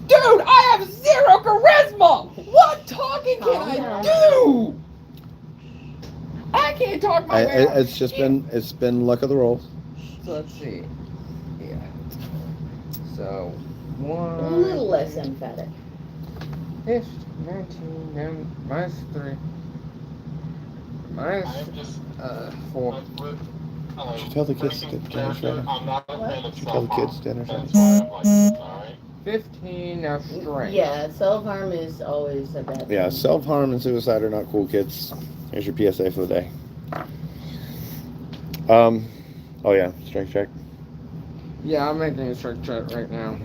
dude! I have 0 charisma. What talking can Calm I down. do? I can't talk my way out. It's been luck of the roll. So let's see. Yeah. So A 1. little less emphatic. 15, 19, then minus 3. Minus I'm just 4. with, Should you tell the kids to get dinner character, ready? I'm not a fan of Should you tell the self-harm. kids dinner's That's ready? why I'm like this, alright? 15 now strength. Yeah, self-harm is always a bad Yeah, thing. self-harm and suicide are not cool, kids. Here's your PSA for the day. Oh yeah, strength check. Yeah, I'm making a strength check right now.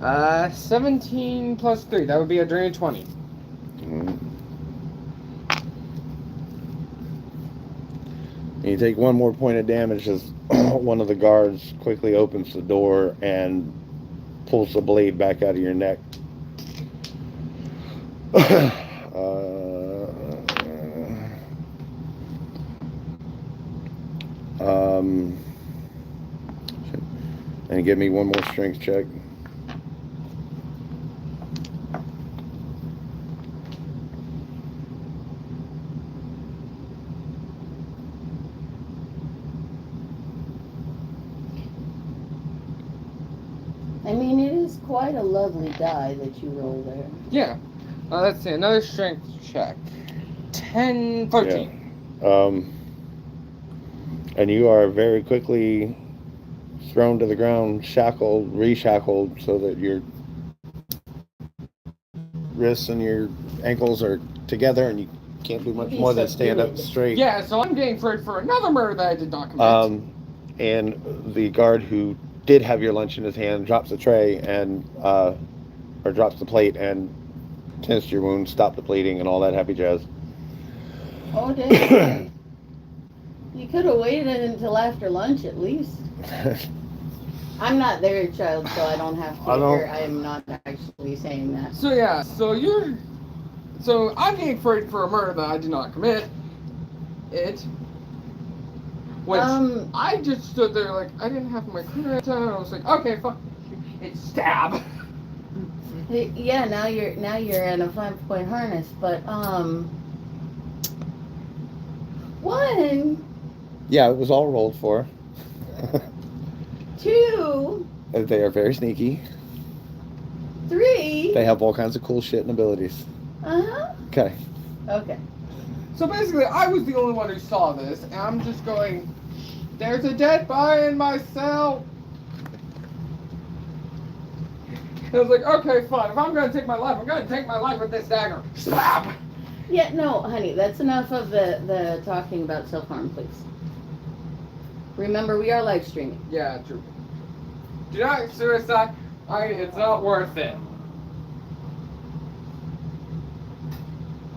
You 17 plus 3. That would be a drain 20. You take 1 more point of damage as one of the guards quickly opens the door and pulls the blade back out of your neck. And give me 1 more strength check. I mean, it is quite a lovely die that you roll there. Yeah. Let's see, another strength check. 10, 13. Yeah. And you are very quickly thrown to the ground, shackled, reshackled, so that your wrists and your ankles are together and you can't do much more than stand up straight. Yeah, so I'm getting framed for another murder that I did not commit. And the guard who did have your lunch in his hand drops the tray and or drops the plate and tends to your wound, stop the bleeding and all that happy jazz. Oh, damn. You could have waited until after lunch at least. I'm not their child, so I don't have to hear. I am not actually saying that. So yeah, so I'm getting framed for a murder that I did not commit. Which I just stood there like I didn't have my credit on. I was like, okay, fuck, it's stab. Yeah, now you're in a 5-point harness, but 1, Yeah, it was all rolled for. 2, They are very sneaky. 3. They have all kinds of cool shit and abilities. Uh-huh. Okay. Okay. So basically, I was the only one who saw this, and I'm just going, there's a dead body in my cell. And I was like, okay, fine. If I'm going to take my life, I'm going to take my life with this dagger. Slap! Yeah, no, honey, that's enough of the talking about self-harm, please. Remember, we are live streaming. Yeah, true. Do not suicide. It's not worth it.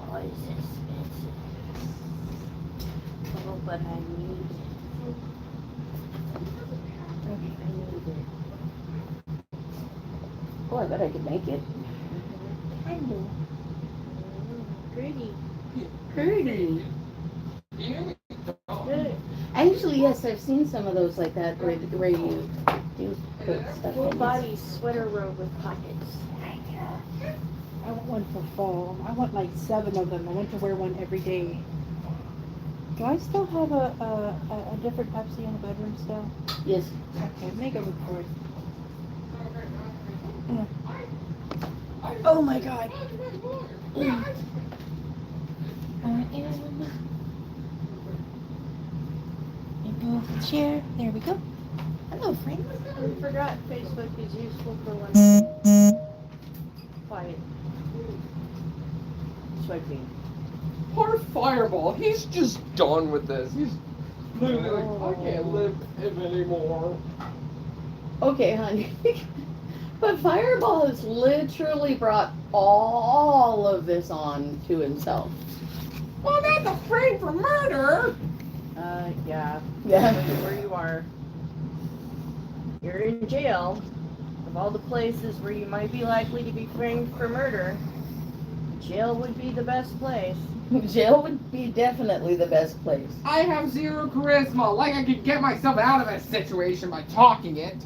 Oh, it's expensive. Oh, but I need it. Okay, I need it. Oh, I bet I could make it. I know. Pretty. Pretty. Actually, yes, I've seen some of those like that where you do put stuff Full in. body sweater robe with pockets. I want one for fall. I want like 7 of them. I want to wear one every day. Do I still have a different Pepsi in the bedroom still? Yes. Okay, make it look for it. Oh my god. Move the chair. There we go. Hello, friend. I forgot Facebook is useful for when quiet. Swiping. Poor Fireball. He's just done with this. They're like, I can't live anymore. Okay, honey. But Fireball has literally brought all of this on to himself. Well, that's a frame for murder. Yeah. Yeah. Where you are. You're in jail. Of all the places where you might be likely to be framed for murder, jail would be the best place. Jail would be definitely the best place. I have 0 charisma. Like I could get myself out of a situation by talking it.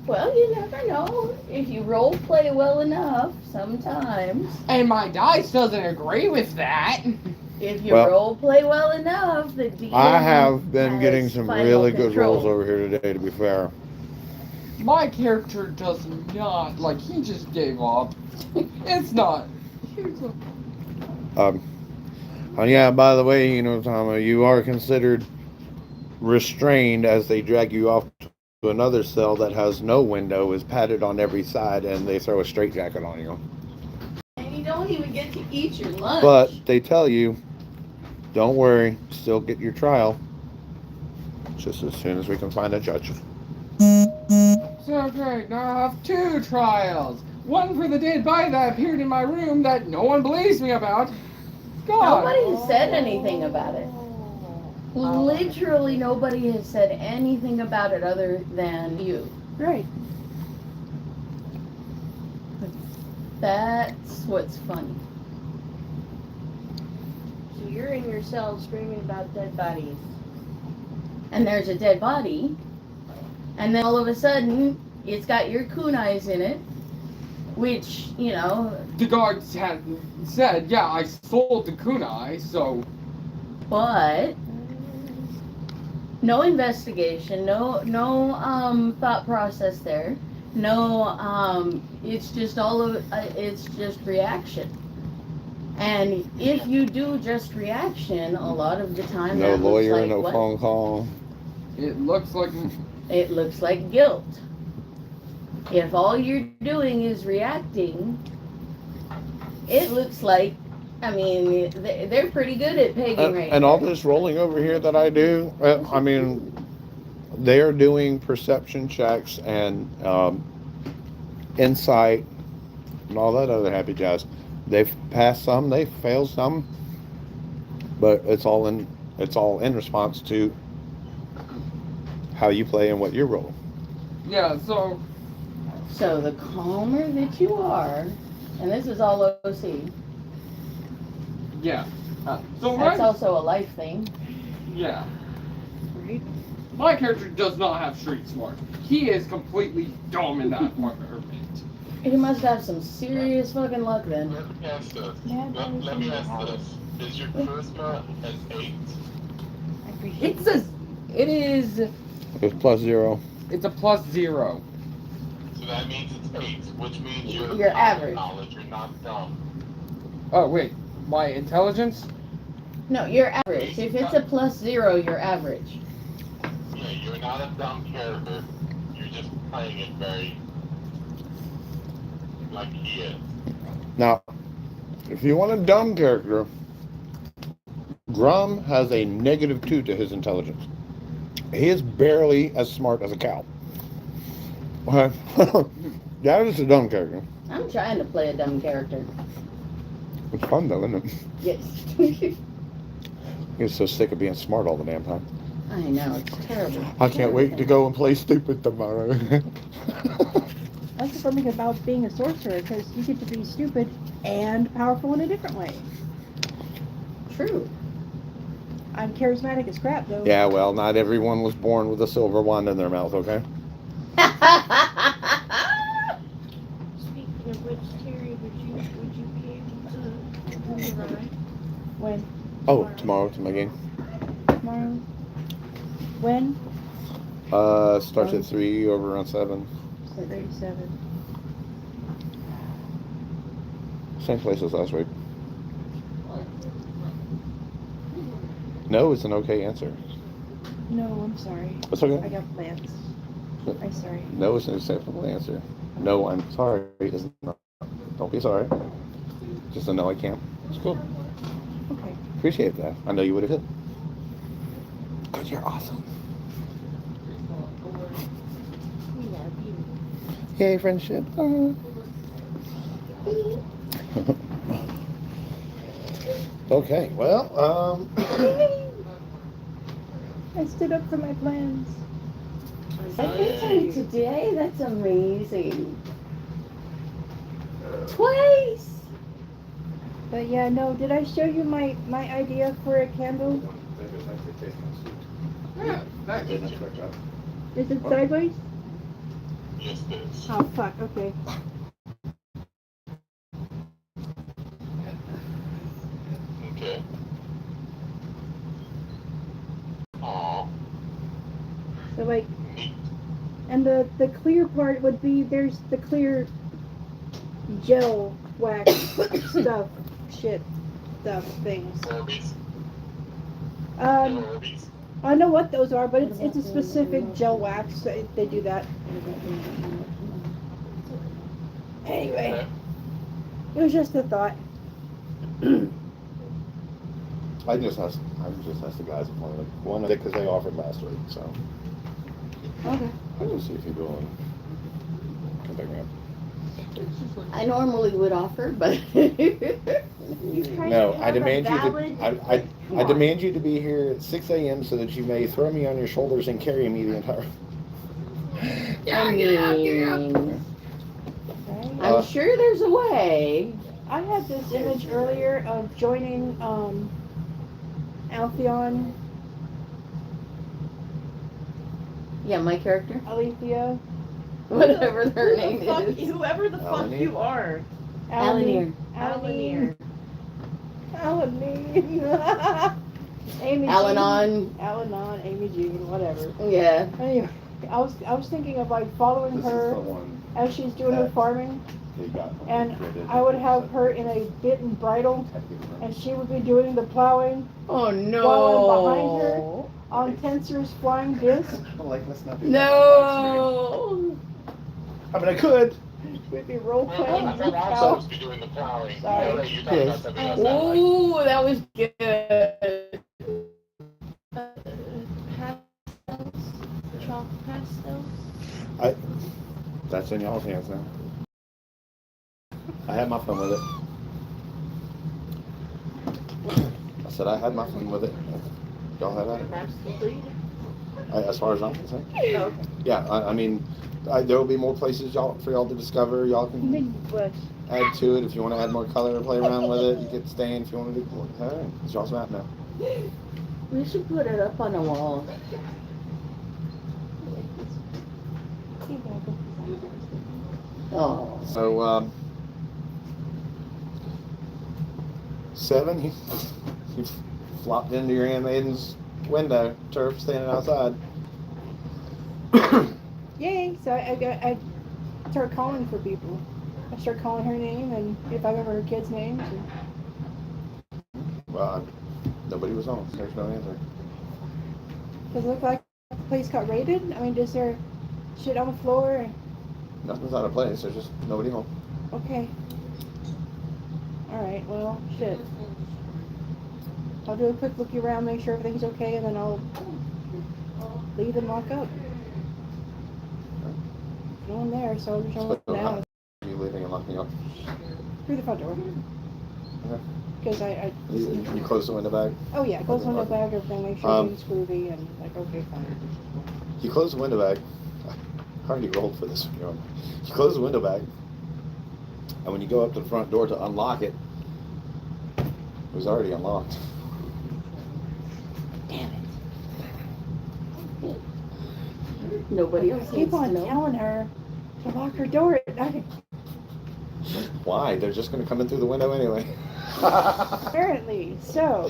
Well, you never know. If you role play well enough, sometimes. And my dice doesn't agree with that. If you Well, role play well enough, the DM I have been has getting some final really good control. rolls over here today, to be fair. My character does not. Like, he just gave up. It's not. Oh, yeah, by the way, you know, Tom, you are considered restrained as they drag you off to another cell that has no window, is padded on every side, and they throw a straitjacket on you. And you don't even get to eat your lunch. But they tell you, don't worry, still get your trial. Just as soon as we can find a judge. So great, now I have 2 trials. One for the dead body that appeared in my room that no one believes me about. God. Nobody has said anything about it. Literally nobody has said anything about it other than you. Right. That's what's funny. So you're in your cell screaming about dead bodies. And there's a dead body, and then all of a sudden, it's got your kunais in it, which, you know... The guards had said, yeah, I sold the kunai, so... But... no investigation, no thought process there. No, it's just it's just reaction. And if you do just reaction, a lot of the time No that lawyer, looks like no what? phone call. It looks like... It looks like guilt. If all you're doing is reacting, it looks like, I mean, they're pretty good at pegging right And all there. this rolling over here that I do, I mean, they are doing perception checks and insight and all that other happy jazz. They've passed some, they've failed some, but it's all in response to how you play and what you roll. Yeah, so... So the calmer that you are, and this is all OC, Yeah. So that's right... also a life thing. Yeah. My character does not have street smart. He is completely dumb in that part of it. You must have some serious fucking luck then. Let me ask this. Yeah, Let me ask this. Is your charisma an 8? I appreciate It is... It's +0. It's a +0. So that means it's 8, which means you're You're common average. knowledge. You're not dumb. Oh, wait. My intelligence? No, you're average. If it's a +0, you're average. Yeah, you're not a dumb character. You're just playing it very like he is. Now, if you want a dumb character, Grum has a -2 to his intelligence. He is barely as smart as a cow. That is a dumb character. I'm trying to play a dumb character. It's fun though, isn't it? Yes. You're so sick of being smart all the damn time. I know, it's terrible. I can't wait to go and play stupid tomorrow. That's the fun thing about being a sorcerer, because you get to be stupid and powerful in a different way. True. I'm charismatic as crap, though. Yeah, well, not everyone was born with a silver wand in their mouth, okay? Speaking of which, Terry, would you be able to ride? When? Oh, tomorrow to my game. Tomorrow? When? Starts at 3, over around 7. 37. Same place as last week. No, it's an okay answer. No, I'm sorry. It's okay. I got plans. I'm sorry. No, it's an acceptable answer. No, I'm sorry. Is not. Don't be sorry. Just a no, I can't. It's cool. Okay. Appreciate that. I know you would have hit. Because you're awesome. We love you. Yay, friendship. Okay, well, I stood up for my plans. Second time today? That's amazing. Twice! But yeah, no, did I show you my idea for a candle? Yeah, nice. Is it sideways? Yes, it is. Oh, fuck, okay. Okay. Aw, So like, neat. and the clear part would be, there's the clear gel wax stuff, things. Orbeez. Orbeez. I know what those are, but it's a specific gel wax, so they do that. Anyway, Okay. it was just a thought. I just asked the guys if one because they offered last week, so Okay. I'll just see if you go and come pick me up. I normally would offer, but No, I demand you to. I demand you to be here at 6 a.m. so that you may throw me on your shoulders and carry me the entire. I'm sure there's a way. I had this image earlier of joining Altheon, Yeah, my character. Alethea, Whatever their Who name the fuck, is. whoever the fuck Alanir? you are. Alanir. Alanir. Alanir. Amy Al-Anon. Jean. Al-Anon, Amy Jean, whatever. Yeah. Anyway, I was thinking of like following This is her the one as she's doing her farming, they got. and I would have her in a bit and bridle, and she would be doing the plowing Oh no. While I'm behind her. on Tensor's flying disc. Like, let's not do No. I mean, I could. We'd be role Well, playing. I'm supposed to be doing the plowing. Sorry. No, you're talking about something else. That like, Ooh, that was good. Pastels? Chalk pastels? That's in y'all's hands now. I had my fun with it. I said I had my fun with it. Y'all had it. Absolutely. As far as I'm concerned. Okay. Yeah, I mean, there will be more places for y'all to discover. Y'all can Big bush. add to it if you want to add more color and play around with it. You get to stay in if you want to do more. All right, it's y'all's map now. We should put it up on a wall. Oh. So, 7, you flopped into your handmaiden's window, turf standing outside. Yay! So I start calling for people. I start calling her name and if I remember her kids' names. Well, nobody was home. There's no answer. Does it look like the place got raided? I mean, is there shit on the floor? Nothing's out of place. There's just nobody home. Okay. Alright, well, shit. I'll do a quick looky around, make sure everything's okay, and then I'll leave and lock up. No one there, so I'm just gonna look now You leaving and locking up. through the front door. Okay. Because I You close the window bag. oh yeah, close the window bag, everything, make sure Um, everything's groovy, and like, okay, fine. You close the window bag. I already rolled for this. You close the window bag, and when you go up to the front door to unlock it, it was already unlocked. Damn it. Nobody else Keep needs to on know. telling her to lock her door at night. Why? They're just going to come in through the window anyway. Apparently. So,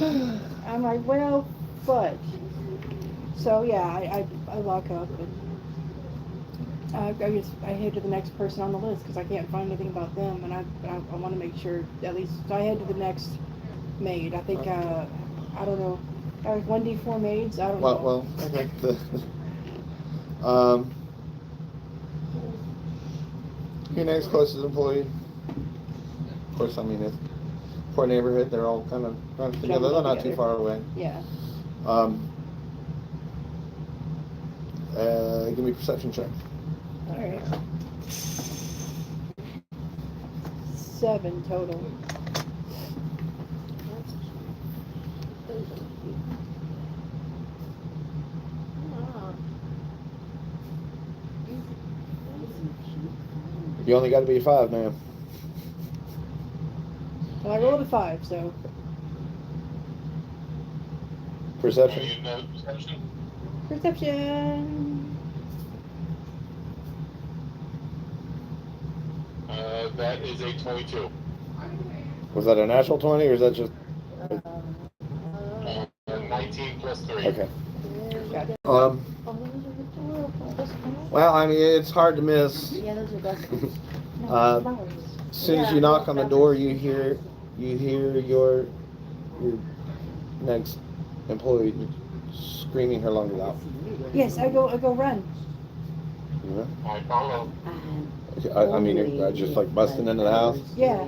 I'm like, well, fudge. So yeah, I lock up and I head to the next person on the list because I can't find anything about them, and I want to make sure at least. So I head to the next maid. I think I don't know. I was 1d4 maids. I don't know. Well, okay. Your next closest employee. Of course, I mean, it's a poor neighborhood. They're all kind of run together. They're not too far away. Yeah. Give me a perception check. Alright. 7 total. You only got to be 5, man. Well, I rolled a 5, so. Perception. You know perception? Perception. That is a 22. Was that a natural 20 or is that just 19 plus 3. okay? Got it. Well, I mean, it's hard to miss. Yeah, those are best ones. As soon as you knock on the door, you hear your next employee screaming her lungs out. Yes, I go run. You know? I follow. I mean, just like busting into the house. Yeah.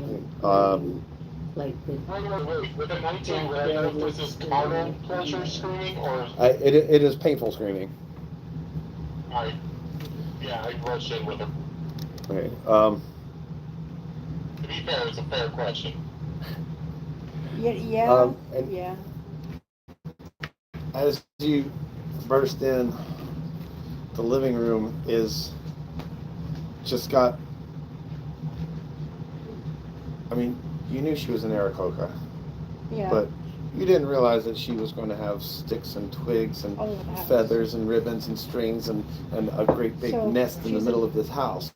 Like the Wait, with a 19, would I know if this is carnal pleasure screaming or? It is painful screaming. Yeah, I rush in with her. Okay. To be fair, it's a fair question. Yeah. And Yeah. as you burst in, the living room is just got. I mean, you knew she was an Aarakocra, Yeah. but you didn't realize that she was going to have sticks and twigs and Oh, that. feathers and ribbons and strings and a great big So nest in the she's middle of this house.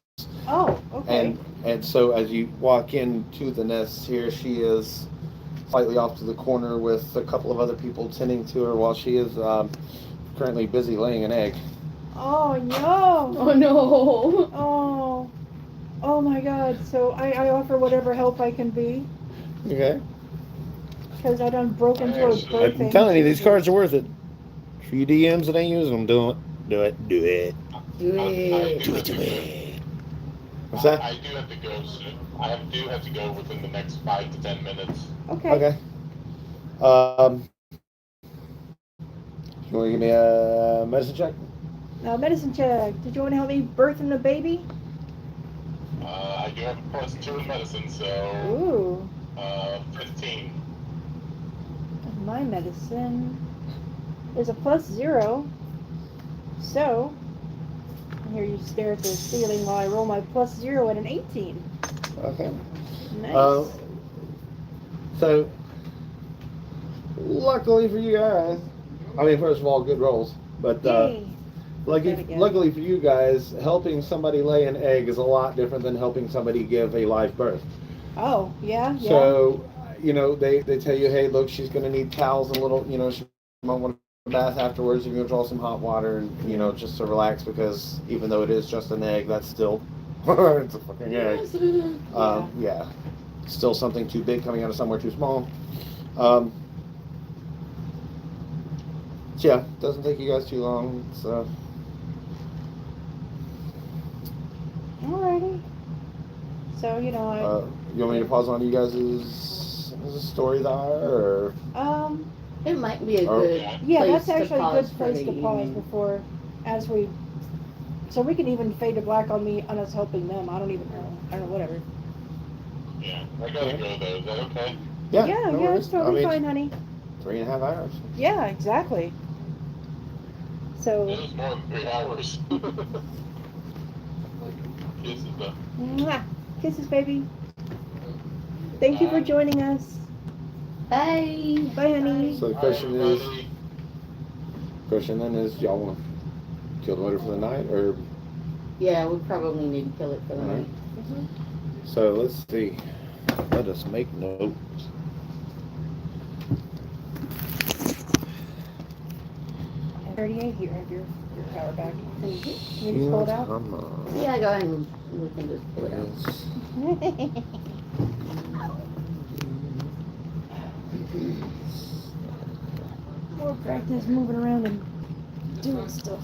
Oh, okay. And so as you walk into the nest here, she is slightly off to the corner with a couple of other people tending to her while she is currently busy laying an egg. Oh no. oh no. Oh. Oh my God. So I offer whatever help I can be Okay. because I done broke into her birthing. I'm telling you, these cards are worth it. For you DMs that ain't using them, do it. Do it. Do it. Do it. Do it. Do it. What's that? I do have to go soon. I do have to go within the next 5 to 10 minutes. Okay. Okay. You want to give me a medicine check? Medicine check. Did you want to help me birthing the baby? I do have a +2 in medicine, so Ooh. 15. My medicine is a +0. So, here you stare at the ceiling while I roll my +0 at an 18. Okay. Nice. So, luckily for you guys, I mean, first of all, good rolls, but Yay. luckily for you guys, helping somebody lay an egg is a lot different than helping somebody give a live birth. Oh, yeah, yeah. So, you know, they tell you, hey, look, she's going to need towels and a little, you know, she might want a bath afterwards. You're going to draw some hot water and, you know, just to relax because even though it is just an egg, that's still, it's a fucking egg. Yeah. Still something too big coming out of somewhere too small. So yeah, doesn't take you guys too long. So. Alrighty. So, you know, You want me to pause on you guys' story there, or? It might be a Oh. good yeah, place that's actually to a pause good for place the to pause evening. before, as we, so we can even fade to black on me, on us helping them. I don't even know. I don't know, whatever. Yeah, I gotta go though. Is that okay? Yeah, Yeah, no yeah, worries. it's totally I mean, fine, honey. 3.5 hours. Yeah, exactly. So, It was more than 3 hours. Kisses though. mwah, kisses, baby. Thank you for joining us. Bye. Bye, honey. So the question then is, y'all want to kill the motor for the night, or? Yeah, we probably need to kill it for the Alright. night. So let's see. Let us make notes. At 38, here, have your power back. Thank you. You just pull it out? Come on. Yeah, go ahead and we can just pull it out. More practice moving around and doing stuff.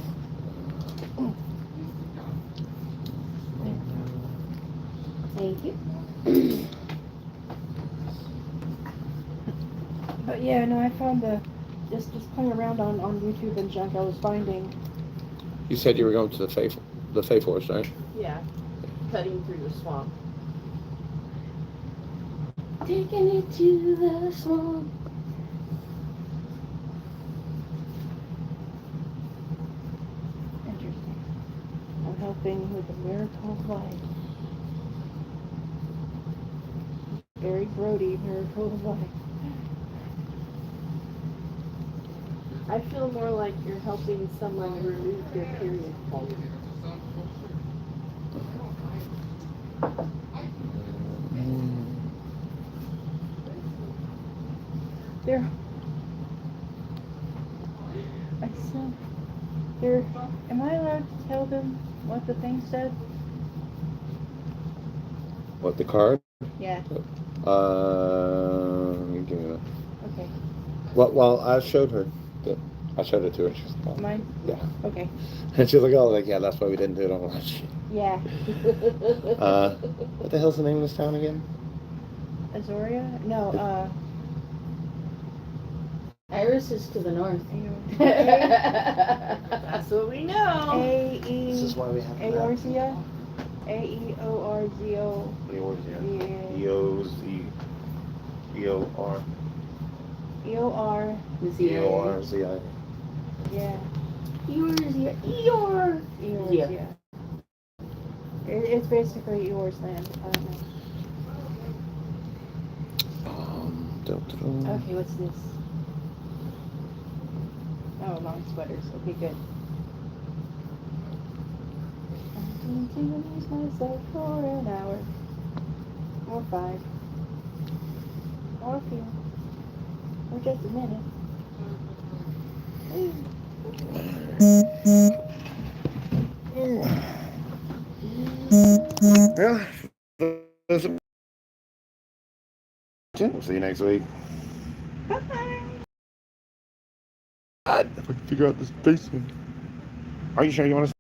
Thank you. But yeah, no, I found just playing around on YouTube and junk, I was finding You said you were going to the Fay Forest, right? Yeah, cutting through the swamp. Taking it to the swamp. Interesting. I'm helping with the miracle of life. Barry Brody, miracle of life. I feel more like you're helping someone remove their period pain. There. I said, there. Am I allowed to tell them what the thing said? What, the card? Yeah. Give me that. Okay. Well, I showed her. I showed it to her. She's like, oh. Mine? Yeah. Okay. And she's like, oh, like, yeah, that's why we didn't do it on lunch. Yeah. What the hell's the name of this town again? Azoria? No, Iris is to the north. That's what we know. This is why we have to Aorzia? Aeorzo. Eorzia. Yeah. E-O-R. EOR. E-O-R-Z-I. Yeah. Eorzia. Eorzia. It's basically Eor's land. I don't know. Okay, what's this? Oh, long sweaters. Okay, good. I'm going to lose myself for an hour. Or 5. Or a few. Or just a minute. Yeah. We'll see you next week. Bye. God, if I can figure out this basement. Are you sure you want to